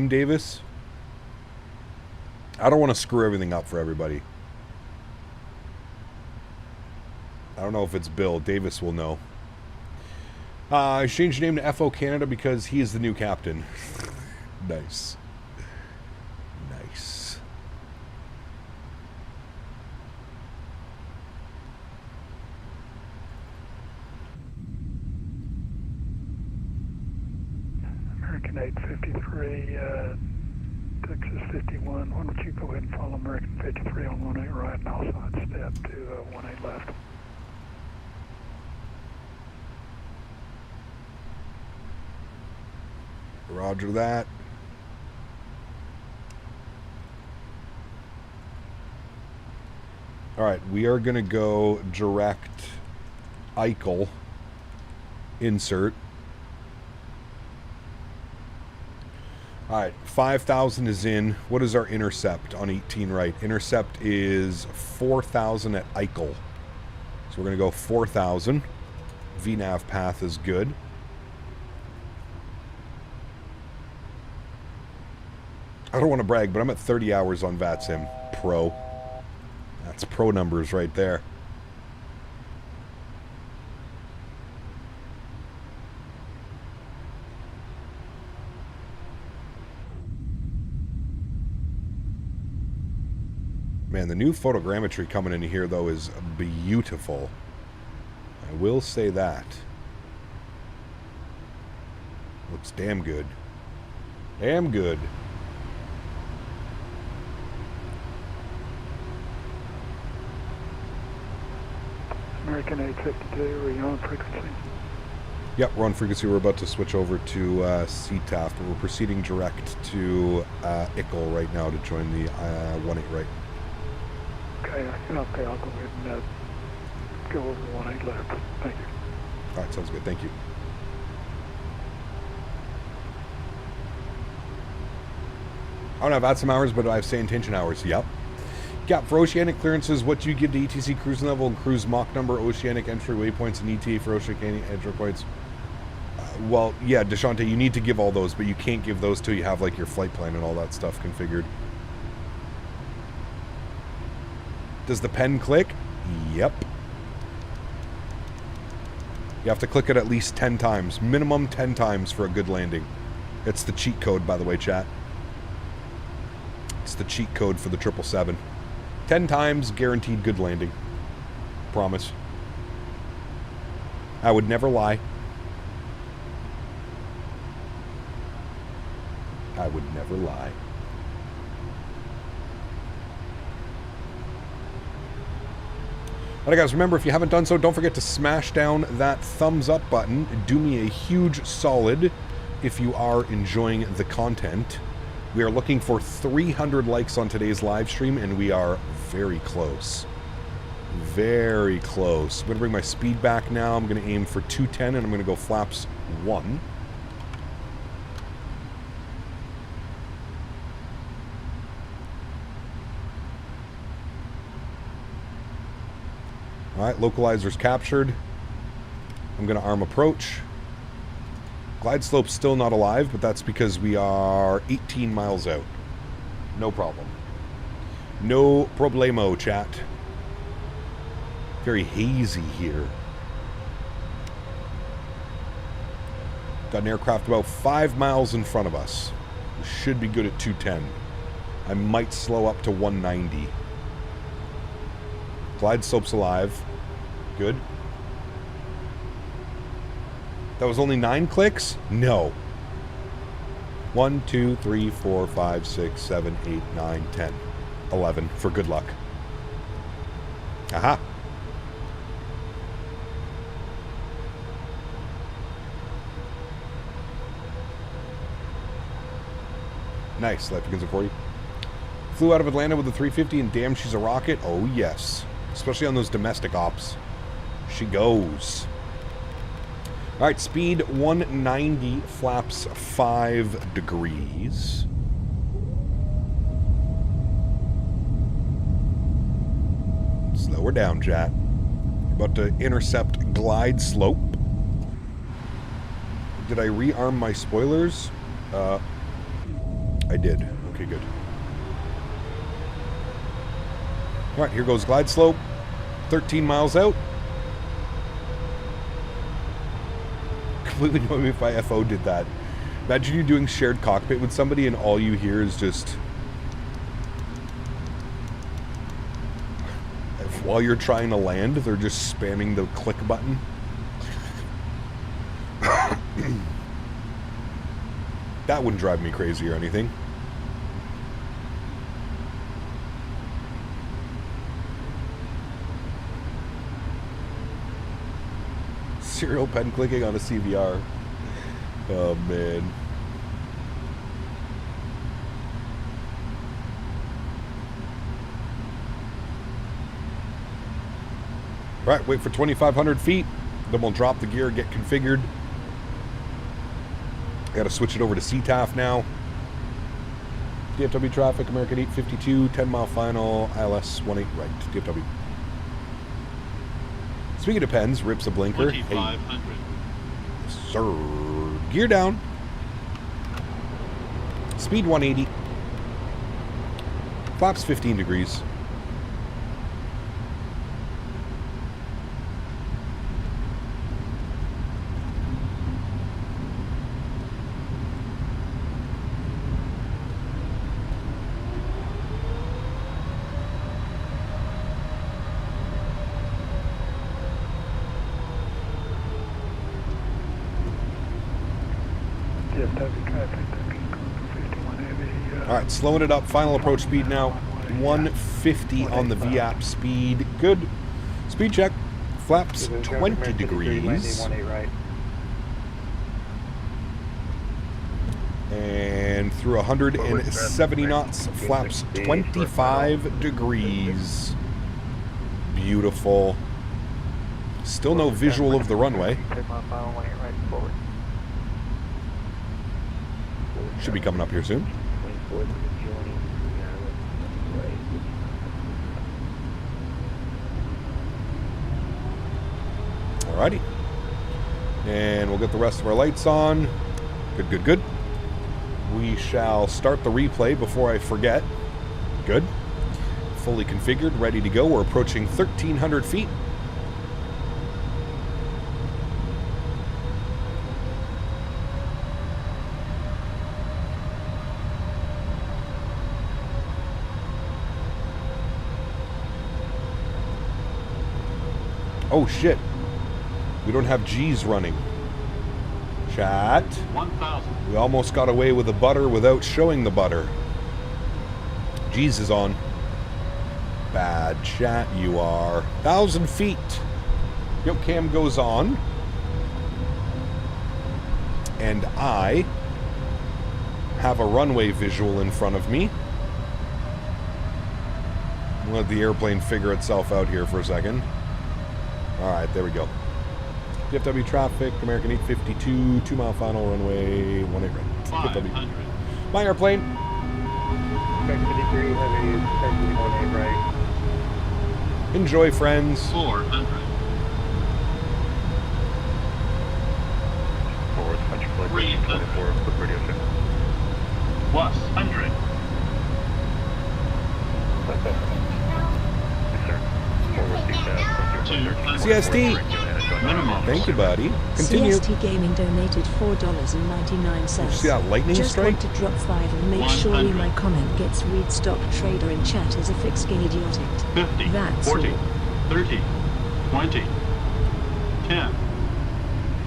[SPEAKER 2] Davis? I don't want to screw everything up for everybody. I don't know if it's Bill. Davis will know. I changed your name to FO Canada because he is the new captain. Nice. Nice.
[SPEAKER 15] American 853, Texas 51. Why don't you go ahead and follow American 53 on 18 right and I'll sidestep to 18 left.
[SPEAKER 2] Roger that. All right, we are going to go direct Eichel insert. All right, 5,000 is in. What is our intercept on 18 right? Intercept is 4,000 at Eichel. So we're going to go 4,000. VNAV path is good. I don't want to brag, but I'm at 30 hours on VATSIM Pro. That's pro numbers right there. Man, the new photogrammetry coming in here, though, is beautiful. I will say that. Looks damn good. Damn good.
[SPEAKER 15] American 852, are you on frequency?
[SPEAKER 2] Yep, we're on frequency. We're about to switch over to CTAF, but we're proceeding direct to Eichel right now to join the 18 right.
[SPEAKER 15] Okay, I'll go ahead and go over 18 left. Thank you.
[SPEAKER 2] All right, sounds good. Thank you. I don't have VATSIM hours, but I have say intention hours. Yep. Gap for oceanic clearances. What do you give to ETC cruising level and cruise Mach number, oceanic entry waypoints, and ETA for oceanic entry points? Well, yeah, Deshante, you need to give all those, but you can't give those till you have like your flight plan and all that stuff configured. Does the pen click? Yep. You have to click it at least 10 times. Minimum 10 times for a good landing. It's the cheat code, by the way, chat. It's the cheat code for the 777. 10 times, guaranteed good landing. Promise. I would never lie. I would never lie. Alright guys, remember, if you haven't done so, don't forget to smash down that thumbs up button. Do me a huge solid if you are enjoying the content. We are looking for 300 likes on today's live stream, and we are very close. Very close. I'm going to bring my speed back now. I'm going to aim for 210, and I'm going to go flaps 1. Alright, localizer's captured. I'm going to arm approach. Glide slope's still not alive, but that's because we are 18 miles out. No problem. No problemo, chat. Very hazy here. Got an aircraft about 5 miles in front of us. We should be good at 210. I might slow up to 190. Glide slope's alive. Good. That was only 9 clicks? No. 1, 2, 3, 4, 5, 6, 7, 8, 9, 10, 11 for good luck. Aha. Nice. Life begins at 40. Flew out of Atlanta with a 350 and damn, she's a rocket. Oh, yes. Especially on those domestic ops. She goes. All right, speed 190, flaps 5 degrees. Slow her down, chat. About to intercept glide slope. Did I rearm my spoilers? I did. Okay, good. All right, here goes glide slope. 13 miles out. Completely annoyed me if my FO did that. Imagine you doing shared cockpit with somebody and all you hear is just... While you're trying to land, they're just spamming the click button. That wouldn't drive me crazy or anything. Serial pen clicking on a CVR. Oh, man. Right, wait for 2,500 feet. Then we'll drop the gear, get configured. Got to switch it over to CTAF now. DFW traffic, American 852, 10-mile final, ILS 18 right, DFW. Speaking of pens, rips a blinker.
[SPEAKER 17] 2,500.
[SPEAKER 2] Hey. Sir. Gear down. Speed 180. Flaps 15 degrees. Alright, slowing it up. Final approach speed now. 150 on the VAP speed. Good. Speed check. Flaps 20 degrees. And through 170 knots, flaps 25 degrees. Beautiful. Still no visual of the runway. Should be coming up here soon. Alrighty. And we'll get the rest of our lights on. Good, good, good. We shall start the replay before I forget. Good. Fully configured, ready to go. We're approaching 1,300 feet. Oh shit. We don't have G's running. Chat.
[SPEAKER 17] 1,000.
[SPEAKER 2] We almost got away with the butter without showing the butter. G's is on. Bad chat you are. 1,000 feet. Yo, cam goes on. And I have a runway visual in front of me. I'll let the airplane figure itself out here for a second. Alright, there we go. DFW traffic, American 852, 2-mile final, runway 18 right. DFW. My airplane.
[SPEAKER 4] 53, heavy, 18 right.
[SPEAKER 2] Enjoy, friends.
[SPEAKER 17] 400.
[SPEAKER 10] Forward, punch flight 24, quick radio check.
[SPEAKER 17] 100.
[SPEAKER 10] Yes, sir. Forward,
[SPEAKER 2] CST.
[SPEAKER 17] Minimum.
[SPEAKER 2] Thank you, buddy. Continue.
[SPEAKER 3] CST Gaming donated $4.99.
[SPEAKER 2] See that lightning
[SPEAKER 3] Just
[SPEAKER 2] strike?
[SPEAKER 3] want to drop 5 and make sure
[SPEAKER 17] 100.
[SPEAKER 3] my comment gets read. Stock trader in chat is a fixing idiotic.
[SPEAKER 17] 50.
[SPEAKER 3] That's
[SPEAKER 17] 40.
[SPEAKER 3] all.
[SPEAKER 17] 30. 20. 10.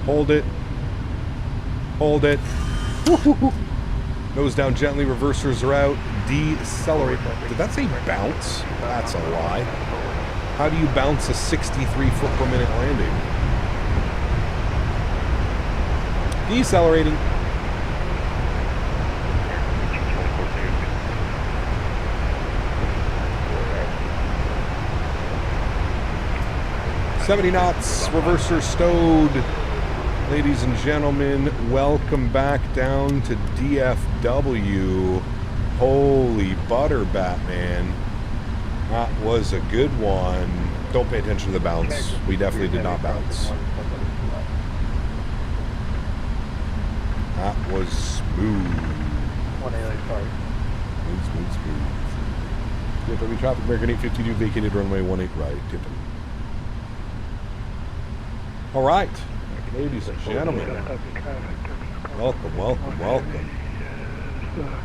[SPEAKER 2] Hold it. Hold it. Nose down gently. Reversers are out. Decelerate. Did that say bounce? That's a lie. How do you bounce a 63 foot per minute landing? Decelerating. $70 knots, reverser stowed. Ladies and gentlemen, welcome back down to DFW. Holy butter, Batman. That was a good one. Don't pay attention to the bounce. We definitely did not bounce. That was smooth.
[SPEAKER 7] 1A, sorry.
[SPEAKER 2] Smooth. Tiffany traffic, American 852 vacated runway 18 right, Tiffany. All right, ladies and gentlemen, welcome.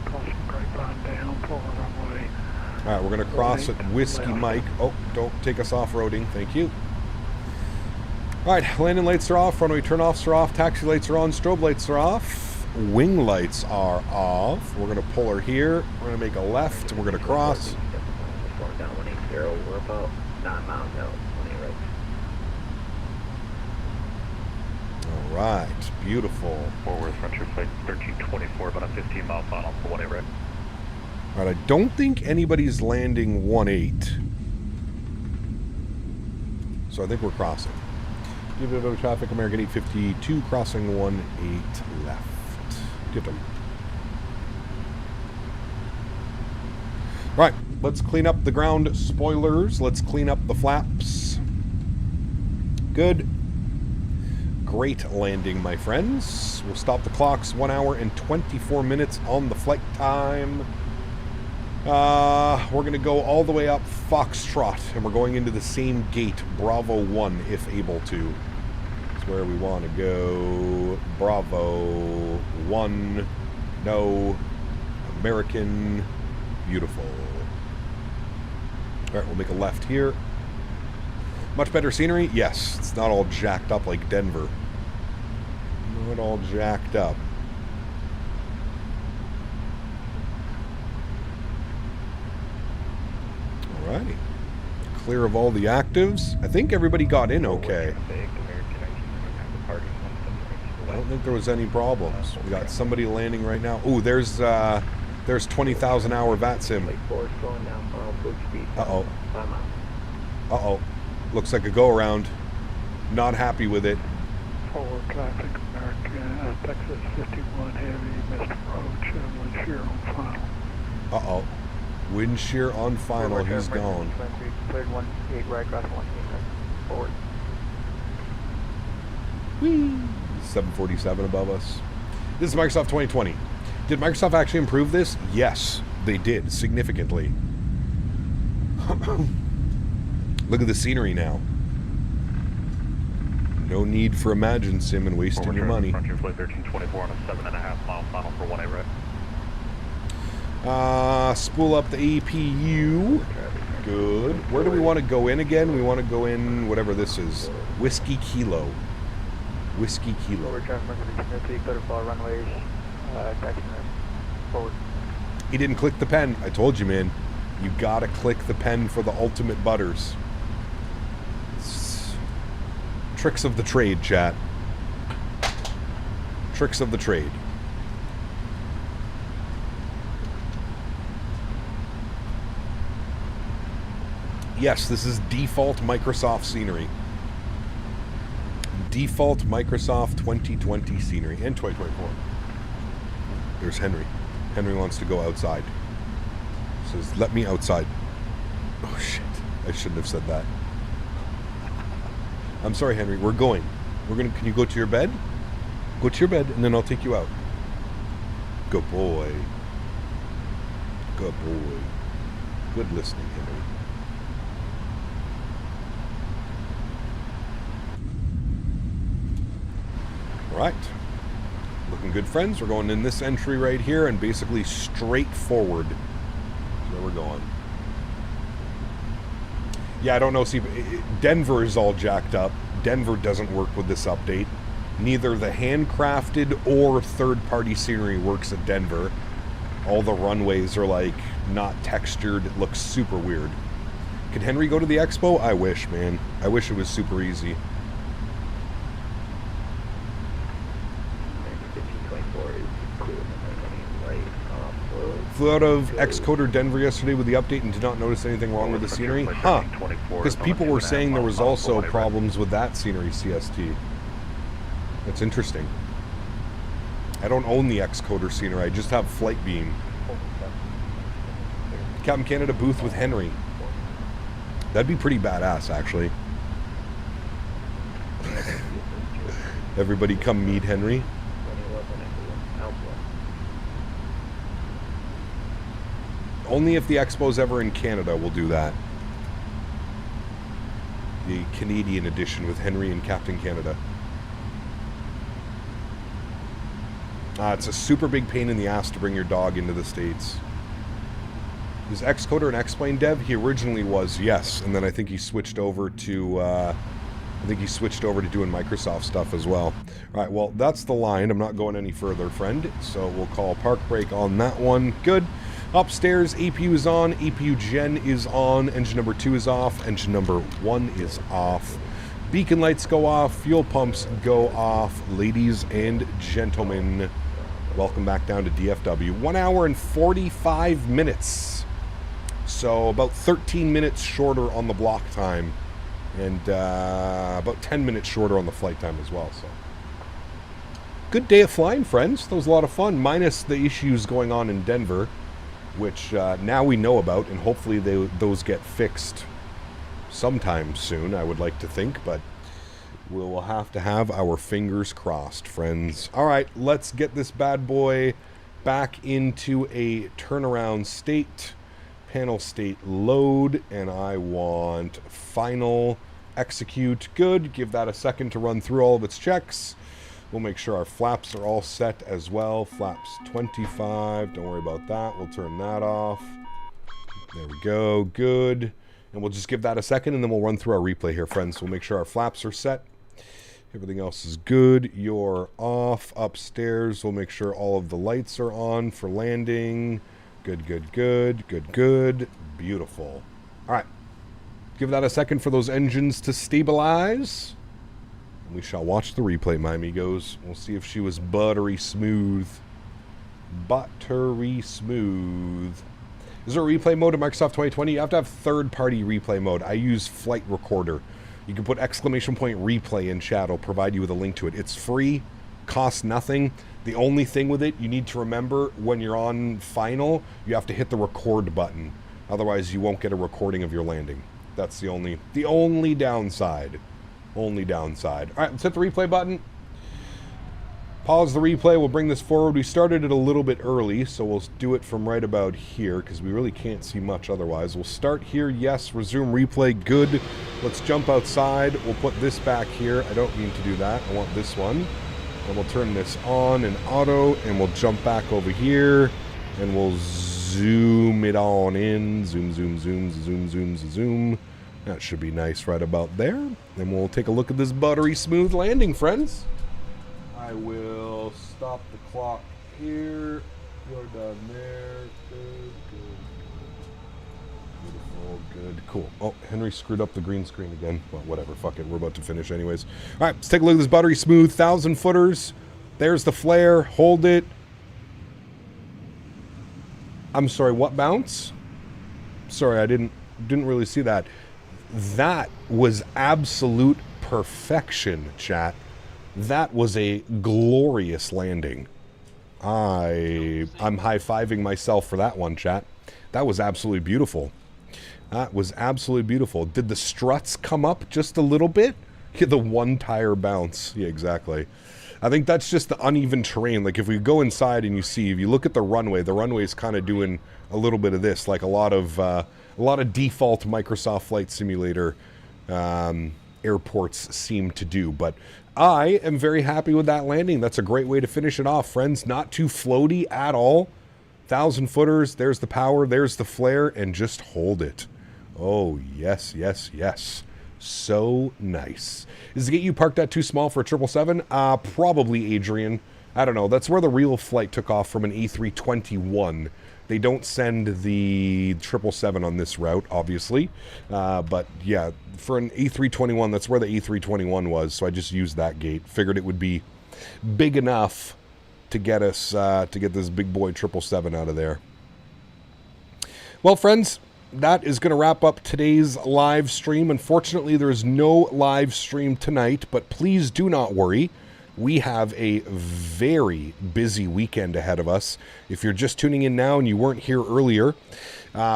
[SPEAKER 15] Caution grapevine down for runway.
[SPEAKER 2] All right, we're going to cross at Whiskey Mike. Oh, don't take us off-roading. Thank you. All right, landing lights are off. Runway turn-offs are off. Taxi lights are on. Strobe lights are off. Wing lights are off. We're going to pull her here. We're going to make a left, and we're going to cross.
[SPEAKER 7] Going down 180. We're about 9 miles out. 1A right.
[SPEAKER 2] All right, beautiful.
[SPEAKER 10] Forward frontier flight 1324, about a 15-mile final for 1A right.
[SPEAKER 2] All right, I don't think anybody's landing 18. So I think we're crossing. Give it over traffic, American 852, crossing 18 left. Get them. All right, let's clean up the ground spoilers. Let's clean up the flaps. Good. Great landing, my friends. We'll stop the clocks. 1 hour and 24 minutes on the flight time. We're going to go all the way up Foxtrot, and we're going into the same gate, Bravo 1, if able to. That's where we want to go. Bravo 1. No. American. Beautiful. All right, we'll make a left here. Much better scenery? Yes. It's not all jacked up like Denver. Not all jacked up. Alrighty. Clear of all the actives. I think everybody got in okay. I don't think there was any problems. We got somebody landing right now. Ooh, there's 20,000 hour VATSIM. Uh-oh. Uh-oh. Looks like a go-around. Not happy with it.
[SPEAKER 15] Forward traffic, American, Texas 51 heavy, missed approach, wind shear on final.
[SPEAKER 2] Uh-oh. Wind shear on final, he's gone.
[SPEAKER 7] Cleared 18 right, cross 18 forward.
[SPEAKER 2] Whee! 747 above us. This is Microsoft 2020. Did Microsoft actually improve this? Yes, they did, significantly. Look at the scenery now. No need for Imagine Sim and wasting your money.
[SPEAKER 10] Frontier flight 1324 on a 7.5 mile final for 1A right.
[SPEAKER 2] Spool up the APU. Good. Where do we want to go in again? We want to go in whatever this is. Whiskey Kilo. Whiskey Kilo.
[SPEAKER 7] Forward traffic, Smitty, clear to fall runways, taxi forward.
[SPEAKER 2] He didn't click the pen. I told you, man. You gotta click the pen for the ultimate butters. It's tricks of the trade, chat. Tricks of the trade. Yes, this is default Microsoft scenery. Default Microsoft 2020 scenery and 2024. There's Henry. Henry wants to go outside. Says, let me outside. Oh shit. I shouldn't have said that. I'm sorry, Henry. We're going. Can you go to your bed? Go to your bed and then I'll take you out. Good boy. Good boy. Good listening, Henry. Right. Looking good, friends. We're going in this entry right here and basically straight forward. Where we're going. Yeah, I don't know. See, Denver is all jacked up. Denver doesn't work with this update. Neither the handcrafted or third-party scenery works at Denver. All the runways are like not textured. It looks super weird. Can Henry go to the expo? I wish, man. I wish it was super easy. Flew out of Xcoder Denver yesterday with the update and did not notice anything wrong with the scenery. Huh. Because people were saying there was also problems with that scenery CST. That's interesting. I don't own the Xcoder scenery. I just have Flight Beam. Captain Canada booth with Henry. That'd be pretty badass, actually. Everybody come meet Henry. Only if the expo's ever in Canada we'll do that. The Canadian edition with Henry and Captain Canada. It's a super big pain in the ass to bring your dog into the States. Is Xcoder an X-Plane dev? He originally was, yes. And then I think he switched over to doing Microsoft stuff as well. All right, well, that's the line. I'm not going any further, friend. So we'll call park brake on that one. Good. Upstairs, APU is on. APU gen is on. Engine number 2 is off. Engine number 1 is off. Beacon lights go off. Fuel pumps go off. Ladies and gentlemen, welcome back down to DFW. 1 hour and 45 minutes. So about 13 minutes shorter on the block time. And about 10 minutes shorter on the flight time as well. So good day of flying, friends. That was a lot of fun, minus the issues going on in Denver, which now we know about, and hopefully those get fixed sometime soon, I would like to think, but we'll have to have our fingers crossed, friends. All right, let's get this bad boy back into a turnaround state. Panel state load, and I want final execute. Good. Give that a second to run through all of its checks. We'll make sure our flaps are all set as well. Flaps 25. Don't worry about that. We'll turn that off. There we go. Good. And we'll just give that a second, and then we'll run through our replay here, friends. We'll make sure our flaps are set. Everything else is good. You're off. Upstairs, we'll make sure all of the lights are on for landing. Good, good, good, good, good. Beautiful. All right. Give that a second for those engines to stabilize. And we shall watch the replay, my amigos. We'll see if she was buttery smooth. Buttery smooth. Is there a replay mode in Microsoft 2020? You have to have third-party replay mode. I use Flight Recorder. You can put exclamation point replay in chat. I'll provide you with a link to it. It's free. Costs nothing. The only thing with it, you need to remember when you're on final, you have to hit the record button. Otherwise, you won't get a recording of your landing. That's the only downside. Only downside. All right, let's hit the replay button. Pause the replay. We'll bring this forward. We started it a little bit early, so we'll do it from right about here because we really can't see much otherwise. We'll start here. Yes, resume replay. Good. Let's jump outside. We'll put this back here. I don't mean to do that. I want this one. And we'll turn this on in auto, and we'll jump back over here, and we'll zoom it on in. Zoom, zoom, zoom, zoom, zoom, zoom. That should be nice right about there. And we'll take a look at this buttery smooth landing, friends. I will stop the clock here. You're done there. Good, good. Beautiful, good, cool. Oh, Henry screwed up the green screen again. Well, whatever, fuck it. We're about to finish anyways. All right, let's take a look at this buttery smooth 1,000 footers. There's the flare. Hold it. I'm sorry, what bounce? Sorry, I didn't really see that. That was absolute perfection, chat. That was a glorious landing. I'm high-fiving myself for that one, chat. That was absolutely beautiful. That was absolutely beautiful. Did the struts come up just a little bit? Yeah, the one tire bounce. Yeah, exactly. I think that's just the uneven terrain. Like if we go inside and if you look at the runway is kind of doing a little bit of this, like a lot of default Microsoft Flight Simulator airports seem to do. But I am very happy with that landing. That's a great way to finish it off, friends. Not too floaty at all. 1,000 footers. There's the power. There's the flare. And just hold it. Oh, yes, yes, yes. So nice. Is the gate you parked at too small for a 777? Probably, Adrian. I don't know. That's where the real flight took off from an A321. They don't send the 777 on this route, obviously. But yeah, for an A321, that's where the A321 was. So I just used that gate. Figured it would be big enough to get us, to get this big boy 777 out of there. Well, friends, that is going to wrap up today's live stream. Unfortunately, there's no live stream tonight, but please do not worry. We have a very busy weekend ahead of us. If you're just tuning in now and you weren't here earlier,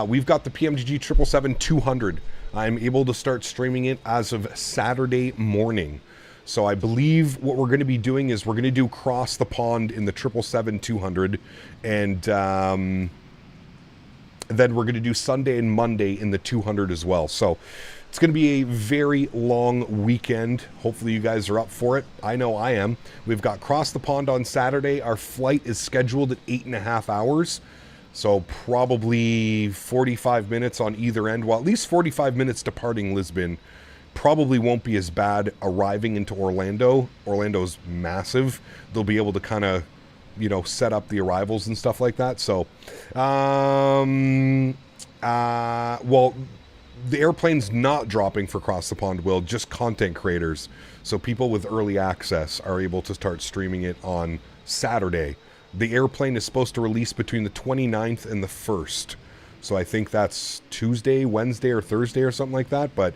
[SPEAKER 2] we've got the PMDG 777-200. I'm able to start streaming it as of Saturday morning. So I believe what we're going to be doing is we're going to do Cross the Pond in the 777-200, And then we're going to do Sunday and Monday in the 200 as well. So it's going to be a very long weekend. Hopefully you guys are up for it. I know I am. We've got Cross the Pond on Saturday. Our flight is scheduled at 8.5 hours. So probably 45 minutes on either end. Well, at least 45 minutes departing Lisbon. Probably won't be as bad arriving into Orlando. Orlando's massive. They'll be able to kind of, you know, set up the arrivals and stuff like that. So, well, the airplane's not dropping for Cross the Pond, Will, just content creators. So people with early access are able to start streaming it on Saturday. The airplane is supposed to release between the 29th and the 1st. So I think that's Tuesday, Wednesday, or Thursday or something like that. But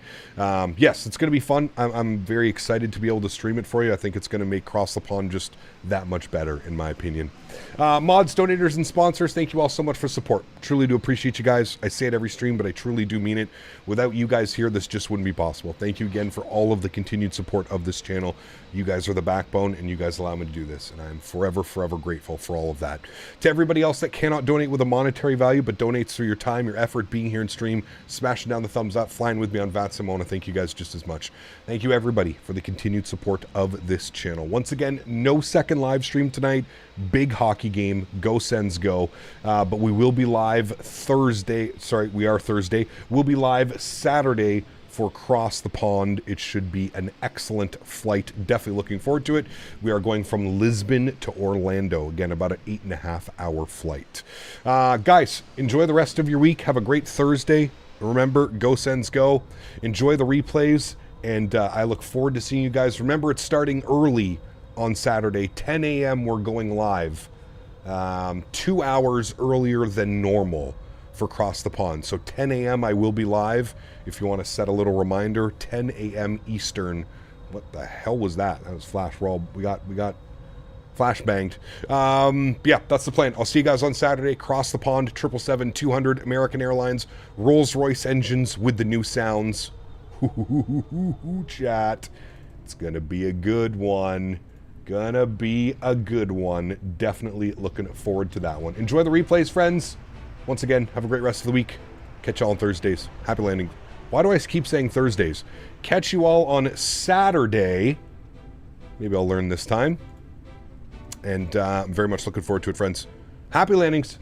[SPEAKER 2] yes, it's going to be fun. I'm very excited to be able to stream it for you. I think it's going to make Cross the Pond just that much better, in my opinion. Mods, donators, and sponsors, thank you all so much for support. Truly do appreciate you guys. I say it every stream, but I truly do mean it. Without you guys here, this just wouldn't be possible. Thank you again for all of the continued support of this channel. You guys are the backbone, and you guys allow me to do this. And I'm forever, forever grateful for all of that. To everybody else that cannot donate with a monetary value, but donates through your time, your effort, being here in stream, smashing down the thumbs up, flying with me on VATSIM, I want to thank you guys just as much. Thank you, everybody, for the continued support of this channel. Once again, no second live stream tonight. Big hockey game. Go Sens go. But we will be live Thursday. Sorry, we are Thursday. We'll be live Saturday for Cross the Pond. It should be an excellent flight. Definitely looking forward to it. We are going from Lisbon to Orlando. Again, about an 8.5 hour flight. Guys, enjoy the rest of your week. Have a great Thursday. Remember, go Sens go. Enjoy the replays. And I look forward to seeing you guys. Remember, it's starting early on Saturday. 10 a.m. we're going live. 2 hours earlier than normal for Cross the Pond. So 10 a.m. I will be live. If you want to set a little reminder, 10 a.m. Eastern. What the hell was that? That was flash roll. We got flash banged. Yeah, that's the plan. I'll see you guys on Saturday. Cross the Pond, 777-200, American Airlines, Rolls-Royce engines with the new sounds. Chat. It's gonna be a good one. Gonna be a good one. Definitely looking forward to that one. Enjoy the replays, friends. Once again, have a great rest of the week. Catch y'all on Thursdays. Happy landing. Why do I keep saying Thursdays? Catch you all on Saturday. Maybe I'll learn this time. And I'm very much looking forward to it, friends. Happy landings.